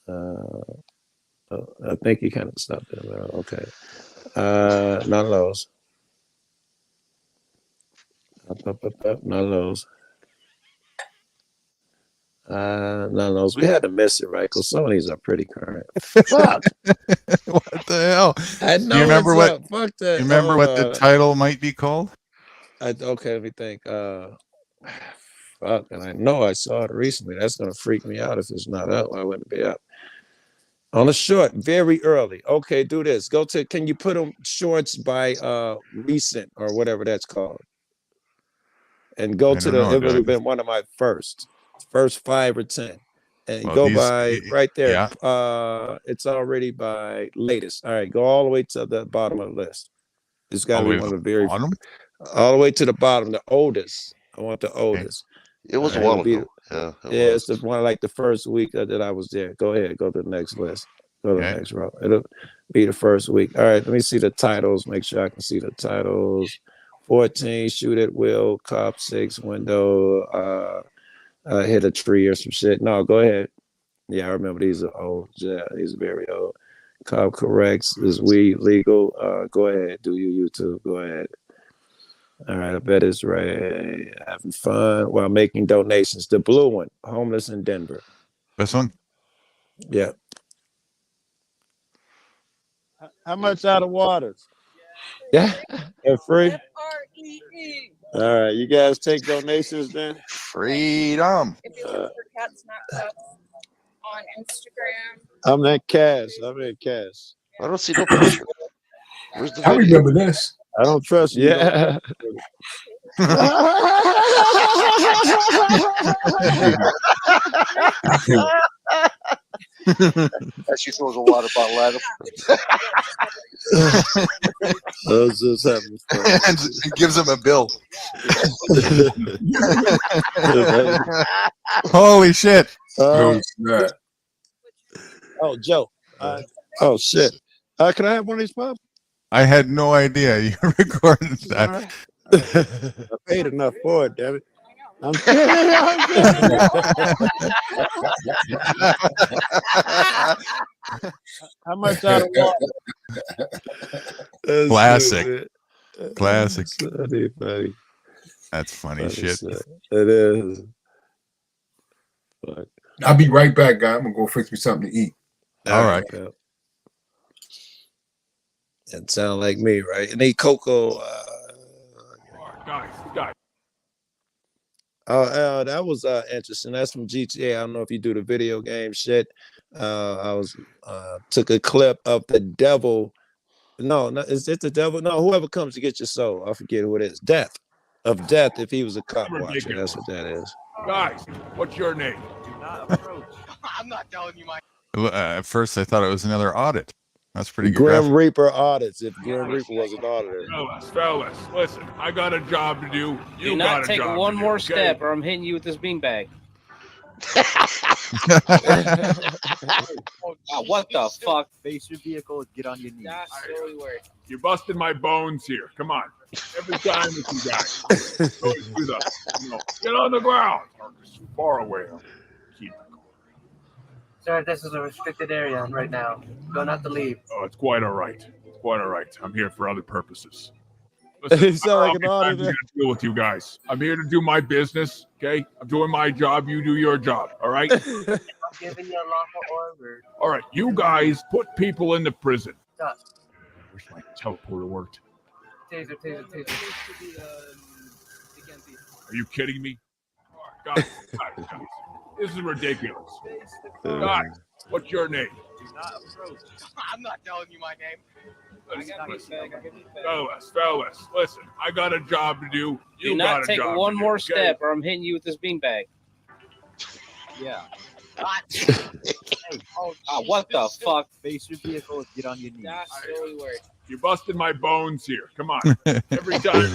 I think you kind of stopped it. Okay. None of those. None of those. None of those. We had to miss it, right? Because some of these are pretty current. Fuck. What the hell? I Do know you remember it's what? up. Fuck that. You remember what the title might be called? Okay, let me think. Fuck, and I know I saw it recently. That's gonna freak me out if it's not up. I wouldn't be up. On the short, very early. Okay, do this. Go to. Can you put them shorts by recent or whatever that's called? And go I to don't the. know, It would have dude. been one of my first 5 or 10, and Well, go these, by right there. yeah, It's already by latest. All right, go all the way to the bottom of the list. It's got all to the be way one to of the the very, bottom. all the way to the bottom, the oldest. I want the Okay. oldest. It was a It'll while be, ago. Yeah, yeah, it's the one like the first week that I was there. Go ahead, go to the next list. Go to the Okay. next row. It'll be the first week. All right, let me see the titles. Make sure I can see the titles. 14, shoot at will. Cop 6, window. Hit a tree or some shit. No, go ahead. Yeah, I remember these are old. Yeah, these are very old. Cop corrects. Is weed legal? Go ahead. Do you YouTube? Go ahead. All right, I bet it's right. Having fun while making donations. The blue one, homeless in Denver. This one? Yeah. How much out of waters? Yeah. They're free. All right, you guys take donations then. Freedom. If you look for Cat Snap Cups on Instagram. I'm in cash. I'm in cash. I don't see no picture. Where's the I video? remember this. I don't trust you. Yeah. As she throws a water bottle at him. I was just having fun. and gives him a bill. Holy shit. Oh, snap. Oh, Joe. Oh shit. Can I have one of these pop? I had no idea you recorded that. I paid enough for it, damn it. I'm kidding. I'm kidding. How much out of water? Classic. Classic. Funny. That's funny shit. It is. Fuck. I'll be right back, guy. I'm gonna go fix me something to eat. All right. Yeah. That sound like me, right? And they cocoa. Guys. Oh, that was interesting. That's from GTA. I don't know if you do the video game shit. I was took a clip of the devil. No, is it the devil? No, whoever comes to get your soul. I forget who it is. Death. Of death if he was a cop watcher. That's what that is. Guys, what's your name? Do not approach. I'm not telling you my. At first, I thought it was another audit. That's pretty good. Grim Reaper audits. If Grim Reaper was an auditor. Fellas, listen. I got a job to do. You Do got not a take job one to do, more okay? step, or I'm hitting you with this beanbag. Oh, what the fuck? Face your vehicle and get on your knees. That's really weird. You busted my bones here. Come on. Every time with you guys. Always do the, get on the ground. Marcus, far away. Keep it going. Sir, this is a restricted area right now. You'll not to leave. Oh, it's quite all right. It's quite all right. I'm here for other purposes. You sound like an I'm auditor. here to deal with you guys. I'm here to do my business. Okay, I'm doing my job. You do your job. All right. I'm giving you a lawful order. All right. You guys put people into prison. Dot. Wish my teleporter worked. Taser, taser, taser. Are you kidding me? Guys, this is ridiculous. Guys, what's your name? I'm not telling you my name. Fellas, listen. I got a job to do. You Do got not a take job one to do, more okay? step, or I'm hitting you with this beanbag. Yeah. What the fuck? Face your vehicle and get on your knees. That's really weird. You busted my bones here. Come on. Every time.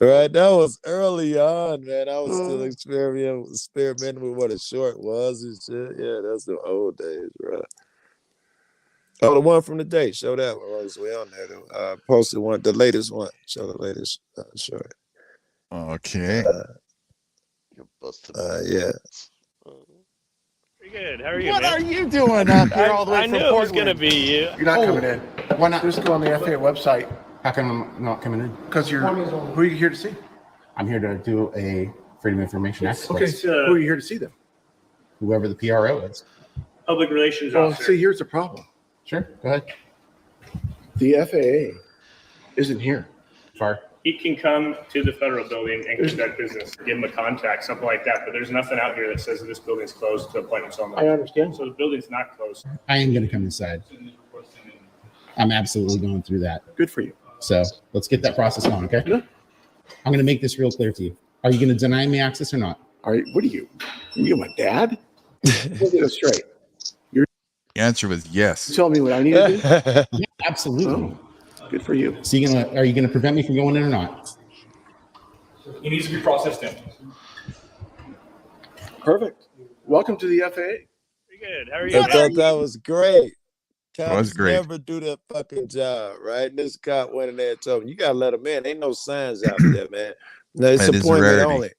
Right, that was early on, man. I was still experimenting with what a short was and shit. Yeah, that's the old days, bro. Oh, the one from the date. Show that one. I was way on there. Posted one, the latest one. Show the latest short. Okay. Yeah. Pretty good. How are you, What man? are you doing up here all the way I from knew it was Portland? gonna be you. You're not coming in. Why not? Just go on the FAA website. How come I'm not coming in? Because who are you here to see? I'm here to do a Freedom of Information Act Okay, request. who are you here to see then? Whoever the PRO is. Public relations Well, officer. see, here's the problem. Sure, go ahead. The FAA isn't here. Sorry. He can come to the federal building and conduct business, give him a contact, something like that. But there's nothing out here that says that this building's closed to appointments only. I understand. So the building's not closed. I am going to come inside. I'm absolutely going through that. Good for you. So let's get that process on, okay? Yeah. I'm going to make this real clear to you. Are you going to deny me access or not? Are you? What are you? Are you my dad? Let's get it straight. The answer was yes. You tell me what I need to do? Yeah, absolutely. Oh, good for you. So are you going to prevent me from going in or not? He needs to be processed in. Perfect. Welcome to the FAA. Pretty good. How are I you? thought that was great. Cops was great. never do that fucking job, right? And this cop went in there and told him, you gotta let him in. Ain't no signs out there, man. No, it's That is appointment rarity. only.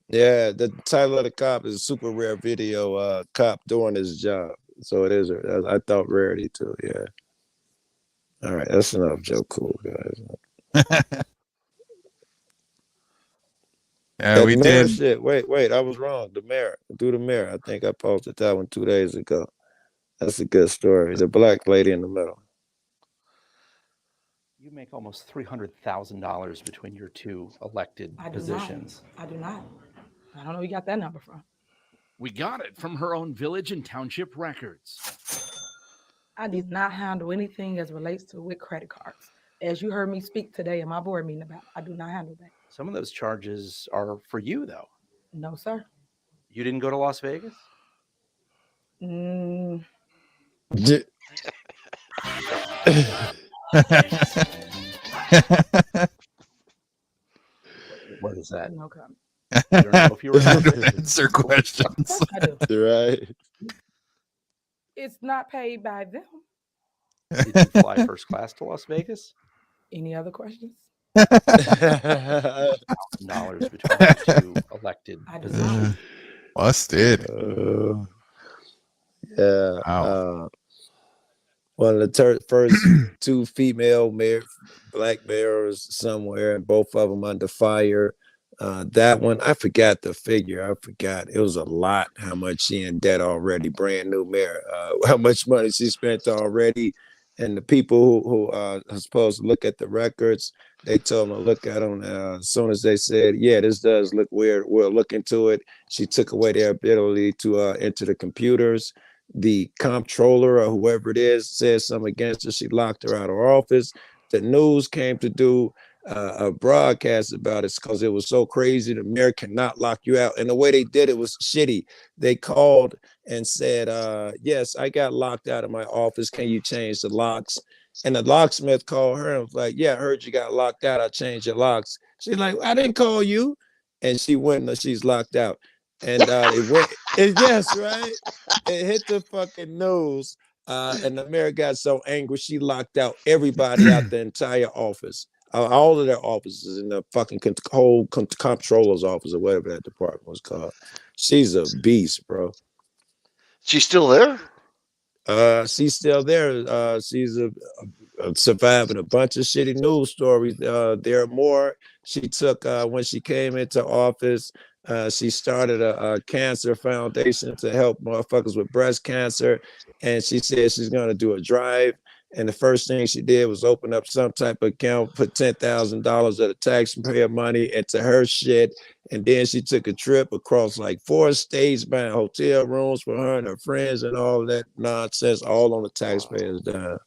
Yeah, the title of the cop is super rare video cop doing his job. So it is. I thought rarity too. Yeah. All right, that's enough. Joe, cool guys. Yeah, we That mayor did. shit. Wait, I was wrong. The mayor. Do the mayor. I think I posted that one 2 days ago. That's a good story. The black lady in the middle. You make almost $300,000 between your two elected I do positions. not. I do not. I don't know where you got that number from. We got it from her own village and township records. I do not handle anything as relates to with credit cards. As you heard me speak today in my board meeting about, I do not handle that. Some of those charges are for you, though. No, sir. You didn't go to Las Vegas? Mm, What is that? no comment. You don't know if you were in Las Vegas? Answer questions. I do. Right. It's not paid by them. Did you fly first class to Las Vegas? Any other questions? $1,000 between your two elected I do positions. Busted. Yeah. Wow. One of the first two female black mayors somewhere, and both of them under fire. That one, I forgot the figure. I forgot. It was a lot how much she in debt already. Brand new mayor. How much money she spent already. And the people who are supposed to look at the records, they told them to look at them. As soon as they said, yeah, this does look weird, we'll look into it. She took away their ability to enter the computers. The comptroller or whoever it is said something against her. She locked her out of her office. The news came to do a broadcast about it because it was so crazy. The mayor cannot lock you out. And the way they did it was shitty. They called and said, yes, I got locked out of my office. Can you change the locks? And the locksmith called her and was like, yeah, I heard you got locked out. I changed your locks. She's like, I didn't call you. And she went and she's locked out. And it went, yes, right? It hit the fucking news. And the mayor got so angry, she locked out everybody out the entire office. All of their offices in the fucking whole comptroller's office or whatever that department was called. She's a beast, bro. She's still there? She's still there. She's surviving a bunch of shitty news stories. There are more. She took when she came into office. She started a cancer foundation to help motherfuckers with breast cancer, and she said she's gonna do a drive. And the first thing she did was open up some type of account, put $10,000 of the taxpayer money into her shit, and then she took a trip across like 4 states, buying hotel rooms for her and her friends and all that nonsense, all on the taxpayers' dime.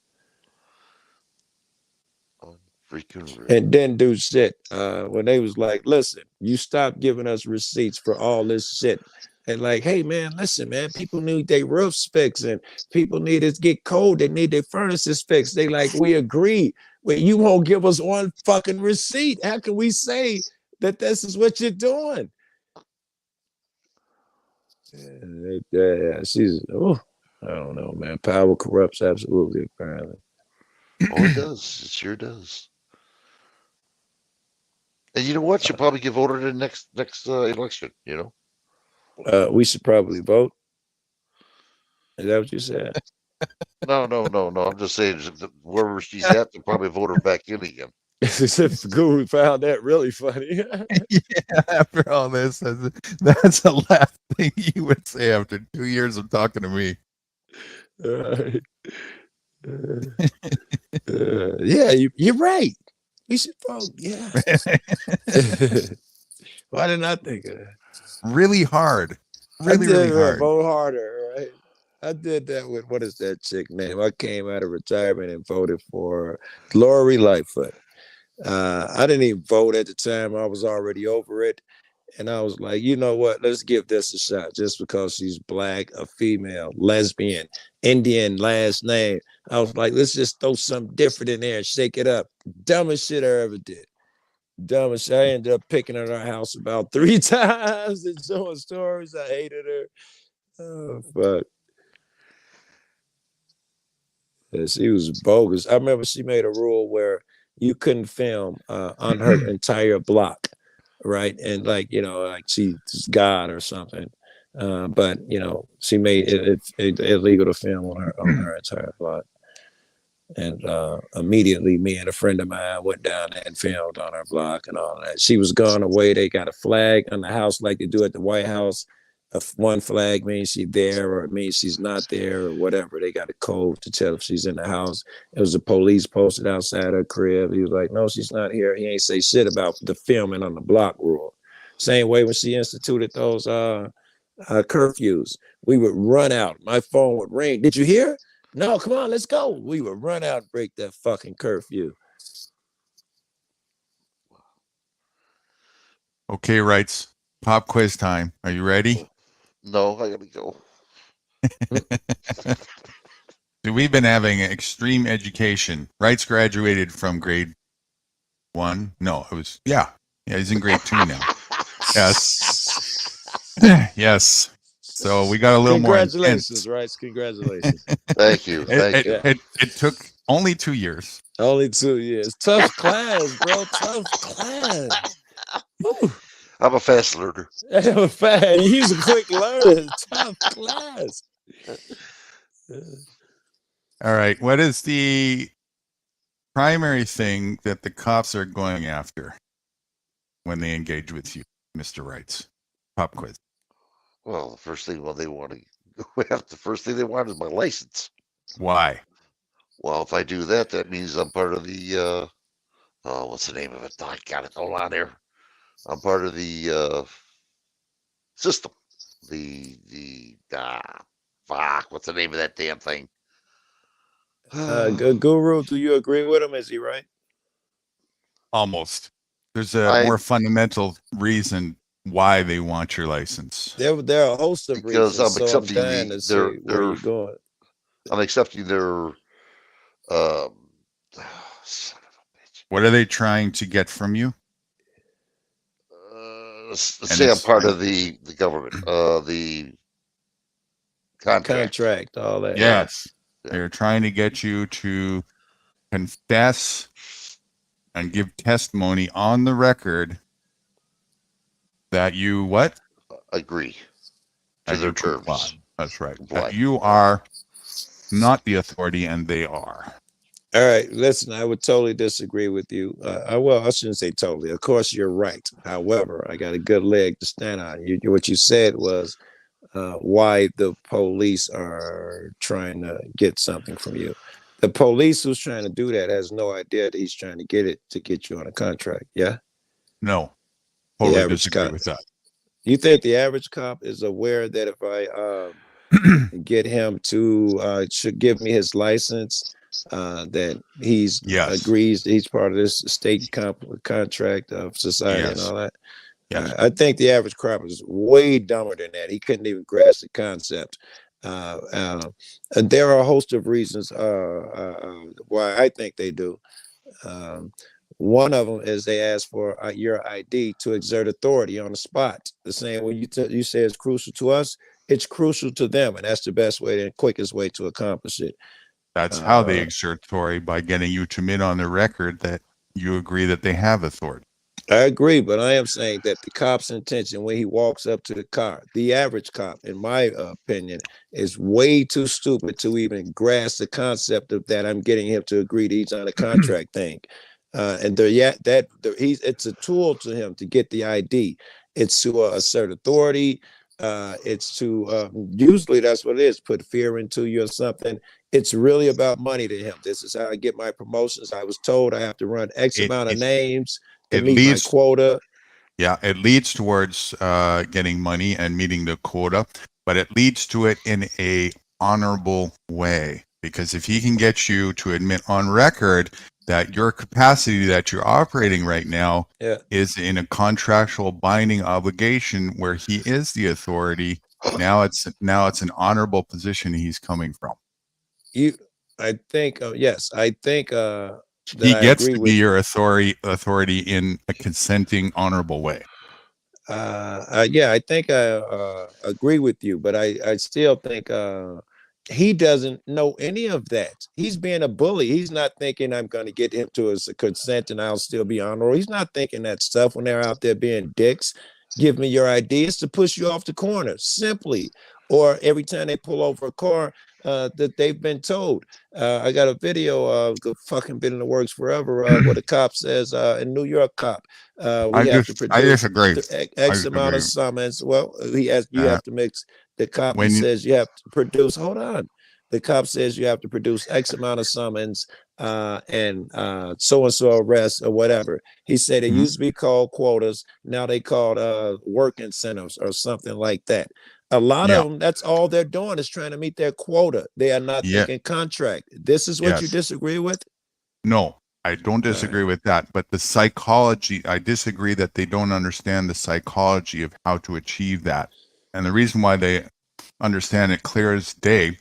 Freaking And didn't do shit. When they was like, listen, you stop giving us receipts for all this shit. And like, hey man, listen, man, people need their roofs fixed and people need to get cold. They need their furnaces fixed. They like, we agree. Well, you won't give us one fucking receipt. How can we say that this is what you're doing? Yeah, she's, oh, I don't know, man. Power corrupts absolutely, apparently. Oh, it does. It sure does. And you know what? She'll probably get voted in next election. You know. We should probably vote. Is that what you said? No. I'm just saying, wherever she's at, they'll probably vote her back in again. Guru found that really funny. Yeah, after all this, that's the last thing you would say after 2 years of talking to me. Yeah, you're right. We should vote. Yeah. Why didn't I think of that? Really hard. Really hard. Vote harder, right? I did that with, what is that chick name? I came out of retirement and voted for Lori Lightfoot. I didn't even vote at the time. I was already over it. And I was like, you know what? Let's give this a shot just because she's black, a female, lesbian, Indian last name. I was like, let's just throw something different in there and shake it up. Dumbest shit I ever did. Dumbest shit. I ended up picking at her house about 3 times and showing stories. I hated her. Oh, fuck. Yeah, she was bogus. I remember she made a rule where you couldn't film on her entire block, right? And like, you know, like she's God or something. But you know, she made it illegal to film on her entire block. And immediately, me and a friend of mine went down there and filmed on her block and all that. She was gone away. They got a flag on the house like they do at the White House. One flag means she's there, or it means she's not there, or whatever. They got a code to tell if she's in the house. It was the police posted outside her crib. He was like, "No, she's not here." He ain't say shit about the filming on the block rule. Same way when she instituted those curfews, we would run out. My phone would ring. Did you hear? No, come on, let's go. We would run out and break that fucking curfew. Okay, Rights. Pop quiz time. Are you ready? No, I gotta go. So we've been having extreme education. Rights graduated from grade 1. No, it was, yeah, he's in grade 2 now. Yes. Yes. So we got a little more intense. Congratulations, Rice. Congratulations. Thank you. Thank you. It took only 2 years. Only 2 years. Tough class, bro. Tough class. Woo. I'm a fast learner. I'm fast. He's a quick learner. Tough class. All right. What is the primary thing that the cops are going after when they engage with you, Mr. Rights? Pop quiz. Well, the first thing they want the first thing they want is my license. Why? Well, if I do that, that means I'm part of the what's the name of it? Oh, I got it. Hold on there. I'm part of the system. Fuck, what's the name of that damn thing? Guru, do you agree with him? Is he right? Almost. There's a more fundamental reason why they want your license. There are a host of because reasons. I'm accepting where you're going. I'm accepting their What are they trying to get from you? Say I'm part of the government, the contract, all that. Yes. Yeah. They're trying to get you to confess and give testimony on the record that you what? Agree to their terms. That's right. That you are not the authority and they are. All right, listen, I would totally disagree with you. Well, I shouldn't say totally. Of course, you're right. However, I got a good leg to stand on. What you said was why the police are trying to get something from you. The police who's trying to do that has no idea that he's trying to get you on a contract. Yeah. No, The totally average disagree cop. with that. You think the average cop is aware that if I get him to should give me his license, that he's Yes. agrees that he's part of this state contract of society and Yes. all that? Yes. I think the average cop is way dumber than that. He couldn't even grasp the concept. And there are a host of reasons why I think they do. Um, one of them is they ask for your ID to exert authority on the spot. The same way you say it's crucial to us, it's crucial to them, and that's the best way and quickest way to accomplish it. That's how they exert authority, by getting you to admit on the record that you agree that they have authority. I agree, but I am saying that the cop's intention when he walks up to the car, the average cop, in my opinion, is way too stupid to even grasp the concept of that. I'm getting him to agree that he's on a contract thing, and it's a tool to him to get the ID. It's to assert authority. It's to usually that's what it is. Put fear into you or something. It's really about money to him. This is how I get my promotions. I was told I have to run X amount of names to meet my quota. Yeah, it leads towards getting money and meeting the quota, but it leads to it in a honorable way. Because if he can get you to admit on record that your capacity that you're operating right now is in a contractual binding obligation where he is the authority, now it's an honorable position he's coming from. I think yes, I think that He I gets agree to with be your authority in a consenting, honorable way. yeah, I think I agree with you, but I still think he doesn't know any of that. He's being a bully. He's not thinking I'm going to get him to his consent and I'll still be honorable. He's not thinking that stuff when they're out there being dicks. Give me your ideas to push you off the corner, simply. Or every time they pull over a car that they've been told. I got a video of the fucking been in the works forever where the cop says, in New York cop, we have to I produce disagree. X amount of summons. Well, you have to mix. The cop says you have to produce. Hold on. The cop says you have to produce X amount of summons and so and so arrests or whatever. He said it used to be called quotas. Now they called work incentives or something like that. A lot of them, that's all they're doing is trying to meet their quota. They are not thinking contract. This is what you disagree with? No, I don't disagree with that. But the psychology, I disagree that they don't understand the psychology of how to achieve that. And the reason why they understand it clear as day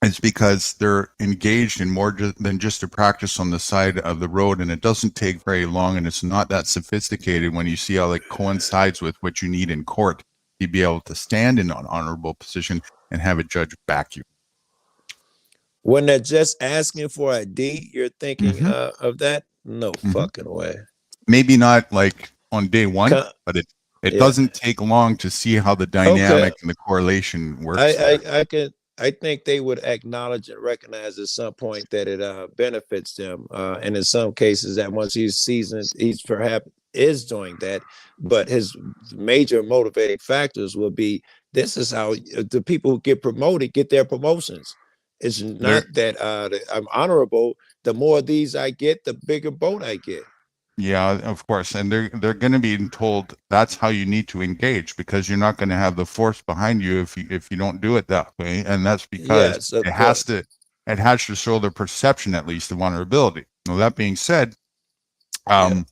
is because they're engaged in more than just a practice on the side of the road. And it doesn't take very long, and it's not that sophisticated when you see how it coincides with what you need in court to be able to stand in an honorable position and have a judge back you. When they're just asking for a D, you're thinking of that? No fucking way. Maybe not like on day one, but it doesn't take long to see how the dynamic and the correlation works. I think they would acknowledge and recognize at some point that it benefits them, and in some cases that once he's seasoned, he's perhaps is doing that. But his major motivating factors will be: this is how the people who get promoted get their promotions. It's not that I'm honorable. The more of these I get, the bigger boat I get. Yeah, of course. And they're going to be told that's how you need to engage, because you're not going to have the force behind you if you don't do it that way. And that's because it has to show the perception, at least, of vulnerability. Now, that being said, they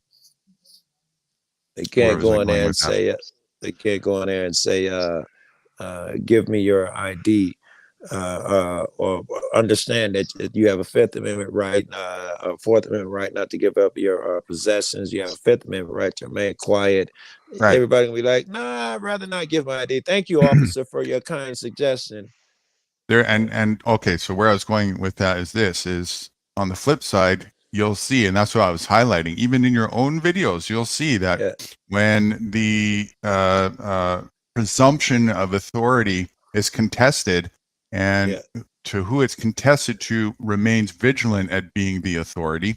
can't go in there and say give me your ID. Or understand that you have a Fifth Amendment right, a Fourth Amendment right not to give up your possessions. You have a Fifth Amendment right to remain quiet. Right. Everybody will be like, nah, I'd rather not give my ID. Thank you, officer, for your kind suggestion. And okay, so where I was going with that is on the flip side, you'll see, and that's what I was highlighting, even in your own videos, you'll see that when the presumption of authority is contested, and to who it's contested to remains vigilant at being the authority,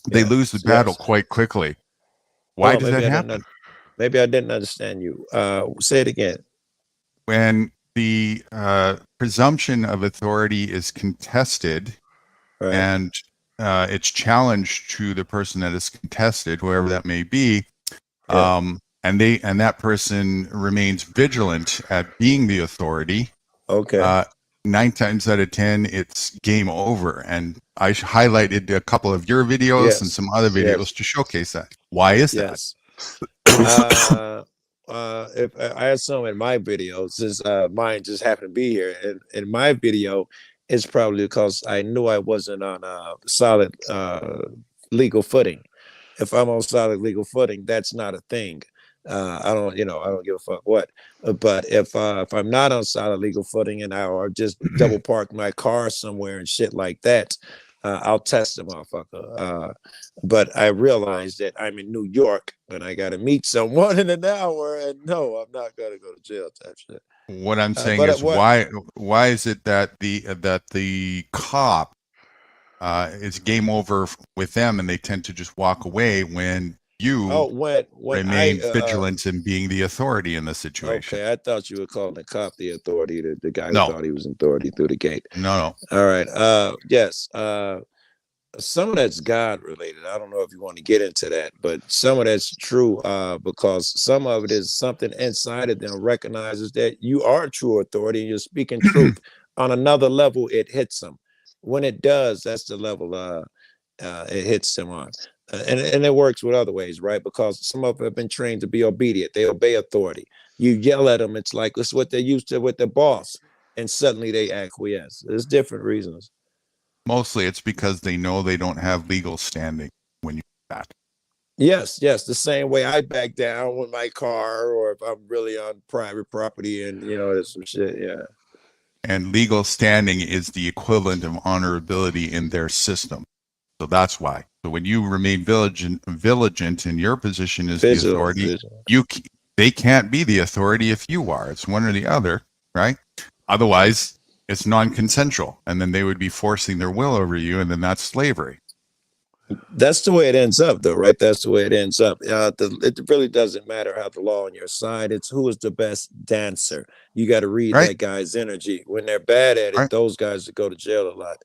they Yes, lose the battle yes. quite quickly. Why Well, does that happen? maybe I didn't understand you. Say it again. When the presumption of authority is contested, Right. and it's challenged to the person that is contested, whoever that may be, and that person remains vigilant at being the authority. Okay. 9 times out of 10, it's game over. And I highlighted a couple of your videos and Yes. some other videos Yes. to showcase that. Why is Yes. that? If I had some in my video, since mine just happened to be here, and in my video, it's probably because I knew I wasn't on solid legal footing. If I'm on solid legal footing, that's not a thing. I don't give a fuck what. But if I'm not on solid legal footing and I or just double park my car somewhere and shit like that, I'll test the motherfucker. But I realized that I'm in New York and I got to meet someone in an hour, and no, I'm not gonna go to jail type shit. What I'm saying But is, what? why is it that the cop it's game over with them, and they tend to just walk away when you Oh, when remain vigilant in being the authority in the situation? Okay, I thought you were calling the cop the authority, the guy who No. thought he was authority through the gate. No. All right. Yes. Some of that's God related. I don't know if you want to get into that, but some of that's true because some of it is something inside of them recognizes that you are true authority and you're speaking truth. On another level, it hits them. When it does, that's the level it hits them on. And it works with other ways, right? Because some of them have been trained to be obedient. They obey authority. You yell at them, it's like it's what they're used to with their boss, and suddenly they acquiesce. There's different reasons. Mostly it's because they know they don't have legal standing when you do that. Yes, the same way I back down with my car, or if I'm really on private property and there's some shit. Yeah. And legal standing is the equivalent of honorability in their system. So that's why. So when you remain vigilant in your position as the authority, they can't be the authority if you are. It's one or the other, right? Otherwise, it's non-consensual, and then they would be forcing their will over you, and then that's slavery. That's the way it ends up, though, right? That's the way it ends up. It really doesn't matter how the law on your side. It's who is the best dancer. You got to read that guy's energy. When they're bad at it, those guys go to jail a lot.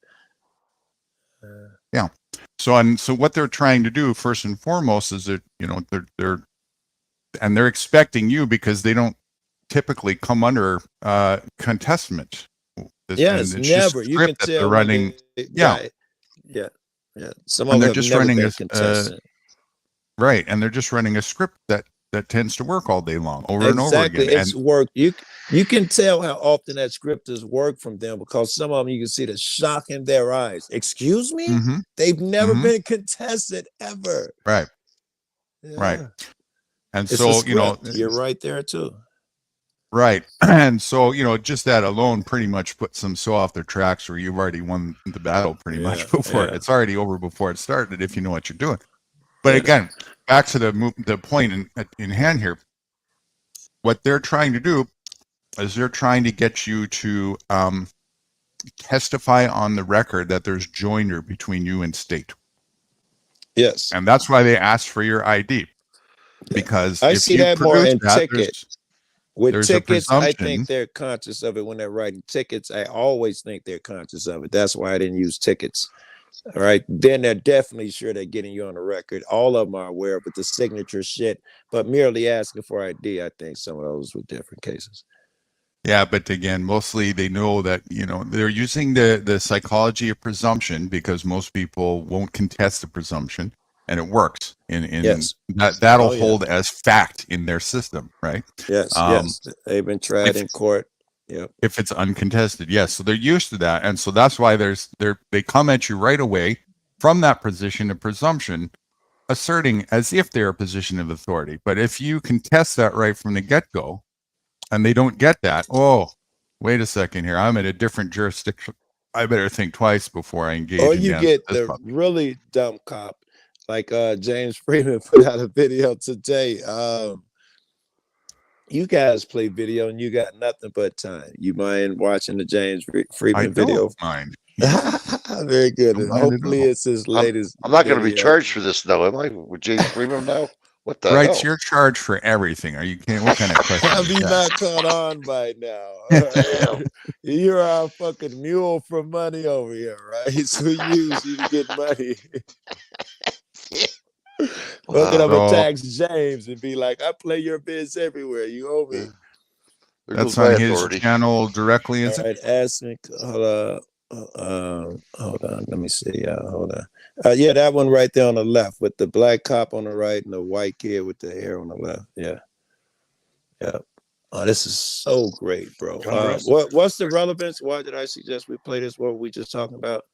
Yeah. So what they're trying to do first and foremost is that they're expecting you, because they don't typically come under contestment. Yes, never. You can tell they're running. Yeah. Some of them have never been contested. Right, and they're just running a script that tends to work all day long, over and over again. It's work. You can tell how often that script has worked from them, because some of them you can see the shock in their eyes. Excuse me? Mm-hmm. They've never been contested ever. Right. Yeah. Right. And it's so, you're right there too. Right. And so, just that alone pretty much puts them so off their tracks, where you've already won the battle pretty much before it's already over before it started, if you know what you're doing. But again, back to the point in hand here. What they're trying to do is they're trying to get you to testify on the record that there's joinder between you and state. Yes. And that's why they asked for your ID. Because I if see you that more in that, tickets. With there's tickets, a I presumption. think they're conscious of it when they're writing tickets. I always think they're conscious of it. That's why I didn't use tickets. All right. Then they're definitely sure they're getting you on the record. All of them are aware of it, the signature shit, but merely asking for ID, I think some of those were different cases. Yeah, but again, mostly they know that, they're using the psychology of presumption, because most people won't contest the presumption, and it works. Yes. That'll hold as fact in their system, right? Yes, they've been tried in court. Yep. If it's uncontested, yes. So they're used to that, and so that's why they come at you right away from that position of presumption, asserting as if they're a position of authority. But if you contest that right from the get-go, and they don't get that, oh, wait a second here, I'm in a different jurisdiction, I better think twice before I engage. Or you get the really dumb cop, like James Freeman put out a video today. You guys play video and you got nothing but time. You mind watching the James I Friedman video? don't mind. Very good. Don't And mind at hopefully all. it's his latest I'm not going to be video. charged for this, though, am I? With James Freeman now? What the Rights, hell? you're charged for everything. Are you kidding? What kind of question Have is you that? not caught on by now? All right? You're our fucking mule for money over here, right? So we use you to get money. We're gonna So attack James and be like, I play your bids everywhere. You owe me. There that's goes my on his authority. channel directly, is All it? right, ask me. Hold on. Let me see. Hold on. Yeah, that one right there on the left with the black cop on the right and the white kid with the hair on the left. Yeah. Yeah. Oh, this is so great, bro. What's the relevance? Why did I suggest we play this? What were we just talking about?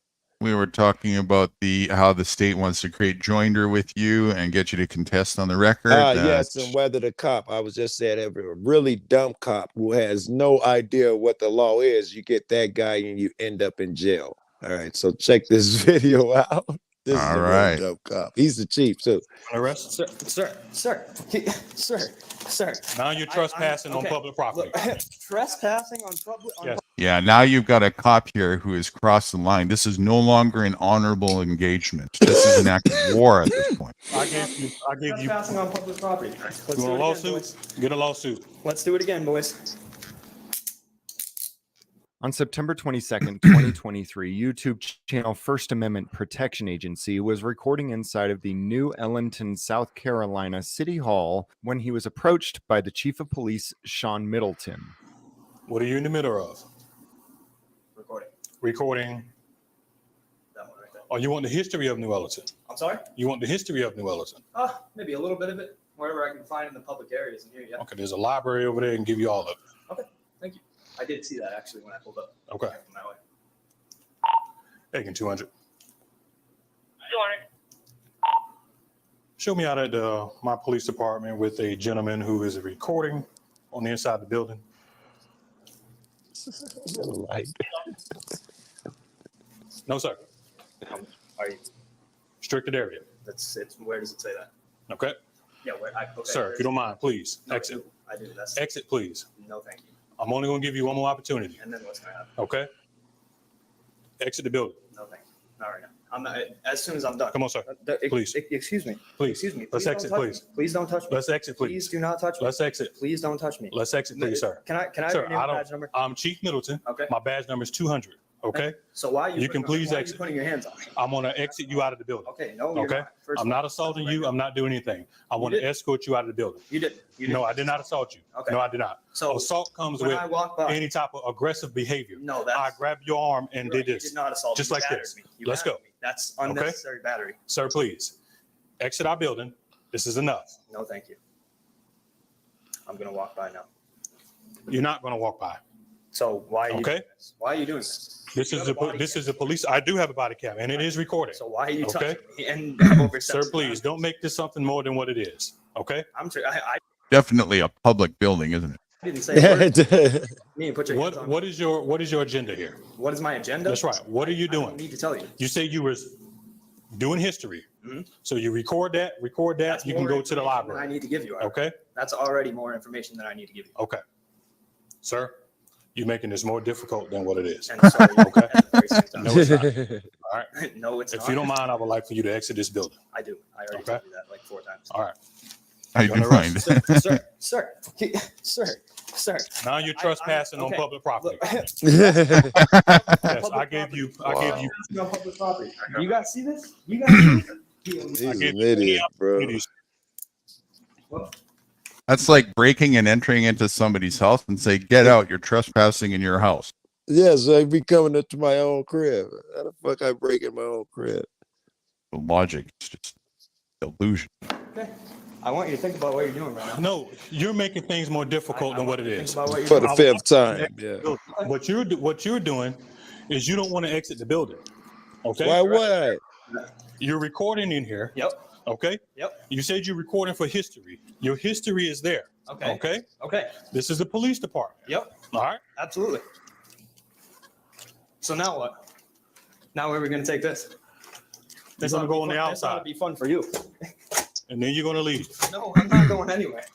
We were talking about how the state wants to create joinder with you and get you to contest on the record. Yes, and whether the cop, I was just saying, every really dumb cop who has no idea what the law is, you get that guy and you end up in jail. All right, so check this video out. This is a real dumb cop. He's the chief too. Arrest, sir. Now you're trespassing on public property. Trespassing on public. Yes. Yeah, now you've got a cop here who has crossed the line. This is no longer an honorable engagement. This is an act of war at this point. I gave you. Trespassing on public property. Let's You do want a it lawsuit? again, boys. Get a lawsuit. Let's do it again, boys. On September 22nd, 2023, YouTube channel First Amendment Protection Agency was recording inside of the New Ellenton, South Carolina City Hall when he was approached by the Chief of Police, Sean Middleton. What are you in the middle of? Recording. That one right there. Oh, you want the history of New Ellenton? I'm sorry? You want the history of New Ellenton? Maybe a little bit of it. Wherever I can find in the public areas in here, yeah. Okay, there's a library over there and give you all of it. Okay, thank you. I did see that actually when I pulled up. Okay. From that way. Taking 200. Show me out at my police department with a gentleman who is recording on the inside of the building. No, sir. Are you? Restricted area. Where does it say that? Okay. Yeah, okay. Sir, if you don't mind, please No, exit. I do. That's Exit, please. no, thank you. I'm only going to give you one more opportunity. And then what's gonna happen? Okay. Exit the building. No, thank you. Not right now. I'm not. As soon as I'm done. Come on, sir. Please. Excuse me. Please. Excuse me. Let's Please exit, don't touch please. me. Please don't touch me. Let's exit, please. Please do not touch me. Let's exit. Please don't touch me. Let's exit, please, sir. Can I have Sir, your name and badge number? I'm Chief Middleton. Okay. My badge number is 200. Okay. So why are you? You can please why are you exit. putting your hands on me? I'm going to exit you out of the building. Okay. No. You're Okay. not. First I'm of all, not assaulting you. I'm not doing anything. I want to did. escort you out of the building. You did. You did. No, I did not assault you. Okay. No, I did not. So assault comes when with I walk by, any type of aggressive behavior. No, I grabbed your arm and you're right. did this. You did not assault Just me. like You this. battered me. You Let's battered go. me. That's unnecessary battery. Sir, please exit our building. This is enough. No, thank you. I'm gonna walk by now. You're not going to walk by. So why are you Okay. doing this? Why are you doing this? This is a police. I do have a body cam and it is recorded. So why are you Okay. touching me and overstepping? Sir, please don't make this something more than what it is. Okay. I Definitely a public building, isn't it? didn't say a word. Me and put your hands on me. What is your agenda here? What is my agenda? That's right. What are you I don't doing? need to tell you. You say you were doing history. Mhm. So you record that. That's You can more go to the information than library. I need to give you. Okay. That's already more information than I need to give you. Okay. Sir, you're making this more difficult than what it is. And sorry, Okay. at the very same time. No, it's not. All right. No, it's If not. you don't mind, I would like for you to exit this building. I do. I already Okay. told you that like 4 times. All right. I You're do under arrest. mind. Sir. Now you're trespassing on okay. public property. Look, Yes, I gave you. on public property. You guys see this? You guys see this? He's I an gave you idiot, bro. opportunities. That's like breaking and entering into somebody's house and say, "Get out! You're trespassing in your house." Yes, I be coming into my own crib. How the fuck I break in my own crib? The logic is just illusion. Okay. I want you to think about what you're doing right now. No, you're making things more difficult than what it is. Think about what you're For doing. the 5th time, yeah. What you're doing is you don't want to exit the building. Okay. Why would I? You're recording in here. Yep. Okay. Yep. You said you're recording for history. Your history is there. Okay. Okay. Okay. This is the police department. Yep. All right. Absolutely. So now what? Now where are we going to take this? You're gonna go on the This ought outside, to be fun for you. and then you're gonna leave. No, I'm not going anywhere.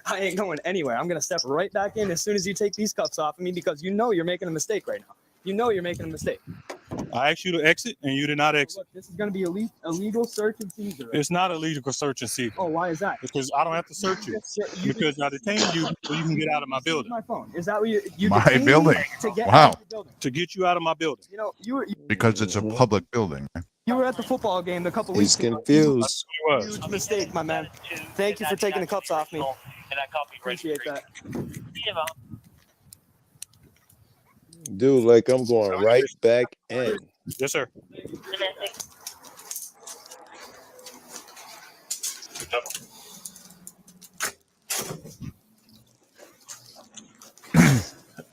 I ain't going anywhere. I'm gonna step right back in as soon as you take these cuffs off of me because you know you're making a mistake right now. You know you're making a mistake. I asked you to exit, and you did not exit. Look, this is gonna be illegal search and seizure. It's not illegal search and seizure. Oh, why is that? Because I don't have to search you. Because I detained you so you can get out of my building. My phone. Is that what you My detained me building. to get Wow. out of the building? To get you out of my building. You know, you Because it's a public building. were at the football game a couple He's weeks ago. confused. Huge mistake, my man. Thank you for taking the cuffs off me. Appreciate that. Dude, like I'm going right back in. Yes, sir.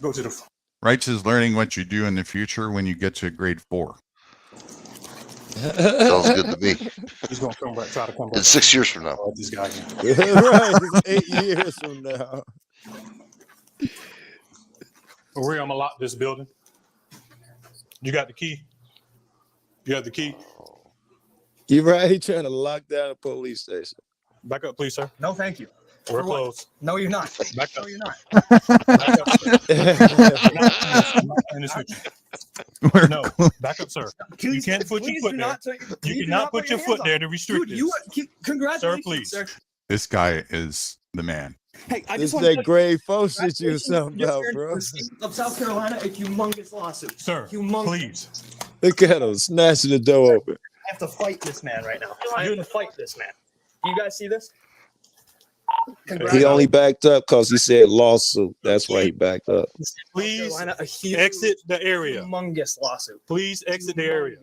Go to the. Rights is learning what you do in the future when you get to grade 4. Sounds good to me. He's gonna come back. Try to come back. In 6 years from now. This guy. Right, 8 years from now. Where I'm gonna lock this building. You got the key. You have the key. You right? He trying to lock down a police station. Back up, please, sir. No, thank you. We're For what? closed. No, you're not. Back No, up. you're not. Back up, sir. I'm not in this with you. No, back up, sir. You can't put your foot there. You cannot put your foot there to restrict Dude, you this. congratulations, Sir, please. sir. This guy is the man. Hey, I This just want that grade 4 shit you was talking about, bro. Of South Carolina, a humongous lawsuit. Sir, Humongous. please. Look at him snatching the door open. I have to fight this man right now. I have to fight this man. You guys see this? He only backed up because he said lawsuit. That's why he backed up. Please Carolina, a huge, exit the area. humongous lawsuit. Please exit the area.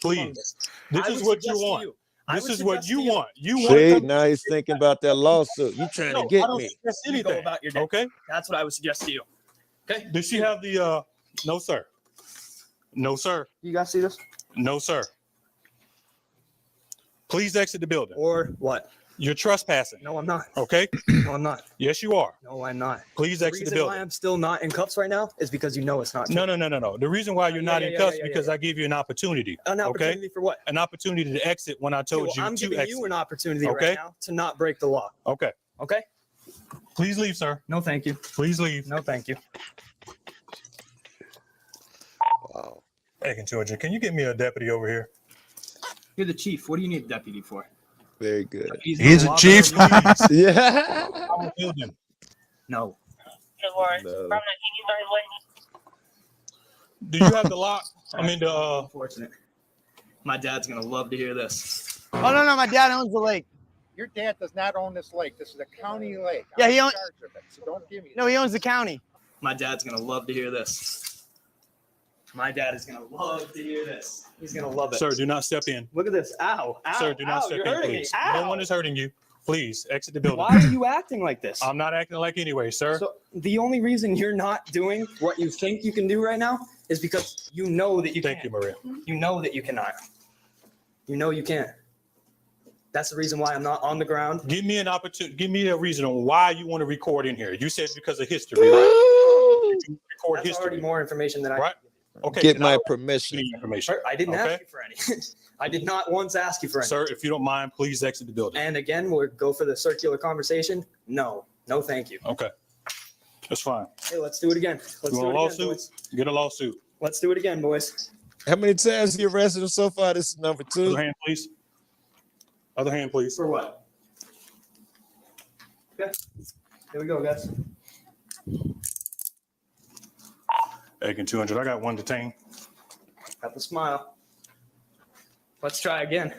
Please. This I is would what suggest you to want. you- I This would is what suggest you to you- want. You want See, to now he's thinking about that lawsuit. You trying to I get don't me. suggest You go anything. about your day. Okay. That's what I would suggest to you. Okay? Does she have the no, sir? No, sir. You guys see this? No, sir. Please exit the building. Or what? You're trespassing. No, I'm not. Okay? No, I'm not. Yes, you are. No, I'm not. Please The exit the reason why building. I'm still not in cuffs right now is because you know it's not true. No. The reason why you're not yeah, in yeah, cuffs yeah, is because yeah. I gave you an opportunity. An Okay? opportunity for what? An opportunity to exit when I told Okay, well, you I'm to giving exit. you an opportunity Okay? right now to not break the law. Okay. Okay? Please leave, sir. No, thank you. Please leave. No, thank you. Wow. Hey, Georgia, can you get me a deputy over here? You're the chief. What do you need a deputy for? Very good. He's a chief. Yeah. Our building. No. No. Do you have the lock? I mean the Unfortunate. My dad's gonna love to hear this. Oh no, my dad owns the lake. Your dad does not own this lake. This is a county lake. Yeah, I'm he in owns. charge of it, so don't give me. No, he owns the county. My dad's gonna love to hear this. My dad is gonna love to hear this. He's gonna love it. Sir, do not step in. Look at this. Ow. Ow. Sir, do not ow, step you're in, hurting please. Me. Ow. No one is hurting you. Please exit the building. Why are you acting like this? I'm not acting like anyway, sir. So the only reason you're not doing what you think you can do right now is because you know that you Thank can't. you, Maria. You know that you cannot. You know you can't. That's the reason why I'm not on the ground. Give me an opportunity. Give me a reason on why you want to record in here. You said because of history, right? You record That's already history, more information than I. right? Okay. Get then my I'll permission. give you information. Sir, I didn't Okay. ask you for any. I did not once ask you for any. Sir, if you don't mind, please exit the building. And again, we'll go for the circular conversation. No, no, thank you. Okay. That's fine. Hey, let's do it again. Let's You do want it a again, lawsuit? boys. Get a lawsuit. Let's do it again, boys. How many times you arrested him so far? This is number 2. Other hand, please. Other hand, please. For what? Okay. Here we go, guys. Egg and 200. I got one detained. Got the smile. Let's try again.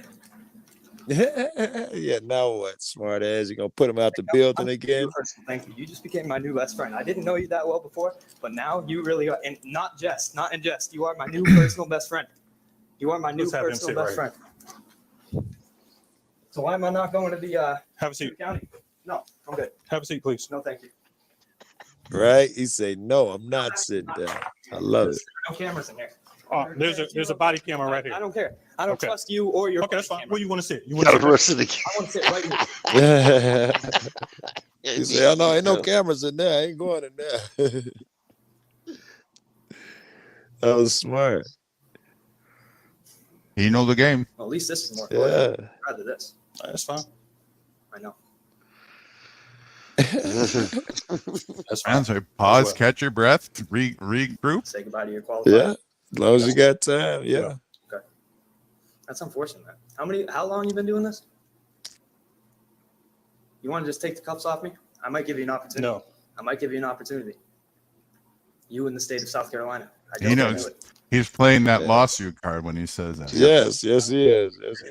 Yeah, now what? Smart ass. You gonna put him out the building again? Thank you. You just became my new best friend. I didn't know you that well before, but now you really are. And not in jest. You are my new personal best friend. You are my new Let's have him personal sit best right friend. So why am I not going to the Have a seat. county? No, I'm good. Have a seat, please. No, thank you. Right? He say, no, I'm not sitting down. I love it. No cameras in here. There's a body camera right here. I don't care. I don't Okay. trust you or your. Okay, that's fine. Where you want to sit? You Got want a to rest of the I want to sit right here. He say, oh no, ain't no cameras in there. I ain't going in there. That was smart. He know the game. Well, at least this is more. Yeah. Rather this. That's fine. I know. That's fine. And so pause, catch your breath, regroup. Say goodbye to your qualified. Yeah, as long as you got time. Yeah. Okay. That's unfortunate, man. How long you been doing this? You want to just take the cuffs off me? I might give you an opportunity. No. I might give you an opportunity. You in the state of South Carolina. He knows. He's playing that lawsuit card when he says that. Yes, yes, he is. Yes,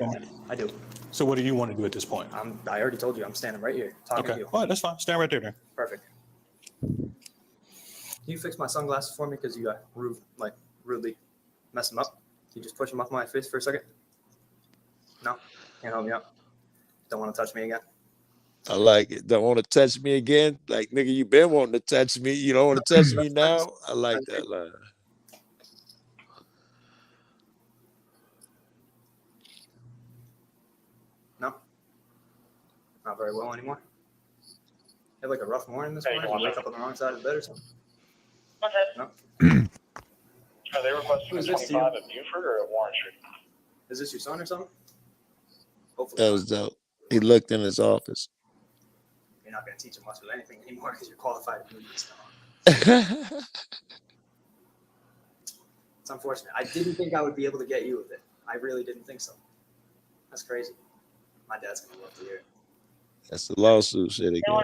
I do. So what do you want to do at this point? I already told you I'm standing right here talking to Okay. you. All right, that's fine. Stand right there then. Perfect. Can you fix my sunglasses for me? Because you got rudely messed them up. Can you just push them off my face for a second? No? Can't help me out? Don't want to touch me again? I like it. Don't want to touch me again. Like, nigga, you been wanting to touch me. You don't want to touch me now. I like that line. No? Not very well anymore? You had like a rough morning this morning? You wake up on the wrong side of the bed or something? No? Are they requesting Who is a this to you? 25 at Buford or at Warren Street? Is this your son or something? Hopefully. That was dope. He looked in his office. You're not going to teach him much of anything anymore because you're qualified to do this now. It's unfortunate. I didn't think I would be able to get you with it. I really didn't think so. That's crazy. My dad's going to love to hear it. That's the lawsuit shit again. He'll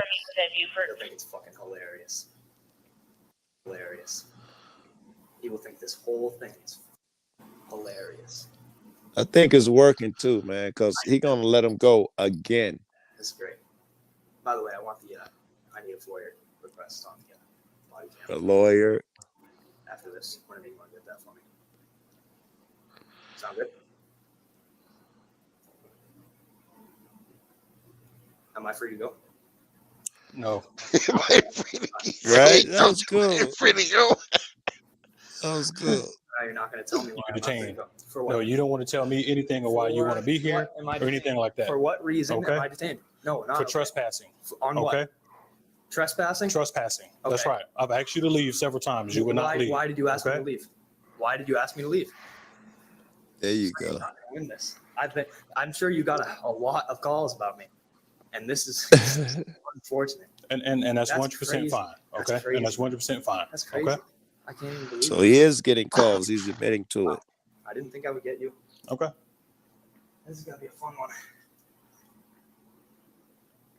think it's fucking hilarious. Hilarious. He will think this whole thing is hilarious. I think it's working too, man, because he gonna let him go again. This is great. By the way, I want I need a FOIA request on the body cam. A lawyer. After this, whenever you want to get that for me. Sound good? Am I free to go? No. Right? That was good. Free to go. That was good. You're not going to tell me why I'm not free to Detained. go. For what? No, you don't want to tell me anything or why you want to be here What am I or anything detained? like that. For what reason Okay. am I detained? No, not For okay. trespassing. On Okay. what? Trespassing? Trespassing. That's Okay. right. I've asked you to leave several times. You would not leave. Why did you ask me Okay? to leave? Why did you ask me to leave? There you go. I'm not doing this. I'm sure you got a lot of calls about me, and this is unfortunate. And that's That's 100% crazy. fine. That's Okay. crazy. And that's 100% fine. That's crazy. Okay. I can't even believe So it. he is getting calls. He's admitting to it. I didn't think I would get you. Okay. This is gonna be a fun one.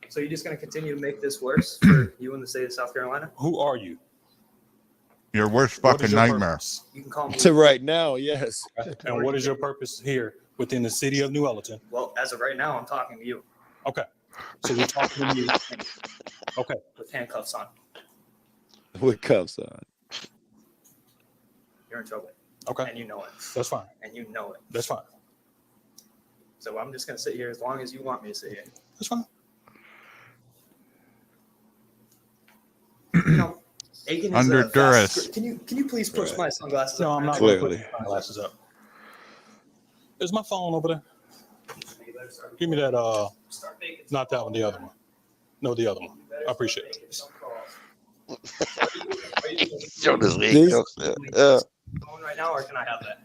So you're just gonna continue to make this worse for you in the state of South Carolina? Who are you? Your worst What is fucking your nightmare. purpose? You can call me. To right now, yes. And what is your purpose here within the city of New Ellerton? Well, as of right now, I'm talking to you Okay. So we're talking to you. Okay. with handcuffs on. With cuffs on. You're in trouble. Okay. And you know it. That's fine. And you know it. That's fine. So I'm just gonna sit here as long as you want me to sit here. That's fine. You know, Aiken is Under a fast- duress. Can you please push my sunglasses No, up? I'm not Clearly. going to put my glasses up. Is my phone over there? Give me that. Not that one. The other one. No, the other one. I appreciate it. Show this week. These- Phone right now, or can I have that?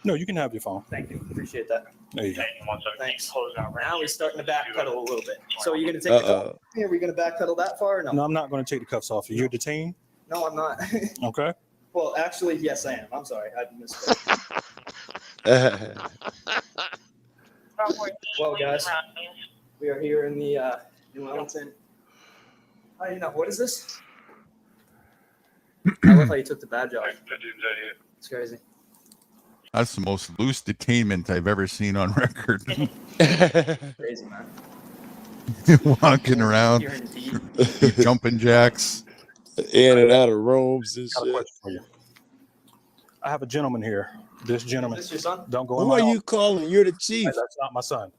No, you can have your phone. Thank you. Appreciate that. There you go. Thanks. Now we're starting to backpedal a little bit. So are you going to take the cuff off me? Are we going to backpedal that far or no? No, I'm not going to take the cuffs off you. You're detained. No, I'm not. Okay. Well, actually, yes, I am. I'm sorry. I misspoke. Well, guys, we are here in the New Ellington. What is this? I love how you took the badge off. It's crazy. That's the most loose detainment I've ever seen on record. Crazy, man. Walking around, You're indeed. jumping jacks. In and out of rooms and Got a shit. question for you. I have a gentleman here. This gentleman. Is this your son? Don't go in Who my are you office. calling? You're the chief. That's not my son.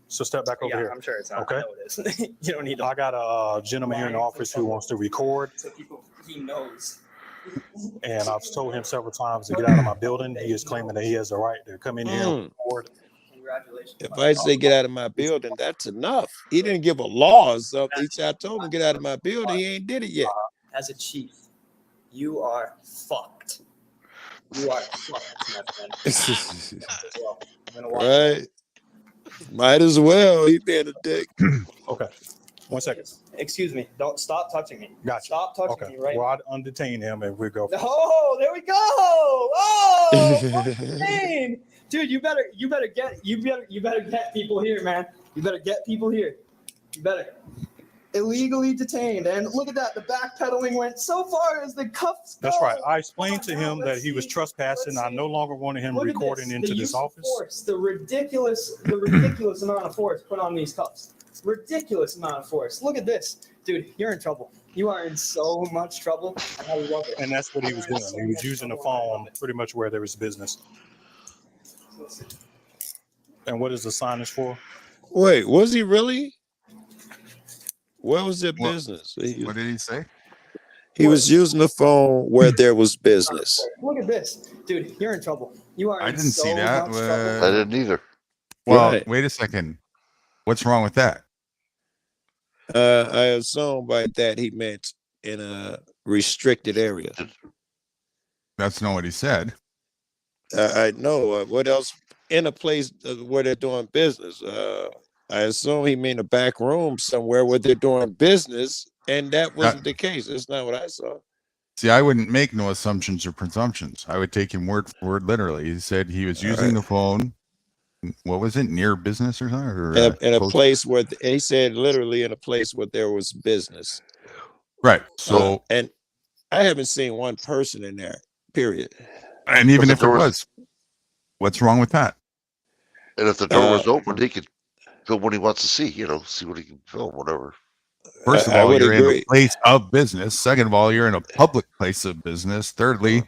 So step back over Yeah, here. I'm sure it's not. Okay. I know it is. You don't need to. I got a gentleman here in the office who wants to record, So people, he knows. and I've told him several times to get out of my building. He is claiming that he has the right to come in here and record. Congratulations. If I say get out of my building, that's enough. He didn't give a law or something. He said, I told him to get out of my building. He ain't did it yet. As a chief, you are fucked. You are fucked, my friend. Well, I'm gonna walk. Right? Might as well. He being a dick. Okay. 1 second. Excuse me. Don't stop touching me. Gotcha. Stop touching Okay. me right Well, now. I'd undetain him and we go. Oh, there we go. Oh, insane. Dude, you better get people here, man. You better get people here. You better. Illegally detained, and look at that. The backpedaling went so far as the cuffs go. That's right. I explained to him that he was trespassing. I no longer wanted him Look at recording this. into The this use of office. force, the ridiculous amount of force put on these cuffs. Ridiculous amount of force. Look at this, dude. You're in trouble. You are in so much trouble, and I love it. And that's what he was doing. He was using the phone pretty much where there was business. And what is the signage for? Wait, was he really? Where was their business? What did he say? He was using the phone where there was business. Look at this, dude. You're in trouble. You are. I in didn't so see that. much trouble. I didn't either. Well, Right. wait a second. What's wrong with that? I assume by that he meant in a restricted area. That's not what he said. I know. What else? In a place where they're doing business. I assume he meant a back room somewhere where they're doing business, and that wasn't the case. That's not what I saw. See, I wouldn't make no assumptions or presumptions. I would take him word for word literally. He said he was using the phone. What was it? Near business or something? Or, In a close- place where he said literally in a place where there was business. Right. So, and I haven't seen one person in there, period. and even if it was, what's wrong with that? And if the door was open, he could film what he wants to see, see what he can film, whatever. First of I all, would you're agree. in a place of business. Second of all, you're in a public place of business. Thirdly,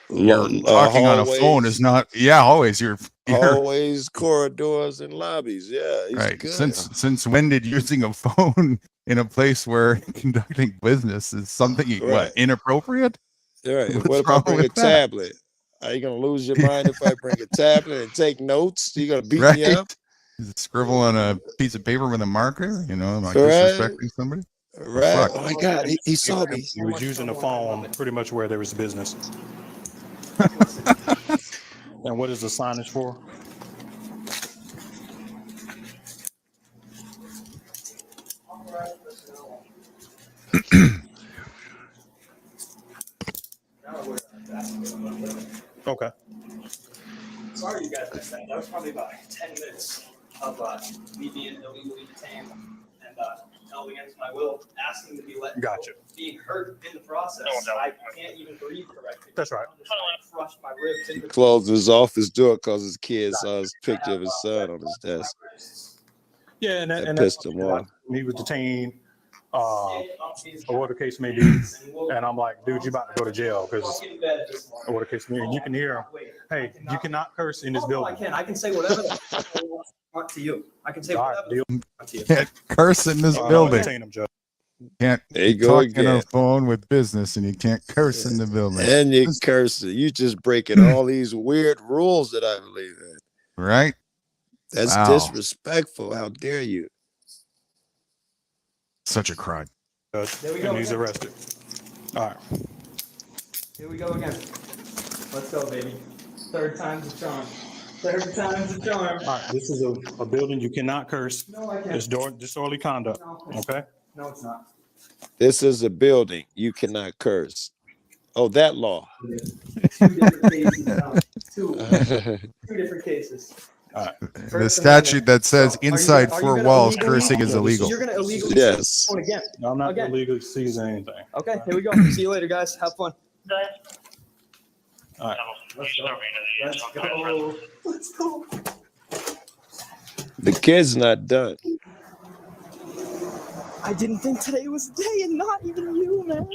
you're talking on a phone is not. Yeah, always. You're Hallways, corridors, and lobbies. Yeah, he's right. good. Since when did using a phone in a place where conducting business is something Right. inappropriate? Right. What's What if I wrong bring a with that? tablet? Are you gonna lose your mind if I bring a tablet and take notes? You gonna beat Right. me up? Scribble on a piece of paper with a marker. Like Right. disrespecting somebody. Right. Fuck. Oh my God, he saw me. He was using the phone pretty much where there was business. And what is the signage for? Okay. Sorry, you guys missed that. That was probably about 10 minutes of me being illegally detained and held against my will, asking to be let go, being hurt in the process. I can't even breathe correctly. That's right. Crushed my ribs into Closed his office door because his kid saw his picture of his son on his desk. Yeah, and That that's pissed him off. he was detained, or what the case may be. And I'm like, dude, you about to go to jail because or what the case may be. And you can hear him, hey, you cannot curse in this building. I can say whatever I want to you. I can say whatever I want to you. Can't curse in this building. Can't There you be go talking on a again. phone with business and you can't curse in the building. And you curse it. You just breaking all these weird rules that I believe in. Right? That's Wow. disrespectful. How dare you? Such a crime. There we go And he's again. arrested. All right. Here we go again. Let's go, baby. Third time's a charm. Third time's a charm. All right. This is a building you cannot curse. No, I can't. It's disorderly conduct. Okay. No, it's not. This is a building. You cannot curse. Oh, that law. Two different cases now. Two different cases. The statute that says inside are you four gonna walls illegally- cursing is illegal. You're going to illegally Yes. phone again. No, I'm not Again. illegally seizing anything. Okay, here we go. See you later, guys. Have fun. All right. Let's go. Let's go. Let's go. The kid's not done. I didn't think today was the day, and not even you, man.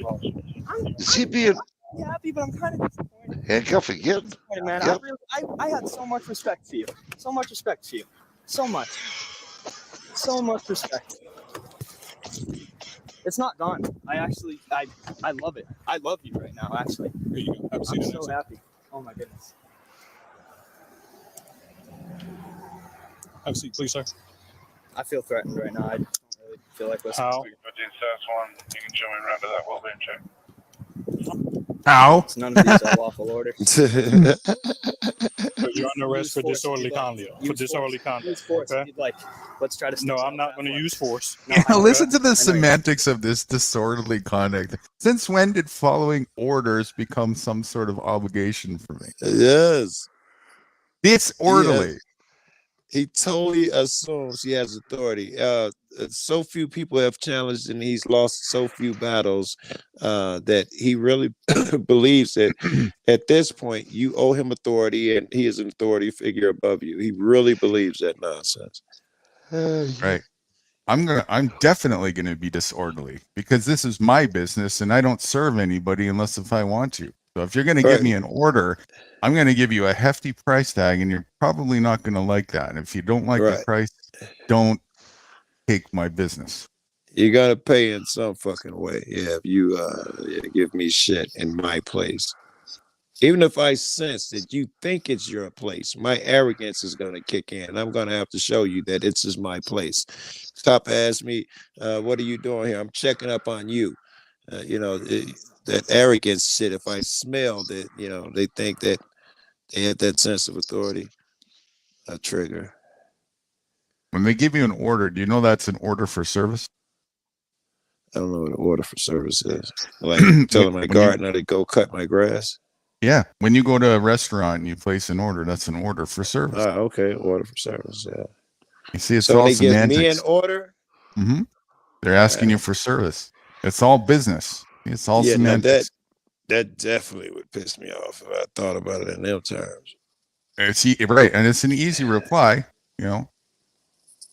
Is he being I'm happy, but I'm kind of disappointed. handcuffed again? Man, Yep. I had so much respect for you. So much respect for you. So much. So much respect. It's not gone. I love it. I love you right now, actually. Here you go. Have a seat. I'm so happy. Oh my goodness. Have a seat, please, sir. I feel threatened right now. I don't really feel like listening. How? You can show me around to that well-being check. How? It's none of these are lawful order. But you're under arrest for disorderly conduct. For disorderly conduct. Okay. You'd like, let's try to. No, I'm not going to use force. Yeah, listen to the semantics of this disorderly conduct. Since when did following orders become some sort of obligation for me? Yes. Disorderly. He totally assumes he has authority. So few people have challenged and he's lost so few battles that he really believes that at this point you owe him authority and he is an authority figure above you. He really believes that nonsense. Right. I'm definitely gonna be disorderly because this is my business and I don't serve anybody unless if I want to. So if you're gonna give me an order, I'm gonna give you a hefty price tag and you're probably not gonna like that. And if you don't like the price, don't take my business. You gotta pay in some fucking way. Yeah, if you give me shit in my place. Even if I sense that you think it's your place, my arrogance is going to kick in. I'm going to have to show you that it's just my place. Stop asking me, what are you doing here? I'm checking up on you. That arrogance shit, if I smell that, they think that they have that sense of authority, a trigger. When they give you an order, do you know that's an order for service? I don't know what an order for service is. Like telling my gardener to go cut my grass. Yeah, when you go to a restaurant and you place an order, that's an order for service. Okay, order for service. Yeah. You see, it's so all they semantics. give me an order. Mm-hmm. They're asking you for service. It's all business. It's all semantics. That definitely would piss me off if I thought about it in them terms. It's right, and it's an easy reply.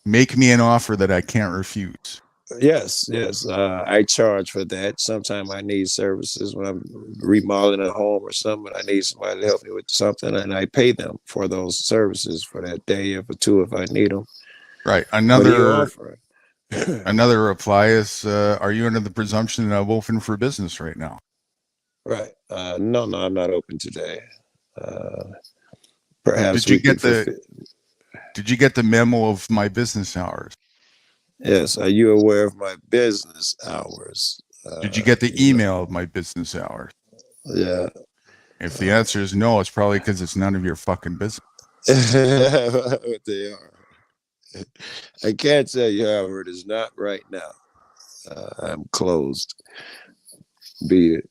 Make me an offer that I can't refuse. Yes. I charge for that. Sometimes I need services when I'm remodeling a home or something. I need somebody to help me with something, and I pay them for those services for that day or for two if I need them. Right. Another reply is, are you under the presumption that I'm open for business right now? Right. No, I'm not open today. Perhaps Did you get the memo of my business hours? Yes. Are you aware of my business hours? Did you get the email of my business hours? Yeah. If the answer is no, it's probably because it's none of your fucking business. They are. I can't tell you, however, it is not right now. I'm closed. Beat it.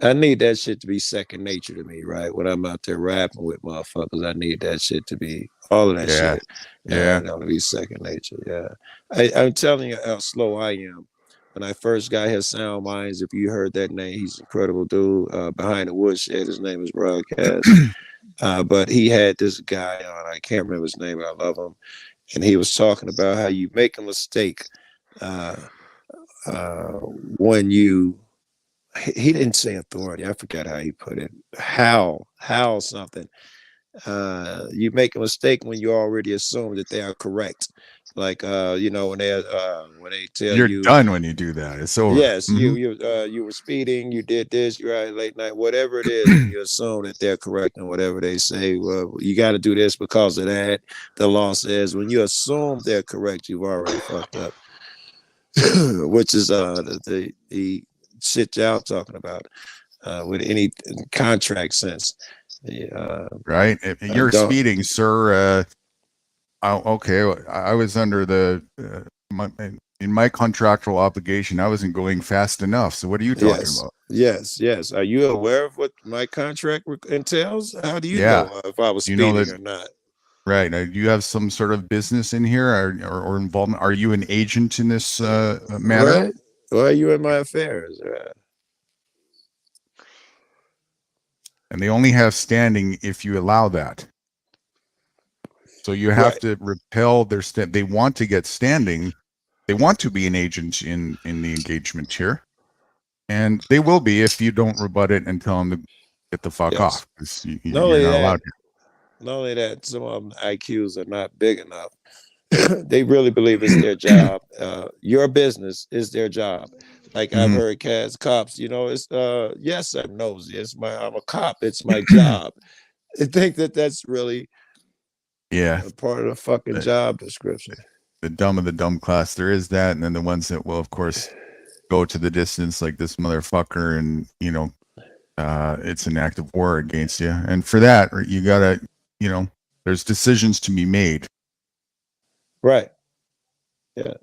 I need that shit to be second nature to me, right? When I'm out there rapping with motherfuckers, I need that shit to be all of that shit. Yeah. To be second nature. Yeah. I'm telling you how slow I am. When I first got his Sound Minds, if you heard that name, he's an incredible dude. Behind the woodshed, his name is Broadcast. But he had this guy on, I can't remember his name, but I love him. And he was talking about how you make a mistake when you, he didn't say authority. I forgot how he put it. How something. You make a mistake when you already assume that they are correct. Like when they tell you're you done when you do that. It's over. Yes, you were speeding, you did this, you're out late night, whatever it is, you assume that they're correct and whatever they say. Well, you got to do this because of that. The law says when you assume they're correct, you've already fucked up. Which is the shit y'all talking about with any contract sense. Right. If you're speeding, sir. Okay. I was under in my contractual obligation. I wasn't going fast enough. So what are you talking about? Yes. Are you aware of what my contract entails? How do you know if I was speeding or not? Right. Now, do you have some sort of business in here or involvement? Are you an agent in this matter? Right. Well, are you in my affairs? And they only have standing if you allow that. So you have to repel their they want to get standing. They want to be an agent in the engagement here. And they will be if you don't rebut it and tell them to get the fuck off. You're not allowed to. Not only that, some of them IQs are not big enough. They really believe it's their job. Your business is their job. Like I've heard cops, it's yes, I'm nosy. I'm a cop. It's my job. I think that's really a part of the fucking job description. The dumb of the dumb class. There is that, and then the ones that will, of course, go to the distance, like this motherfucker, and it's an act of war against you. And for that, you gotta, there's decisions to be made. Right. Yeah.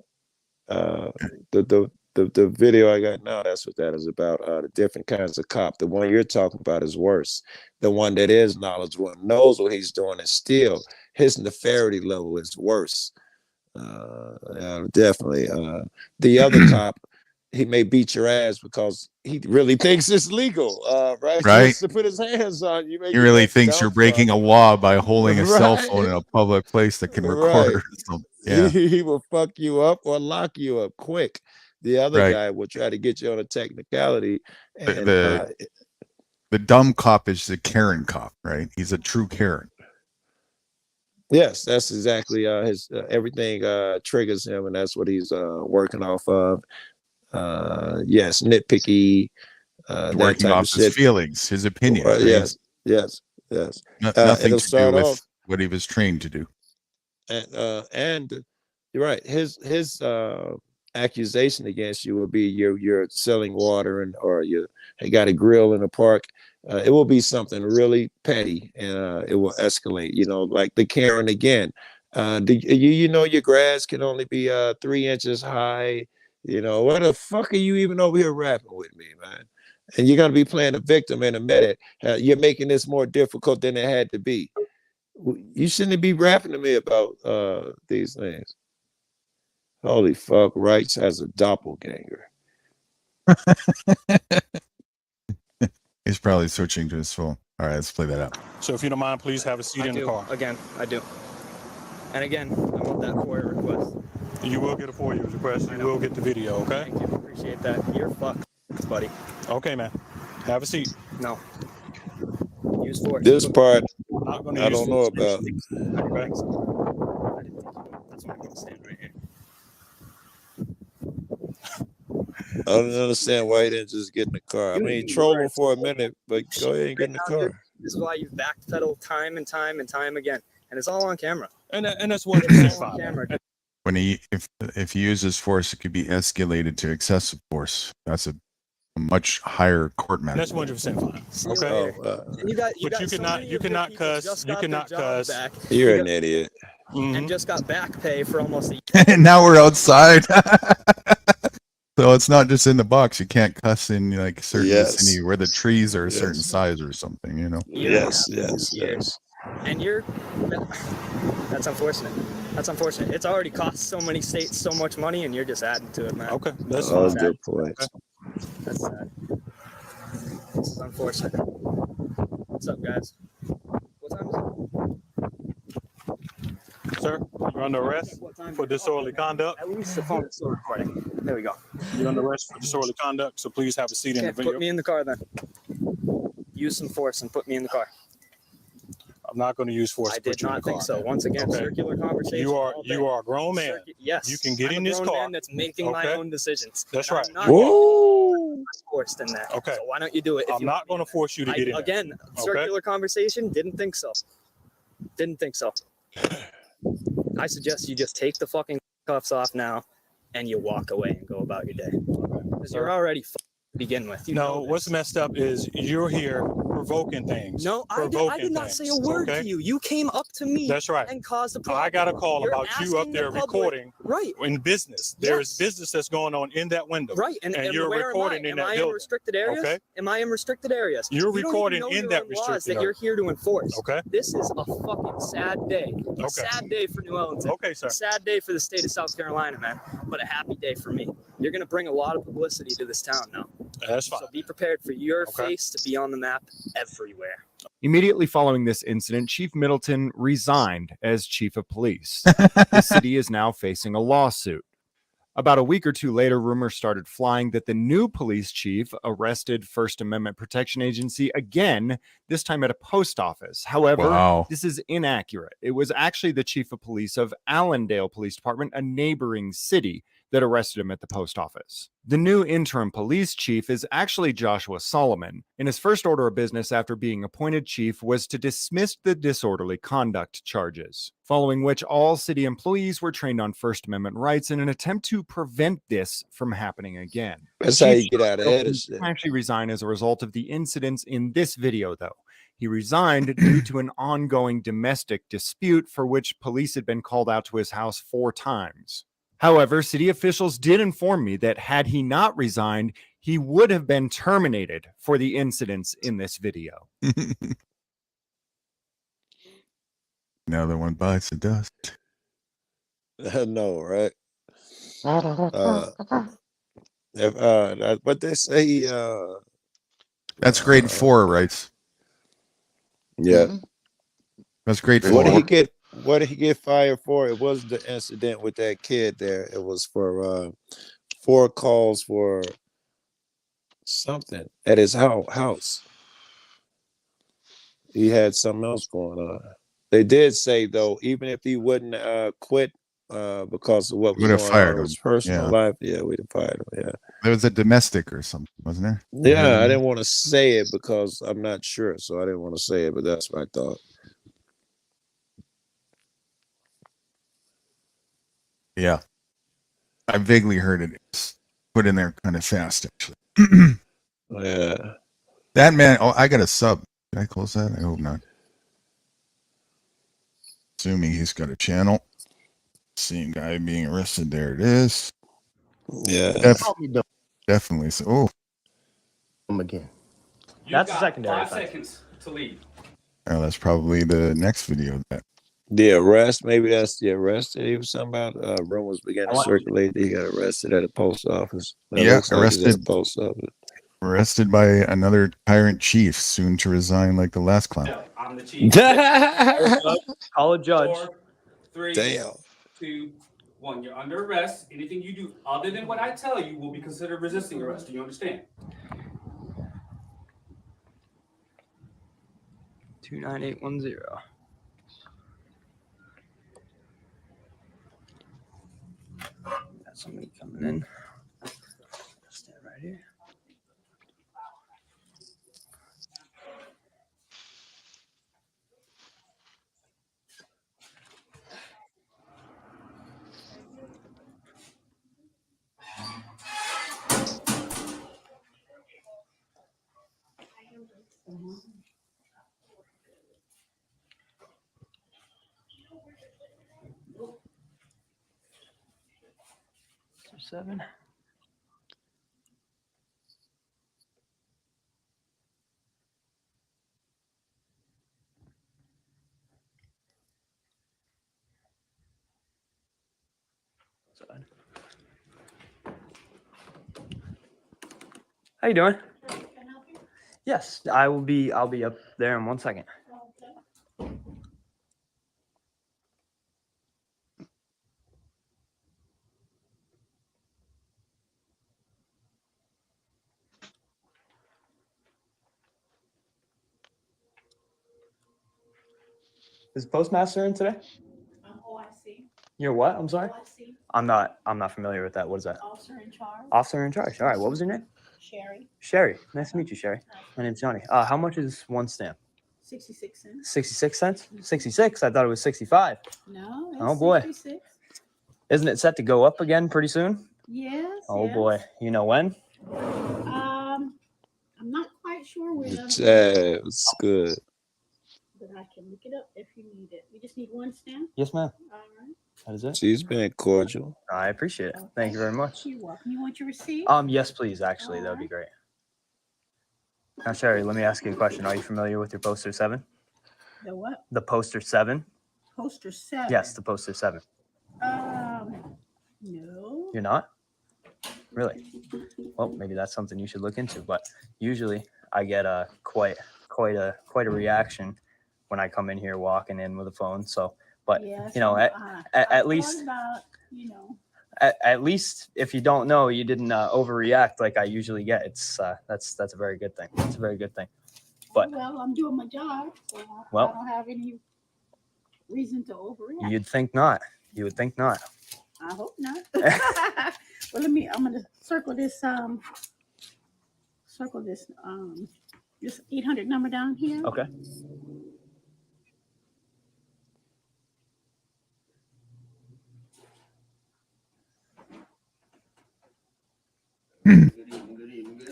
The video I got now, that's what that is about. The different kinds of cop. The one you're talking about is worse. The one that is knowledgeable and knows what he's doing, and still his nefariety level is worse. Definitely. The other cop, he may beat your ass because he really thinks it's legal, right? Right. Just to put his hands on you. He really thinks you're breaking a law by holding a cell Right. phone in a public place that can record. Right. Or something. Yeah. He will fuck you up or lock you up quick. The other Right. guy will try to get you on a technicality. And The dumb cop is the Karen cop, right? He's a true Karen. yes, that's exactly his everything triggers him, and that's what he's working off of. Yes, nitpicky. That Working type off of his shit. feelings, his opinion. Right? Yes. Nothing It'll to do start with off, what he was trained to do. and you're right. His accusation against you will be you're selling water or you got a grill in the park. It will be something really petty, and it will escalate. Like the Karen again. You know your grass can only be 3 inches high. What the fuck are you even over here rapping with me, man? And you're gonna be playing a victim in a minute. You're making this more difficult than it had to be. You shouldn't be rapping to me about these things. Holy fuck, Rights has a doppelganger. He's probably switching to his phone. All right, let's play that out. So if you don't mind, please have a seat in the car. Again, I do. And again, I want that FOIA request. You will get a FOIA request. You will get the video, okay? Thank you. Appreciate that. You're fucked, buddy. Okay, man. Have a seat. No. Use force. This part, I don't know about. Okay. That's why I'm going to stand right here. I don't understand why he didn't just get in the car. I mean, he trolled him for a minute, but go ahead and get in the car. This is why you've backpedaled time and time and time again. And it's all on camera. And that's what it's on camera. When if he uses force, it could be escalated to excessive force. That's a much higher court matter. That's 100% fine. See Okay. you later. And you got But you so cannot many you of your cannot people cuss. just You got cannot their job cuss. back. You're an idiot. And just got back pay for almost a year. And now we're outside. So it's not just in the box. You can't cuss in like certain vicinity where the trees are a certain size or something, Yes. And that's unfortunate. That's unfortunate. It's already cost so many states so much money, and you're just adding to it, man. Okay, that's fine. sad. Good point. That's sad. This is unfortunate. What's up, guys? What time is it? Sir, you're under arrest for disorderly conduct. At least the phone is still recording. There we go. You're under arrest for disorderly conduct, so please have a seat in the Okay, video. put me in the car then. Use some force and put me in the car. I'm not going to use force. I to did put you in not the think car. so. Once again, Okay. circular conversation. You are all day. a grown man. Yes. You can get I'm in a this grown car. man that's making my Okay. own decisions. That's And right. I'm not Woo! forced in that. Okay. So why don't you do it? If I'm you not going to force you to get in. Again, Okay. circular conversation. Didn't think so. Didn't think so. I suggest you just take the fucking cuffs off now, and you walk away and go about your day. Because you're already to begin with. You know What's this. messed up is you're here provoking things. No, I did not say a word to you. You came up to me. That's right. And caused a problem. I got a call You're about you up asking there the public- recording Right. in business. There is business that's going on in that window. Right, and you're where recording am in I? that Am I building. in restricted areas? Okay. Am I in restricted areas? You're You don't even recording know in your that own laws restricted that you're here to enforce. Okay. This is a fucking sad day. Okay. A sad day for New Orleans. Okay, sir. A sad day for the state of South Carolina, man. But a happy day for me. You're gonna bring a lot of publicity to this town now. That's fine. So be prepared for your Okay. face to be on the map everywhere. Immediately following this incident, Chief Middleton resigned as chief of police. The city is now facing a lawsuit. About a week or two later, rumors started flying that the new police chief arrested First Amendment Protection Agency again, this time at a post office. However, Wow. this is inaccurate. It was actually the chief of police of Allendale Police Department, a neighboring city, that arrested him at the post office. The new interim police chief is actually Joshua Solomon, and his first order of business after being appointed chief was to dismiss the disorderly conduct charges, following which all city employees were trained on First Amendment rights in an attempt to prevent this from happening again. That's how you get out ahead of shit. Actually resigned as a result of the incidents in this video, though. He resigned due to an ongoing domestic dispute for which police had been called out to his house 4 times. However, city officials did inform me that had he not resigned, he would have been terminated for the incidents in this video. Another one bites the dust. I know, right? But they say That's grade 4, right? Yeah. That's grade 4. What did he get fired for? It wasn't the incident with that kid there. It was for 4 calls for something at his house. He had something else going on. They did say though, even if he wouldn't quit because of what was going on in his personal life, we'd have fired him. Yeah. There was a domestic or something, wasn't there? Yeah, I didn't want to say it because I'm not sure, so I didn't want to say it, but that's what I thought. Yeah. I vaguely heard it. It's put in there kind of fast, actually. Yeah. That man, I got a sub. Did I close that? I hope not. Assuming he's got a channel. Seeing guy being arrested. There it is. Yeah. Definitely. So, oh. Again. That's a secondary. 5 seconds to leave. Oh, that's probably the next video. The arrest, maybe that's the arrest that he was talking about. Rumors began to circulate. He got arrested at a post office. Arrested at the post office. Arrested by another tyrant chief, soon to resign like the last clown. Yeah, I'm the chief. Call a judge. 4, 3, Damn. 2, 1. You're under arrest. Anything you do other than what I tell you will be considered resisting arrest. Do you understand? 29810. Got somebody coming in. Stand right here. Seven. How you doing? Yes, I'll be up there in 1 second. Is Postmaster in today? OIC. You're what? I'm sorry. OIC. I'm not familiar with that. What is that? Officer in charge. Officer in charge. All right. What was your name? Sherry. Sherry. Nice to meet you, Sherry. My name's Johnny. How much is one stamp? 66 cents. 66 cents? 66? I thought it was 65. No, it's Oh boy. 66. Isn't it set to go up again pretty soon? Yes. Oh yes. boy. You know when? I'm not quite sure where It's good. but I can look it up if you need it. You just need one stamp? Yes, ma'am. All right. That is it. She's been cordial. I appreciate it. Thank you very much. You're welcome. You want your receipt? Yes, please. Actually, that would be great. Now, Sherry, let me ask you a question. Are you familiar with your poster 7? The what? The poster 7? Poster 7? Yes, the poster 7. No. You're not? Really? Well, maybe that's something you should look into. But usually, I get quite a reaction when I come in here walking in with a phone. So, but Yes, you know, at least about, you know. At least if you don't know, you didn't overreact like I usually get. It's that's a very good thing. It's a very good thing. But Well, I'm doing my job, so Well- I don't have any reason to overreact. you'd think not. You would think not. I hope not. Well, I'm gonna circle this this 800 number down here. Okay.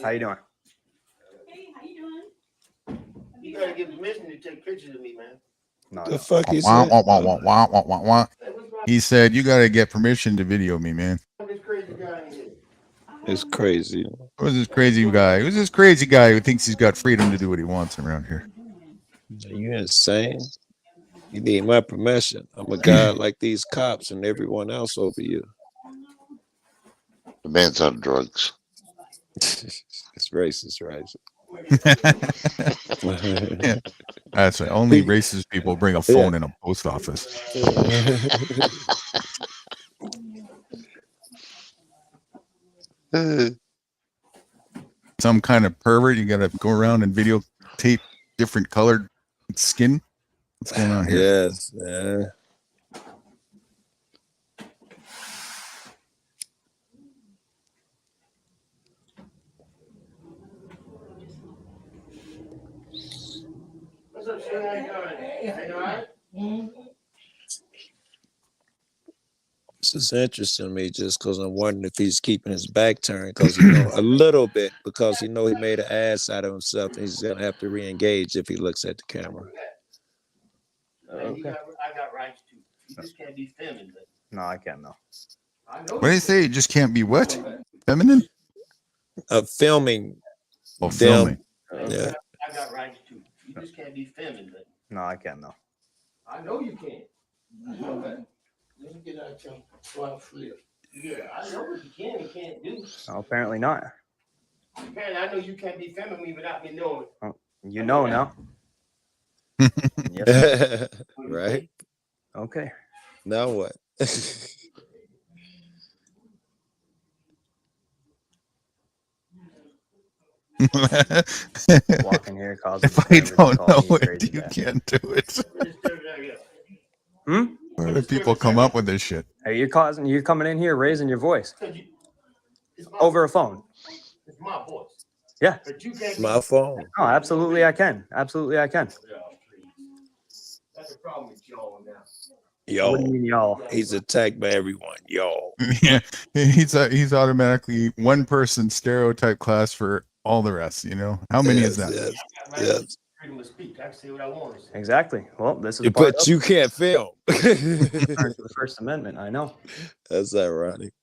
How you doing? Hey, how you doing? You gotta get permission to take pictures of me, man. No, The no. fuck he Wah, said? wah, wah, wah, wah, wah, wah, wah. He said, you got to get permission to video me, man. This crazy guy in here. It's crazy. Who's this crazy guy? Who's this crazy guy who thinks he's got freedom to do what he wants around here? Are you insane? You need my permission. I'm a guy like these cops and everyone else over you. The man's on drugs. It's racist, right? Yeah. That's right. Only racist people bring a phone in a post office. Some kind of pervert, you gotta go around and videotape different colored skin. What's going on here? Yes, yeah. What's up, Shay? How you doing? You all right? This is interesting to me just because I'm wondering if he's keeping his back turned because a little bit because he made an ass out of himself and he's gonna have to re-engage if he looks at the camera. Okay. I got rights too. You just can't be feminine. No, I can't. No. What do you say? You just can't be what? Feminine? Filming. Oh, filming. Yeah. I got rights too. You just can't be feminine. No, I can't. No. I know you can't. Let me get out of town. Go out flip. Yeah, I know what you can and can't do. No, apparently not. Apparently, I know you can't be feminine without me knowing. Oh, you know now. Yes. Right? Okay. Now what? Walk in here, causing If I don't know it, you can't do it. Hmm? Where do people come up with this shit? Hey, you're coming in here raising your voice over a phone. It's my voice. Yeah. But you can't. My phone. Oh, absolutely I can. Absolutely I can. That's the problem with y'all now. Yo, What do you mean, y'all? he's attacked by everyone. Yo, Yeah, he's automatically one person stereotype class for all the rest. You know how many is that? Yes. Freedom to speak. I can say what I want to say. Exactly. Well, this is But part you can't film. of the First Amendment. I know. That's ironic.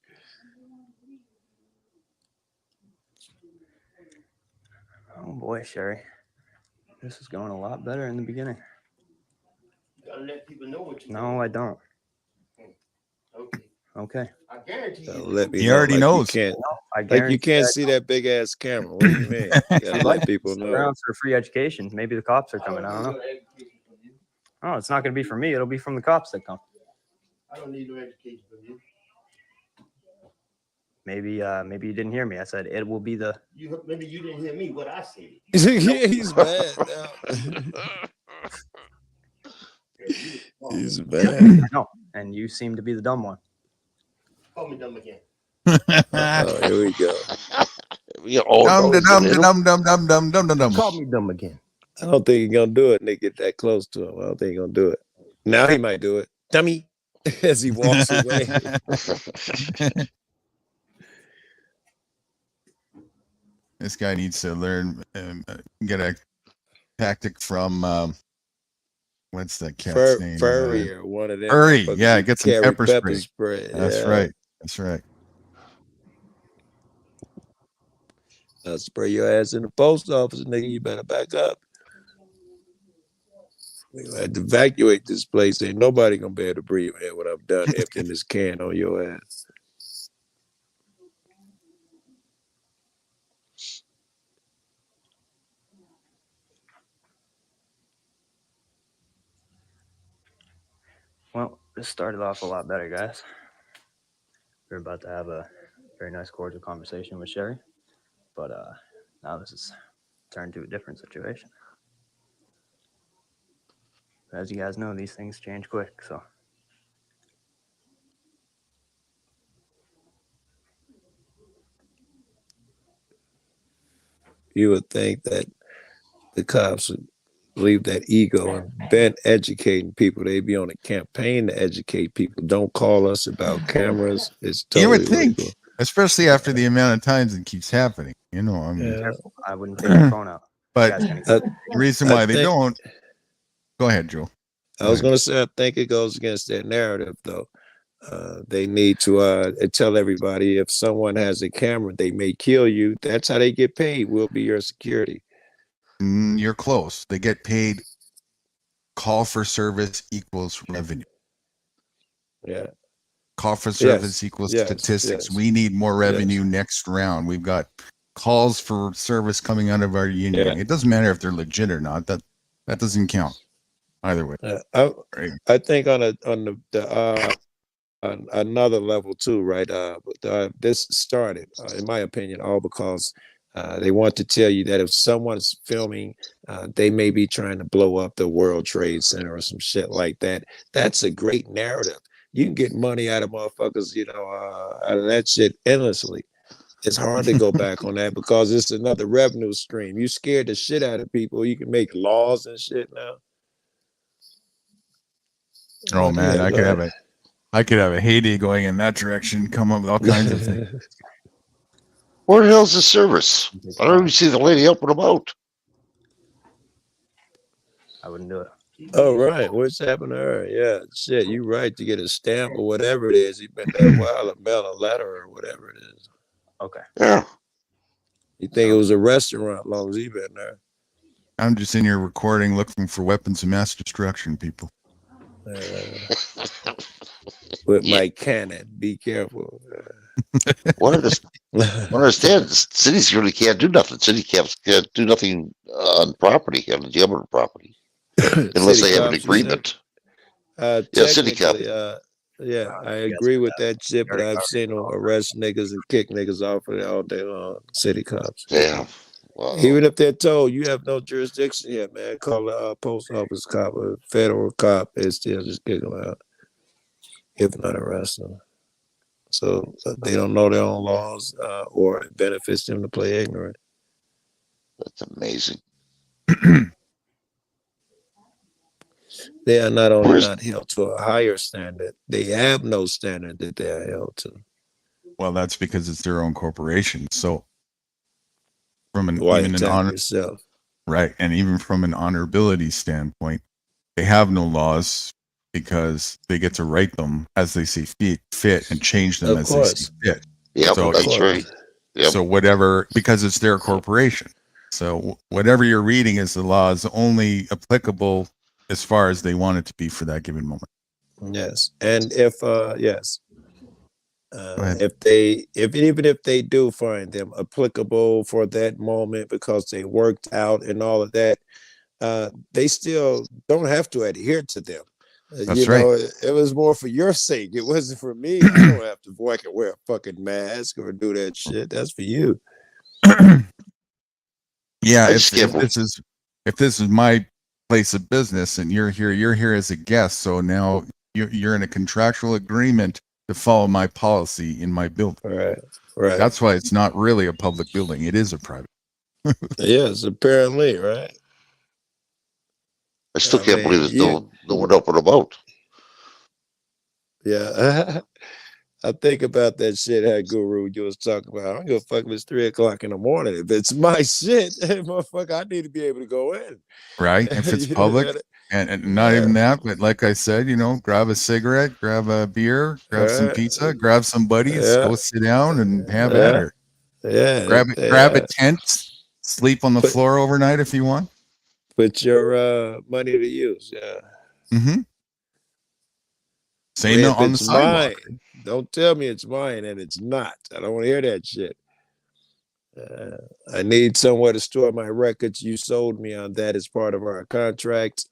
Oh boy, Sherry, this is going a lot better in the beginning. You gotta let people know what you No, I don't. Okay. Okay. I guarantee you. Let me He know, already like knows. You can't, I like guarantee you can't that- see that big ass camera. What do you mean? You gotta let people Stick know. around for free education. Maybe the cops are coming. I don't know. Oh, it's not going to be for me. It'll be from the cops that come. I don't need no education from you. Maybe you didn't hear me. I said it will be the. Maybe you didn't hear me what I said. Yeah, he's bad now. He's bad. I know, and you seem to be the dumb one. Call me dumb again. Oh, here we go. Dum. Call me dumb again. I don't think he's gonna do it. And they get that close to him. I don't think he's gonna do it. Now he might do it. Dummy. As he walks away. This guy needs to learn, get a tactic from what's that cat's name? Furry or one of them. Furry, motherfuckers yeah, who get some carry pepper spray. That's yeah. right. That's right. I'll spray your ass in the post office, nigga. You better back up. We gonna have to evacuate this place. Ain't nobody gonna be able to breathe in when I'm done emptying this can on your ass. Well, this started off a lot better, guys. We're about to have a very nice, cordial conversation with Sherry, but now this has turned to a different situation. As you guys know, these things change quick, so you would think that the cops would leave that ego and been educating people. They be on a campaign to educate people. Don't call us about cameras. It's You would totally think, legal. especially after the amount of times it keeps happening. You know, I mean, Careful. I wouldn't take your phone out. but You guys gonna the get reason why they don't. Go ahead, Joe. I was going to say, I think it goes against their narrative, though. They need to tell everybody if someone has a camera, they may kill you. That's how they get paid. We'll be your security. You're close. They get paid. Call for service equals revenue. Yeah. Call for service equals statistics. We need more revenue next round. We've got calls for service coming out of our union. It doesn't matter if they're legit or not. That doesn't count either way. I think on another level too, right? This started, in my opinion, all because they want to tell you that if someone's filming, they may be trying to blow up the World Trade Center or some shit like that. That's a great narrative. You can get money out of motherfuckers, out of that shit endlessly. It's hard to go back on that because it's another revenue stream. You scared the shit out of people. You can make laws and shit now. Oh man, I could have a heyday going in that direction. Come up with all kinds of things. Where the hell's the service? I don't even see the lady up and about. I wouldn't do it. Oh, right. What's happened to her? Yeah, shit. You right to get a stamp or whatever it is. You've been there a while and mail a letter or whatever it is. Okay. Yeah. You think it was a restaurant as long as he been there. I'm just in here recording, looking for weapons of mass destruction, people. With my cannon. Be careful. What understand? Cities really can't do nothing. City can't do nothing on property, on the government property, unless they have an agreement. City cop. Yeah, I agree with that shit, but I've seen them arrest niggas and kick niggas off of it all day long. City cops. Yeah. Wow. Even if they're told you have no jurisdiction yet, man, call the post office cop or federal cop, they still just kick them out, if not arrest them. So they don't know their own laws, or it benefits them to play ignorant. That's amazing. They are not only not held to a higher standard, they have no standard that they are held to. Well, that's because it's their own corporation. So from an honor yourself. Right. And even from an honorability standpoint, they have no laws because they get to write them as they see fit and change them as they see fit. Yeah, so that's right. Yep. So whatever, because it's their corporation. So whatever you're reading is the law is only applicable as far as they want it to be for that given moment. Yes. And if even if they do find them applicable for that moment because they worked out and all of that, they still don't have to adhere to them. That's right. It was more for your sake. It wasn't for me. I don't have to wear a fucking mask or do that shit. That's for you. Yeah, if this is my place of business and you're here as a guest, so now you're in a contractual agreement to follow my policy in my building. Right. That's why it's not really a public building. It is a private. Yes, apparently, right. I still can't believe there's no one up and about. Yeah. I think about that shit how Guru you was talking about. I don't give a fuck if it's 3 o'clock in the morning. If it's my shit, motherfucker, I need to be able to go in. Right. If it's public and not even that, but like I said, grab a cigarette, grab a beer, grab some pizza, grab some buddies, go sit down and have at her. Yeah. Grab a tent, sleep on the floor overnight if you want. Put your money to use. Yeah. Mm-hmm. Say no on the sidewalk. Mine, don't tell me it's mine and it's not. I don't want to hear that shit. I need somewhere to store my records. You sold me on that as part of our contract.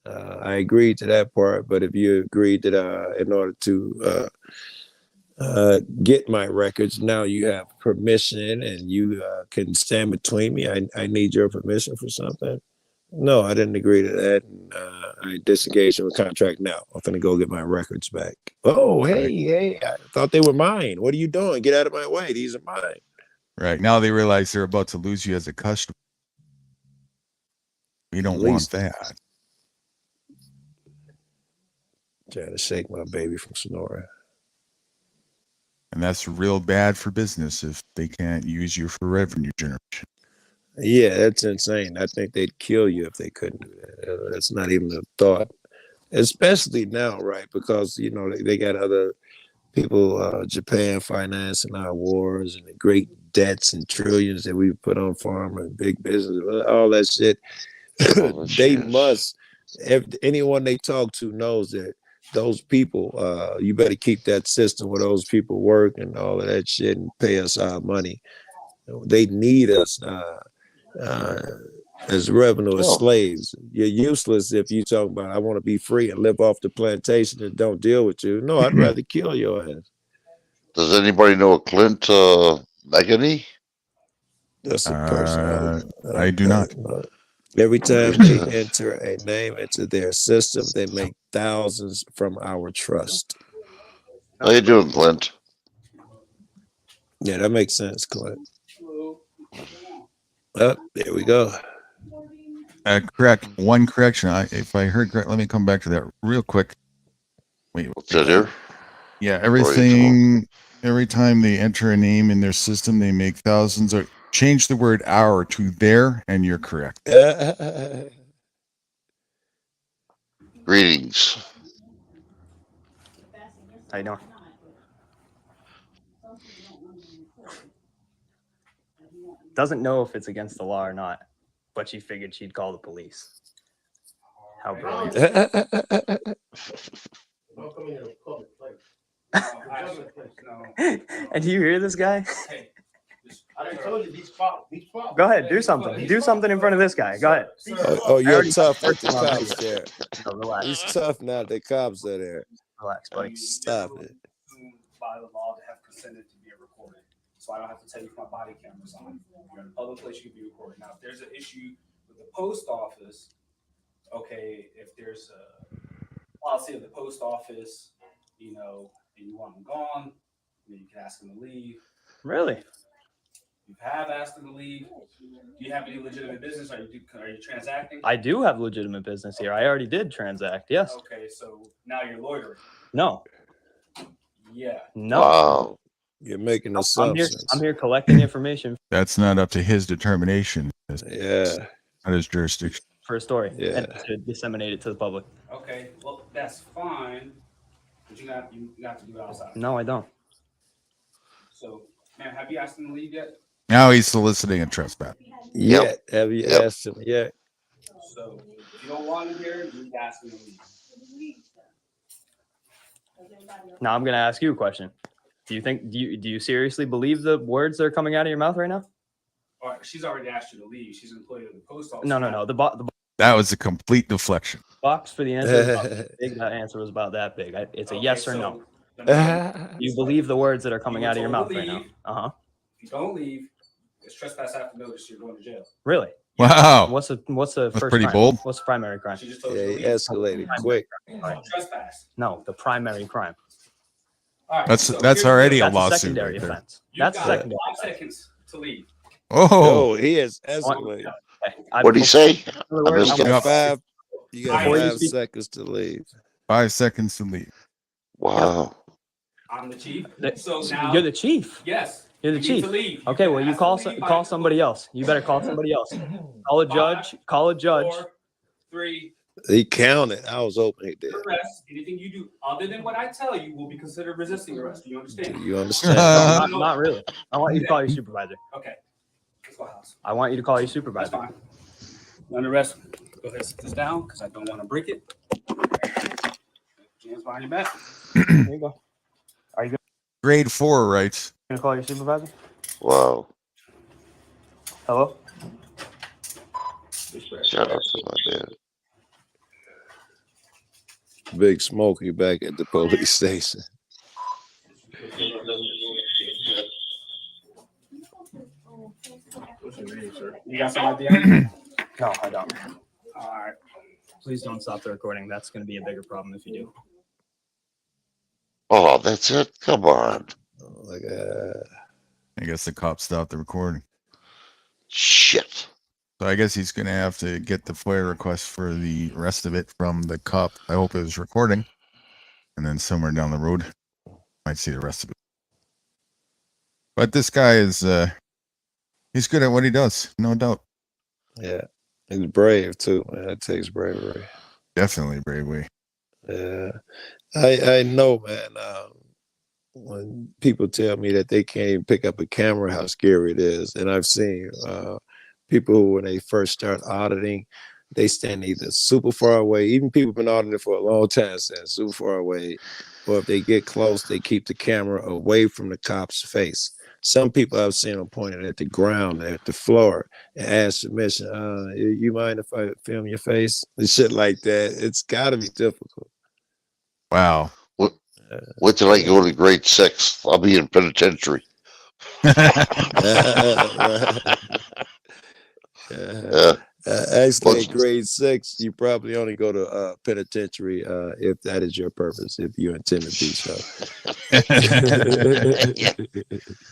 I agreed to that part, but if you agreed that in order to get my records, now you have permission and you can stand between me. I need your permission for something. No, I didn't agree to that. I disengaged from the contract now. I'm finna go get my records back. Oh, hey, I thought they were mine. What are you doing? Get out of my way. These are mine. Right now, they realize they're about to lose you as a customer. We don't want least- that. Trying to shake my baby from snoring. And that's real bad for business if they can't use you for revenue generation. Yeah, that's insane. I think they'd kill you if they couldn't do that. That's not even a thought. Especially now, right? Because you know they got other people, Japan financing our wars and the great debts and trillions that we put on farm and big business, all that shit. They must. If anyone they talk to knows that those people, you better keep that system where those people work and all of that shit and pay us our money. They need us as revenue as slaves. You're useless if you talk about I want to be free and live off the plantation and don't deal with you. No, I'd rather kill your ass. Does anybody know a Clint Megany? That's a person. I do not. Every time they enter a name into their system, they make thousands from our trust. How you doing, Clint? Yeah, that makes sense, Clint. Oh, there we go. Correct. One correction. If I heard correct, let me come back to that real quick. Wait. What's that here? Yeah, everything. Every time they enter a name in their system, they make thousands. Or change the word "our" to "their," and you're correct. Greetings. How you doing? Doesn't know if it's against the law or not, but she figured she'd call the police. How brilliant. And do you hear this guy? I done told you these problems. Go ahead, do something. Do something in front of this guy. Go ahead. Oh, you're already- tough with the Come on, cops video. there. No, relax. He's tough now. The cops are there. Relax, buddy. Stop it. By the law to have consented to be recorded. So I don't have to tell you if my body camera's on. You're in a public place, you can be recorded. Now, if there's an issue with the post office, okay, if there's a policy of the post office, you know, and you want them gone, then you can ask them to leave. Really? You have asked them to leave. Do you have any legitimate business? Are you transacting? I do have legitimate business here. I already did transact. Yes. Okay, so now you're loitering. No. Yeah. No. Wow. You're making I'm here. assumptions. I'm here collecting information That's not up to his determination. Yeah. Not his jurisdiction. for a story Yeah. and to disseminate it to the public. Okay, well, that's fine, but you got to do it outside. No, I don't. So, man, have you asked him to leave yet? Now he's soliciting a trespass. Yet. Have you asked him yet? So, if you don't want him here, you can ask him to leave. Now I'm going to ask you a question. Do you seriously believe the words that are coming out of your mouth right now? All right, she's already asked you to leave. She's an employee of the post office. No. The That was a complete deflection. box for the answer. Was about that big. That answer was about that big. It's a yes or no. You believe the words that are coming out of your mouth right now? If you don't leave, it's trespass after notice. You're going to jail. Really? Wow. What's the That's first pretty crime? bold. What's the primary crime? She just told Yeah, you he to leave. escalated quick. Trespass. No, the primary crime. All right, That's so that's here's already a That's a lawsuit secondary right there. offense. You've That's got secondary. 5 seconds to leave. Oh, Oh, he is escalated. What'd he say? I missed You it. got 5. You got Before you 5 speak- seconds to leave. 5 seconds to leave. Wow. I'm the chief. The- So now You're the chief. Yes. You're the you need chief. to leave. Okay, well, you ask call to leave call by somebody else. You better call somebody else. Call a judge. Call a judge. 4, 3. He counted. I was hoping he did. Arrest. Anything you do other than what I tell you will be considered resisting arrest. Do you understand? You understand? No, not really. I want you to call your supervisor. Okay. Let's go house. I want you to call your That's supervisor. fine. Under arrest. Go ahead and sit this down because I don't want to break it. Hands behind your back. There you go. Are you Grade 4 writes. gonna call your supervisor? Wow. Hello. Shout out to my man. Big Smokey back at the police station. You got some idea? No, I don't. All right. Please don't stop the recording. That's going to be a bigger problem if you do. Oh, that's it? Come on. Like, I guess the cop stopped the recording. Shit. So I guess he's going to have to get the FOIA request for the rest of it from the cop. I hope it was recording. And then somewhere down the road, might see the rest of it. But this guy is, he's good at what he does. No doubt. Yeah. He's brave too, man. It takes bravery. Definitely bravery. Yeah. I know, man. When people tell me that they can't even pick up a camera, how scary it is. And I've seen people who, when they first start auditing, they stand either super far away. Even people been auditing for a long time stand super far away. Or if they get close, they keep the camera away from the cop's face. Some people I've seen them pointed at the ground, at the floor, and ask permission. You mind if I film your face? And shit like that. It's got to be difficult. Wow. Wait till I go to grade 6. I'll be in penitentiary. Actually, at grade 6, you probably only go to penitentiary if that is your purpose, if you intend to do so.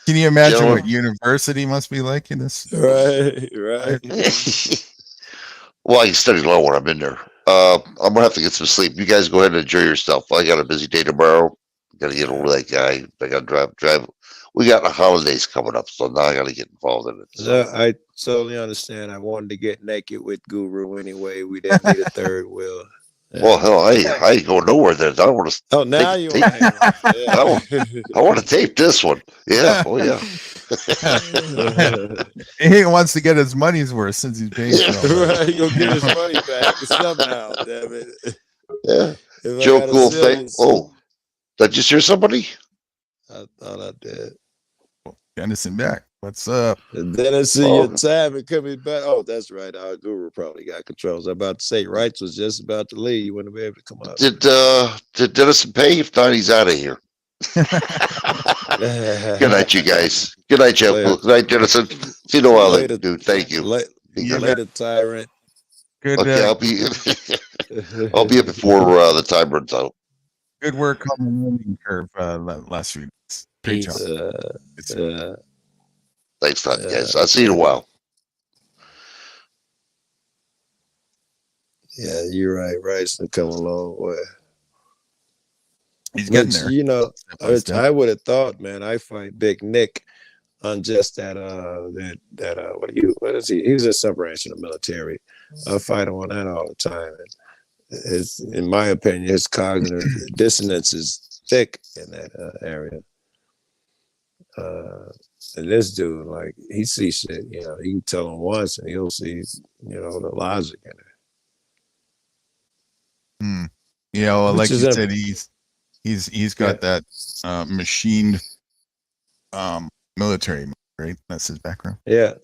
Can you imagine what university must be like in this? Right. Well, I can study law when I'm in there. I'm gonna have to get some sleep. You guys go ahead and enjoy yourself. I got a busy day tomorrow. Gotta get over that guy. I gotta drive. We got the holidays coming up, so now I gotta get involved in it. So. I totally understand. I wanted to get naked with Guru anyway. We didn't need a third wheel. Well, hell, I ain't going nowhere there. I want to. Oh, now you want I want to tape this one. Yeah. Oh, yeah. He wants to get his money's worth since he's paying for it. Right, he'll get his money back somehow. Damn it. Yeah. Joe, cool thing. Oh, did I just hear somebody? I thought I did. Anderson back. What's up? And then I see your time and coming back. Oh, that's right. Our Guru probably got controls. I'm about to say, Rights was just about to leave. You wouldn't be able to come out. Did Dennison pay? If not, he's out of here. Good night, you guys. Good night, Joe. Good night, Dennison. See you in a while, dude. Thank you. Later, tyrant. Good. Okay, I'll be up before the time runs out. Good work on the learning curve last week. Great job. Thanks, guys. I'll see you in a while. Yeah, you're right. Rights to come a long way. He's getting there. You know, I would have thought, man, I fight Big Nick on just that what is he? He's a separation of military. I fight him on that all the time. In my opinion, his cognitive dissonance is thick in that area. And this dude, like, he sees shit, you know, you can tell him once and he'll see, you know, the logic in it. Yeah, well, like you said, he's got that machined military, right? That's his background. Yeah.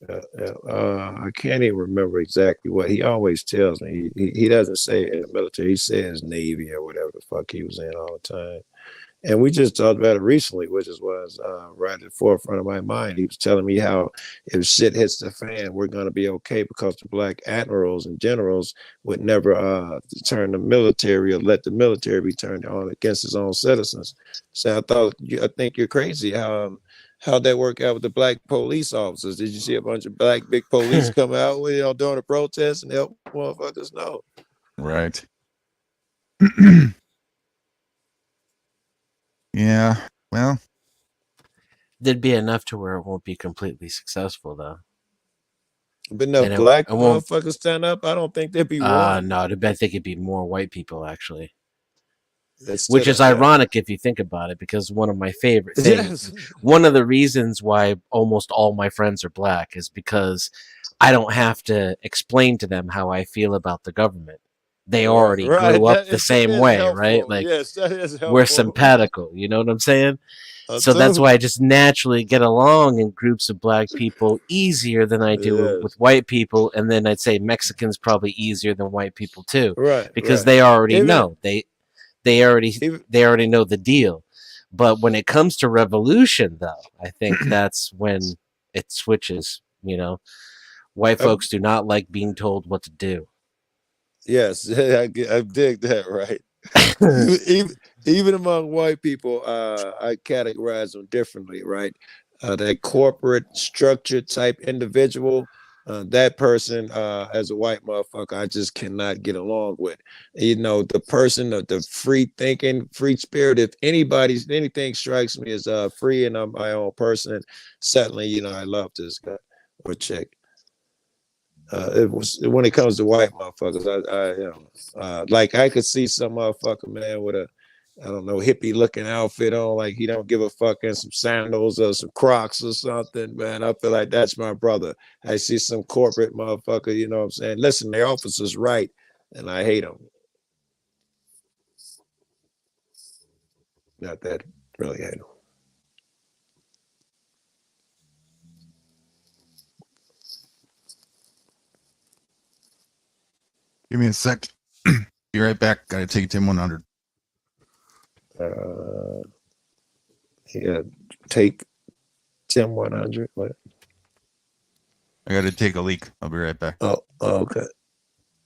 I can't even remember exactly what he always tells me. He doesn't say in the military. He says Navy or whatever the fuck he was in all the time. And we just talked about it recently, which was right at the forefront of my mind. He was telling me how if shit hits the fan, we're going to be okay because the black admirals and generals would never turn the military or let the military be turned on against its own citizens. So I think you're crazy. How'd that work out with the black police officers? Did you see a bunch of black big police come out during a protest and help motherfuckers? No. Right. Yeah, well, there'd be enough to where it won't be completely successful, though. But no black motherfuckers stand up. I don't think there'd be one. No, I think it'd be more white people actually. Which is ironic if you think about it, because one of my favorite things, one of the reasons why almost all my friends are black is because I don't have to explain to them how I feel about the government. They already grew up the same way, right? Like, we're simpatical, you know what I'm saying? So that's why I just naturally get along in groups of black people easier than I do with white people. And then I'd say Mexicans probably easier than white people too. Right. Because they already know. They already know the deal. But when it comes to revolution, though, I think that's when it switches, you know. White folks do not like being told what to do. Yes, I dig that, right? even among white people, I categorize them differently, right? that corporate structure type individual, that person as a white motherfucker, I just cannot get along with. You know, the person of the free thinking, free spirit. If anything strikes me as free and I'm my own person, certainly, you know, I love this guy or chick. It was when it comes to white motherfuckers, like I could see some motherfucker, man, with a, I don't know, hippie looking outfit on, like he don't give a fuck, and some sandals or some Crocs or something, man. I feel like that's my brother. I see some corporate motherfucker, you know what I'm saying? Listen, the officer's right, and I hate him. Not that really hate him. Give me a sec. Be right back. Gotta take Tim 100. Yeah, take Tim 100. What? I gotta take a leak. I'll be right back. Oh, okay.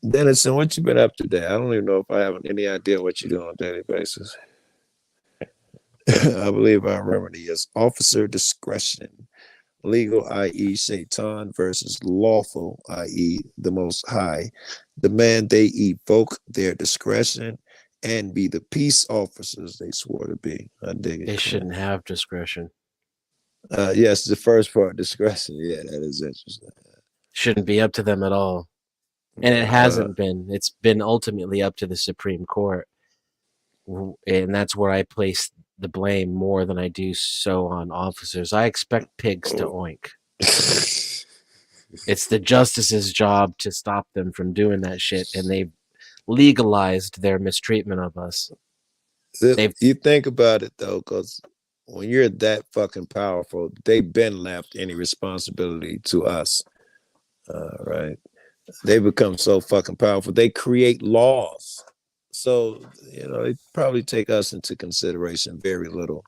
Dennison, what you been up to today? I don't even know if I have any idea what you do on a daily basis. I believe our remedy is officer discretion. Legal, i.e. Shaitan, versus lawful, i.e. the Most High. Demand they evoke their discretion and be the peace officers they swore to be. I dig it. They shouldn't have discretion. Yes, the first part, discretion. Yeah, that is interesting. Shouldn't be up to them at all. And it hasn't been. It's been ultimately up to the Supreme Court. And that's where I place the blame more than I do so on officers. I expect pigs to oink. It's the justice's job to stop them from doing that shit, and they've legalized their mistreatment of us. You think about it, though, because when you're that fucking powerful, they've been left any responsibility to us, right? They become so fucking powerful. They create laws. So, you know, they probably take us into consideration very little.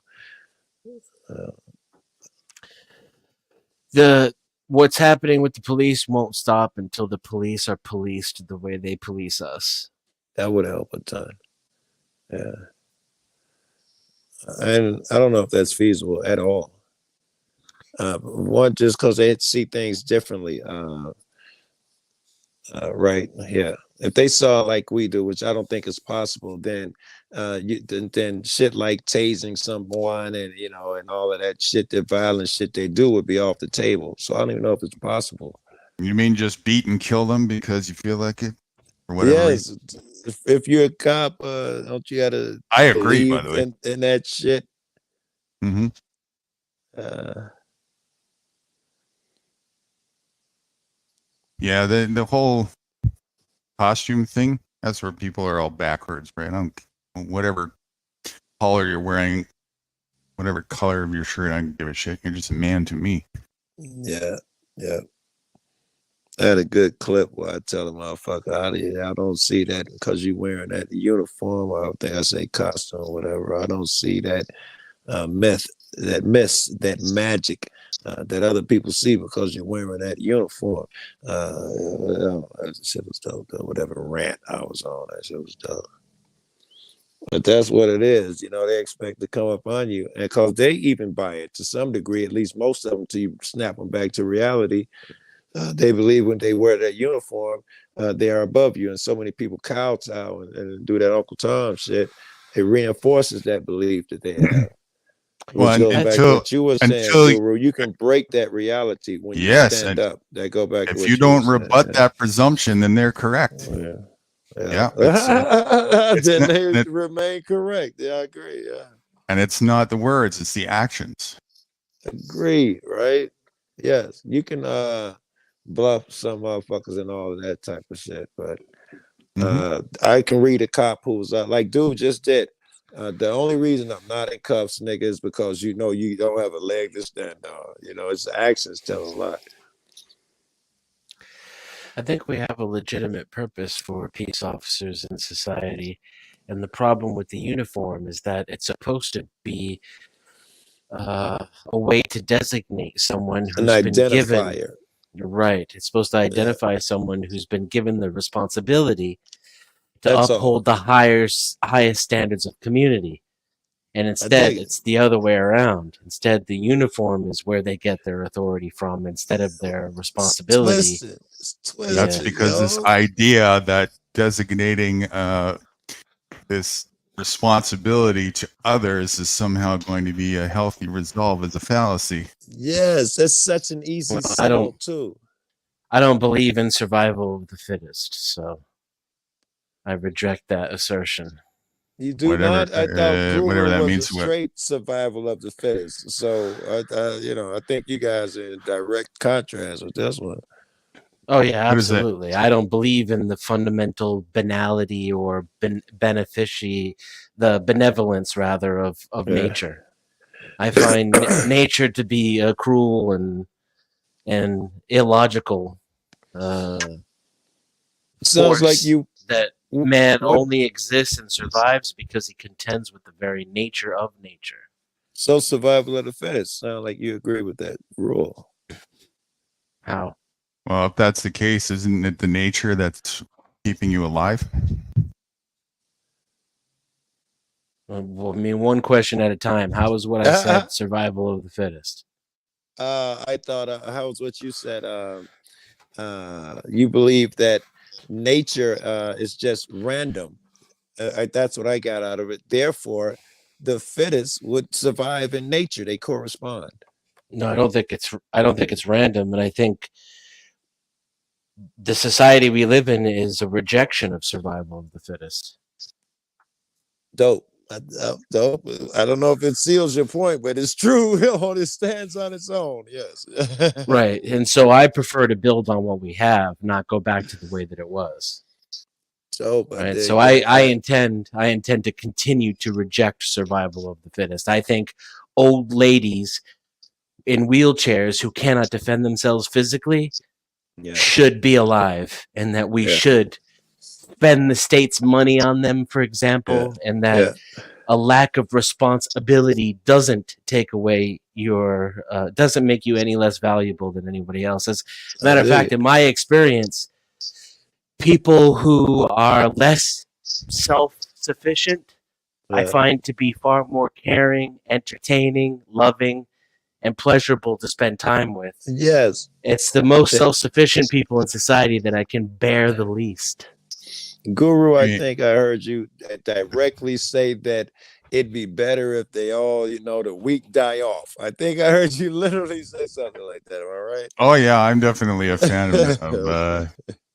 What's happening with the police won't stop until the police are policed the way they police us. That would help a ton. Yeah. And I don't know if that's feasible at all. One, just because they see things differently. Right. Yeah. If they saw like we do, which I don't think is possible, then then shit like tasing someone and you know and all of that shit, the violent shit they do would be off the table. So I don't even know if it's possible. You mean just beat and kill them because you feel like it, or whatever? Yes. If you're a cop, don't you gotta? I agree. By the way, in that shit. Mm-hmm. Yeah, the whole costume thing, that's where people are all backwards, right? Whatever color you're wearing, whatever color of your shirt, I don't give a shit. You're just a man to me. Yeah, yeah. I had a good clip where I tell the motherfucker, I don't see that because you're wearing that uniform. I don't think I say costume or whatever. I don't see that myth, that magic that other people see because you're wearing that uniform. That shit was dope, though. Whatever rant I was on, that shit was dope. But that's what it is. You know, they expect to come up on you. And because they even buy it to some degree, at least most of them, till you snap them back to reality. They believe when they wear that uniform, they are above you. And so many people kowtow and do that Uncle Tom shit. It reinforces that belief that they have. Which goes back to what you were saying, Guru. You can break that reality when you stand up. That go back to what you don't rebut that presumption, then they're correct. Yeah. Then they remain correct. Yeah, I agree. Yeah. And it's not the words, it's the actions. Agreed, right? Yes. You can bluff some motherfuckers and all of that type of shit, but I can read a cop who's like dude just did. The only reason I'm not in cuffs, nigga, is because you know you don't have a leg to stand on. You know, it's the actions tell a lot. I think we have a legitimate purpose for peace officers in society. And the problem with the uniform is that it's supposed to be a way to designate someone who's been given. Right. It's supposed to identify someone who's been given the responsibility to uphold the highest standards of community. And instead, it's the other way around. Instead, the uniform is where they get their authority from instead of their responsibility. That's because this idea that designating this responsibility to others is somehow going to be a healthy resolve is a fallacy. Yes, that's such an easy Well, sell too. I don't believe in survival of the fittest, so I reject that assertion. You do not? I thought whatever Guru that was means. a straight survival of the fittest. So, I think you guys are in direct contrast with this one. Oh yeah, What is that? absolutely. I don't believe in the fundamental banality or the benevolence rather of nature. I find nature to be cruel and illogical. Sounds like Force you. that man what- only exists and survives because he contends with the very nature of nature. So survival of the fittest. Sound like you agree with that rule. How? Well, if that's the case, isn't it the nature that's keeping you alive? Well, I mean, one question at a time. How is what I said survival of the fittest? I thought how was what you said? You believe that nature is just random. That's what I got out of it. Therefore, the fittest would survive in nature. They correspond. No, I don't think it's random, and I think the society we live in is a rejection of survival of the fittest. Dope. Dope. I don't know if it seals your point, but it's true. It stands on its own. Yes. Right. And so I prefer to build on what we have, not go back to the way that it was. Dope. Right. So I intend to continue to reject survival of the fittest. I think old ladies in wheelchairs who cannot defend themselves physically should be alive, and that we should spend the state's money on them, for example, and that a lack of responsibility doesn't take away your doesn't make you any less valuable than anybody else. As a matter of fact, in my experience, people who are less self-sufficient, I find to be far more caring, entertaining, loving, and pleasurable to spend time with. Yes. It's the most self-sufficient people in society that I can bear the least. Guru, I think I heard you directly say that it'd be better if they all, the weak die off. I think I heard you literally say something like that. Am I right? Oh yeah, I'm definitely a fan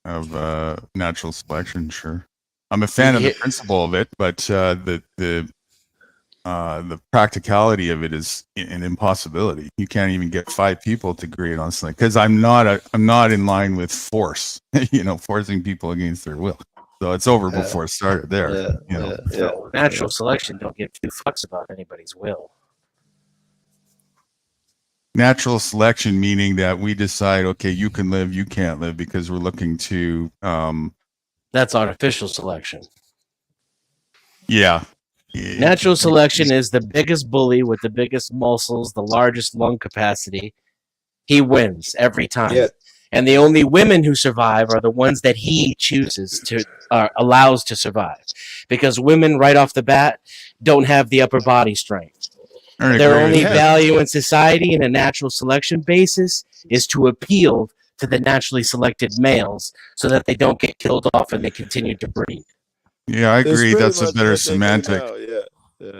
of natural selection. Sure, I'm a fan of the principle of it, but the practicality of it is an impossibility. You can't even get 5 people to agree on something because I'm not in line with force. Forcing people against their will. So it's over before it started there. Natural selection don't give 2 fucks about anybody's will. Natural selection meaning that we decide, okay, you can live, you can't live because we're looking to. That's artificial selection. Yeah. Natural selection is the biggest bully with the biggest muscles, the largest lung capacity. He wins every time. Yeah. And the only women who survive are the ones that he chooses to allows to survive, because women right off the bat don't have the upper body strength. Their only value in society in a natural selection basis is to appeal to the naturally selected males so that they don't get killed off and they continue to breed. Yeah, I agree. That's a better semantic.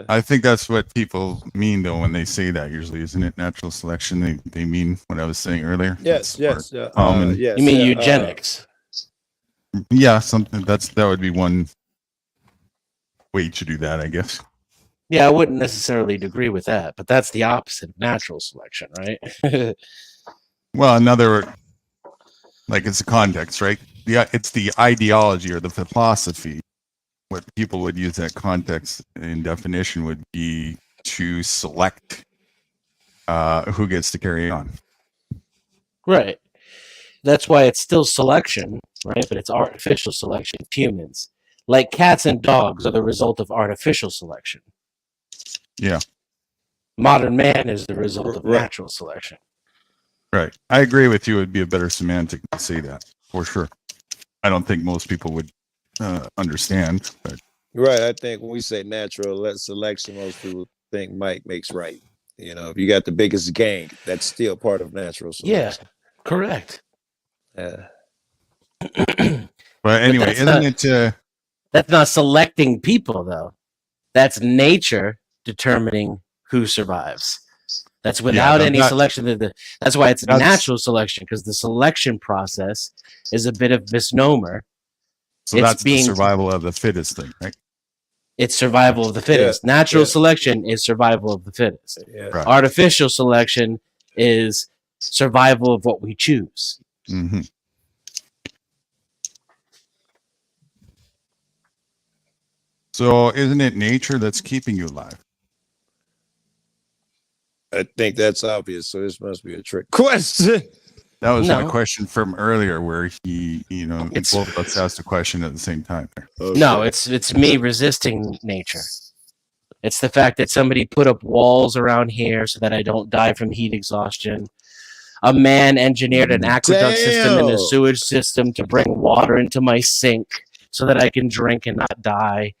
I think that's what people mean though when they say that. Usually, isn't it? Natural selection. They mean what I was saying earlier. Yes. Yes. You mean eugenics? Yeah, something that would be one way to do that, I guess. Yeah, I wouldn't necessarily agree with that, but that's the opposite of natural selection, right? Well, it's a context, right? It's the ideology or the philosophy. What people would use that context in definition would be to select who gets to carry on. Right. That's why it's still selection, right? But it's artificial selection of humans. Like cats and dogs are the result of artificial selection. Yeah. Modern man is the result of natural selection. Right. I agree with you. It'd be a better semantic to say that, for sure. I don't think most people would understand, but Right. I think when we say natural selection, most people think might makes right. You know, if you got the biggest gang, that's still part of natural Yeah, selection. correct. Yeah. But anyway, that's isn't not, it? That's not selecting people, though. That's nature determining who survives. That's without any selection. That's why it's natural selection, because the selection process is a bit of misnomer. So that's the survival of the fittest thing, right? It's survival of the fittest. Natural selection is survival of the fittest. Right. Artificial selection is survival of what we choose. Mm-hmm. So isn't it nature that's keeping you alive? I think that's obvious. So this must be a trick question. That was my question from earlier, where both of us asked a question at the same time. Okay. No, it's me resisting nature. It's the fact that somebody put up walls around here so that I don't die from heat exhaustion. A man engineered an aqueduct system and a sewage system to bring water into my sink so that I can drink and not die.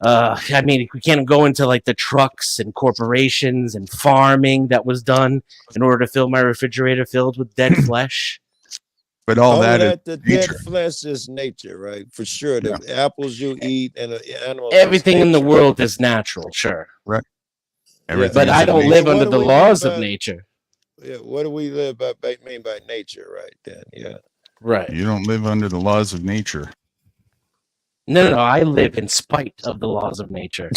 I mean, we can't go into like the trucks and corporations and farming that was done in order to fill my refrigerator filled with dead flesh. But all that is the nature. dead flesh is nature, right? For sure. The apples you eat and the animals. Everything in the world is natural, sure. Right. But I don't live under the laws of nature. Yeah. What do we mean by nature, right? Then, yeah. Right. You don't live under the laws of nature. No. I live in spite of the laws of nature.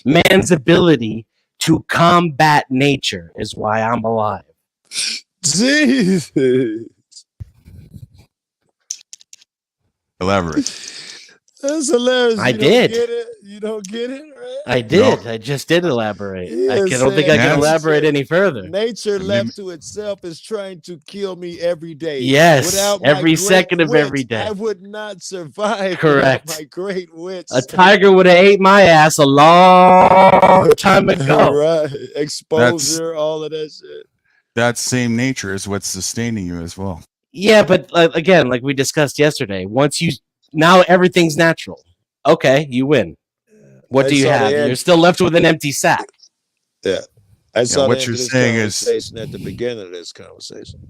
Man's ability to combat nature is why I'm alive. Jesus. Elaborate. That's hilarious. I did. You don't get it, right? I did. No. I just did elaborate. I don't think I can elaborate any further. Nature left to itself is trying to kill me every day. Yes, without every second wits, of every day. I would not survive. Correct. Without my great wits. A tiger would have ate my ass a long time ago. Right. Exposure, all of that shit. That same nature is what's sustaining you as well. Yeah, but again, like we discussed yesterday, now everything's natural. Okay, you win. What do you have? You're still left with an empty sack. Yeah. I saw what you're saying is at the beginning of this conversation.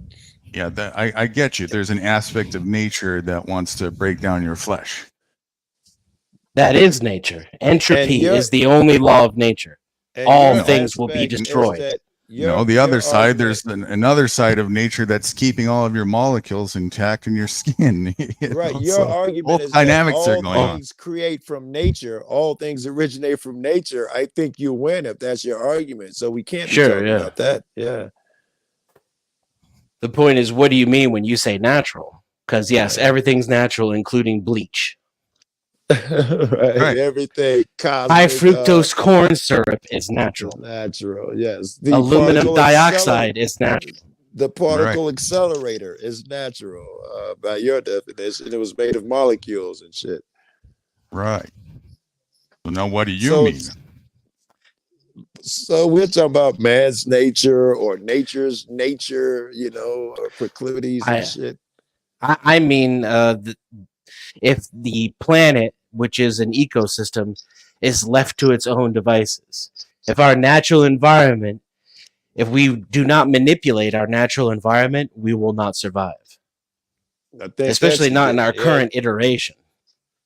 Yeah, I get you. There's an aspect of nature that wants to break down your flesh. That is nature. Entropy is the only law of nature. All things will be destroyed. The other side, there's another side of nature that's keeping all of your molecules intact in your skin. Right. Your argument is dynamics that are going on. things create from nature. All things originate from nature. I think you win if that's your argument. So we can't be talking about that. Yeah. The point is, what do you mean when you say natural? Because yes, everything's natural, including bleach. right. Everything. High fructose corn syrup is natural. Natural, yes. The aluminum dioxide is natural. The particle accelerator is natural. By your definition, it was made of molecules and shit. Right. So now, what do you mean? So we're talking about man's nature or nature's nature, or proclivities and shit. I mean, if the planet, which is an ecosystem, is left to its own devices. If our natural environment, if we do not manipulate our natural environment, we will not survive. Especially not in our current iteration.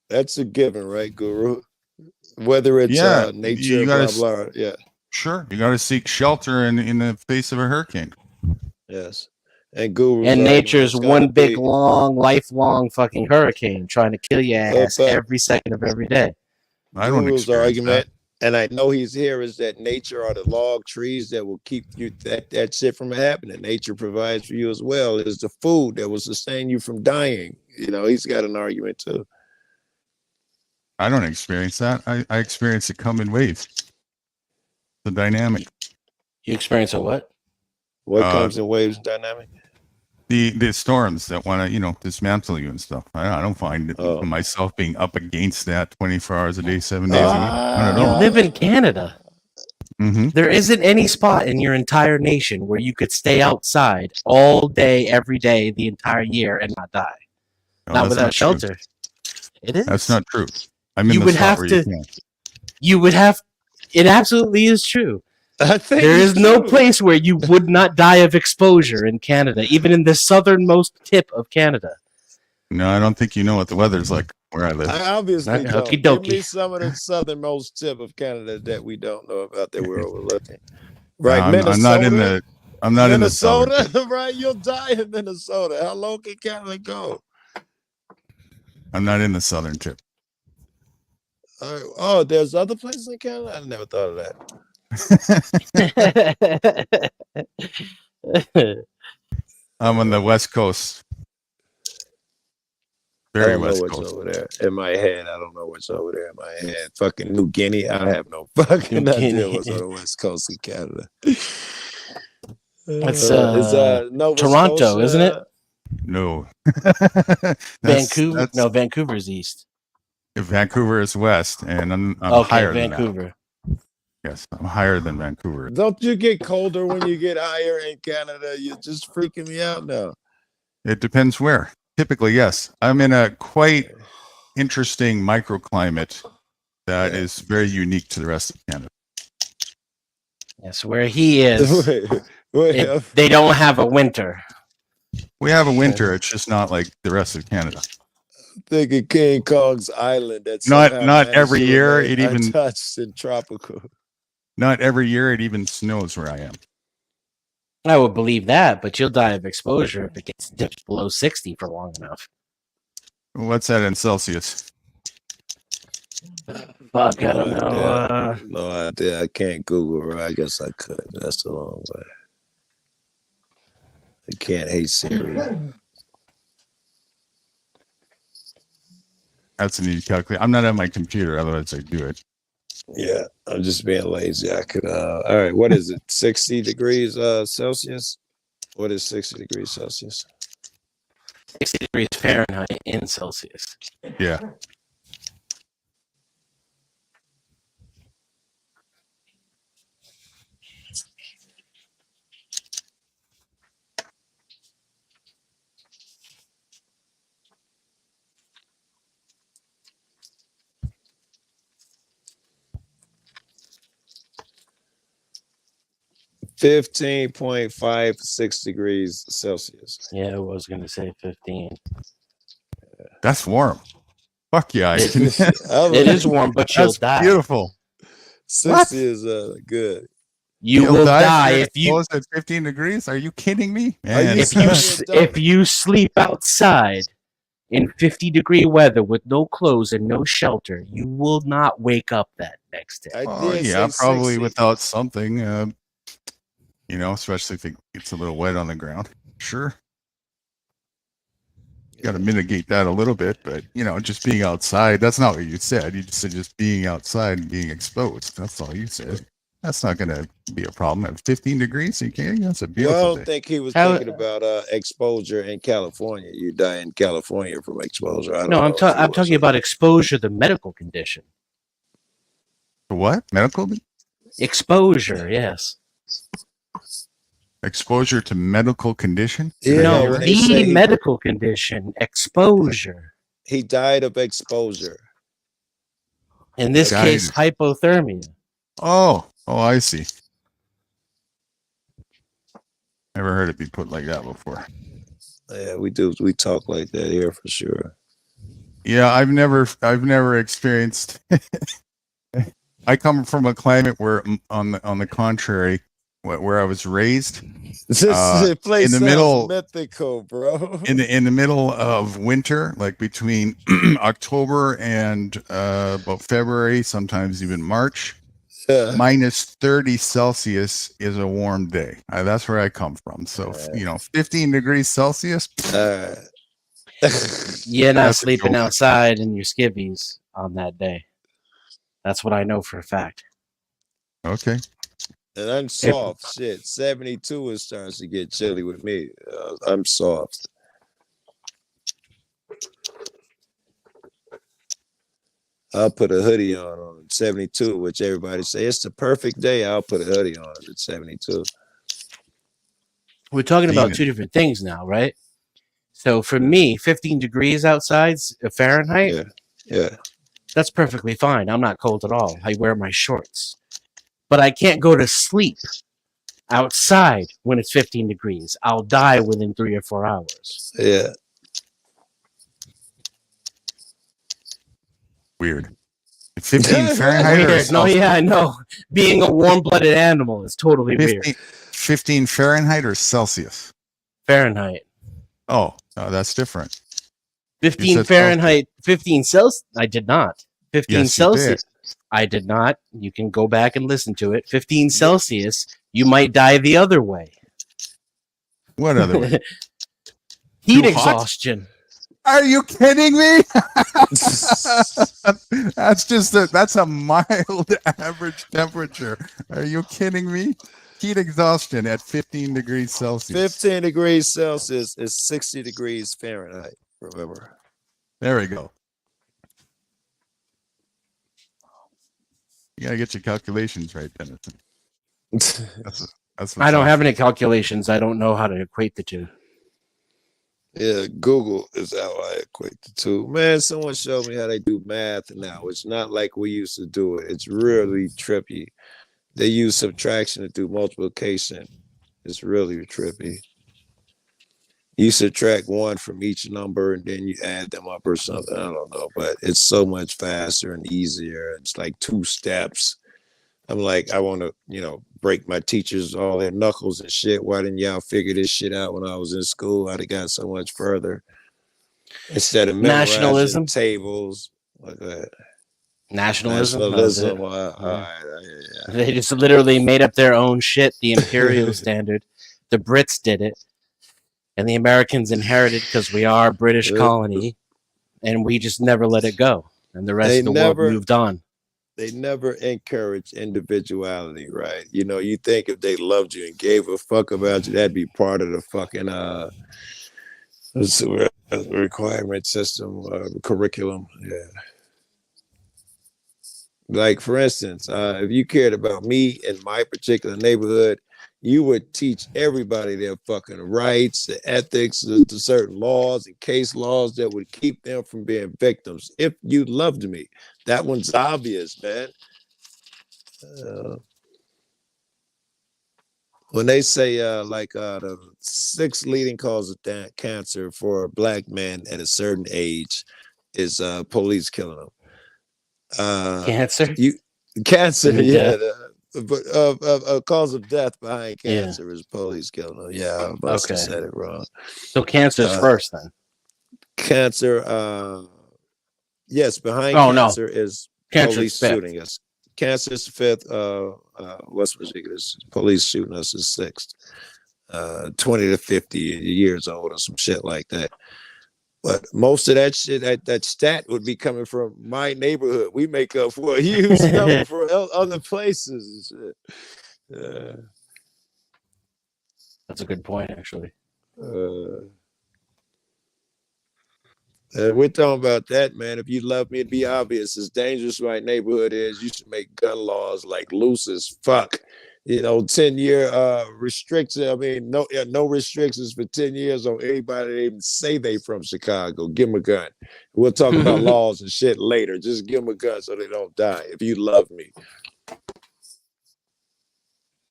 That's a given, right, Guru? Whether it's nature, blah, blah, yeah. Sure. You got to seek shelter in the face of a hurricane. Yes. And Guru. And nature's one big, lifelong fucking hurricane trying to kill your ass every second of every day. I don't Guru's experience argument, and I know he's here, is that nature are the log trees that will keep you that shit from happening. Nature provides for you as well. Is the food that will sustain you from dying. He's got an argument too. I don't experience that. I experience it come in waves. The dynamic. You experience a what? What comes in waves dynamic? The storms that want to dismantle you and stuff. I don't find myself being up against that 24 hours a day, 7 days a week. I don't know. You live in Canada. Mm-hmm. There isn't any spot in your entire nation where you could stay outside all day, every day, the entire year and not die. No, not that's without not shelter. true. It is. That's not true. I'm in you the would spot have where to. you can't. You would have. It absolutely is true. I think There it's is no true. place where you would not die of exposure in Canada, even in the southernmost tip of Canada. No, I don't think you know what the weather's like where I live. I obviously Okie don't. Give me dokie. some of the southernmost tip of Canada that we don't know about that we're overlooking. No, Right, I'm not in Minnesota. the. I'm not in the southern. Minnesota, right? You'll die in Minnesota. How low can Canada go? I'm not in the southern tip. Oh, there's other places in Canada. I never thought of that. I'm on the west coast. I Very don't know west what's coast. over there. In my head, I don't know what's over there in my head. Fucking New Guinea. I have no fucking New idea Guinea. what's on the west coast of Canada. It's Nova Toronto, Scotia, isn't it? No. Vancouver? No, Vancouver's east. Vancouver is west, and I'm Okay, higher Vancouver. than that. Yes, I'm higher than Vancouver. Don't you get colder when you get higher in Canada? You're just freaking me out now. It depends where. Typically, yes. I'm in a quite interesting microclimate that is very unique to the rest of Canada. Yes, where he is, Wait, they don't have a winter. We have a winter. It's just not like the rest of Canada. Thinking King Kong's island. That's Not somehow every managed to year. remain It even untouched and tropical. not every year. It even snows where I am. I would believe that, but you'll die of exposure if it gets dipped below 60 for long enough. What's that in Celsius? Fuck, I don't know. No idea. I can't Google, right? I guess I could. That's the long way. I can't hate Siri. That's an easy calculate. I'm not on my computer, otherwise I'd do it. Yeah, I'm just being lazy. I could. All right, what is it? 60 degrees Celsius? What is 60 degrees Celsius? 60 degrees Fahrenheit in Celsius. Yeah. $15.56 degrees Celsius. Yeah, I was going to say 15. That's warm. Fuck yeah. I can. It is warm, but you'll That's die. beautiful. 60 is good. You will die you're if you exposed at 15 degrees. Are you kidding me? Are you Man. if you sleep outside in 50-degree weather with no clothes and no shelter, you will not wake up that next day. Oh yeah, probably without something. Especially if it gets a little wet on the ground. Sure. You got to mitigate that a little bit, but just being outside, that's not what you said. You just said just being outside and being exposed. That's all you said. That's not going to be a problem at 15 degrees. That's a beautiful Well, I don't day. think he was thinking about exposure in California. You die in California from exposure. I don't No, know I'm talking about exposure, the medical condition. What? Medical? Exposure, yes. Exposure to medical condition? No, the medical condition, exposure. He died of exposure. In this case, hypothermia. Oh, I see. Never heard it be put like that before. Yeah, we do. We talk like that here for sure. Yeah, I've never experienced. I come from a climate where, on the contrary, where I was raised, This place in the sounds middle, mythical, bro. in the middle of winter, like between October and about February, sometimes even March. Minus 30 Celsius is a warm day. That's where I come from. So 15 degrees Celsius. You're not sleeping outside in your skivvies on that day. That's what I know for a fact. Okay. And I'm soft. Shit, 72 is starting to get chilly with me. I'm soft. I'll put a hoodie on 72, which everybody say it's the perfect day. I'll put a hoodie on at 72. We're talking about two different things now, right? So for me, 15 degrees outside Fahrenheit. Yeah. That's perfectly fine. I'm not cold at all. I wear my shorts. But I can't go to sleep outside when it's 15 degrees. I'll die within 3 or 4 hours. Yeah. Weird. 15 Fahrenheit or Weird. No, Celsius? yeah, I know. Being a warm-blooded animal is totally 15, weird. 15 Fahrenheit or Celsius? Fahrenheit. Oh, no, that's different. 15 said Fahrenheit, 15 Celsius. I did not. 15 Yes, you Celsius. I did not. You can go back and listen to it. 15 Celsius, you might die the other way. What other way? Heat Too hot? exhaustion. Are you kidding me? That's a mild average temperature. Are you kidding me? Heat exhaustion at 15 degrees Celsius. 15 degrees Celsius is 60 degrees Fahrenheit. Remember. There we go. You gotta get your calculations right, Dennis. That's I don't have any calculations. I don't know how to equate the two. Yeah, Google is how I equate the two. Man, someone showed me how they do math now. It's not like we used to do it. It's really trippy. They use subtraction to do multiplication. It's really trippy. You subtract one from each number and then you add them up or something. I don't know, but it's so much faster and easier. It's like 2 steps. I'm like, I want to, break my teachers all their knuckles and shit. Why didn't y'all figure this shit out when I was in school? I'd have got so much further. Instead of memorizing Nationalism. tables like that. Nationalism. Nationalism. They just literally made up their own shit, the imperial standard. The Brits did it. And the Americans inherited because we are a British colony. And we just never let it go. And the rest of the world moved on. They never encourage individuality, right? You think if they loved you and gave a fuck about you, that'd be part of the fucking requirement system, curriculum. Yeah. Like, for instance, if you cared about me in my particular neighborhood, you would teach everybody their fucking rights, the ethics, the certain laws and case laws that would keep them from being victims. If you loved me, that one's obvious, man. When they say the 6th leading cause of cancer for a black man at a certain age is police killing them. Cancer? Cancer, yeah. Death. But a cause of death behind cancer is police killing them. Yeah, I must have said it wrong. So cancer's first then. Cancer, yes, behind cancer is Cancer's police 5th. shooting us. Cancer's 5th. West Virginia is police shooting us is 6th. 20 to 50 years old or some shit like that. But most of that shit, that stat would be coming from my neighborhood. We make up for a huge number for other places and shit. That's a good point, actually. We're talking about that, man. If you love me, it'd be obvious. As dangerous my neighborhood is, you should make gun laws like loose as fuck. 10-year restriction. I mean, no restrictions for 10 years on anybody that even say they from Chicago. Give them a gun. We'll talk about laws and shit later. Just give them a gun so they don't die. If you love me.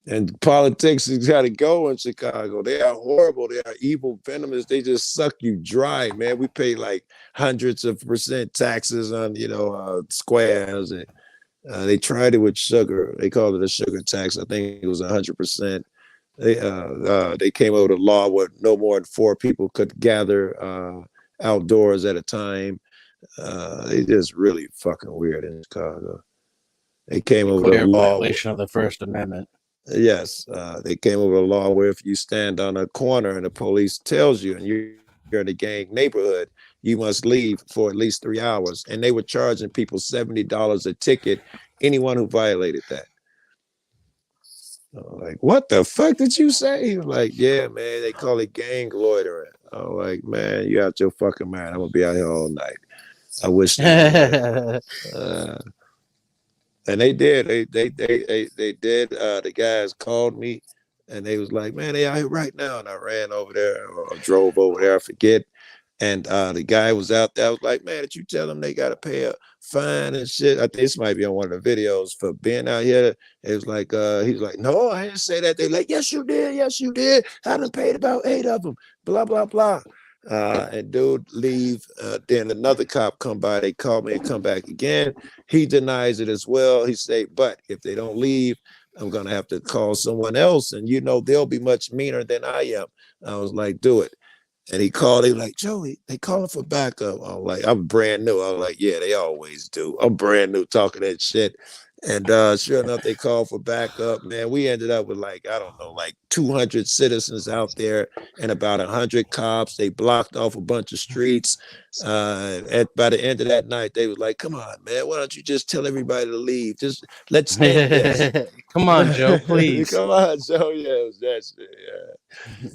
And politics has got to go in Chicago. They are horrible. They are evil, venomous. They just suck you dry, man. We pay like hundreds of % taxes on, squares. And they tried it with sugar. They called it a sugar tax. I think it was 100%. They came up with a law where no more than 4 people could gather outdoors at a time. They just really fucking weird in Chicago. They came up with a law. Violation of the First Amendment. Yes, they came up with a law where if you stand on a corner and the police tells you and you're in a gang neighborhood, you must leave for at least 3 hours. And they were charging people $70 a ticket, anyone who violated that. Like, what the fuck did you say? He was like, yeah, man, they call it gang loitering. I'm like, man, you out your fucking mind. I'm gonna be out here all night. I wish they and they did. They did. The guys called me and they was like, man, they out here right now. And I ran over there or drove over there, I forget. And the guy was out there. I was like, man, did you tell them they got to pay a fine and shit. I think this might be on one of the videos for being out here. It was like, he's like, no, I didn't say that. They're like, yes, you did. Yes, you did. I done paid about 8 of them. Blah, blah, blah. And dude leave. Then another cop come by. They call me and come back again. He denies it as well. He say, but if they don't leave, I'm going to have to call someone else. And, you know, they'll be much meaner than I am. I was like, do it. And he called, he like, Joey, they calling for backup. I'm like, I'm brand new. I was like, yeah, they always do. I'm brand new talking that shit. And sure enough, they called for backup. Man, we ended up with like, I don't know, like 200 citizens out there and about 100 cops. They blocked off a bunch of streets. By the end of that night, they was like, come on, man, why don't you just tell everybody to leave? Just let's end this. Come on, Joe, please. Come on, Joe. Yeah, it was that shit. Yeah.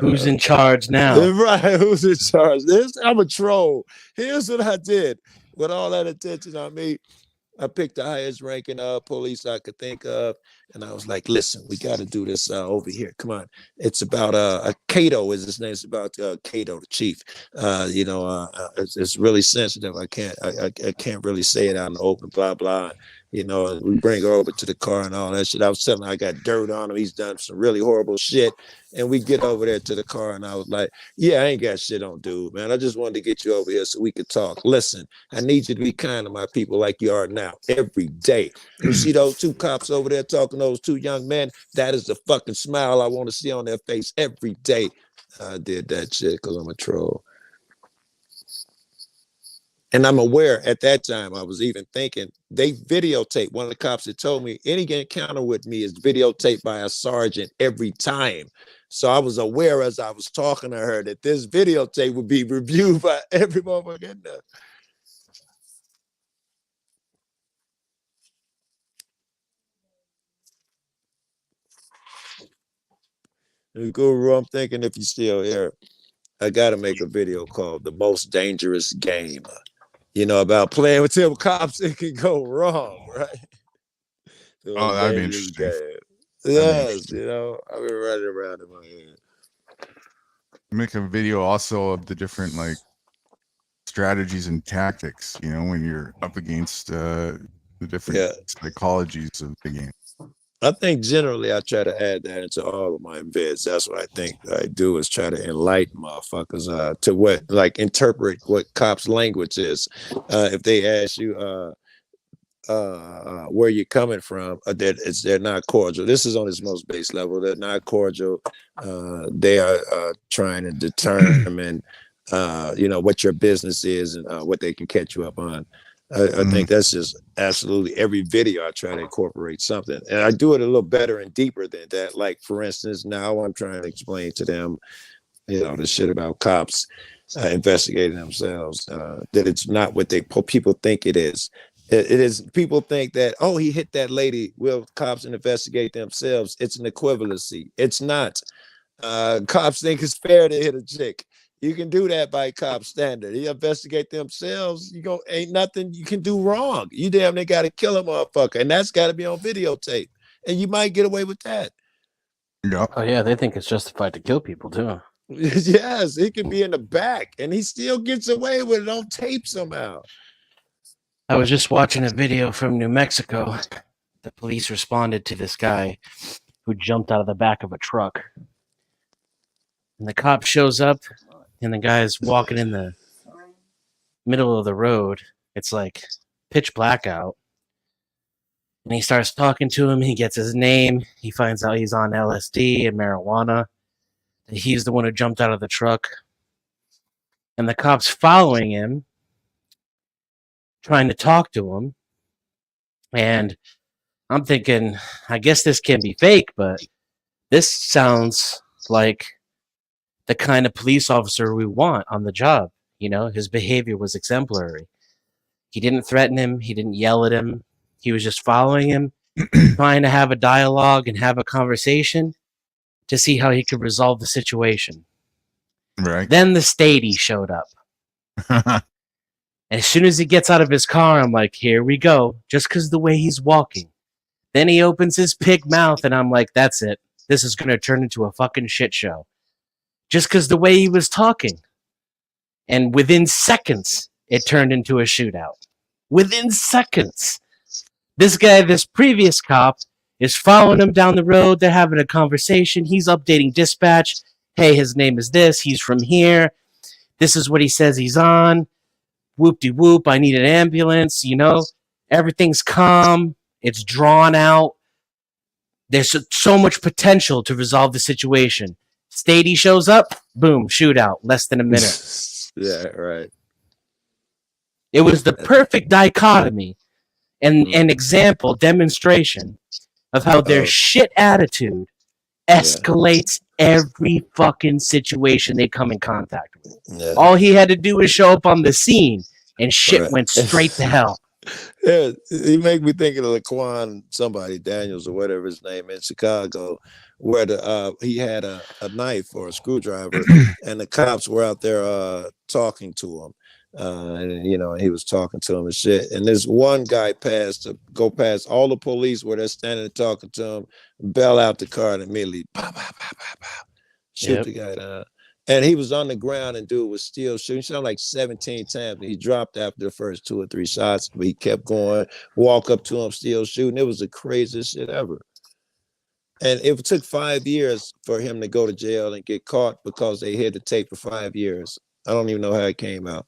Who's in charge now? Right, who's in charge? I'm a troll. Here's what I did with all that attention on me. I picked the highest ranking police I could think of, and I was like, listen, we got to do this over here. Come on. It's about Cato is his name. It's about Cato, the chief. It's really sensitive. I can't really say it out in the open, blah, blah. You know, we bring her over to the car and all that shit. I was telling him I got dirt on him. He's done some really horrible shit. And we get over there to the car, and I was like, yeah, I ain't got shit on dude, man. I just wanted to get you over here so we could talk. Listen, I need you to be kind to my people like you are now, every day. You see those 2 cops over there talking to those 2 young men? That is the fucking smile I want to see on their face every day. I did that shit because I'm a troll. And I'm aware at that time, I was even thinking, they videotape. One of the cops that told me any encounter with me is videotaped by a sergeant every time. So I was aware as I was talking to her that this videotape would be reviewed by every motherfucker in there. Guru, I'm thinking if you're still here, I got to make a video called The Most Dangerous Game. You know, about playing with them cops, it can go wrong, right? Oh, that'd be interesting. Yes, you know, I've been running around in my head. Make a video also of the different like strategies and tactics, you know, when you're up against the different psychologies of the game. I think generally I try to add that into all of my vids. That's what I think I do, is try to enlighten motherfuckers to what, like, interpret what cops' language is. If they ask you where you're coming from, they're not cordial. This is on its most base level. They're not cordial. They are trying to determine, what your business is and what they can catch you up on. I think that's just absolutely every video I try to incorporate something. And I do it a little better and deeper than that. Like, for instance, now I'm trying to explain to them, the shit about cops investigating themselves, that it's not what people think it is. It is, people think that, oh, he hit that lady. Will cops investigate themselves? It's an equivalency. It's not. Cops think it's fair to hit a chick. You can do that by cop standard. You investigate themselves, ain't nothing you can do wrong. You damn near got to kill a motherfucker, and that's got to be on videotape. And you might get away with that. Yeah. Oh yeah, they think it's justified to kill people too. Yes, he could be in the back, and he still gets away with it on tape somehow. I was just watching a video from New Mexico. The police responded to this guy who jumped out of the back of a truck. And the cop shows up, and the guy's walking in the middle of the road. It's like pitch black out. And he starts talking to him. He gets his name. He finds out he's on LSD and marijuana. He's the one who jumped out of the truck. And the cop's following him, trying to talk to him. And I'm thinking, I guess this can be fake, but this sounds like the kind of police officer we want on the job. His behavior was exemplary. He didn't threaten him. He didn't yell at him. He was just following him, trying to have a dialogue and have a conversation to see how he could resolve the situation. Right. Then the statey showed up. And as soon as he gets out of his car, I'm like, here we go. Just because the way he's walking. Then he opens his pig mouth, and I'm like, that's it. This is going to turn into a fucking shit show. Just because the way he was talking. And within seconds, it turned into a shootout. Within seconds. This previous cop is following him down the road. They're having a conversation. He's updating dispatch. Hey, his name is this. He's from here. This is what he says he's on. Whoop-de-whoop. I need an ambulance. Everything's calm. It's drawn out. There's so much potential to resolve the situation. Stady shows up. Boom. Shootout. Less than a minute. Yeah, right. It was the perfect dichotomy and an example, demonstration of how their shit attitude escalates every fucking situation they come in contact with. Yeah. All he had to do was show up on the scene, and shit went straight to hell. Yeah, he make me think of Laquan, somebody Daniels or whatever his name in Chicago, where he had a knife or a screwdriver, and the cops were out there talking to him, and he was talking to him and shit. And this one guy go past all the police where they're standing and talking to him, bail out the car, and immediately pow, pow, pow, pow, pow, shoot the guy down. And he was on the ground and dude was still shooting. He shot like 17 times. He dropped after the first 2 or 3 shots, but he kept going, walk up to him, still shooting. It was the craziest shit ever. And it took 5 years for him to go to jail and get caught because they hid the tape for 5 years. I don't even know how it came out.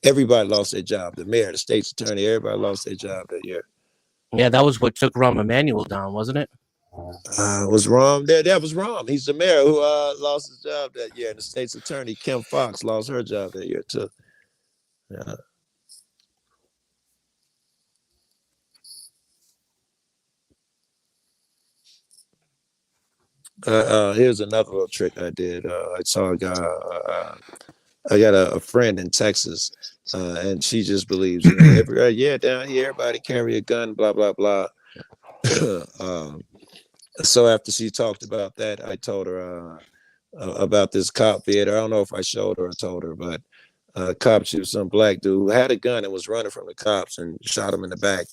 Everybody lost their job. The mayor, the state's attorney, everybody lost their job that year. Yeah, that was what took Rahm Emanuel down, wasn't it? Was Rahm there? That was Rahm. He's the mayor who lost his job that year. And the state's attorney, Kim Fox, lost her job that year too. Yeah. Here's another little trick I did. I saw a guy. I got a friend in Texas, and she just believes, down here everybody carry a gun, blah blah blah. So after she talked about that, I told her about this cop video. I don't know if I showed her or told her, but cop, she was some black dude who had a gun and was running from the cops and shot him in the back.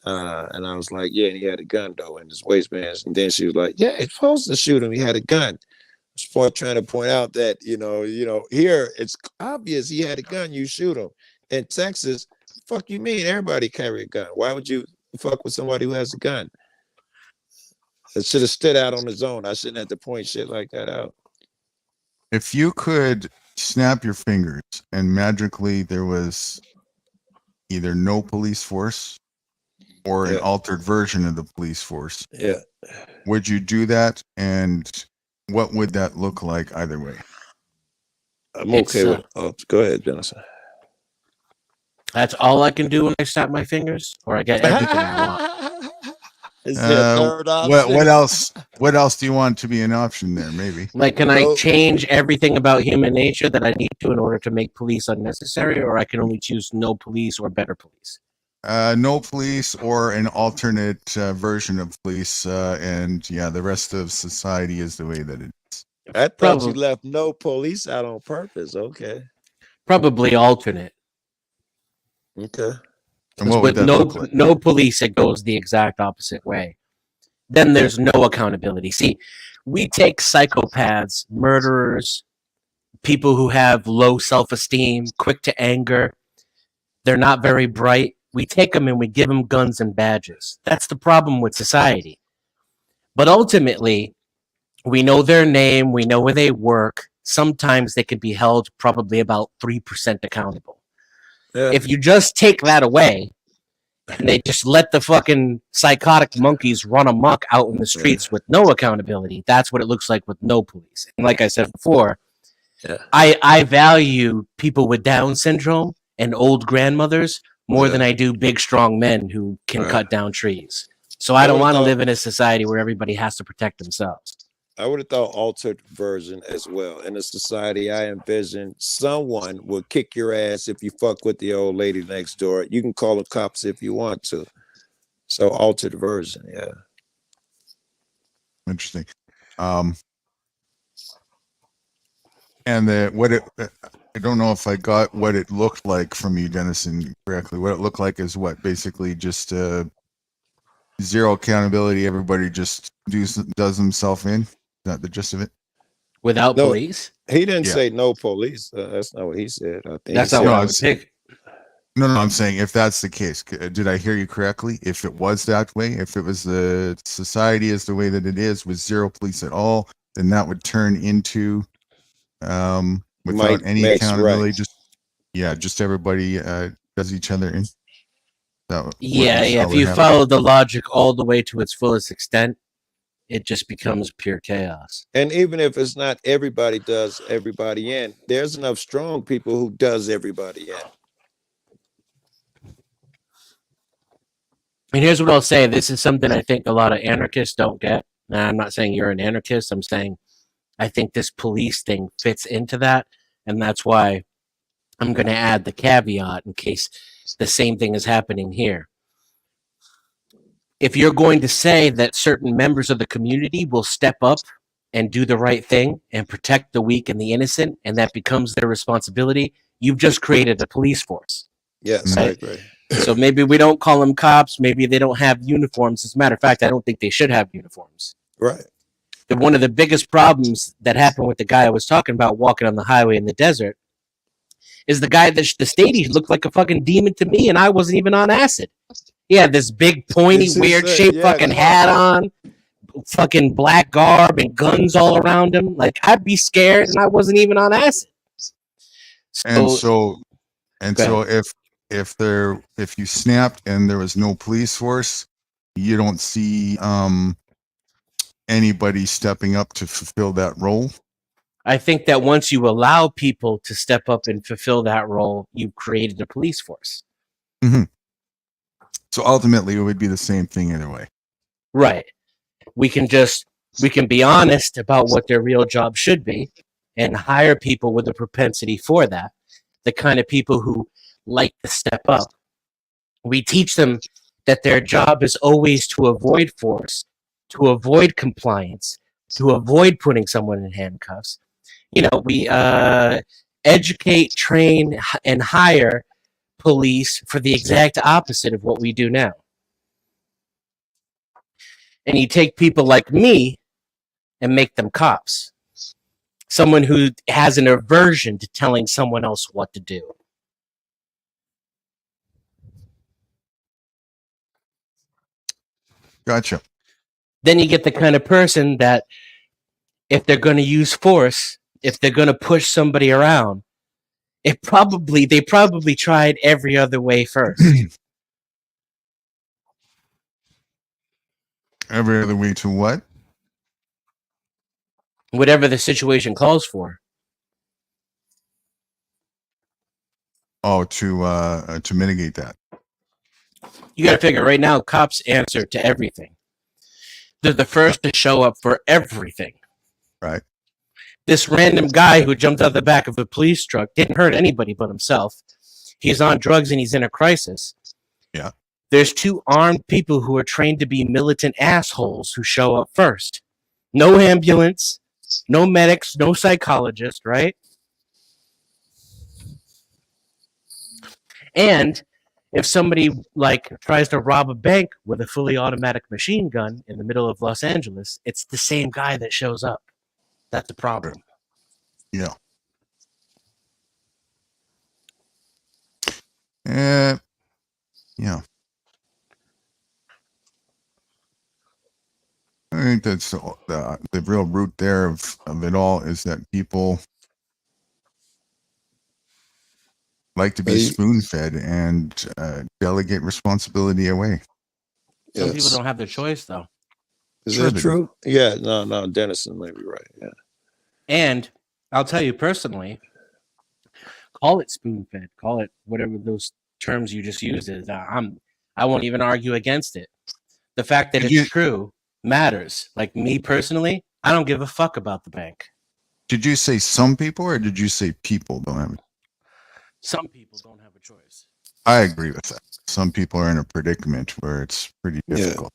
And I was like, yeah, and he had a gun though in his waistbands. And then she was like, yeah, it's supposed to shoot him. He had a gun. I was trying to point out that here it's obvious he had a gun. You shoot him. In Texas, fuck you mean? Everybody carry a gun. Why would you fuck with somebody who has a gun? It should have stood out on his own. I shouldn't have to point shit like that out. If you could snap your fingers and magically there was either no police force or an altered version of the police force, would you do that? And what would that look like either way? I'm okay with go ahead, Jennifer. That's all I can do when I snap my fingers, or I get everything I want. Is there a third option? What else? What else do you want to be an option there? Maybe. Like, can I change everything about human nature that I need to in order to make police unnecessary, or I can only choose no police or better police? No police or an alternate version of police, and the rest of society is the way that it is. I thought you left no police out on purpose. Okay. Probably alternate. Okay. And what would that look like? No police, it goes the exact opposite way. Then there's no accountability. See, we take psychopaths, murderers, people who have low self-esteem, quick to anger. They're not very bright. We take them and we give them guns and badges. That's the problem with society. But ultimately, we know their name. We know where they work. Sometimes they can be held probably about 3% accountable. Yeah. If you just take that away and they just let the fucking psychotic monkeys run amok out in the streets with no accountability, that's what it looks like with no police. And like I said before, I value people with Down syndrome and old grandmothers more than I do big, strong men who can cut down trees. So I don't want to live in a society where everybody has to protect themselves. I would have thought altered version as well. In a society I envision, someone will kick your ass if you fuck with the old lady next door. You can call the cops if you want to. So altered version, yeah. Interesting. And I don't know if I got what it looked like from you, Dennison, correctly. What it looked like is what? Basically just zero accountability. Everybody just does himself in. Is that the gist of it? Without police? He didn't say no police. That's not what he said. I think that's not what I would pick. No, I'm saying if that's the case, did I hear you correctly? If it was that way, if it was the society is the way that it is with zero police at all, then that would turn into without Mike any Max, accountability, right. just everybody does each other in. Yeah. If you follow the logic all the way to its fullest extent, it just becomes pure chaos. And even if it's not everybody does everybody in, there's enough strong people who does everybody in. And here's what I'll say. This is something I think a lot of anarchists don't get. Now, I'm not saying you're an anarchist. I'm saying I think this police thing fits into that. And that's why I'm going to add the caveat in case the same thing is happening here. If you're going to say that certain members of the community will step up and do the right thing and protect the weak and the innocent, and that becomes their responsibility, you've just created a police force. Yes, right? I agree. So maybe we don't call them cops. Maybe they don't have uniforms. As a matter of fact, I don't think they should have uniforms. Right. But one of the biggest problems that happened with the guy I was talking about walking on the highway in the desert is the guy that the Stady looked like a fucking demon to me, and I wasn't even on acid. He had this big, pointy, weird shaped fucking hat on, fucking black garb, and guns all around him. Like, I'd be scared, and I wasn't even on acid. So if you snapped and there was no police force, you don't see anybody stepping up to fulfill that role. I think that once you allow people to step up and fulfill that role, you've created a police force. Mm-hmm. So ultimately, it would be the same thing either way. Right. We can be honest about what their real job should be and hire people with a propensity for that. The kind of people who like to step up. We teach them that their job is always to avoid force, to avoid compliance, to avoid putting someone in handcuffs. You know, we educate, train, and hire police for the exact opposite of what we do now. And you take people like me and make them cops. Someone who has an aversion to telling someone else what to do. Gotcha. Then you get the kind of person that if they're going to use force, if they're going to push somebody around, they probably tried every other way first. Every other way to what? Whatever the situation calls for. Oh, to mitigate that. You got to figure right now, cops answer to everything. They're the first to show up for everything. Right. This random guy who jumped out the back of a police truck didn't hurt anybody but himself. He's on drugs and he's in a crisis. Yeah. There's two armed people who are trained to be militant assholes who show up first. No ambulance, no medics, no psychologist, right? And if somebody tries to rob a bank with a fully automatic machine gun in the middle of Los Angeles, it's the same guy that shows up. That's the problem. Yeah. Yeah. I think that's the real root there of it all is that people like to be spoon-fed and delegate responsibility away. Some people don't have their choice, though. Is that true? Yeah, no, Dennison might be right. Yeah. And I'll tell you personally, call it spoon-fed, call it whatever those terms you just used is. I won't even argue against it. The fact that it's true matters. Like me personally, I don't give a fuck about the bank. Did you say some people or did you say people don't have it? Some people don't have a choice. I agree with that. Some people are in a predicament where it's pretty difficult.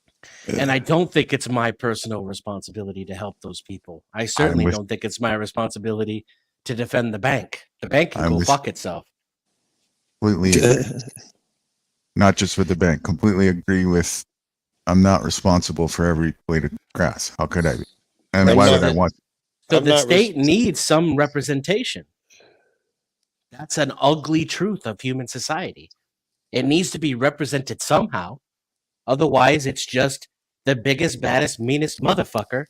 Yeah. And I don't think it's my personal responsibility to help those people. I certainly don't think it's my responsibility to defend the bank. The bank can go fuck itself. Completely, not just with the bank, completely agree with, I'm not responsible for every blade of grass. How could I be? And why would I want? So the state needs some representation. That's an ugly truth of human society. It needs to be represented somehow. Otherwise, it's just the biggest, baddest, meanest motherfucker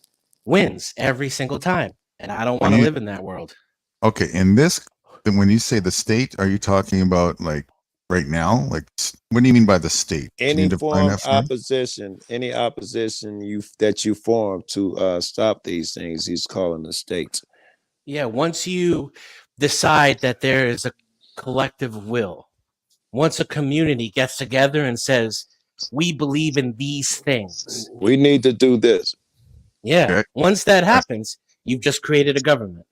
wins every single time. And I don't want to live in that world. Okay, in this, when you say the state, are you talking about like right now? Like, what do you mean by the state? Can Any you define form that of for me? opposition, any opposition that you form to stop these things, he's calling the state. Yeah, once you decide that there is a collective will, once a community gets together and says, we believe in these things. We need to do this. Yeah. Okay. Once that happens, you've just created a government.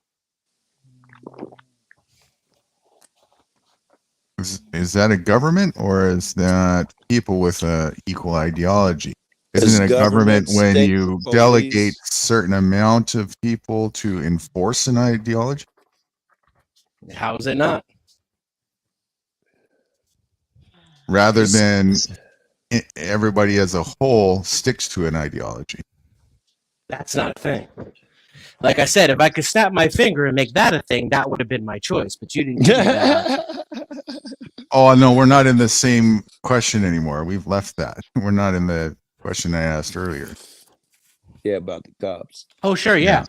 Is that a government or is that people with a equal ideology? It's Isn't it a government government, when state, you police. delegate certain amount of people to enforce an ideology? How is it not? Rather than everybody as a whole sticks to an ideology. That's not a thing. Like I said, if I could snap my finger and make that a thing, that would have been my choice. But you didn't give me that. Oh, no, we're not in the same question anymore. We've left that. We're not in the question I asked earlier. Yeah, about the cops. Oh, sure, yeah.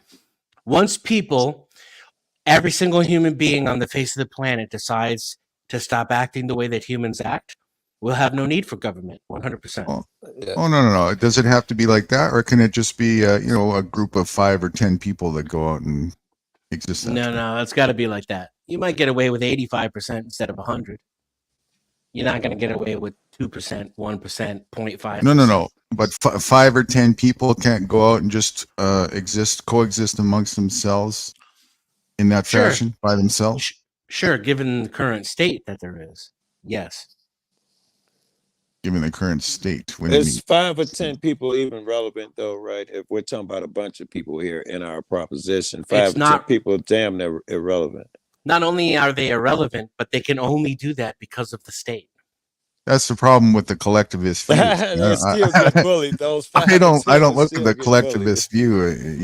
Once people, every single human being on the face of the planet decides to stop acting the way that humans act, we'll have no need for government, 100%. Oh, no. Does it have to be like that? Or can it just be, a group of 5 or 10 people that go out and exist? No, it's got to be like that. You might get away with 85% instead of 100. You're not going to get away with 2%, 1%, 0.5%. No. But 5 or 10 people can't go out and just coexist amongst themselves in that fashion by themselves? Sure, given the current state that there is. Yes. Given the current state. What do you Is mean? 5 or 10 people even relevant though, right? If we're talking about a bunch of people here in our proposition, 5 or 10 people damn near irrelevant. Not only are they irrelevant, but they can only do that because of the state. That's the problem with the collectivist view. They still get bullied. Those 5 I don't look still at the get collectivist view.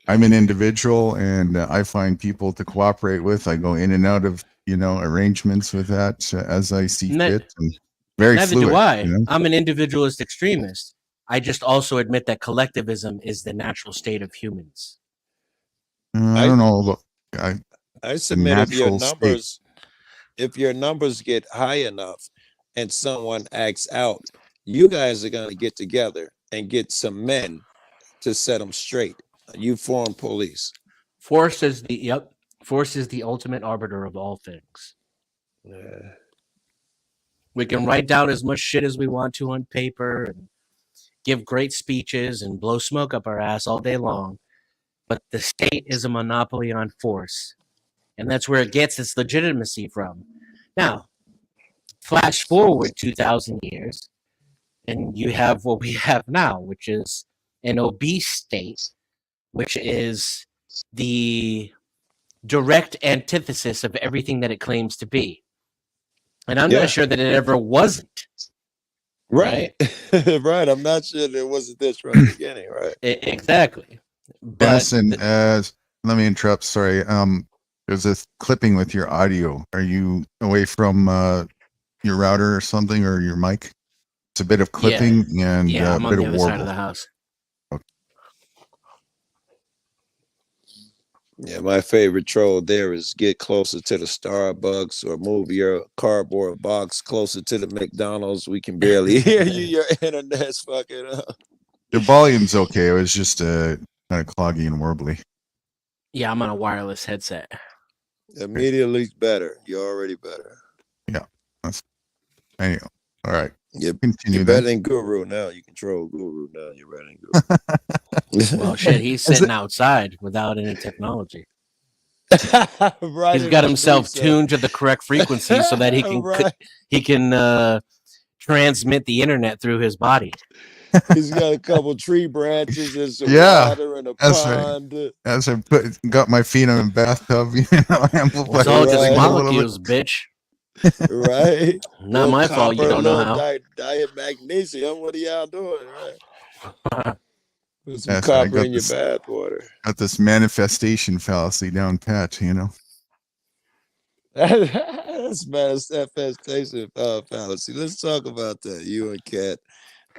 I'm an individual, and I find people to cooperate with. I go in and out of arrangements with that as I see fit. And very Neither fluid. do I. I'm an individualist extremist. I just also admit that collectivism is the natural state of humans. I don't know. Look, I submit if your numbers get high enough and someone acts out, you guys are going to get together and get some men to set them straight. You form police. Force is the ultimate arbiter of all things. We can write down as much shit as we want to on paper and give great speeches and blow smoke up our ass all day long, but the state is a monopoly on force. And that's where it gets its legitimacy from. Now, flash forward 2,000 years, and you have what we have now, which is an obese state, which is the direct antithesis of everything that it claims to be. And I'm not sure that it ever wasn't. Right. Right. I'm not sure there wasn't this from the beginning, right? Exactly. Yes, and let me interrupt. Sorry. There's a clipping with your audio. Are you away from your router or something, or your mic? It's a bit of clipping and I'm a on bit the of other warble. side of the house. Yeah, my favorite troll there is get closer to the Starbucks or move your cardboard box closer to the McDonald's. We can barely hear you. Your internet's fucking up. The volume's okay. It was just kind of cloggy and warbly. Yeah, I'm on a wireless headset. Immediately better. You're already better. Yeah. Anyway, all right. You're Continue. better than Guru now. You control Guru now. You're better than Guru. Well, shit, he's sitting outside without any technology. Right, He's got himself tuned to the correct frequency so that he can transmit the internet through his body. He's got a couple tree branches and some water and a pond. Right. As I got my feet in a bathtub, It's all just molecules, bitch. Right. Not my fault. You don't know how. Diet magnesium. What are y'all doing? Right. Put some Yes, copper in your bath water. Got this manifestation fallacy down pat, That's manifestation fallacy. Let's talk about that. You and Kat.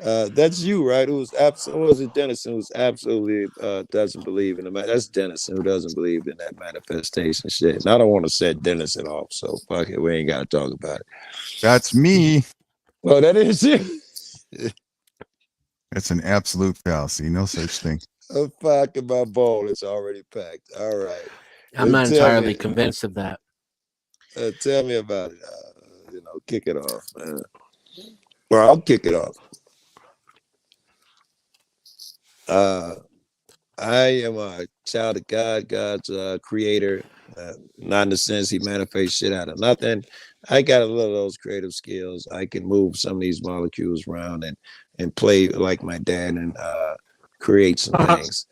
That's you, right? Was it Dennison who's absolutely doesn't believe in the that's Dennison who doesn't believe in that manifestation shit. And I don't want to set Dennison off, so fuck it. We ain't gotta talk about it. That's me. Well, that is you. It's an absolute fallacy. No such thing. I'm packing my bowl. It's already packed. All right. I'm not entirely convinced of that. Tell me about it. Kick it off, man. Well, I'll kick it off. I am a child of God, God's creator. Not in the sense he manifests shit out of nothing. I got a little of those creative skills. I can move some of these molecules around and play like my dad and create some things.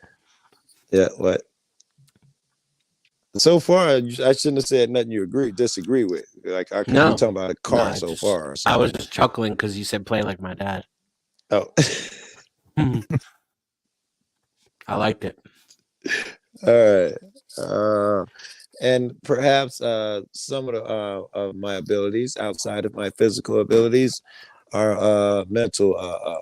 Yeah, what? So far, I shouldn't have said nothing you disagree with. Like I could be talking about a car so far. I was just chuckling because you said play like my dad. Oh. I liked it. All right. And perhaps some of my abilities outside of my physical abilities are mental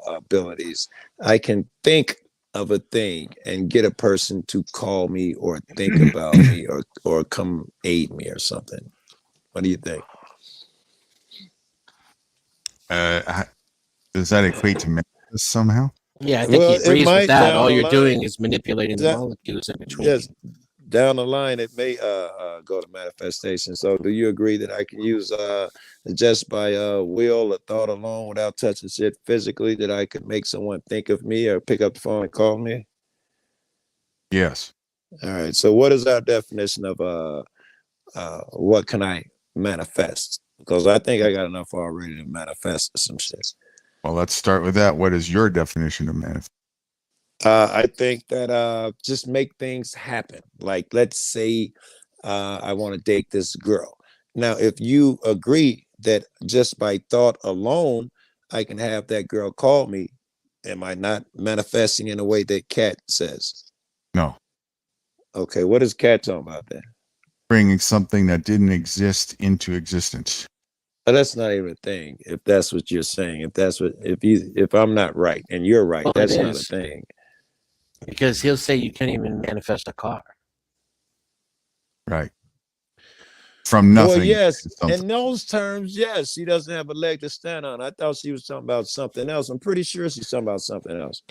abilities. I can think of a thing and get a person to call me or think about me or come aid me or something. What do you think? Does that equate to manifest somehow? Yeah, I think he agrees with that. All you're doing is manipulating the molecules in between. Yes, down the line it may go to manifestation. So do you agree that I can use just by will or thought alone without touching shit physically that I could make someone think of me or pick up the phone and call me? Yes. All right. So what is our definition of what can I manifest? Because I think I got enough already to manifest some shit. Well, let's start with that. What is your definition of manifest? I think that just make things happen. Like, let's say I want to date this girl. Now, if you agree that just by thought alone, I can have that girl call me, am I not manifesting in a way that Kat says? No. Okay, what is Kat talking about then? Bringing something that didn't exist into existence. But that's not even a thing. If that's what you're saying, if I'm not right and you're right, that's not a thing. Because he'll say you can't even manifest a car. Right. From nothing. Well, yes. In those terms, yes. She doesn't have a leg to stand on. I thought she was talking about something else. I'm pretty sure she's talking about something else.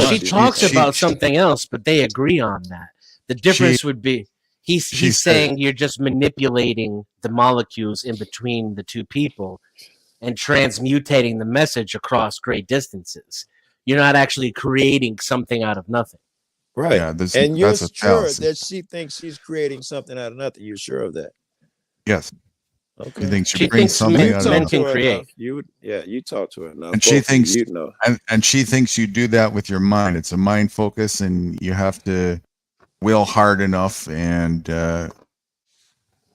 She talks about something else, but they agree on that. The difference would be he's saying you're just manipulating the molecules in between the two people and transmutating the message across great distances. You're not actually creating something out of nothing. Right. Yeah, and you're that's sure that she thinks she's creating something out of nothing. You're sure of that? Yes. Okay. You think she brings something out of nothing? You talk to her enough. And she thinks you know. And she thinks you do that with your mind. It's a mind focus, and you have to will hard enough and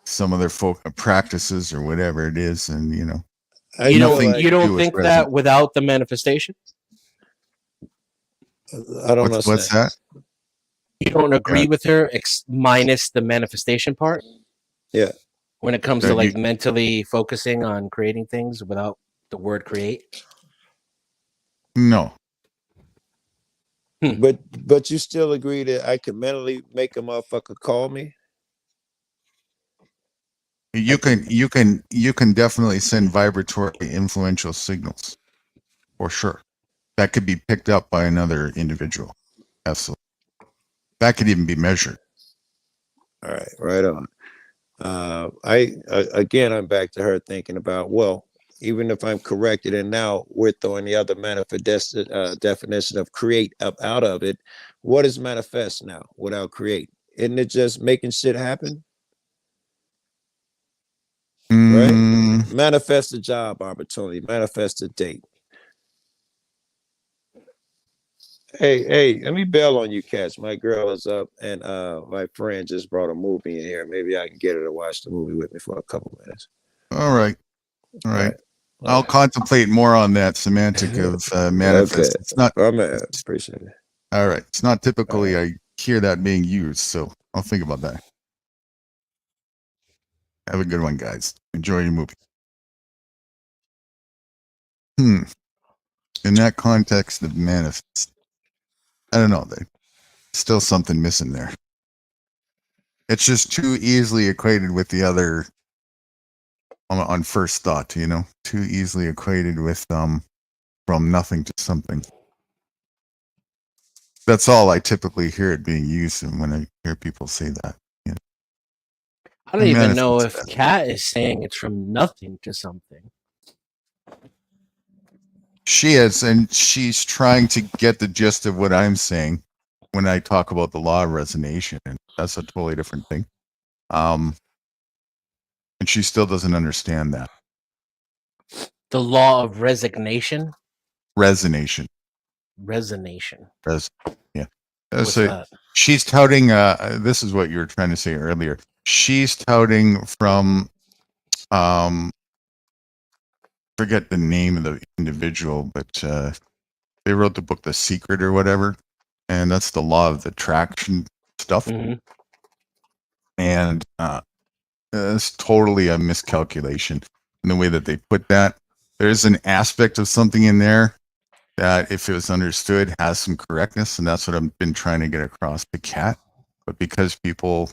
some other practices or whatever it is, and you don't think that without the manifestation? I don't know. What's that? You don't agree with her minus the manifestation part? Yeah. When it comes to like mentally focusing on creating things without the word create? No. But you still agree that I can mentally make a motherfucker call me? You can definitely send vibratory influential signals, for sure. That could be picked up by another individual. Absolutely. That could even be measured. All right, right on. I'm back to her thinking about, well, even if I'm corrected and now we're throwing the other definition of create up out of it, what is manifest now without create? Isn't it just making shit happen? Right? Manifest a job opportunity, manifest a date. Hey, let me bail on you, cats. My girl is up and my friend just brought a movie in here. Maybe I can get her to watch the movie with me for a couple minutes. All right. I'll contemplate more on that semantic of manifest. Okay. It's not. Appreciate it. All right. It's not typically I hear that being used, so I'll think about that. Have a good one, guys. Enjoy your movie. In that context of manifest, I don't know. There's still something missing there. It's just too easily equated with the other on first thought, you know, too easily equated with from nothing to something. That's all I typically hear it being used when I hear people say that. You know? I don't even know if Kat is saying it's from nothing to something. She is, and she's trying to get the gist of what I'm saying when I talk about the law of resonation, and that's a totally different thing. And she still doesn't understand that. The law of resignation? Resonation. Resonation. Yeah. What's So that? she's touting, this is what you were trying to say earlier. She's touting from, forget the name of the individual, but they wrote the book The Secret or whatever, and that's the law of attraction stuff. Mm-hmm. And it's totally a miscalculation in the way that they put that. There's an aspect of something in there that, if it was understood, has some correctness, and that's what I've been trying to get across to Kat. But because people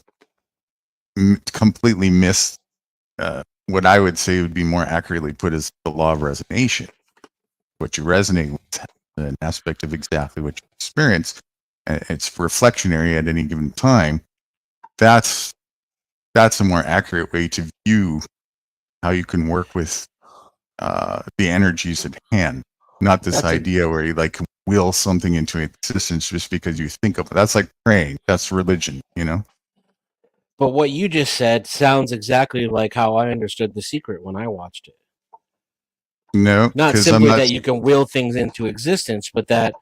completely miss what I would say would be more accurately put as the law of resonation, what you resonate with, an aspect of exactly what you experience, it's reflectionary at any given time. That's a more accurate way to view how you can work with the energies at hand, not this idea where you like will something into existence just because you think of it. That's like praying. That's religion, you know? But what you just said sounds exactly like how I understood The Secret when I watched it. No, Not because I'm simply not. that you can will things into existence, but that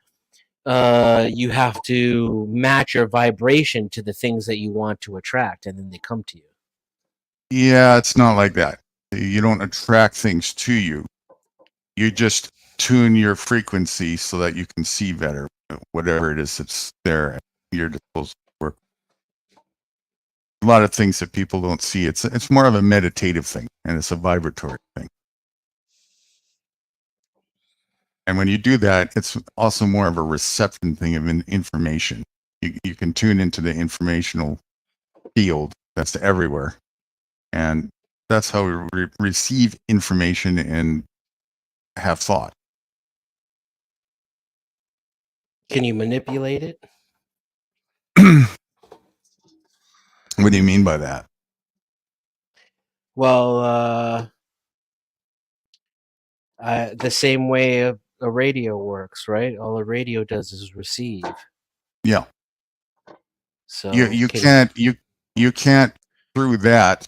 you have to match your vibration to the things that you want to attract, and then they come to you. Yeah, it's not like that. You don't attract things to you. You just tune your frequency so that you can see better, whatever it is that's there at your disposal. Work. A lot of things that people don't see. It's more of a meditative thing, and it's a vibratory thing. And when you do that, it's also more of a reception thing of information. You can tune into the informational field that's everywhere, and that's how we receive information and have thought. Can you manipulate it? What do you mean by that? Well, the same way a radio works, right? All a radio does is receive. Yeah. So you can't through that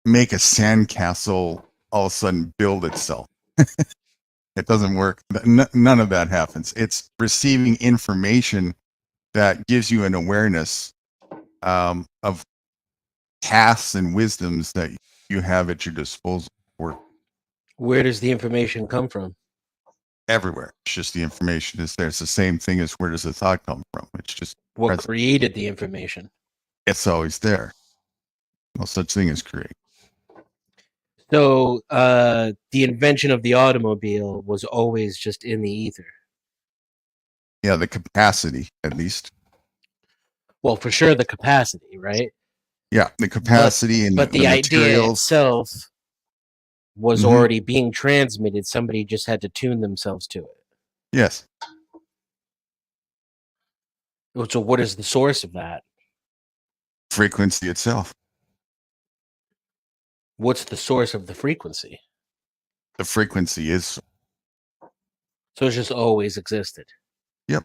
make a sandcastle all of a sudden build itself. It doesn't work. None of that happens. It's receiving information that gives you an awareness of paths and wisdoms that you have at your disposal. Where does the information come from? Everywhere. It's just the information is there. It's the same thing as where does the thought come from? It's just What present. created the information? It's always there. No such thing as create. So the invention of the automobile was always just in the ether. Yeah, the capacity, at least. Well, for sure, the capacity, right? Yeah, the capacity and but the idea materials itself was already being transmitted. Somebody just had to tune themselves to it. Yes. So what is the source of that? Frequency itself. What's the source of the frequency? The frequency is. So it's just always existed. Yep.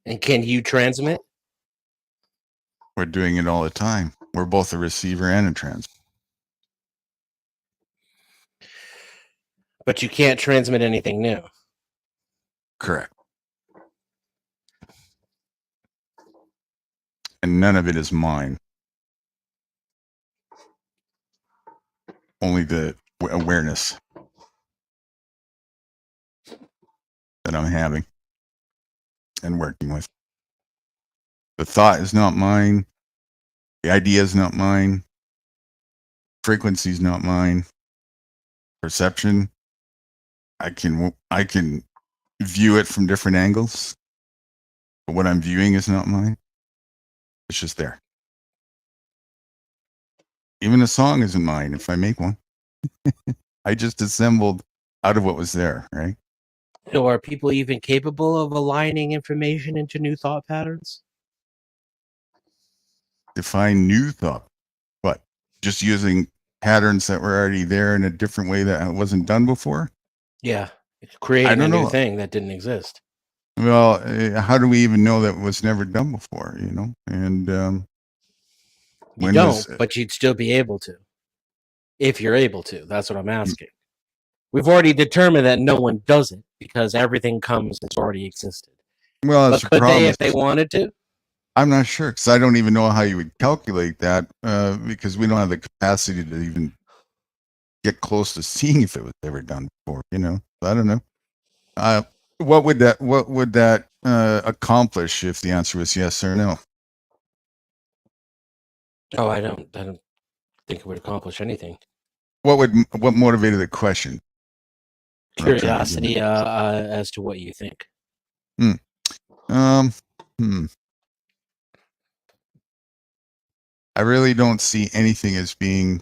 And can you transmit? We're doing it all the time. We're both a receiver and a transmitter. But you can't transmit anything new. Correct. And none of it is mine. Only the awareness that I'm having and working with. The thought is not mine. The idea is not mine. Frequency is not mine. Perception, I can view it from different angles, but what I'm viewing is not mine. It's just there. Even a song isn't mine if I make one. I just assembled out of what was there, right? So are people even capable of aligning information into new thought patterns? Define new thought. What? Just using patterns that were already there in a different way that wasn't done before? Yeah, it's I creating a don't new know. thing that didn't exist. Well, how do we even know that was never done before, you know? And You when don't, was but you'd still be able to. If you're able to. That's what I'm asking. We've already determined that no one does it because everything comes that's already existed. well, But it's a could problem. they if they wanted to? I'm not sure because I don't even know how you would calculate that because we don't have the capacity to even get close to seeing if it was ever done before. You know, I don't know. What would that accomplish if the answer was yes or no? Oh, I don't think it would accomplish anything. What motivated the question? What I'm trying to get Curiosity at. as to what you think. I really don't see anything as being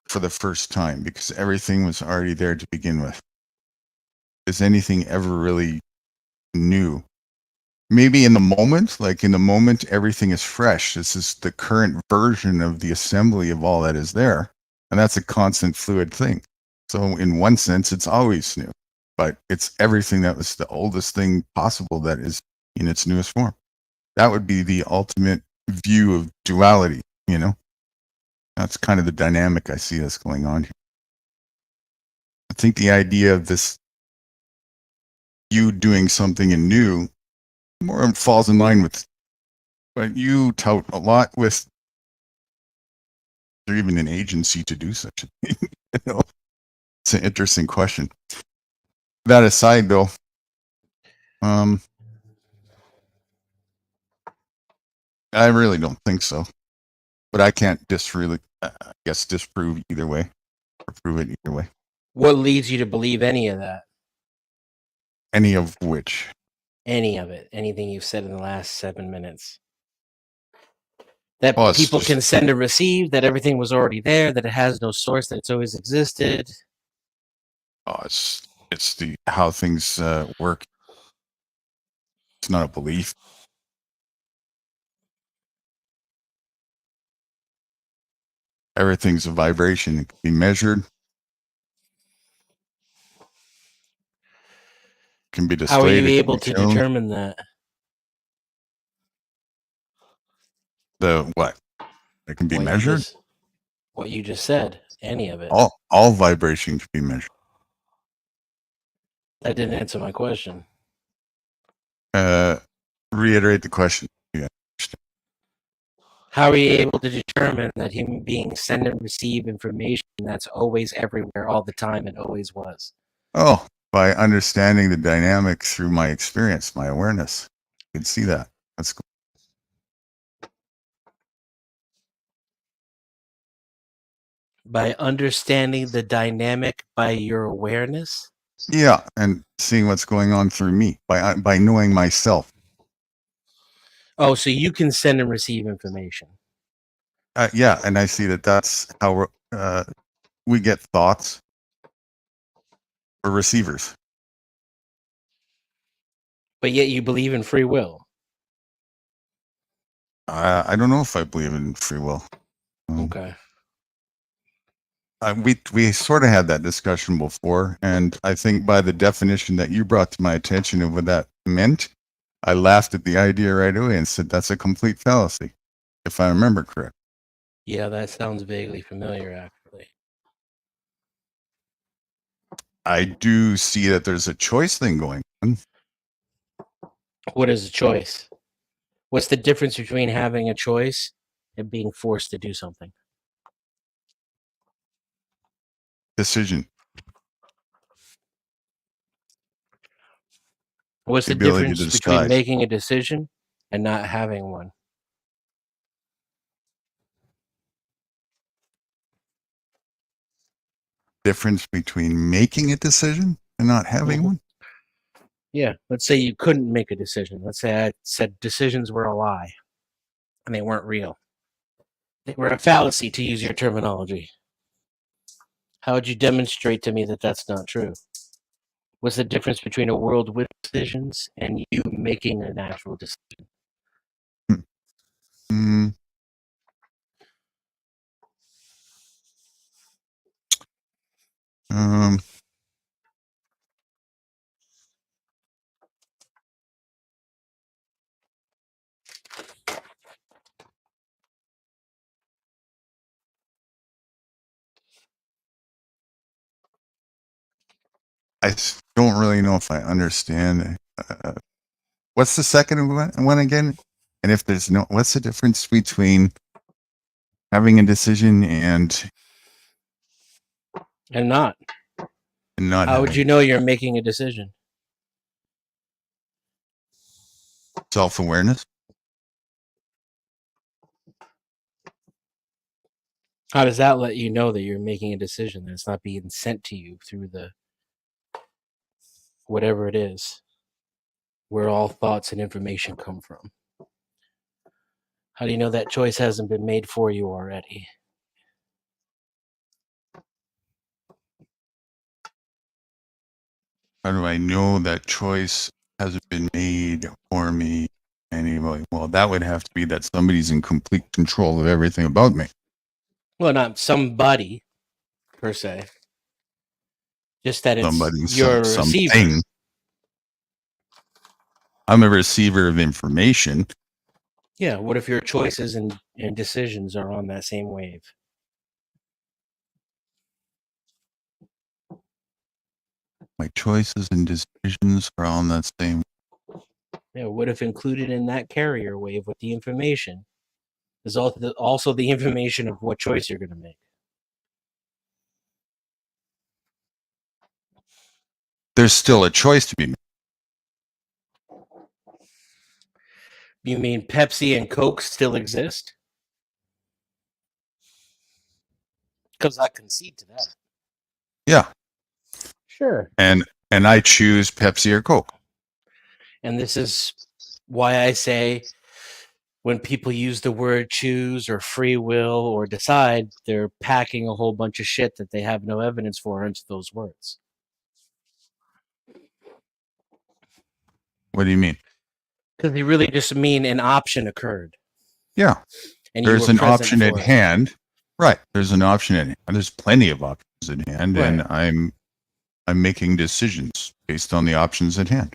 for the first time because everything was already there to begin with. Is anything ever really new? Maybe in the moment, everything is fresh. This is the current version of the assembly of all that is there. And that's a constant fluid thing. So in one sense, it's always new, but it's everything that was the oldest thing possible that is in its newest form. That would be the ultimate view of duality, you know? That's kind of the dynamic I see that's going on here. I think the idea of this, you doing something new, more falls in line with, but you tout a lot with, or even an agency to do such a thing. You know? It's an interesting question. That aside, though, I really don't think so. But I can't disprove either way, or prove it either way. What leads you to believe any of that? Any of which? Any of it. Anything you've said in the last 7 minutes. That Oh, it's people just- can send and receive, that everything was already there, that it has no source, that it's always existed. Oh, it's the how things work. It's not a belief. Everything's a vibration. It can be measured. Can be displayed. How are you it able can be to shown. determine that? The what? It can be measured. What you just said. Any of it. All vibration can be measured. That didn't answer my question. Reiterate the question. Yeah. How are you able to determine that human beings send and receive information that's always everywhere all the time and always was? Oh, by understanding the dynamic through my experience, my awareness. You can see that. That's cool. By understanding the dynamic by your awareness? Yeah, and seeing what's going on through me by knowing myself. Oh, so you can send and receive information. Yeah, and I see that's how we get thoughts. We're receivers. But yet you believe in free will. I don't know if I believe in free will. Okay. We sort of had that discussion before, and I think by the definition that you brought to my attention of what that meant, I laughed at the idea right away and said that's a complete fallacy, if I remember correct. Yeah, that sounds vaguely familiar, actually. I do see that there's a choice thing going on. What is a choice? What's the difference between having a choice and being forced to do something? Decision. What's the ability to difference between decide. making a decision and not having one? difference between making a decision and not having one? Yeah, let's say you couldn't make a decision. Let's say I said decisions were a lie and they weren't real. They were a fallacy, to use your terminology. How would you demonstrate to me that that's not true? What's the difference between a world with decisions and you making an actual decision? Mm. Um, don't really know if I understand. What's the second one again? And if there's no, what's the difference between having a decision and not? Not How would having you know you're making a decision? self-awareness? How does that let you know that you're making a decision that's not being sent to you through the whatever it is, where all thoughts and information come from? How do you know that choice hasn't been made for you already? How do I know that choice hasn't been made for me anyway? Well, that would have to be that somebody's in complete control of everything about me. Well, not somebody per se. Just that it's Somebody, your receiver. something. I'm a receiver of information. Yeah, what if your choices and decisions are on that same wave? My choices and decisions are on that same. Yeah, what if included in that carrier wave with the information is also the information of what choice you're going to make? There's still a choice to be made. You mean Pepsi and Coke still exist? Because I concede to that. Yeah. Sure. And I choose Pepsi or Coke. And this is why I say when people use the word choose or free will or decide, they're packing a whole bunch of shit that they have no evidence for into those words. What do you mean? Because they really just mean an option occurred. Yeah. And there's you were an option present at for it. hand. Right. There's an option at hand. There's plenty of options at hand, Right. and I'm making decisions based on the options at hand.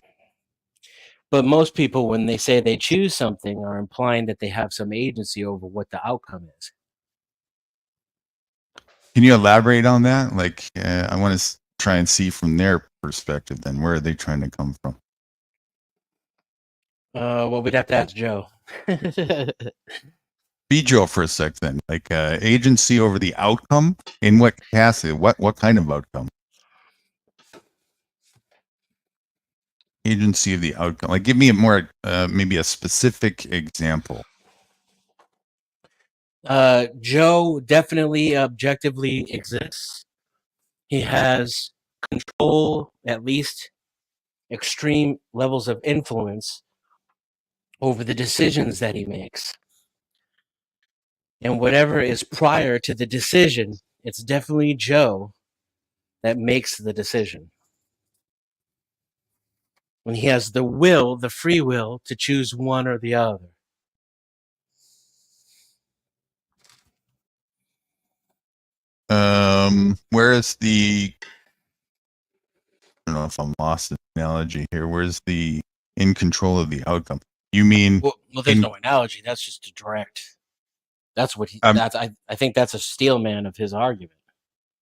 But most people, when they say they choose something, are implying that they have some agency over what the outcome is. Can you elaborate on that? Like, I want to try and see from their perspective. Then, where are they trying to come from? Well, we'd have to ask Joe. Be Joe for a sec, then. Like, agency over the outcome in what capacity? What kind of outcome? Agency of the outcome. Like, give me a more, maybe a specific example. Joe definitely objectively exists. He has control, at least extreme levels of influence over the decisions that he makes. And whatever is prior to the decision, it's definitely Joe that makes the decision. When he has the will, the free will, to choose one or the other. Where is the, I don't know if I'm lost in the analogy here. Where's the in control of the outcome? You mean? Well, there's no analogy. That's just a direct. That's what he. I think that's a steel man of his argument.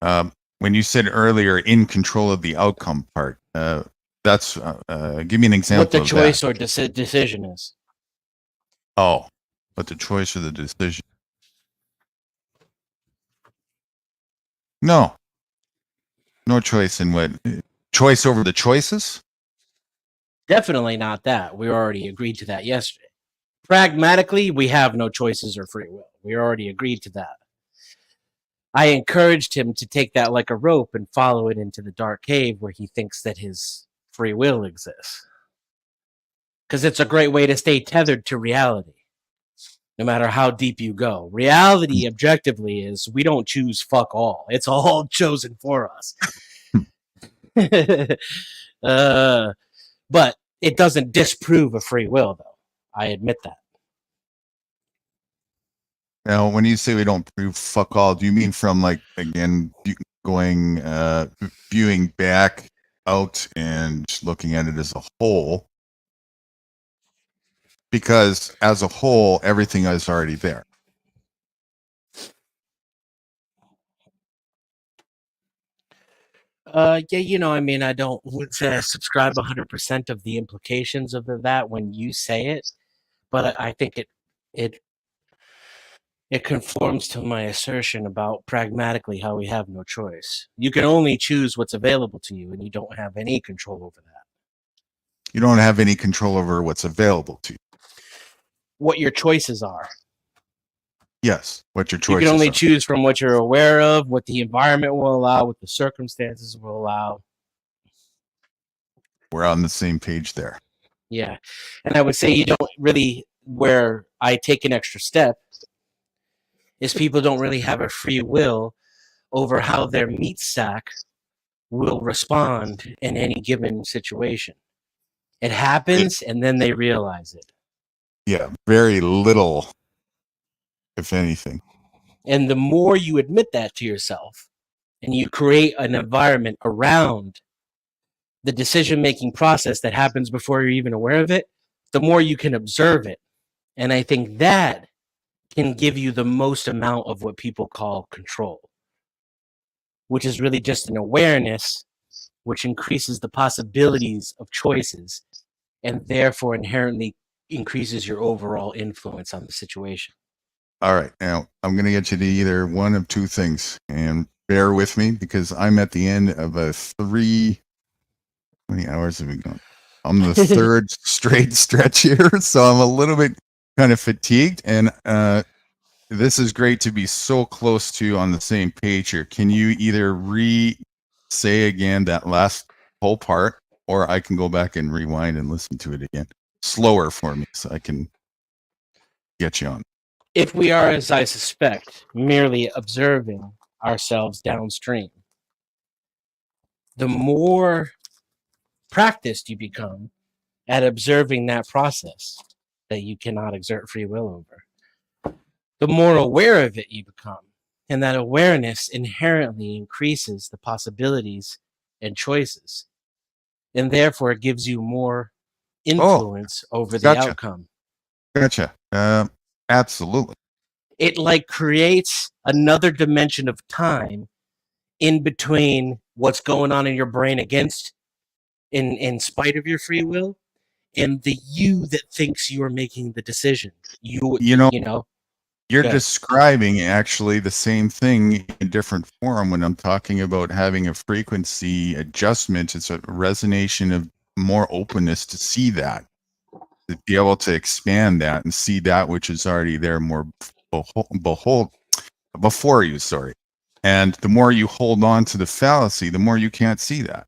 When you said earlier in control of the outcome part, that's give me an example. What the of choice that. or decision is. Oh, but the choice or the decision? No choice in what? Choice over the choices? Definitely not that. We already agreed to that yesterday. Pragmatically, we have no choices or free will. We already agreed to that. I encouraged him to take that like a rope and follow it into the dark cave where he thinks that his free will exists. Because it's a great way to stay tethered to reality, no matter how deep you go. Reality, objectively, is we don't choose fuck all. It's all chosen for us. But it doesn't disprove a free will, though. I admit that. Now, when you say we don't prove fuck all, do you mean from like, again, going, viewing back out and looking at it as a whole? Because as a whole, everything is already there. Yeah, I mean, I don't subscribe 100% of the implications of that when you say it, but I think it conforms to my assertion about pragmatically how we have no choice. You can only choose what's available to you, and you don't have any control over that. You don't have any control over what's available to you. What your choices are. Yes, what your You choices can only are. choose from what you're aware of, what the environment will allow, what the circumstances will allow. We're on the same page there. Yeah. And I would say you don't really, where I take an extra step, is people don't really have a free will over how their meat sack will respond in any given situation. It happens, and then they realize it. Yeah, very little, if anything. And the more you admit that to yourself, and you create an environment around the decision-making process that happens before you're even aware of it, the more you can observe it. And I think that can give you the most amount of what people call control, which is really just an awareness which increases the possibilities of choices and therefore inherently increases your overall influence on the situation. All right. Now, I'm going to get you to either one of two things, and bear with me because I'm at the end of a how many hours have we gone? I'm the third straight stretch here, so I'm a little bit kind of fatigued, and this is great to be so close to on the same page here. Can you either say again that last whole part, or I can go back and rewind and listen to it again slower for me so I can get you on? If we are, as I suspect, merely observing ourselves downstream, the more practiced you become at observing that process that you cannot exert free will over, the more aware of it you become. And that awareness inherently increases the possibilities and choices. And therefore, it gives you more influence over the outcome. Gotcha. Absolutely. It like creates another dimension of time in between what's going on in your brain in spite of your free will and the you that thinks you're making the decision. You're Good. describing actually the same thing in different form when I'm talking about having a frequency adjustment. It's a resonation of more openness to see that, to be able to expand that and see that which is already there more before you, sorry. And the more you hold on to the fallacy, the more you can't see that.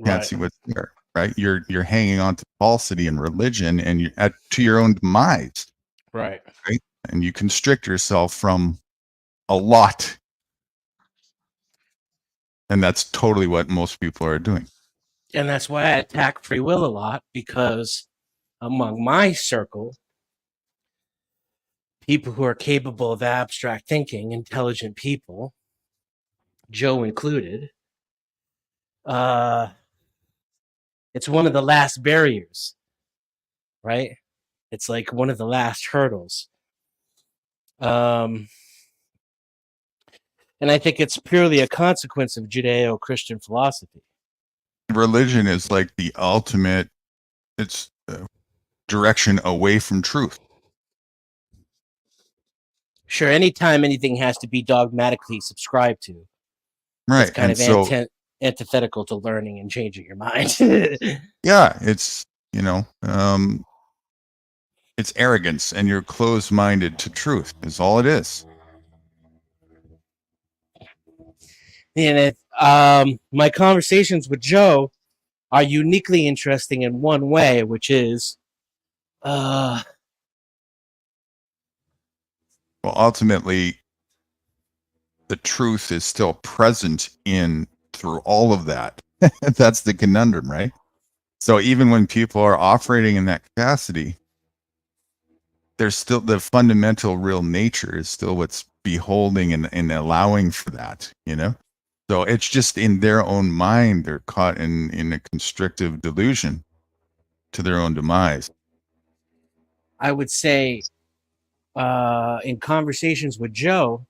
Can't see what's there, right? You're hanging on to falsity and religion and you're to your own demise. Right. Right. And you constrict yourself from a lot. And that's totally what most people are doing. And that's why I attack free will a lot, because among my circle, people who are capable of abstract thinking, intelligent people, Joe included, it's one of the last barriers, right? It's like one of the last hurdles. And I think it's purely a consequence of Judeo-Christian philosophy. Religion is like the ultimate, it's direction away from truth. Sure, anytime anything has to be dogmatically subscribed to, right? It's kind of antithetical to learning and changing your mind. Yeah, it's it's arrogance, and you're closed-minded to truth. Is all it is. And my conversations with Joe are uniquely interesting in one way, which is, Well, ultimately, the truth is still present in through all of that. That's the conundrum, right? So even when people are operating in that capacity, there's still the fundamental real nature is still what's beholding and allowing for that, you know? So it's just in their own mind, they're caught in a constrictive delusion to their own demise. I would say, in conversations with Joe,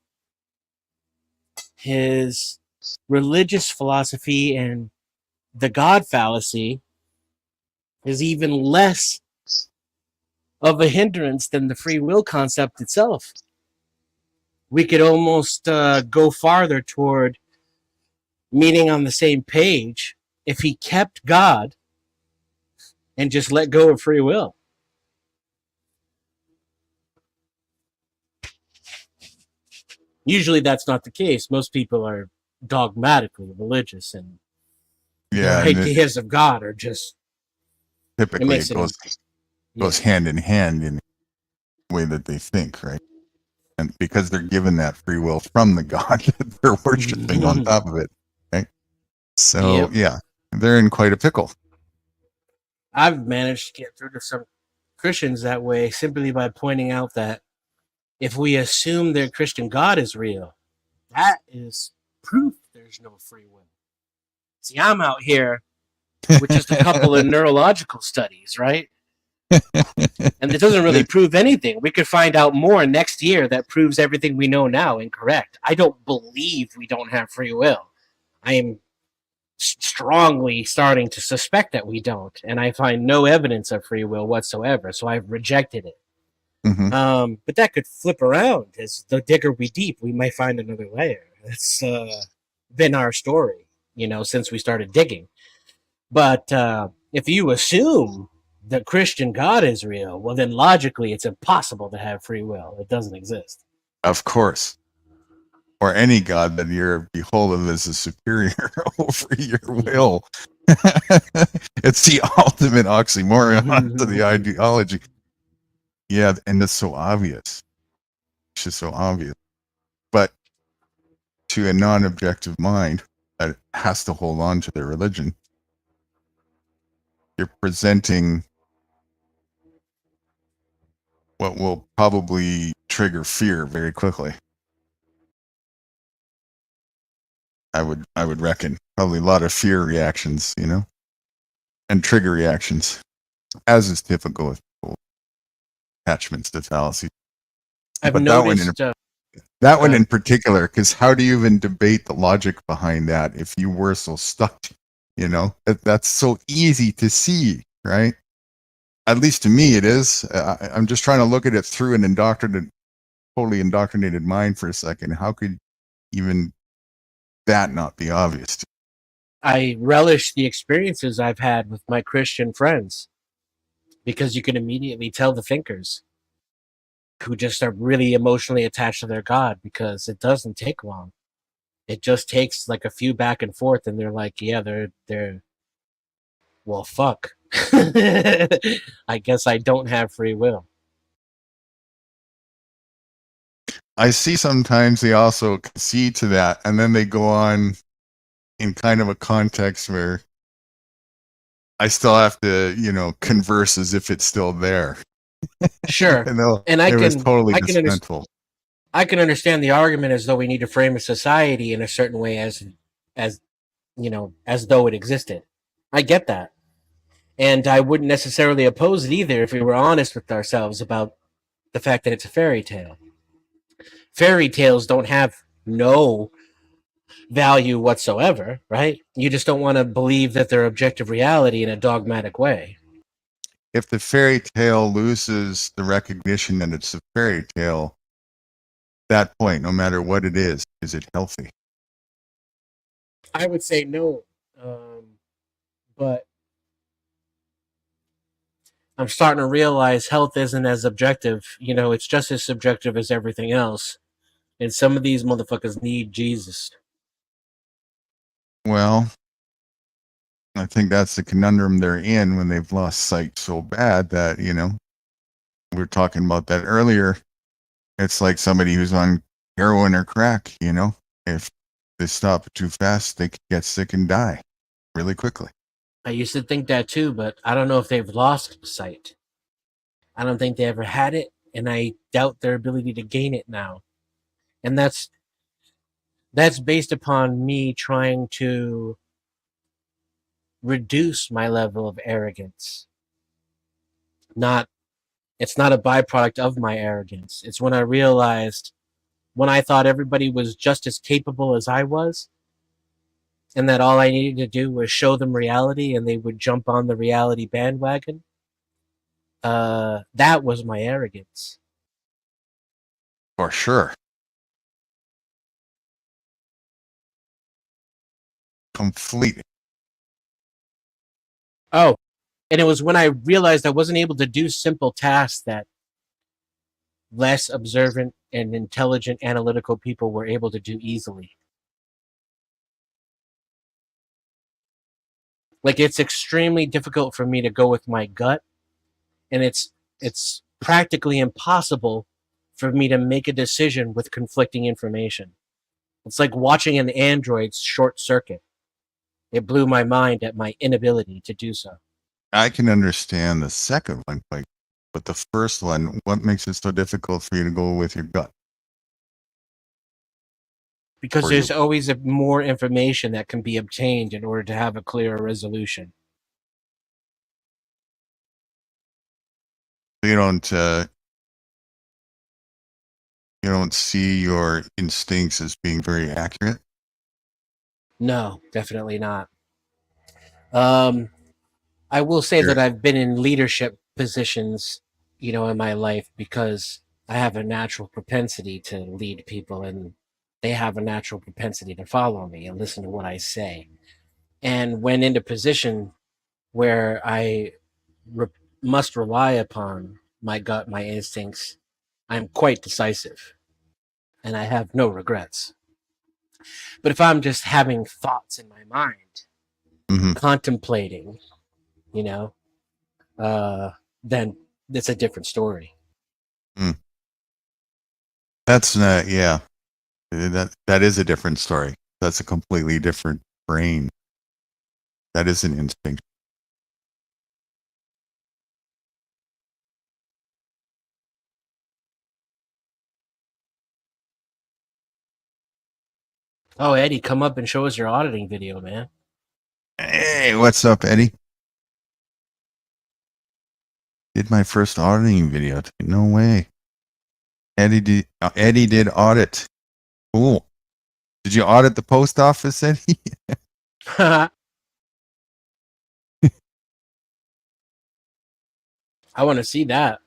his religious philosophy and the God fallacy is even less of a hindrance than the free will concept itself. We could almost go farther toward meeting on the same page if he kept God and just let go of free will. Usually that's not the case. Most people are dogmatically religious, and their And ideas of God are just typically it goes hand in hand in the way that they think, right? And because they're given that free will from the God that they're worshiping on top of it, right? So yeah, they're in quite a pickle. I've managed to get through to some Christians that way simply by pointing out that if we assume their Christian God is real, that is proof there's no free will. See, I'm out here with just a couple of neurological studies, right? And it doesn't really prove anything. We could find out more next year that proves everything we know now incorrect. I don't believe we don't have free will. I am strongly starting to suspect that we don't, and I find no evidence of free will whatsoever, so I've rejected it. But that could flip around. As the digger we deep, we might find another layer. That's been our story, since we started digging. But if you assume the Christian God is real, well, then logically it's impossible to have free will. It doesn't exist. Of course. Or any God that you're beholden as a superior over your will. It's the ultimate oxymoron to the ideology. Yeah, and it's so obvious. It's just so obvious. But to a non-objective mind that has to hold on to their religion, you're presenting what will probably trigger fear very quickly. I would reckon probably a lot of fear reactions, and trigger reactions, as is typical with attachments to fallacies. I've But noticed that one in particular, because how do you even debate the logic behind that if you were so stuck? That's so easy to see, right? At least to me, it is. I'm just trying to look at it through an totally indoctrinated mind for a second. How could even that not be obvious? I relish the experiences I've had with my Christian friends because you can immediately tell the thinkers who just are really emotionally attached to their God, because it doesn't take long. It just takes like a few back and forth, and they're like, yeah, they're well, fuck. I guess I don't have free will. I see sometimes they also concede to that, and then they go on in kind of a context where I still have to, converse as if it's still there. Sure. And it was totally disrespectful. I can understand the argument as though we need to frame a society in a certain way as though it existed. I get that. And I wouldn't necessarily oppose it either if we were honest with ourselves about the fact that it's a fairy tale. Fairy tales don't have no value whatsoever, right? You just don't want to believe that they're objective reality in a dogmatic way. If the fairy tale loses the recognition that it's a fairy tale, that point, no matter what it is it healthy? I would say no, but I'm starting to realize health isn't as objective. It's just as subjective as everything else. And some of these motherfuckers need Jesus. Well, I think that's the conundrum they're in when they've lost sight so bad that, we were talking about that earlier. It's like somebody who's on heroin or crack, if they stop too fast, they could get sick and die really quickly. I used to think that too, but I don't know if they've lost sight. I don't think they ever had it, and I doubt their ability to gain it now. And that's based upon me trying to reduce my level of arrogance. It's not a byproduct of my arrogance. It's when I realized, when I thought everybody was just as capable as I was, and that all I needed to do was show them reality and they would jump on the reality bandwagon. That was my arrogance. For sure. Completely. Oh, and it was when I realized I wasn't able to do simple tasks that less observant and intelligent analytical people were able to do easily. Like, it's extremely difficult for me to go with my gut, and it's practically impossible for me to make a decision with conflicting information. It's like watching an android short circuit. It blew my mind at my inability to do so. I can understand the second one, but the first one, what makes it so difficult for you to go with your gut? Because Or there's always more information that can be obtained in order to have a clearer resolution. you don't see your instincts as being very accurate? No, definitely not. I will say that I've been in leadership positions, in my life, because I have a natural propensity to lead people, and they have a natural propensity to follow me and listen to what I say. And when in a position where I must rely upon my gut, my instincts, I'm quite decisive, and I have no regrets. But if I'm just having thoughts in my mind, contemplating, then it's a different story. That's not, yeah. That is a different story. That's a completely different brain. That is an instinct. Oh, Eddie, come up and show us your auditing video, man. Hey, what's up, Eddie? Did my first auditing video. No way. Eddie did audit. Cool. Did you audit the post office, Eddie? I want to see that.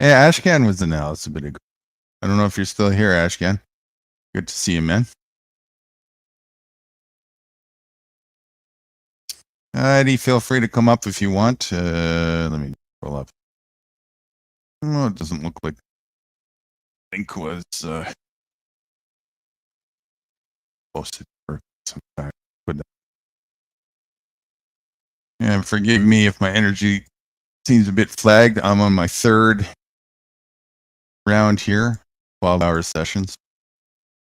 Yeah, Ashcan was in the house a bit ago. I don't know if you're still here, Ashcan. Good to see you, man. Eddie, feel free to come up if you want. Let me roll up. Oh, it doesn't look like the link was posted for some time. And forgive me if my energy seems a bit flagged. I'm on my third round here, 12-hour sessions,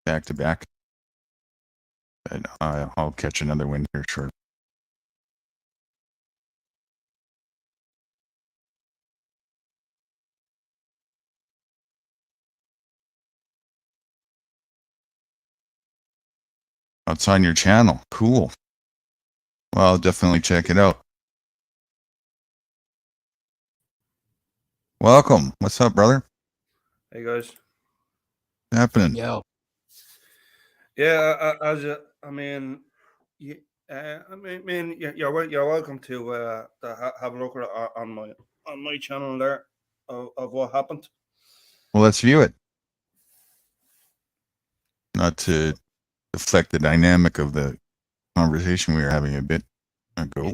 back to back. And I'll catch another one here shortly. It's on your channel. Cool. Well, I'll definitely check it out. Welcome. What's up, brother? Hey guys. What's happening? Yo. Yeah, I mean, you're welcome to have a look at on my channel there of what happened. Well, let's view it. Not to deflect the dynamic of the conversation we were having a bit ago.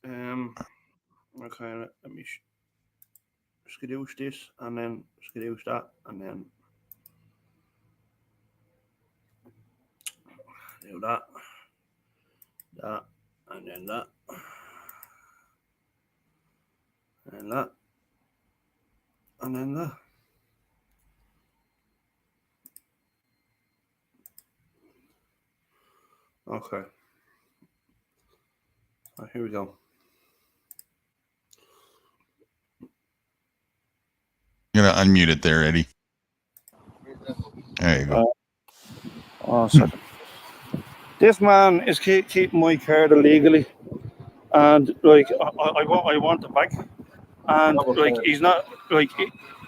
Okay, let me skadoosh this and then skadoosh that and then do that. that, and then that, and that, and then that. Okay. Right, here we go. You're gonna unmute it there, Eddie. There you go. Oh, second. This man is keeping my card illegally, and like I want it back, and like he's not like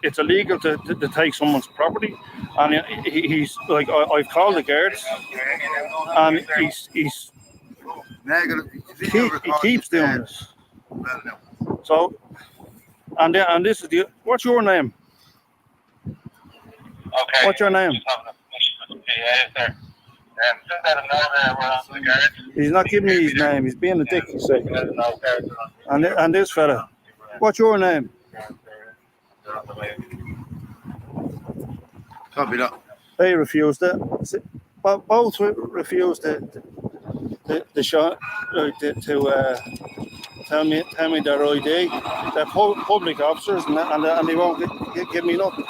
it's illegal to take someone's property, and he's like I've called the guards, and he keeps doing this. So, and this is the what's your name? Okay. What's your name? He's not giving me his name. He's being a dick, you say. And this fella, what's your name? Copy that. They refused it. Both refused the shot to tell me their ID. They're public officers, and they won't give me nothing.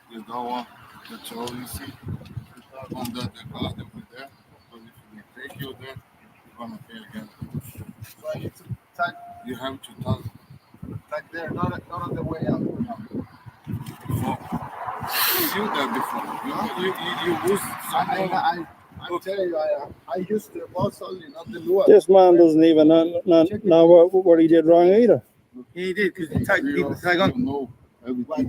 You don't want the toll, you see? On the glass they put there. Because if they take you there, you're gonna pay again. So I need to tag. You have to tag there, not on the way out. You there before. You use something. I tell you, I used the boss only, not the lure. This man doesn't even know what he did wrong either. He did because he tagged on.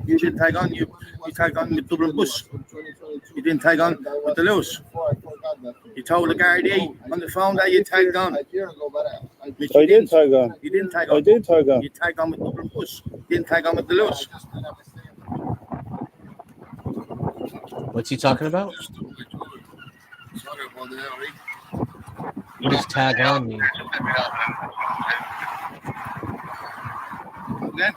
You didn't tag on. You tagged on with Dublin bus. You didn't tag on with the Lewis. You told the Gardaí on the phone that you tagged on. I did tag on. You didn't tag on. I did tag on. You tagged on with Dublin bus. You didn't tag on with the Lewis. What's he talking about? Sorry about that, What does tag on mean? Then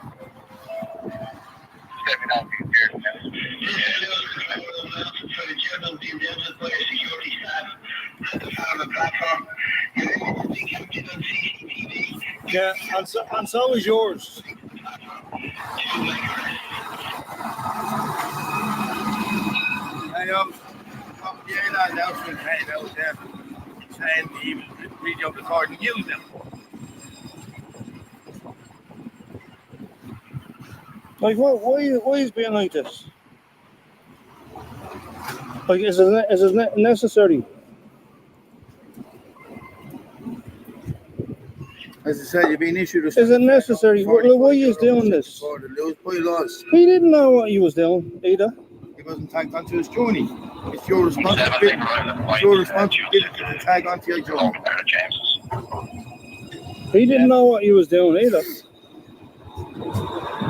Yeah, and so is yours. I know. Yeah, that was been paid out there saying he was video recording use them. Like, why is it being like this? Like, is it necessary? As I said, you've been issued a... Is it necessary? Why is doing this? For the Lewis bylaws. He didn't know what he was doing either. He wasn't tagged onto his journey. It's your responsibility. It's your responsibility to tag onto your journey. He didn't know what he was doing either.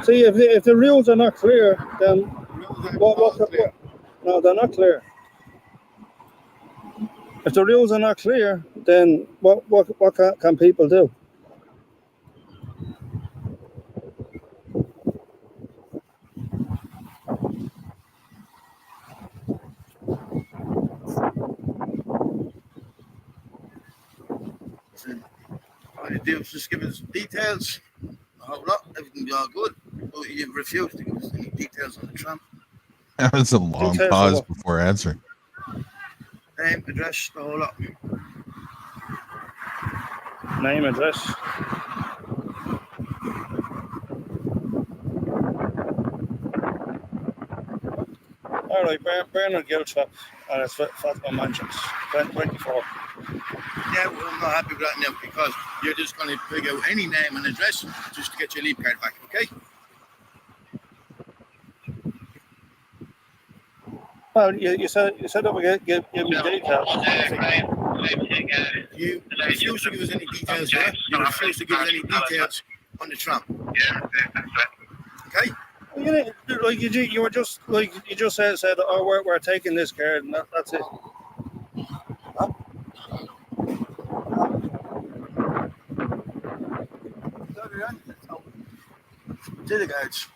See, if the rules are not clear, then what no, they're not clear. If the rules are not clear, then what can people do? All you do is just give us details. A whole lot, everything be all good. But you've refused to give us any details on the tramp. That was a long Details pause of what? before answering. Name, address, the whole lot. Name, address. All right, Bernard Giltrap, and it's Fatima Mansions, 24. Yeah, well, I'm not happy with that now because you're just going to pick out any name and address just to get your leave card back, okay? Well, you said that we give me details. You refuse to give us any details, yeah? You refuse to give us any details on the tramp. Yeah, okay? You were just like you just said oh, we're taking this card and that's it. To the guards.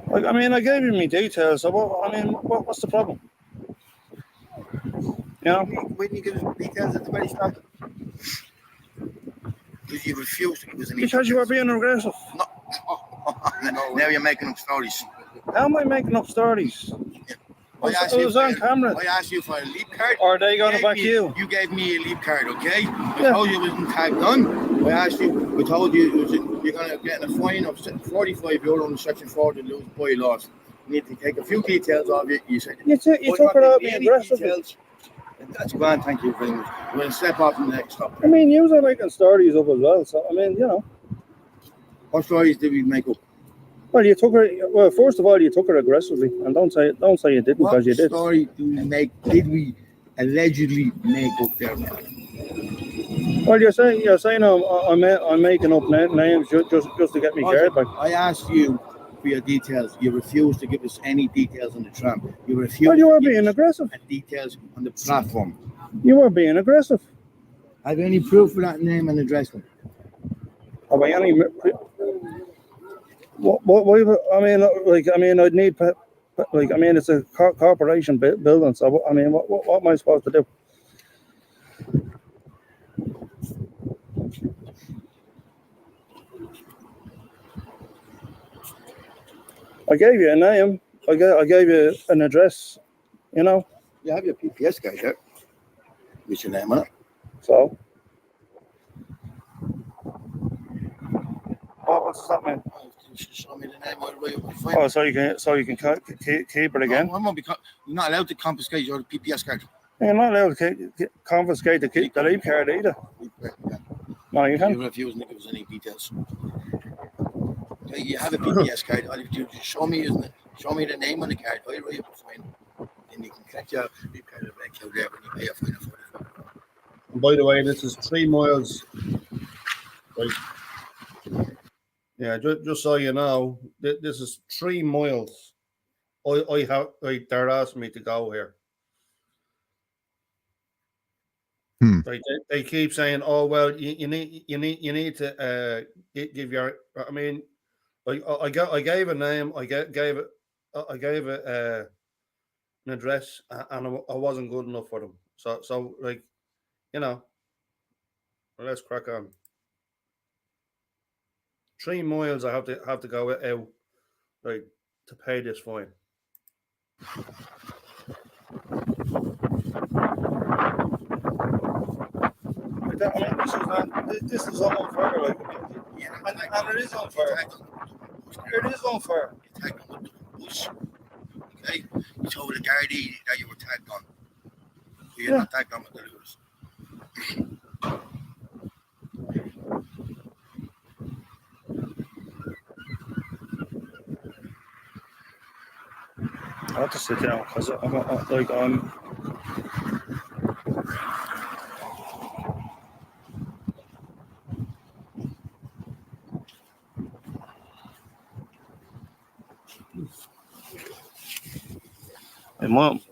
Like, I mean, I gave you my details. So what's the problem? You know? Why didn't you give us details at the very start? Because you refused to give us any Because you were being aggressive. Now you're making up stories. How am I making up stories? It was on camera. I asked you for a leap card. Or are they going to back you? You gave me a leap card, okay? I told you it wasn't tagged on. I told you you're going to get a fine of €45 in section 4 to lose bylaws. You need to take a few details of it. You said you took it out me aggressively. That's grand, thank you very much. We're going to step off in the next stop. I mean, you are making stories up as well. So, I mean, you know. What stories did we make up? Well, you took her. Well, first of all, you took her aggressively, and don't say you didn't, because you did. What story did we allegedly make up there? Well, you're saying I'm making up names just to get me card back. I asked you for your details. You refused to give us any details on the tram. You refused. Well, you were being aggressive. Details on the platform. You were being aggressive. Have you any proof for that name and address? Have I any? What? I mean, I'd need. It's a corporation building. So, I mean, what am I supposed to do? I gave you a name. I gave you an address. You know. You have your PPS guy there. What's your name on it? So. What's that mean? Show me the name of the way you can find it. So you can keep it again. No, you're not allowed to confiscate your PPS card. You're not allowed to confiscate the leave card either. No, you can't. You refuse to give us any details. Okay, you have a PPS card. All you do is show me the name on the card. I write up a fine, and you can collect your leave card back out there when you pay a fine for it. And by the way, this is 3 miles. Right. Yeah, just so you know, this is 3 miles. They're asking me to go here. Right, they keep saying, "Oh well, you need to give your." I mean, I gave a name, I gave it an address, and I wasn't good enough for them. So like, you know, let's crack on. 3 miles I have to go out, right, to pay this fine. This is unfair, like, and it is unfair. It is unfair. You tagged on the bus. Okay, you told the guardie that you were tagged on. You're not tagged on with the lures. I have to sit down because I'm.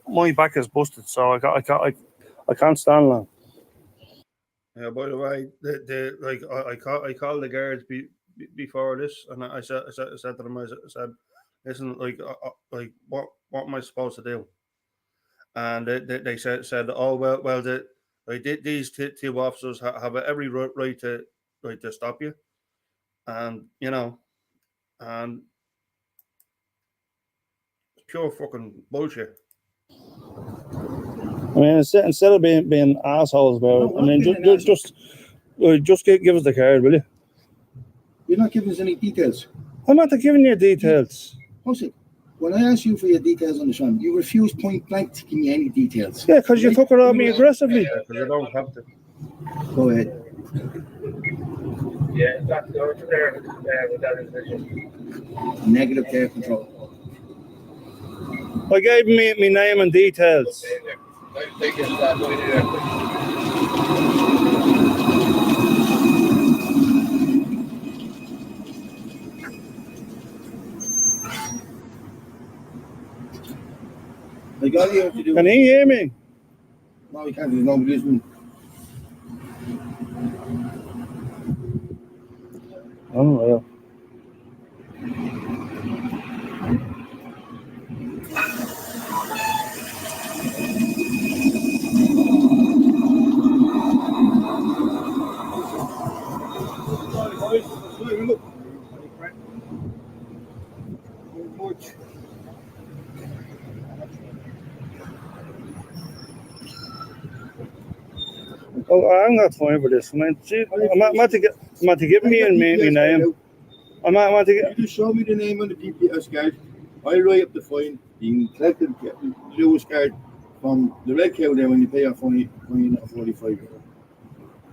My back is busted, so I can't stand long. Yeah. By the way, I called the guards before this, and I said to them, I said, listen, what am I supposed to do? And they said, oh well, these two officers have every right to stop you, and you know, and it's pure fucking bullshit. I mean, instead of being assholes about it, I mean, just give us the card, will you? You're not giving us any details. I'm not giving you details. Listen, when I asked you for your details on the phone, you refused point blank to give me any details. Yeah, because you took it on me aggressively. Yeah, because you don't have to. Go ahead. Yeah, that's over there with that individual. Negative care control. I gave me my name and details. They get that. Like all you have to do. Can he hear me? No, you can't. There's nobody listening. Oh, well. Oh, I'm not fine for this. Man, gee, I'm not to give me and me name. I'm not to get. You just show me the name on the PPS card. I write up the fine. You can collect the Lewis card from the red cow there when you pay off fine of 45 euro.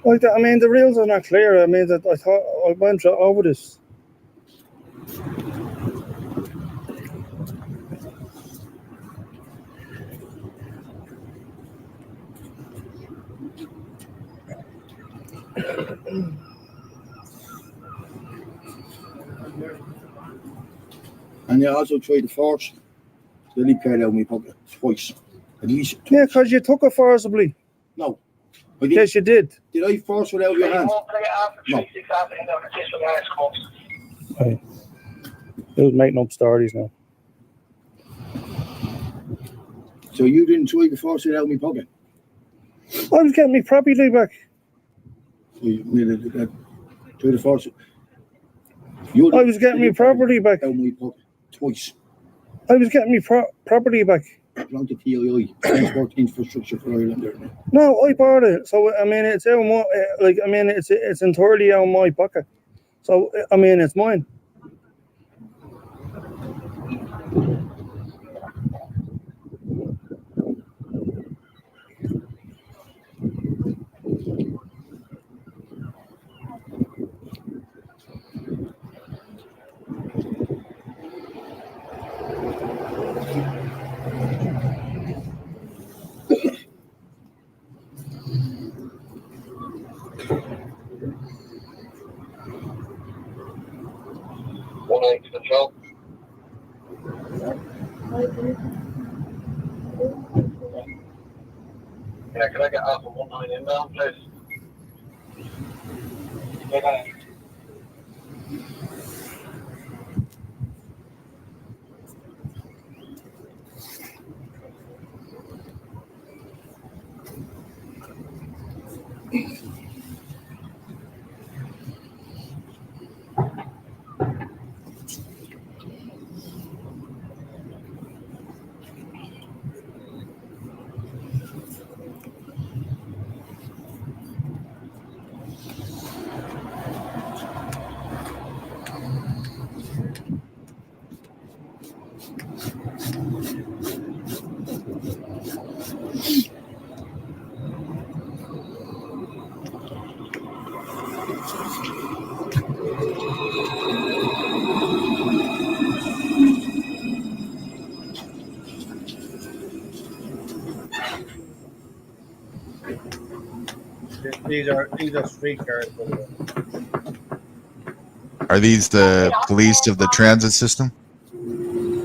Like that, I mean, the rules are not clear. I mean, that I thought I went over this. And you also try to force the leap card out of my pocket twice. At least. Yeah, because you took it forcibly. No. Yes, you did. Did I force it out of your hands? No. Right. It was making up stories now. So you didn't try to force it out of my pocket? I was getting my property back. So you try to force it. I was getting my property back. Out of my pocket twice. I was getting my property back. Belong to TII, Transport Infrastructure for Ireland. There now. No, I bought it. So I mean, it's out of my, it's entirely out of my pocket. So I mean, it's mine. Control. Yeah, can I get Alpha 19 inbound, please? These are street cars. Are these the police of the transit system?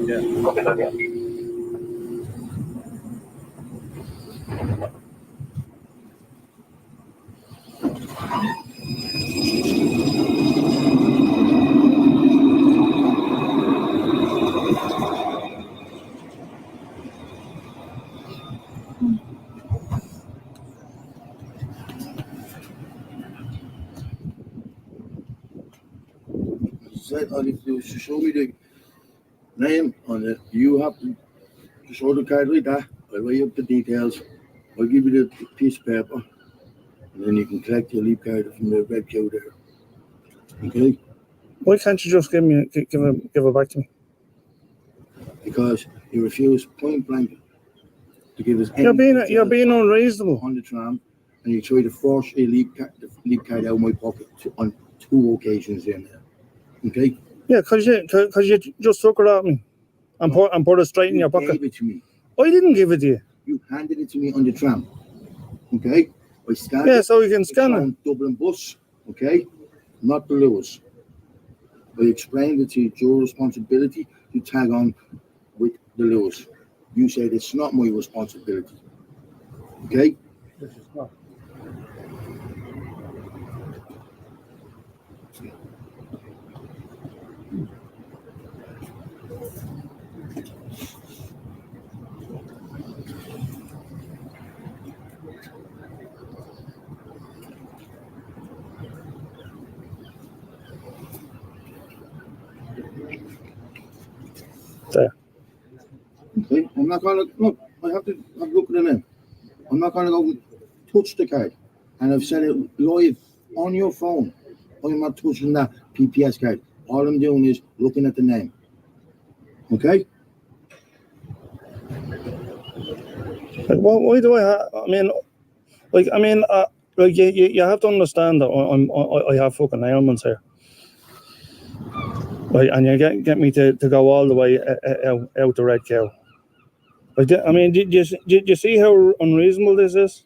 Yeah. Said all you have to do is to show me the name on it. You have to show the card like that. I'll write up the details. I'll give you the piece of paper, and then you can collect your leap card from the red cow there. Okay? Why can't you just give it back to me? Because you refuse point blank to give us any You're being unreasonable on the tram, and you try to force a leap card out of my pocket on 2 occasions in there. Okay? Yeah, because you just took it at me and put it straight in your pocket. You gave it to me. I didn't give it to you. You handed it to me on the tram. Okay? I scanned Yeah, it. so you can scan it. Dublin bus. Okay? Not the Lewis. I explained it to you, it's your responsibility to tag on with the Lewis. You said it's not my responsibility. Okay? Which is not. There. Okay, I'm not going to look. I have to look at it now. I'm not going to go touch the card, and I've said it live on your phone. I'm not touching that PPS card. All I'm doing is looking at the name. Okay. Like, why do I have? I mean, like you have to understand that I have fucking ailments here. Like, and you get me to go all the way out the red cow. Like, I mean, did you see how unreasonable this is?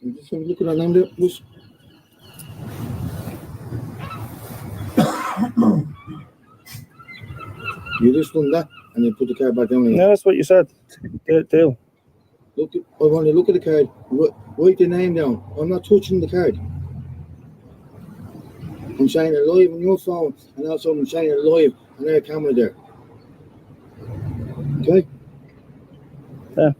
Just have a look at that name there, please. You just done that and then put the card back down again. Yeah, that's what you said. Do. Look, I want to look at the card. Write the name down. I'm not touching the card. I'm saying it live on your phone, and also I'm saying it live on their camera there. Okay? Yeah.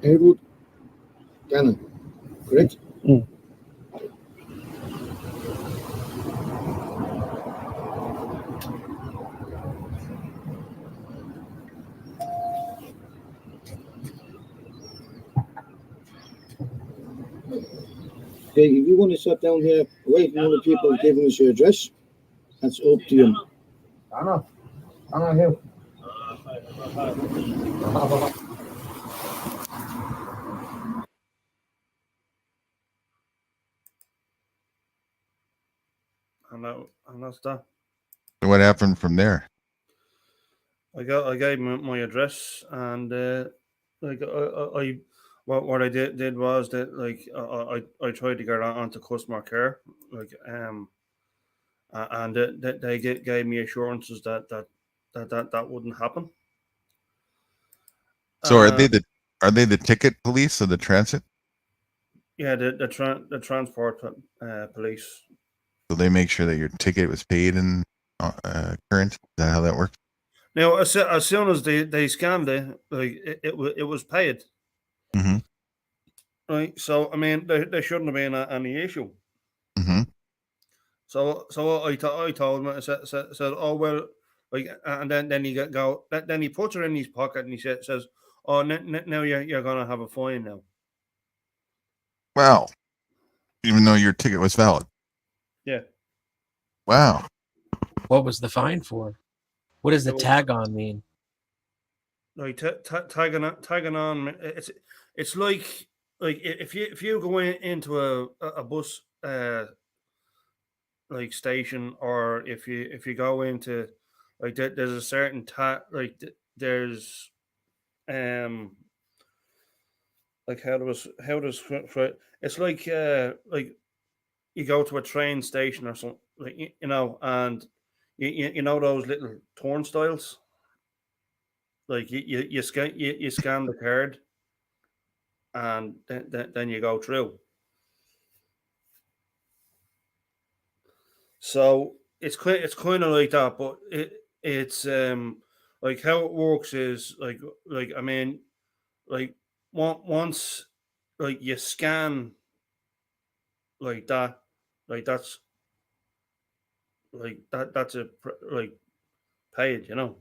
Edward Gannon, correct? Mm. Okay, if you want to sit down here away from other people giving us your address, that's up to you. I'm not here. And that's that. What happened from there? I gave him my address, and like what I did was that, like, I tried to get onto customer care, like, and they gave me assurances that wouldn't happen. So are they the ticket police or the transit? Yeah, the transport police. So they make sure that your ticket was paid and current. Is that how that works? Now, as soon as they scanned it, like it was paid. Mm-hmm. Right. So I mean, there shouldn't have been any issue. Mm-hmm. So I told him, I said, oh well, like, and then he then he puts her in his pocket and he says, oh, now you're gonna have a fine now. Wow. Even though your ticket was valid. Yeah. Wow. What was the fine for? What does the tag on mean? Like tagging on, it's like if you go into a bus like station, or if you go into, like, there's a certain there's like how does it's like you go to a train station or something, like, you know, and you know those little turnstiles, like you scan the card, and then you go through. So it's kind of like that, but it's like how it works is like I mean, like, once, like, you scan like that, like that's that's a like paid, you know,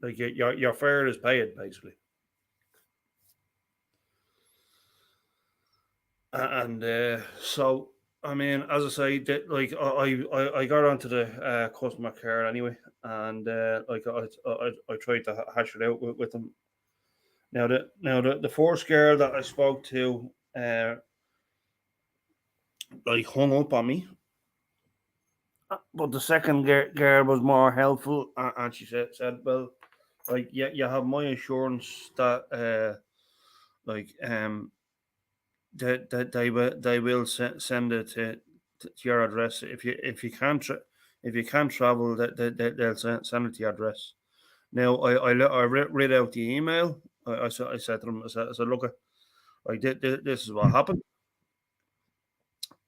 like your fare is paid basically. And so I mean, as I say, that, like, I got onto the customer care anyway, and like I tried to hash it out with them. Now the first girl that I spoke to, like, hung up on me, but the second girl was more helpful, and she said, well, like, yeah, you have my assurance that like that they will send it to your address if you can't if you can't travel, that they'll send it to your address. Now I read out the email. I said to them, I said, look, this is what happened.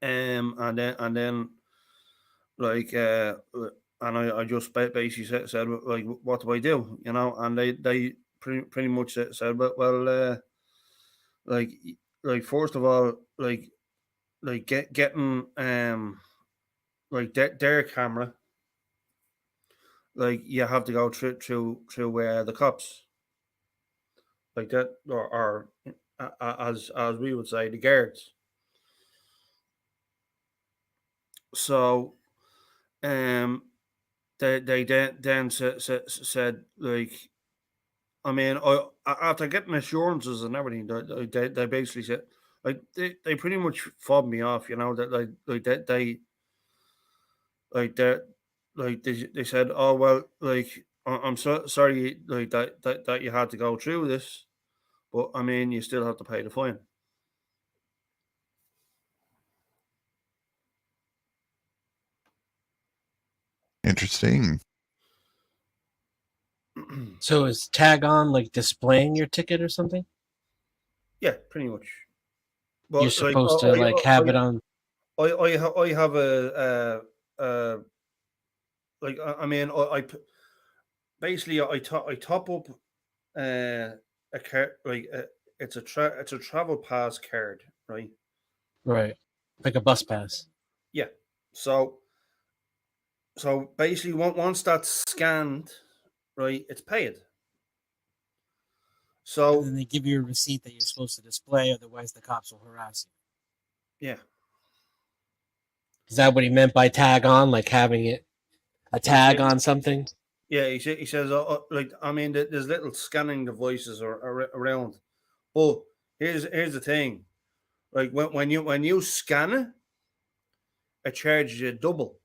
And then like and I just basically said like, what do I do, and they pretty much said, well like first of all, getting like their camera, like you have to go through the cops, like that, or as we would say, the guards. So they then said like, I mean, after getting assurances and everything, they basically said like they pretty much fobbed me off, that like that like they said, oh well, like I'm so sorry like that you had to go through this, but I mean you still have to pay the fine. Interesting. So is tag on like displaying your ticket or something? Yeah, pretty much. You're But like supposed to like have it on. I have like I mean basically I top up a card, like it's a travel pass card, right? Right. Like a bus pass. Yeah. So basically once that's scanned, right, it's paid. And So then they give you a receipt that you're supposed to display, otherwise the cops will harass you. yeah. Is that what he meant by tag on? Like having it a tag on something? Yeah, he says like, I mean there's little scanning devices around. But here's the thing. Like when you scan it charges you double.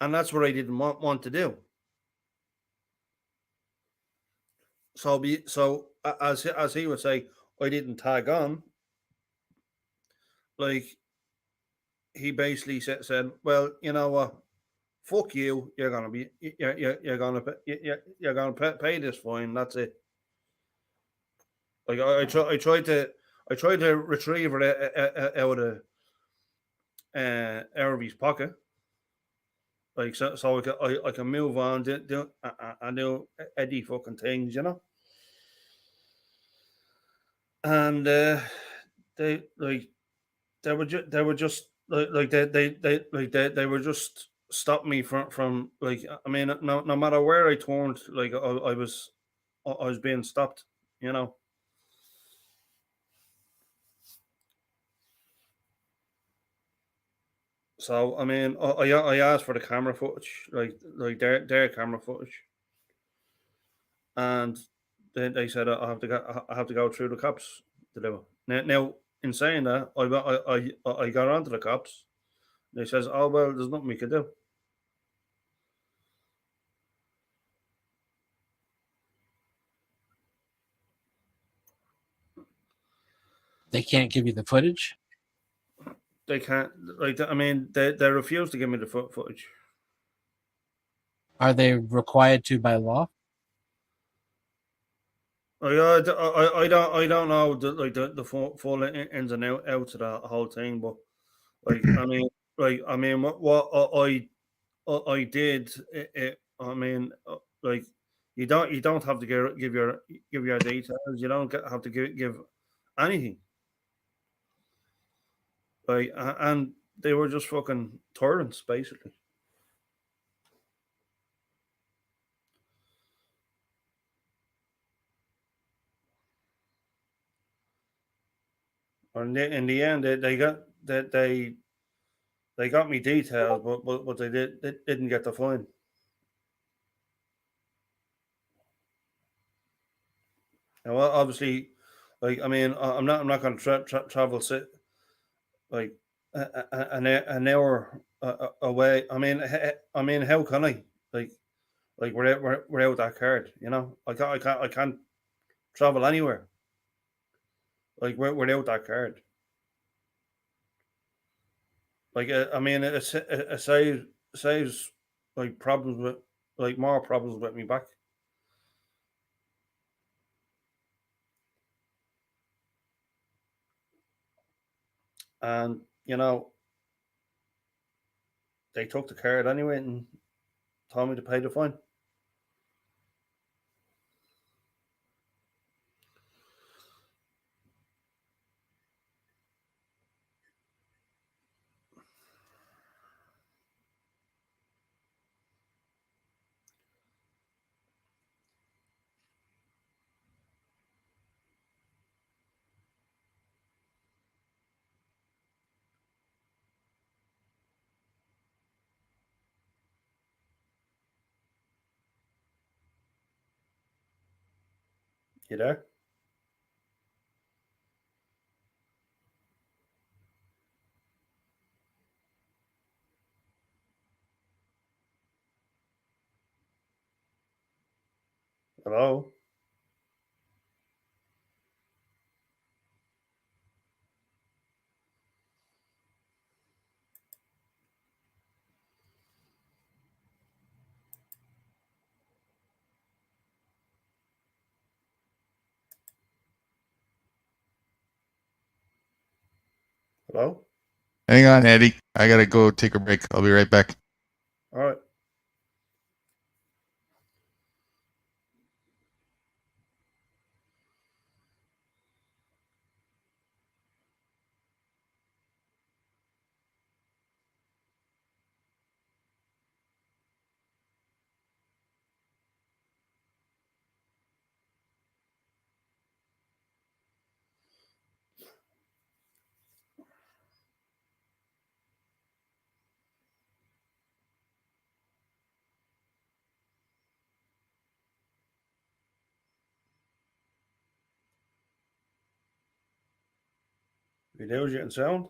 And that's what I didn't want to do. So as he would say, I didn't tag on. Like he basically said, well, you know what, fuck you. You're gonna be you're gonna you're gonna pay this fine. That's it. Like I tried to retrieve it out of Irvy's pocket. Like so I can move on, do Eddie fucking things, and they like they were just like they were just stop me from like, I mean, no matter where I turned, like I was being stopped, So I mean, I asked for the camera footage, like their camera footage, and they said I have to go through the cops to do it. Now in saying that, I got onto the cops. They says, oh well, there's nothing we can do. They can't give you the footage? They can't, like, I mean, they refuse to give me the footage. Are they required to by law? I don't know the full ins and outs of the whole thing, but like I mean what I did I mean like you don't have to give your details. You don't have to give anything. Like and they were just fucking tyrants basically. And in the end, they got that they got me details, but they didn't get the fine. And well, obviously, like I mean, I'm not going to travel like an hour away. I mean, how can I like without that card? I can't travel anywhere like without that card. Like I mean, it saves like problems with like more problems with me back. And they took the card anyway and told me to pay the fine. You there? Hello? Hello? Hang on, Eddie. I gotta go take a break. I'll be right back. All right. You there? You getting sound?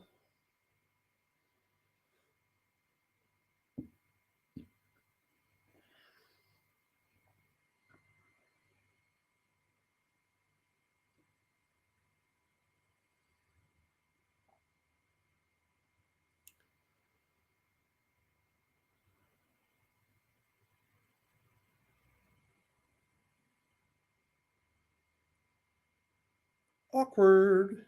Awkward.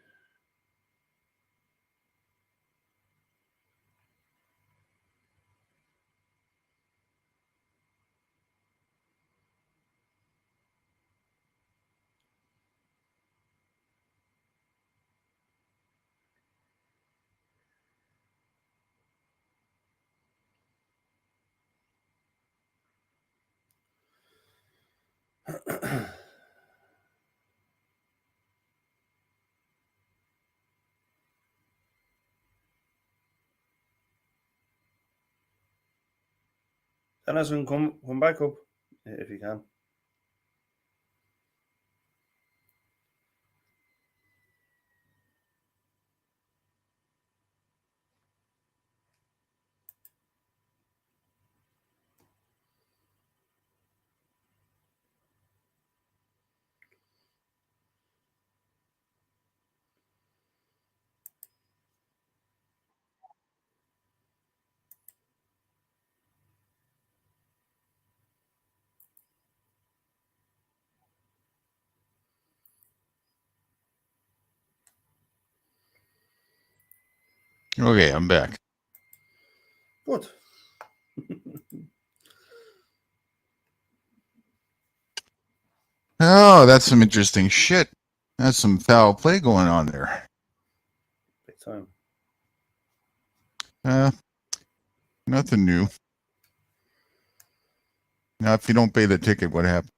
Dennis, come back up if you can. Okay, I'm back. Good. Oh, that's some interesting shit. That's some foul play going on there. Big time. Nothing new. Now, if you don't pay the ticket, what happens?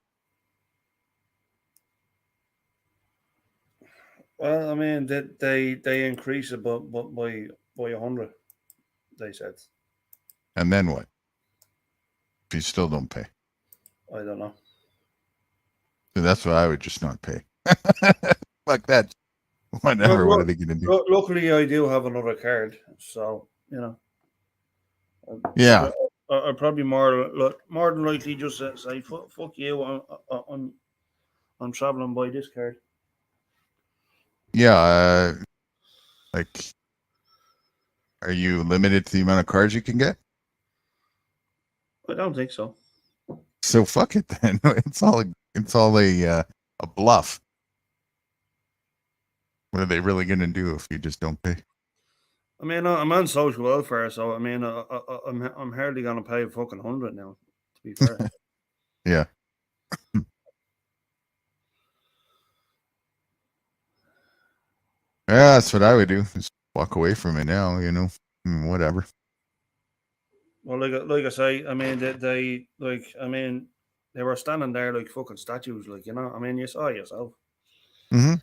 Well, I mean, they increase it by 100. They said. And then what? If you still don't pay. I don't know. So that's why I would just not pay. Fuck that. Whatever. What are they going to do? Luckily, I do have another card, so Yeah. I'd probably more than likely just say fuck you. I'm traveling by this card. Yeah. Like, are you limited to the amount of cards you can get? I don't think so. So fuck it then. It's all a bluff. What are they really going to do if you just don't pay? I mean, I'm on social welfare, so I mean, I'm hardly gonna pay a fucking 100 now. To be fair. Yeah. Yeah, that's what I would do. Just walk away from it now, whatever. Well, like I say, I mean, they like, I mean, they were standing there like fucking statues, like, I mean, you saw it yourself. Mm-hmm.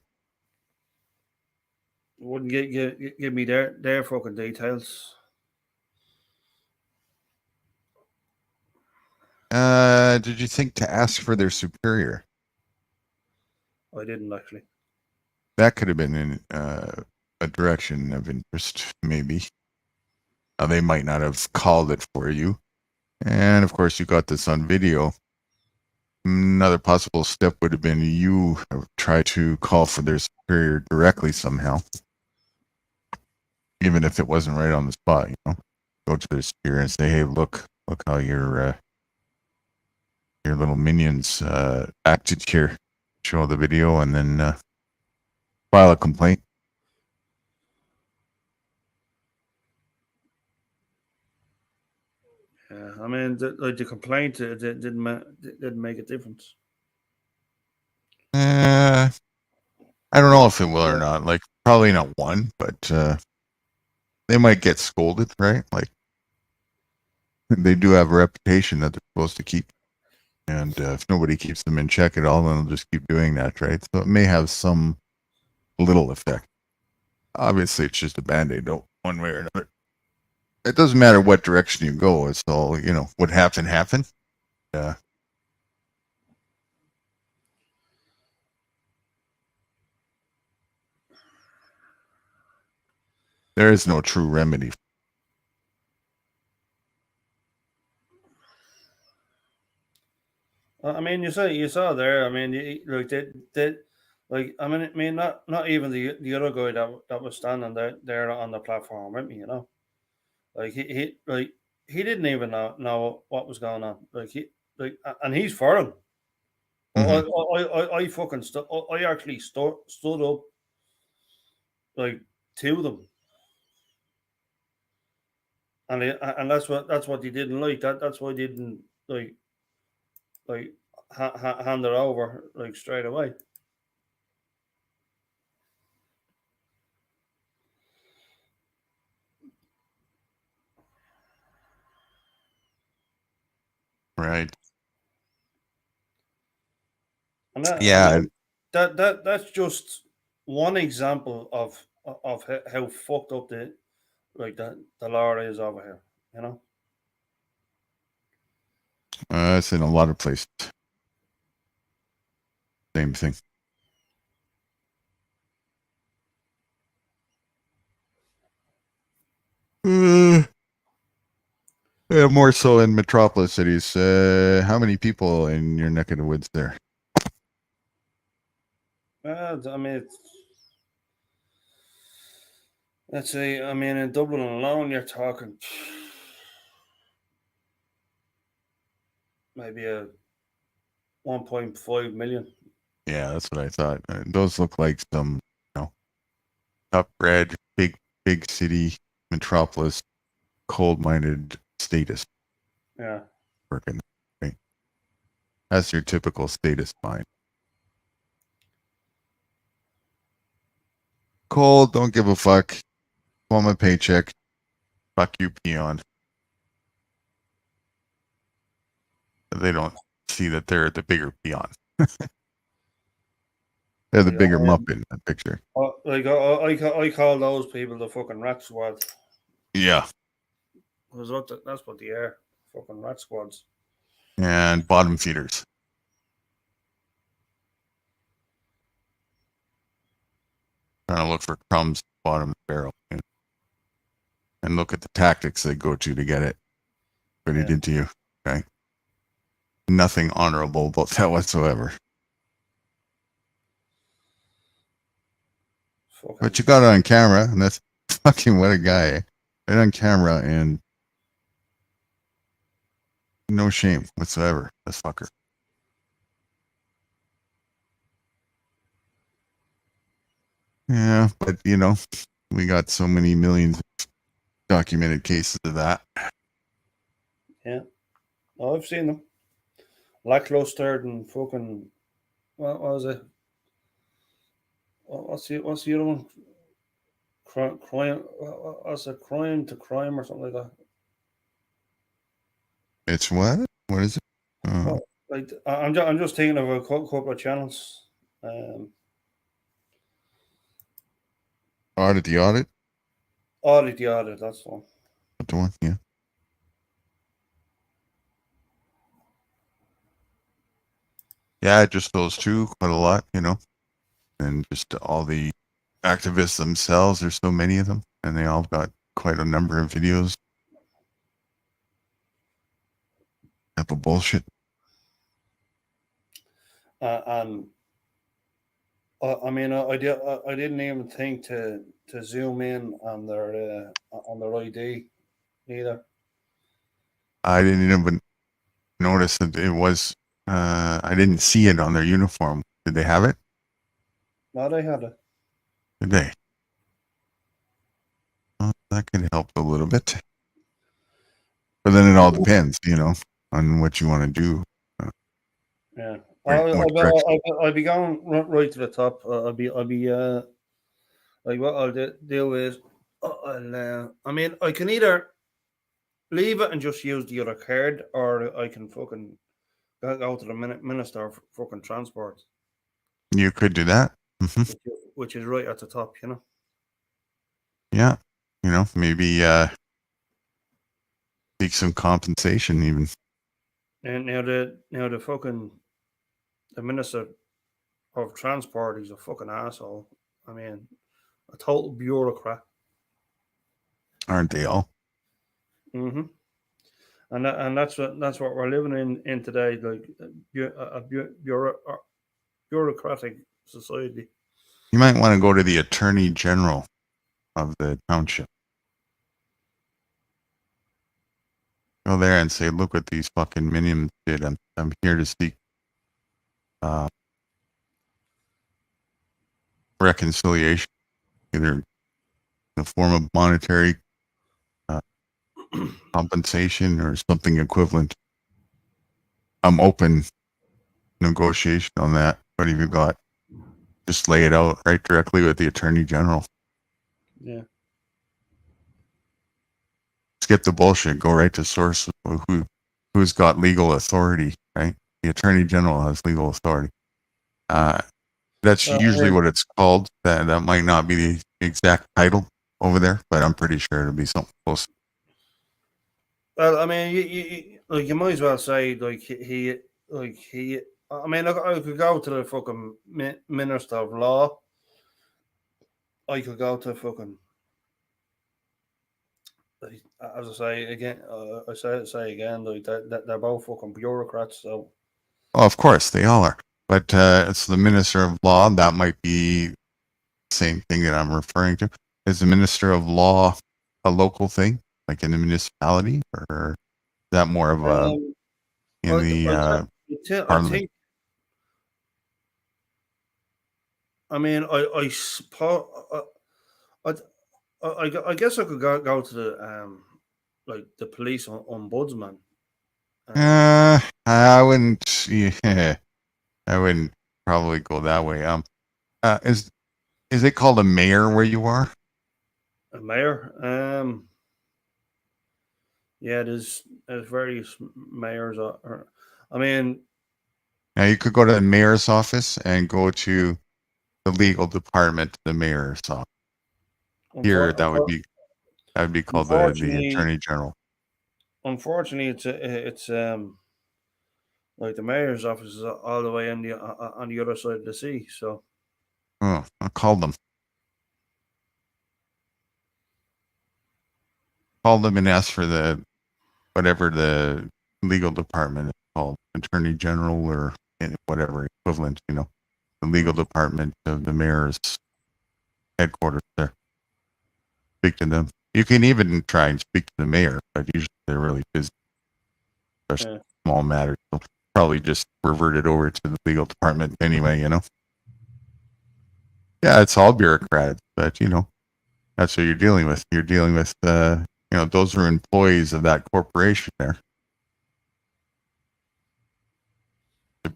Wouldn't give me their fucking details. Did you think to ask for their superior? I didn't actually. That could have been in a direction of interest, maybe. They might not have called it for you. And of course, you got this on video. Another possible step would have been you try to call for their superior directly somehow. Even if it wasn't right on the spot, go to their superior and say, "Hey, look how your little minions acted here." Show the video and then file a complaint. Yeah, I mean, the complaint didn't make a difference. I don't know if it will or not. Like, probably not one, but they might get scolded, right? Like, they do have a reputation that they're supposed to keep. And if nobody keeps them in check at all, then they'll just keep doing that, right? So it may have some little effect. Obviously, it's just a band-aid, one way or another. It doesn't matter what direction you go. It's all, what happened. Yeah. There is no true remedy. I mean, you saw there. I mean, like I mean, not even the other guy that was standing there on the platform with me. Like he didn't even know what was going on. And he's foreign. I fucking I actually stood up like to them, and that's what he didn't like. That's why he didn't like hand it over like straight away. Right. And that's just one example of how fucked up the law is over here. It's in a lot of places. Same thing. Yeah, more so in metropolis cities. How many people in your neck of the woods there? I mean, let's say, I mean, in Dublin alone, you're talking maybe a 1.5 million. Yeah, that's what I thought. Those look like some, upbred, big city, metropolis, cold-minded statist. Yeah. Working. Right? That's your typical statist mind. Cold, don't give a fuck. Want my paycheck. Fuck you, peon. They don't see that they're the bigger peon. They're the bigger muppet in that picture. I call those people the fucking rat squad. Yeah. That's what they are. Fucking rat squads. And bottom feeders. Trying to look for crumbs at the bottom of the barrel. And look at the tactics they go to get it. What he did to you. Okay. Nothing honorable about that whatsoever. But you got it on camera, and that's fucking what a guy. Right on camera, and No shame whatsoever. This fucker. Yeah, but you know, we got so many millions of documented cases of that. Yeah. Oh, I've seen them. Lackluster and fucking what was it? What's the other one? Crime. What's a crime to crime or something like that? It's what? What is it? Oh, like I'm just thinking of a couple of channels. Audit the audit. Audit the audit. That's one. The one, yeah. Yeah, just those two, quite a lot, you know, and just all the activists themselves. There's so many of them, and they all got quite a number of videos. Type of bullshit. And I mean, I didn't even think to zoom in on their ID either. I didn't even notice that it was. I didn't see it on their uniform. Did they have it? No, they had it. Did they? Well, that could help a little bit. But then it all depends, you know, on what you want to do. Yeah, What direction. I'll be going right to the top. I'll be like what I'll do is I mean I can either leave it and just use the other card, or I can fucking go to the minister of fucking transport, You could do that. which is right at the top, you know. Yeah, you know, maybe seek some compensation even. And now the fucking the minister of transport, he's a fucking asshole. I mean, a total bureaucrat. Aren't they all? Mm-hmm. And that's what we're living in today, like a bureaucratic society. You might want to go to the attorney general of the township. Go there and say, look what these fucking minions did. I'm here to seek reconciliation, either in the form of monetary compensation or something equivalent. I'm open negotiation on that. What have you got? Just lay it out right directly with the attorney general. Yeah. Skip the bullshit. Go right to source. Who's got legal authority, right? The attorney general has legal authority. That's usually what it's called. That might not be the exact title over there, but I'm pretty sure it'll be something close. Well, I mean, you might as well say like he. I mean, I could go to the fucking minister of law. I could go to fucking. As I say again, I say again, like they're both fucking bureaucrats. So. Oh, of course, they all are. But it's the minister of law. That might be the same thing that I'm referring to. Is the minister of law a local thing, like in the municipality, or is that more of a in the I parliament? think. I mean, I suppose. I guess I could go to the like the police ombudsman. I wouldn't. Yeah, I wouldn't probably go that way. Is it called a mayor where you are? A mayor. Yeah, there's various mayors. I mean, Now you could go to the mayor's office and go to the legal department, the mayor's office. Here, that would be called the attorney general. Unfortunately, it's like the mayor's office is all the way on the other side of the sea. So. Oh, I'll call them. Call them and ask for whatever the legal department is called, attorney general or whatever equivalent, you know, the legal department of the mayor's headquarters there. Speak to them. You can even try and speak to the mayor, but usually they're really busy. especially small matters. So probably just reverted over to the legal department anyway, you know. Yeah, it's all bureaucrats, but you know, that's what you're dealing with. You're dealing with, you know, those are employees of that corporation there. The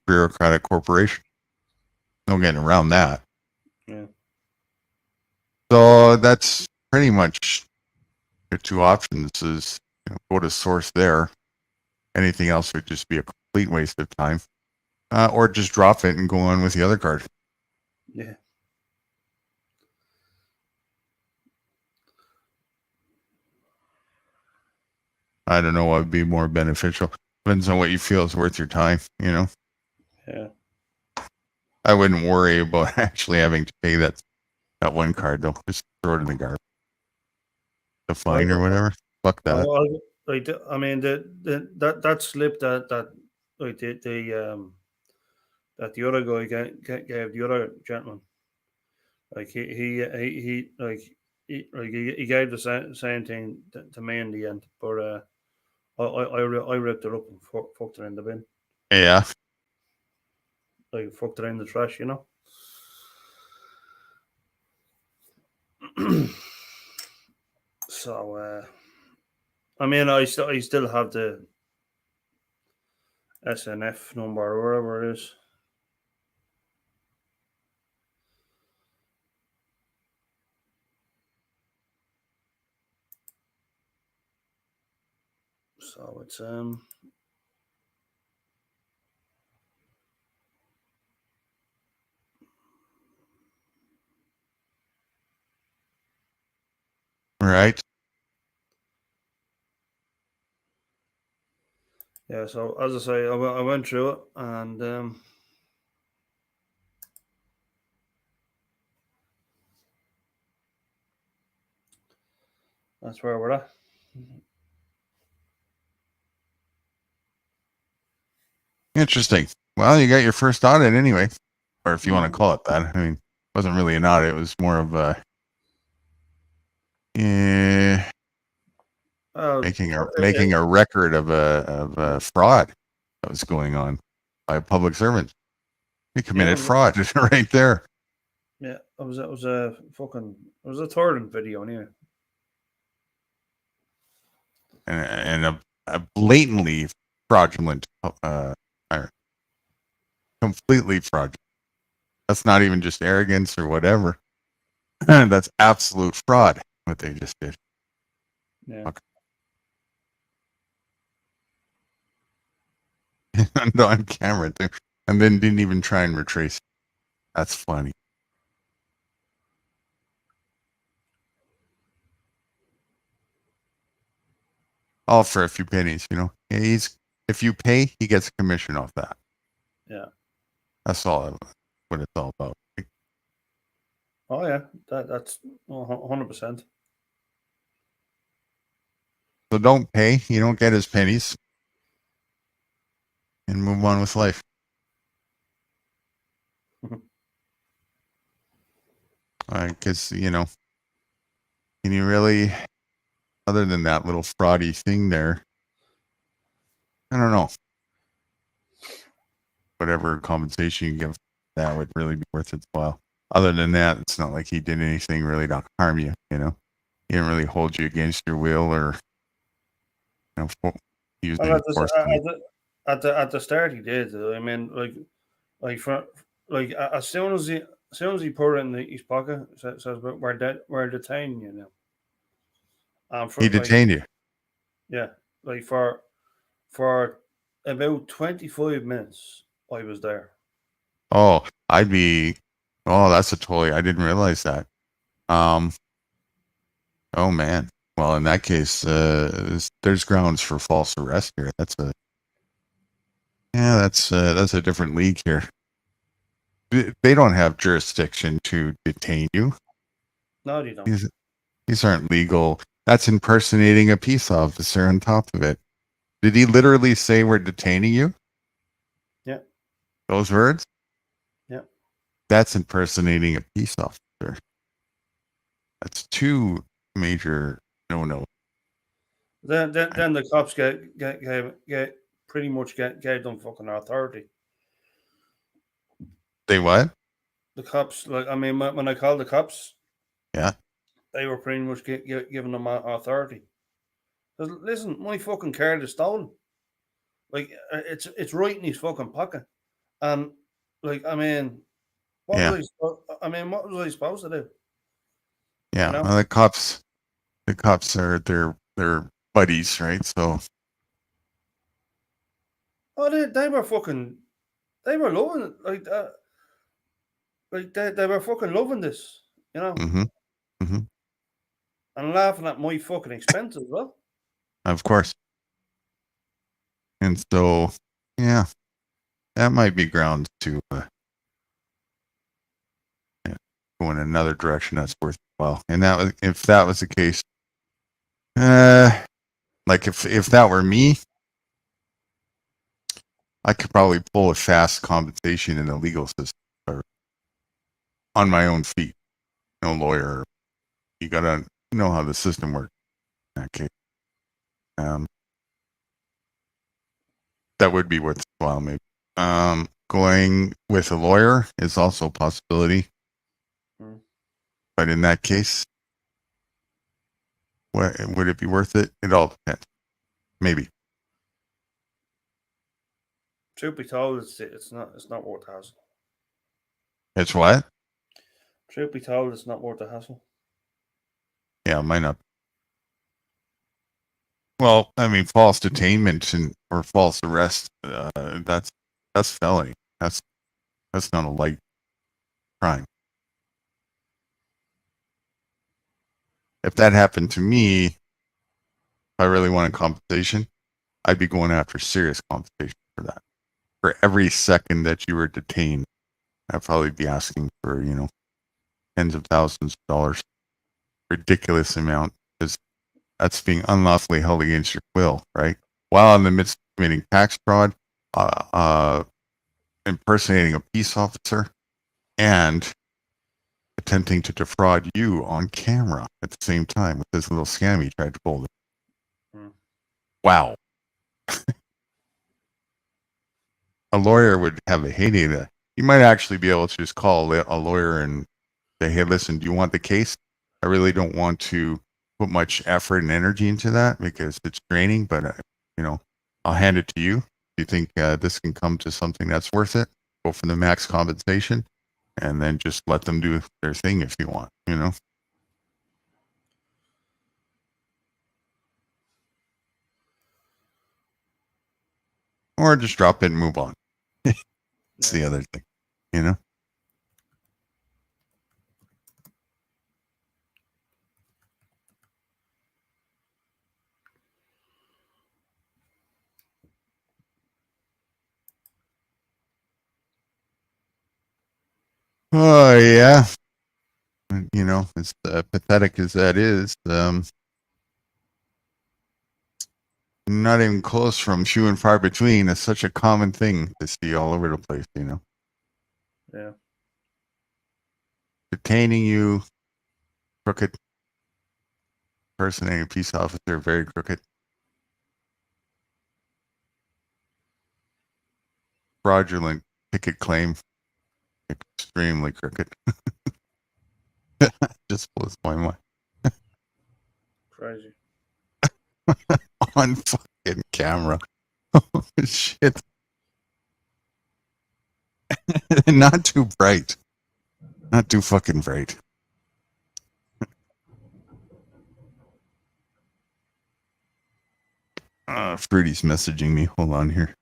bureaucratic corporation. No getting around that. Yeah. So that's pretty much your two options is, you know, go to source there. Anything else would just be a complete waste of time. Or just drop it and go on with the other card. Yeah. I don't know what would be more beneficial. Depends on what you feel is worth your time, you know. Yeah. I wouldn't worry about actually having to pay that one card though. Just throw it in the garbage. The fine or whatever. Fuck that. I mean that slip that like the that the other guy gave the other gentleman, like he like he gave the same thing to me in the end, but I ripped it up and fucked it in the bin. Yeah. Like fucked it in the trash, you know. So I mean I still have the SNF number or whatever it is. So it's Right. yeah. So as I say, I went through it and that's where we're at. Interesting. Well, you got your first audit anyway. Or if you want to call it that. I mean, it wasn't really an audit, it was more of a making a record of a fraud that was going on by a public servant. He committed fraud right there. Yeah, it was a Thornton video anyway. And a blatantly fraudulent, completely fraudulent. That's not even just arrogance or whatever. That's absolute fraud, what they just did. Yeah. And on camera too. And then didn't even try and retrace it. That's funny. All for a few pennies, you know. Yeah, if you pay, he gets a commission off that. Yeah. That's all what it's all about. Oh yeah, that's 100%. So don't pay. You don't get his pennies, and move on with life. Because you know, can you really, other than that little fraudy thing there? I don't know. Whatever compensation you give, that would really be worth its while. Other than that, it's not like he did anything really to harm you. You know, he didn't really hold you against your will or, you know, use any force. At the start, he did. I mean, as soon as he put it in his pocket, says we're detaining you now. He detained you. Yeah, like for about 25 minutes, I was there. Oh, that's a totally, I didn't realize that. Oh man. Well, in that case, there's grounds for false arrest here. That's a different league here. They don't have jurisdiction to detain you. No, they don't. These aren't legal. That's impersonating a peace officer on top of it. Did he literally say we're detaining you? Yeah. Those words? Yeah. That's impersonating a peace officer. That's two major no-no. Then the cops get pretty much gave them fucking authority. They what? The cops, like, I mean, when I called the cops, Yeah. they were pretty much giving them authority. 'Cause listen, my fucking card is stolen. Like, it's right in his fucking pocket, and like, I mean, what Yeah. was what was I supposed to do? Yeah. You know? Well, the cops are they're buddies, right? So Oh, they were fucking, they were loving it, like that. Like they were fucking loving this, you know, and laughing at my fucking expense as well. of course. And so, yeah, that might be grounds to go in another direction that's worthwhile. And that was, if that was the case, like if that were me, I could probably pull a fast compensation in the legal system or on my own feet. No lawyer. You gotta know how the system works in that case. That would be worthwhile, maybe. Going with a lawyer is also a possibility. But in that case, would it be worth it? It all depends. Maybe. Truth be told, it's not worth the hassle. It's what? Truth be told, it's not worth the hassle. Yeah, it might not. Well, I mean, false detainment or false arrest, that's felony. That's not a light crime. If that happened to me, if I really wanted compensation, I'd be going after serious compensation for that. For every second that you were detained, I'd probably be asking for, tens of thousands of dollars. Ridiculous amount, because that's being unlawfully held against your will, right? While in the midst of committing tax fraud, impersonating a peace officer, and attempting to defraud you on camera at the same time with this little scam he tried to pull. Wow. A lawyer would have a heyday that you might actually be able to just call a lawyer and say, hey, listen, do you want the case? I really don't want to put much effort and energy into that because it's draining, but I'll hand it to you. Do you think this can come to something that's worth it? Go for the max compensation and then just let them do their thing if you want, Or just drop it and move on. That's the other thing, Oh, yeah. As pathetic as that is, not even close from few and far between. It's such a common thing to see all over the place, Yeah. Detaining you, crooked. Impersonating a peace officer, very crooked. Fraudulent ticket claim, extremely crooked. Just blows my mind. Crazy. On fucking camera. Oh, shit. Not too bright. Not too fucking bright. Fruity's messaging me. Hold on here.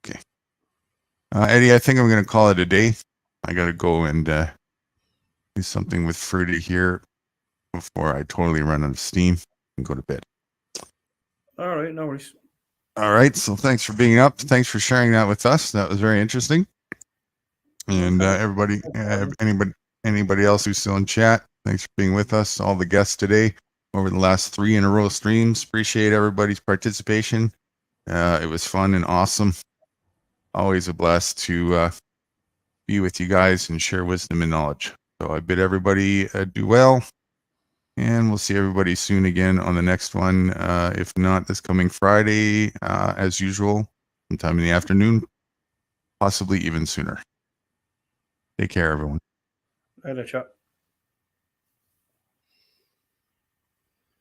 Okay. Eddie, I think I'm going to call it a day. I got to go and do something with Fruity here before I totally run out of steam and go to bed. All right, no worries. All right. So thanks for being up. Thanks for sharing that with us. That was very interesting. And everybody, anybody else who's still in chat, thanks for being with us. All the guests today over the last 3 in a row streams. Appreciate everybody's participation. It was fun and awesome. Always a blast to be with you guys and share wisdom and knowledge. So I bid everybody do well, and we'll see everybody soon again on the next one. If not this coming Friday, as usual, sometime in the afternoon, possibly even sooner. Take care, everyone. Later, Chuck.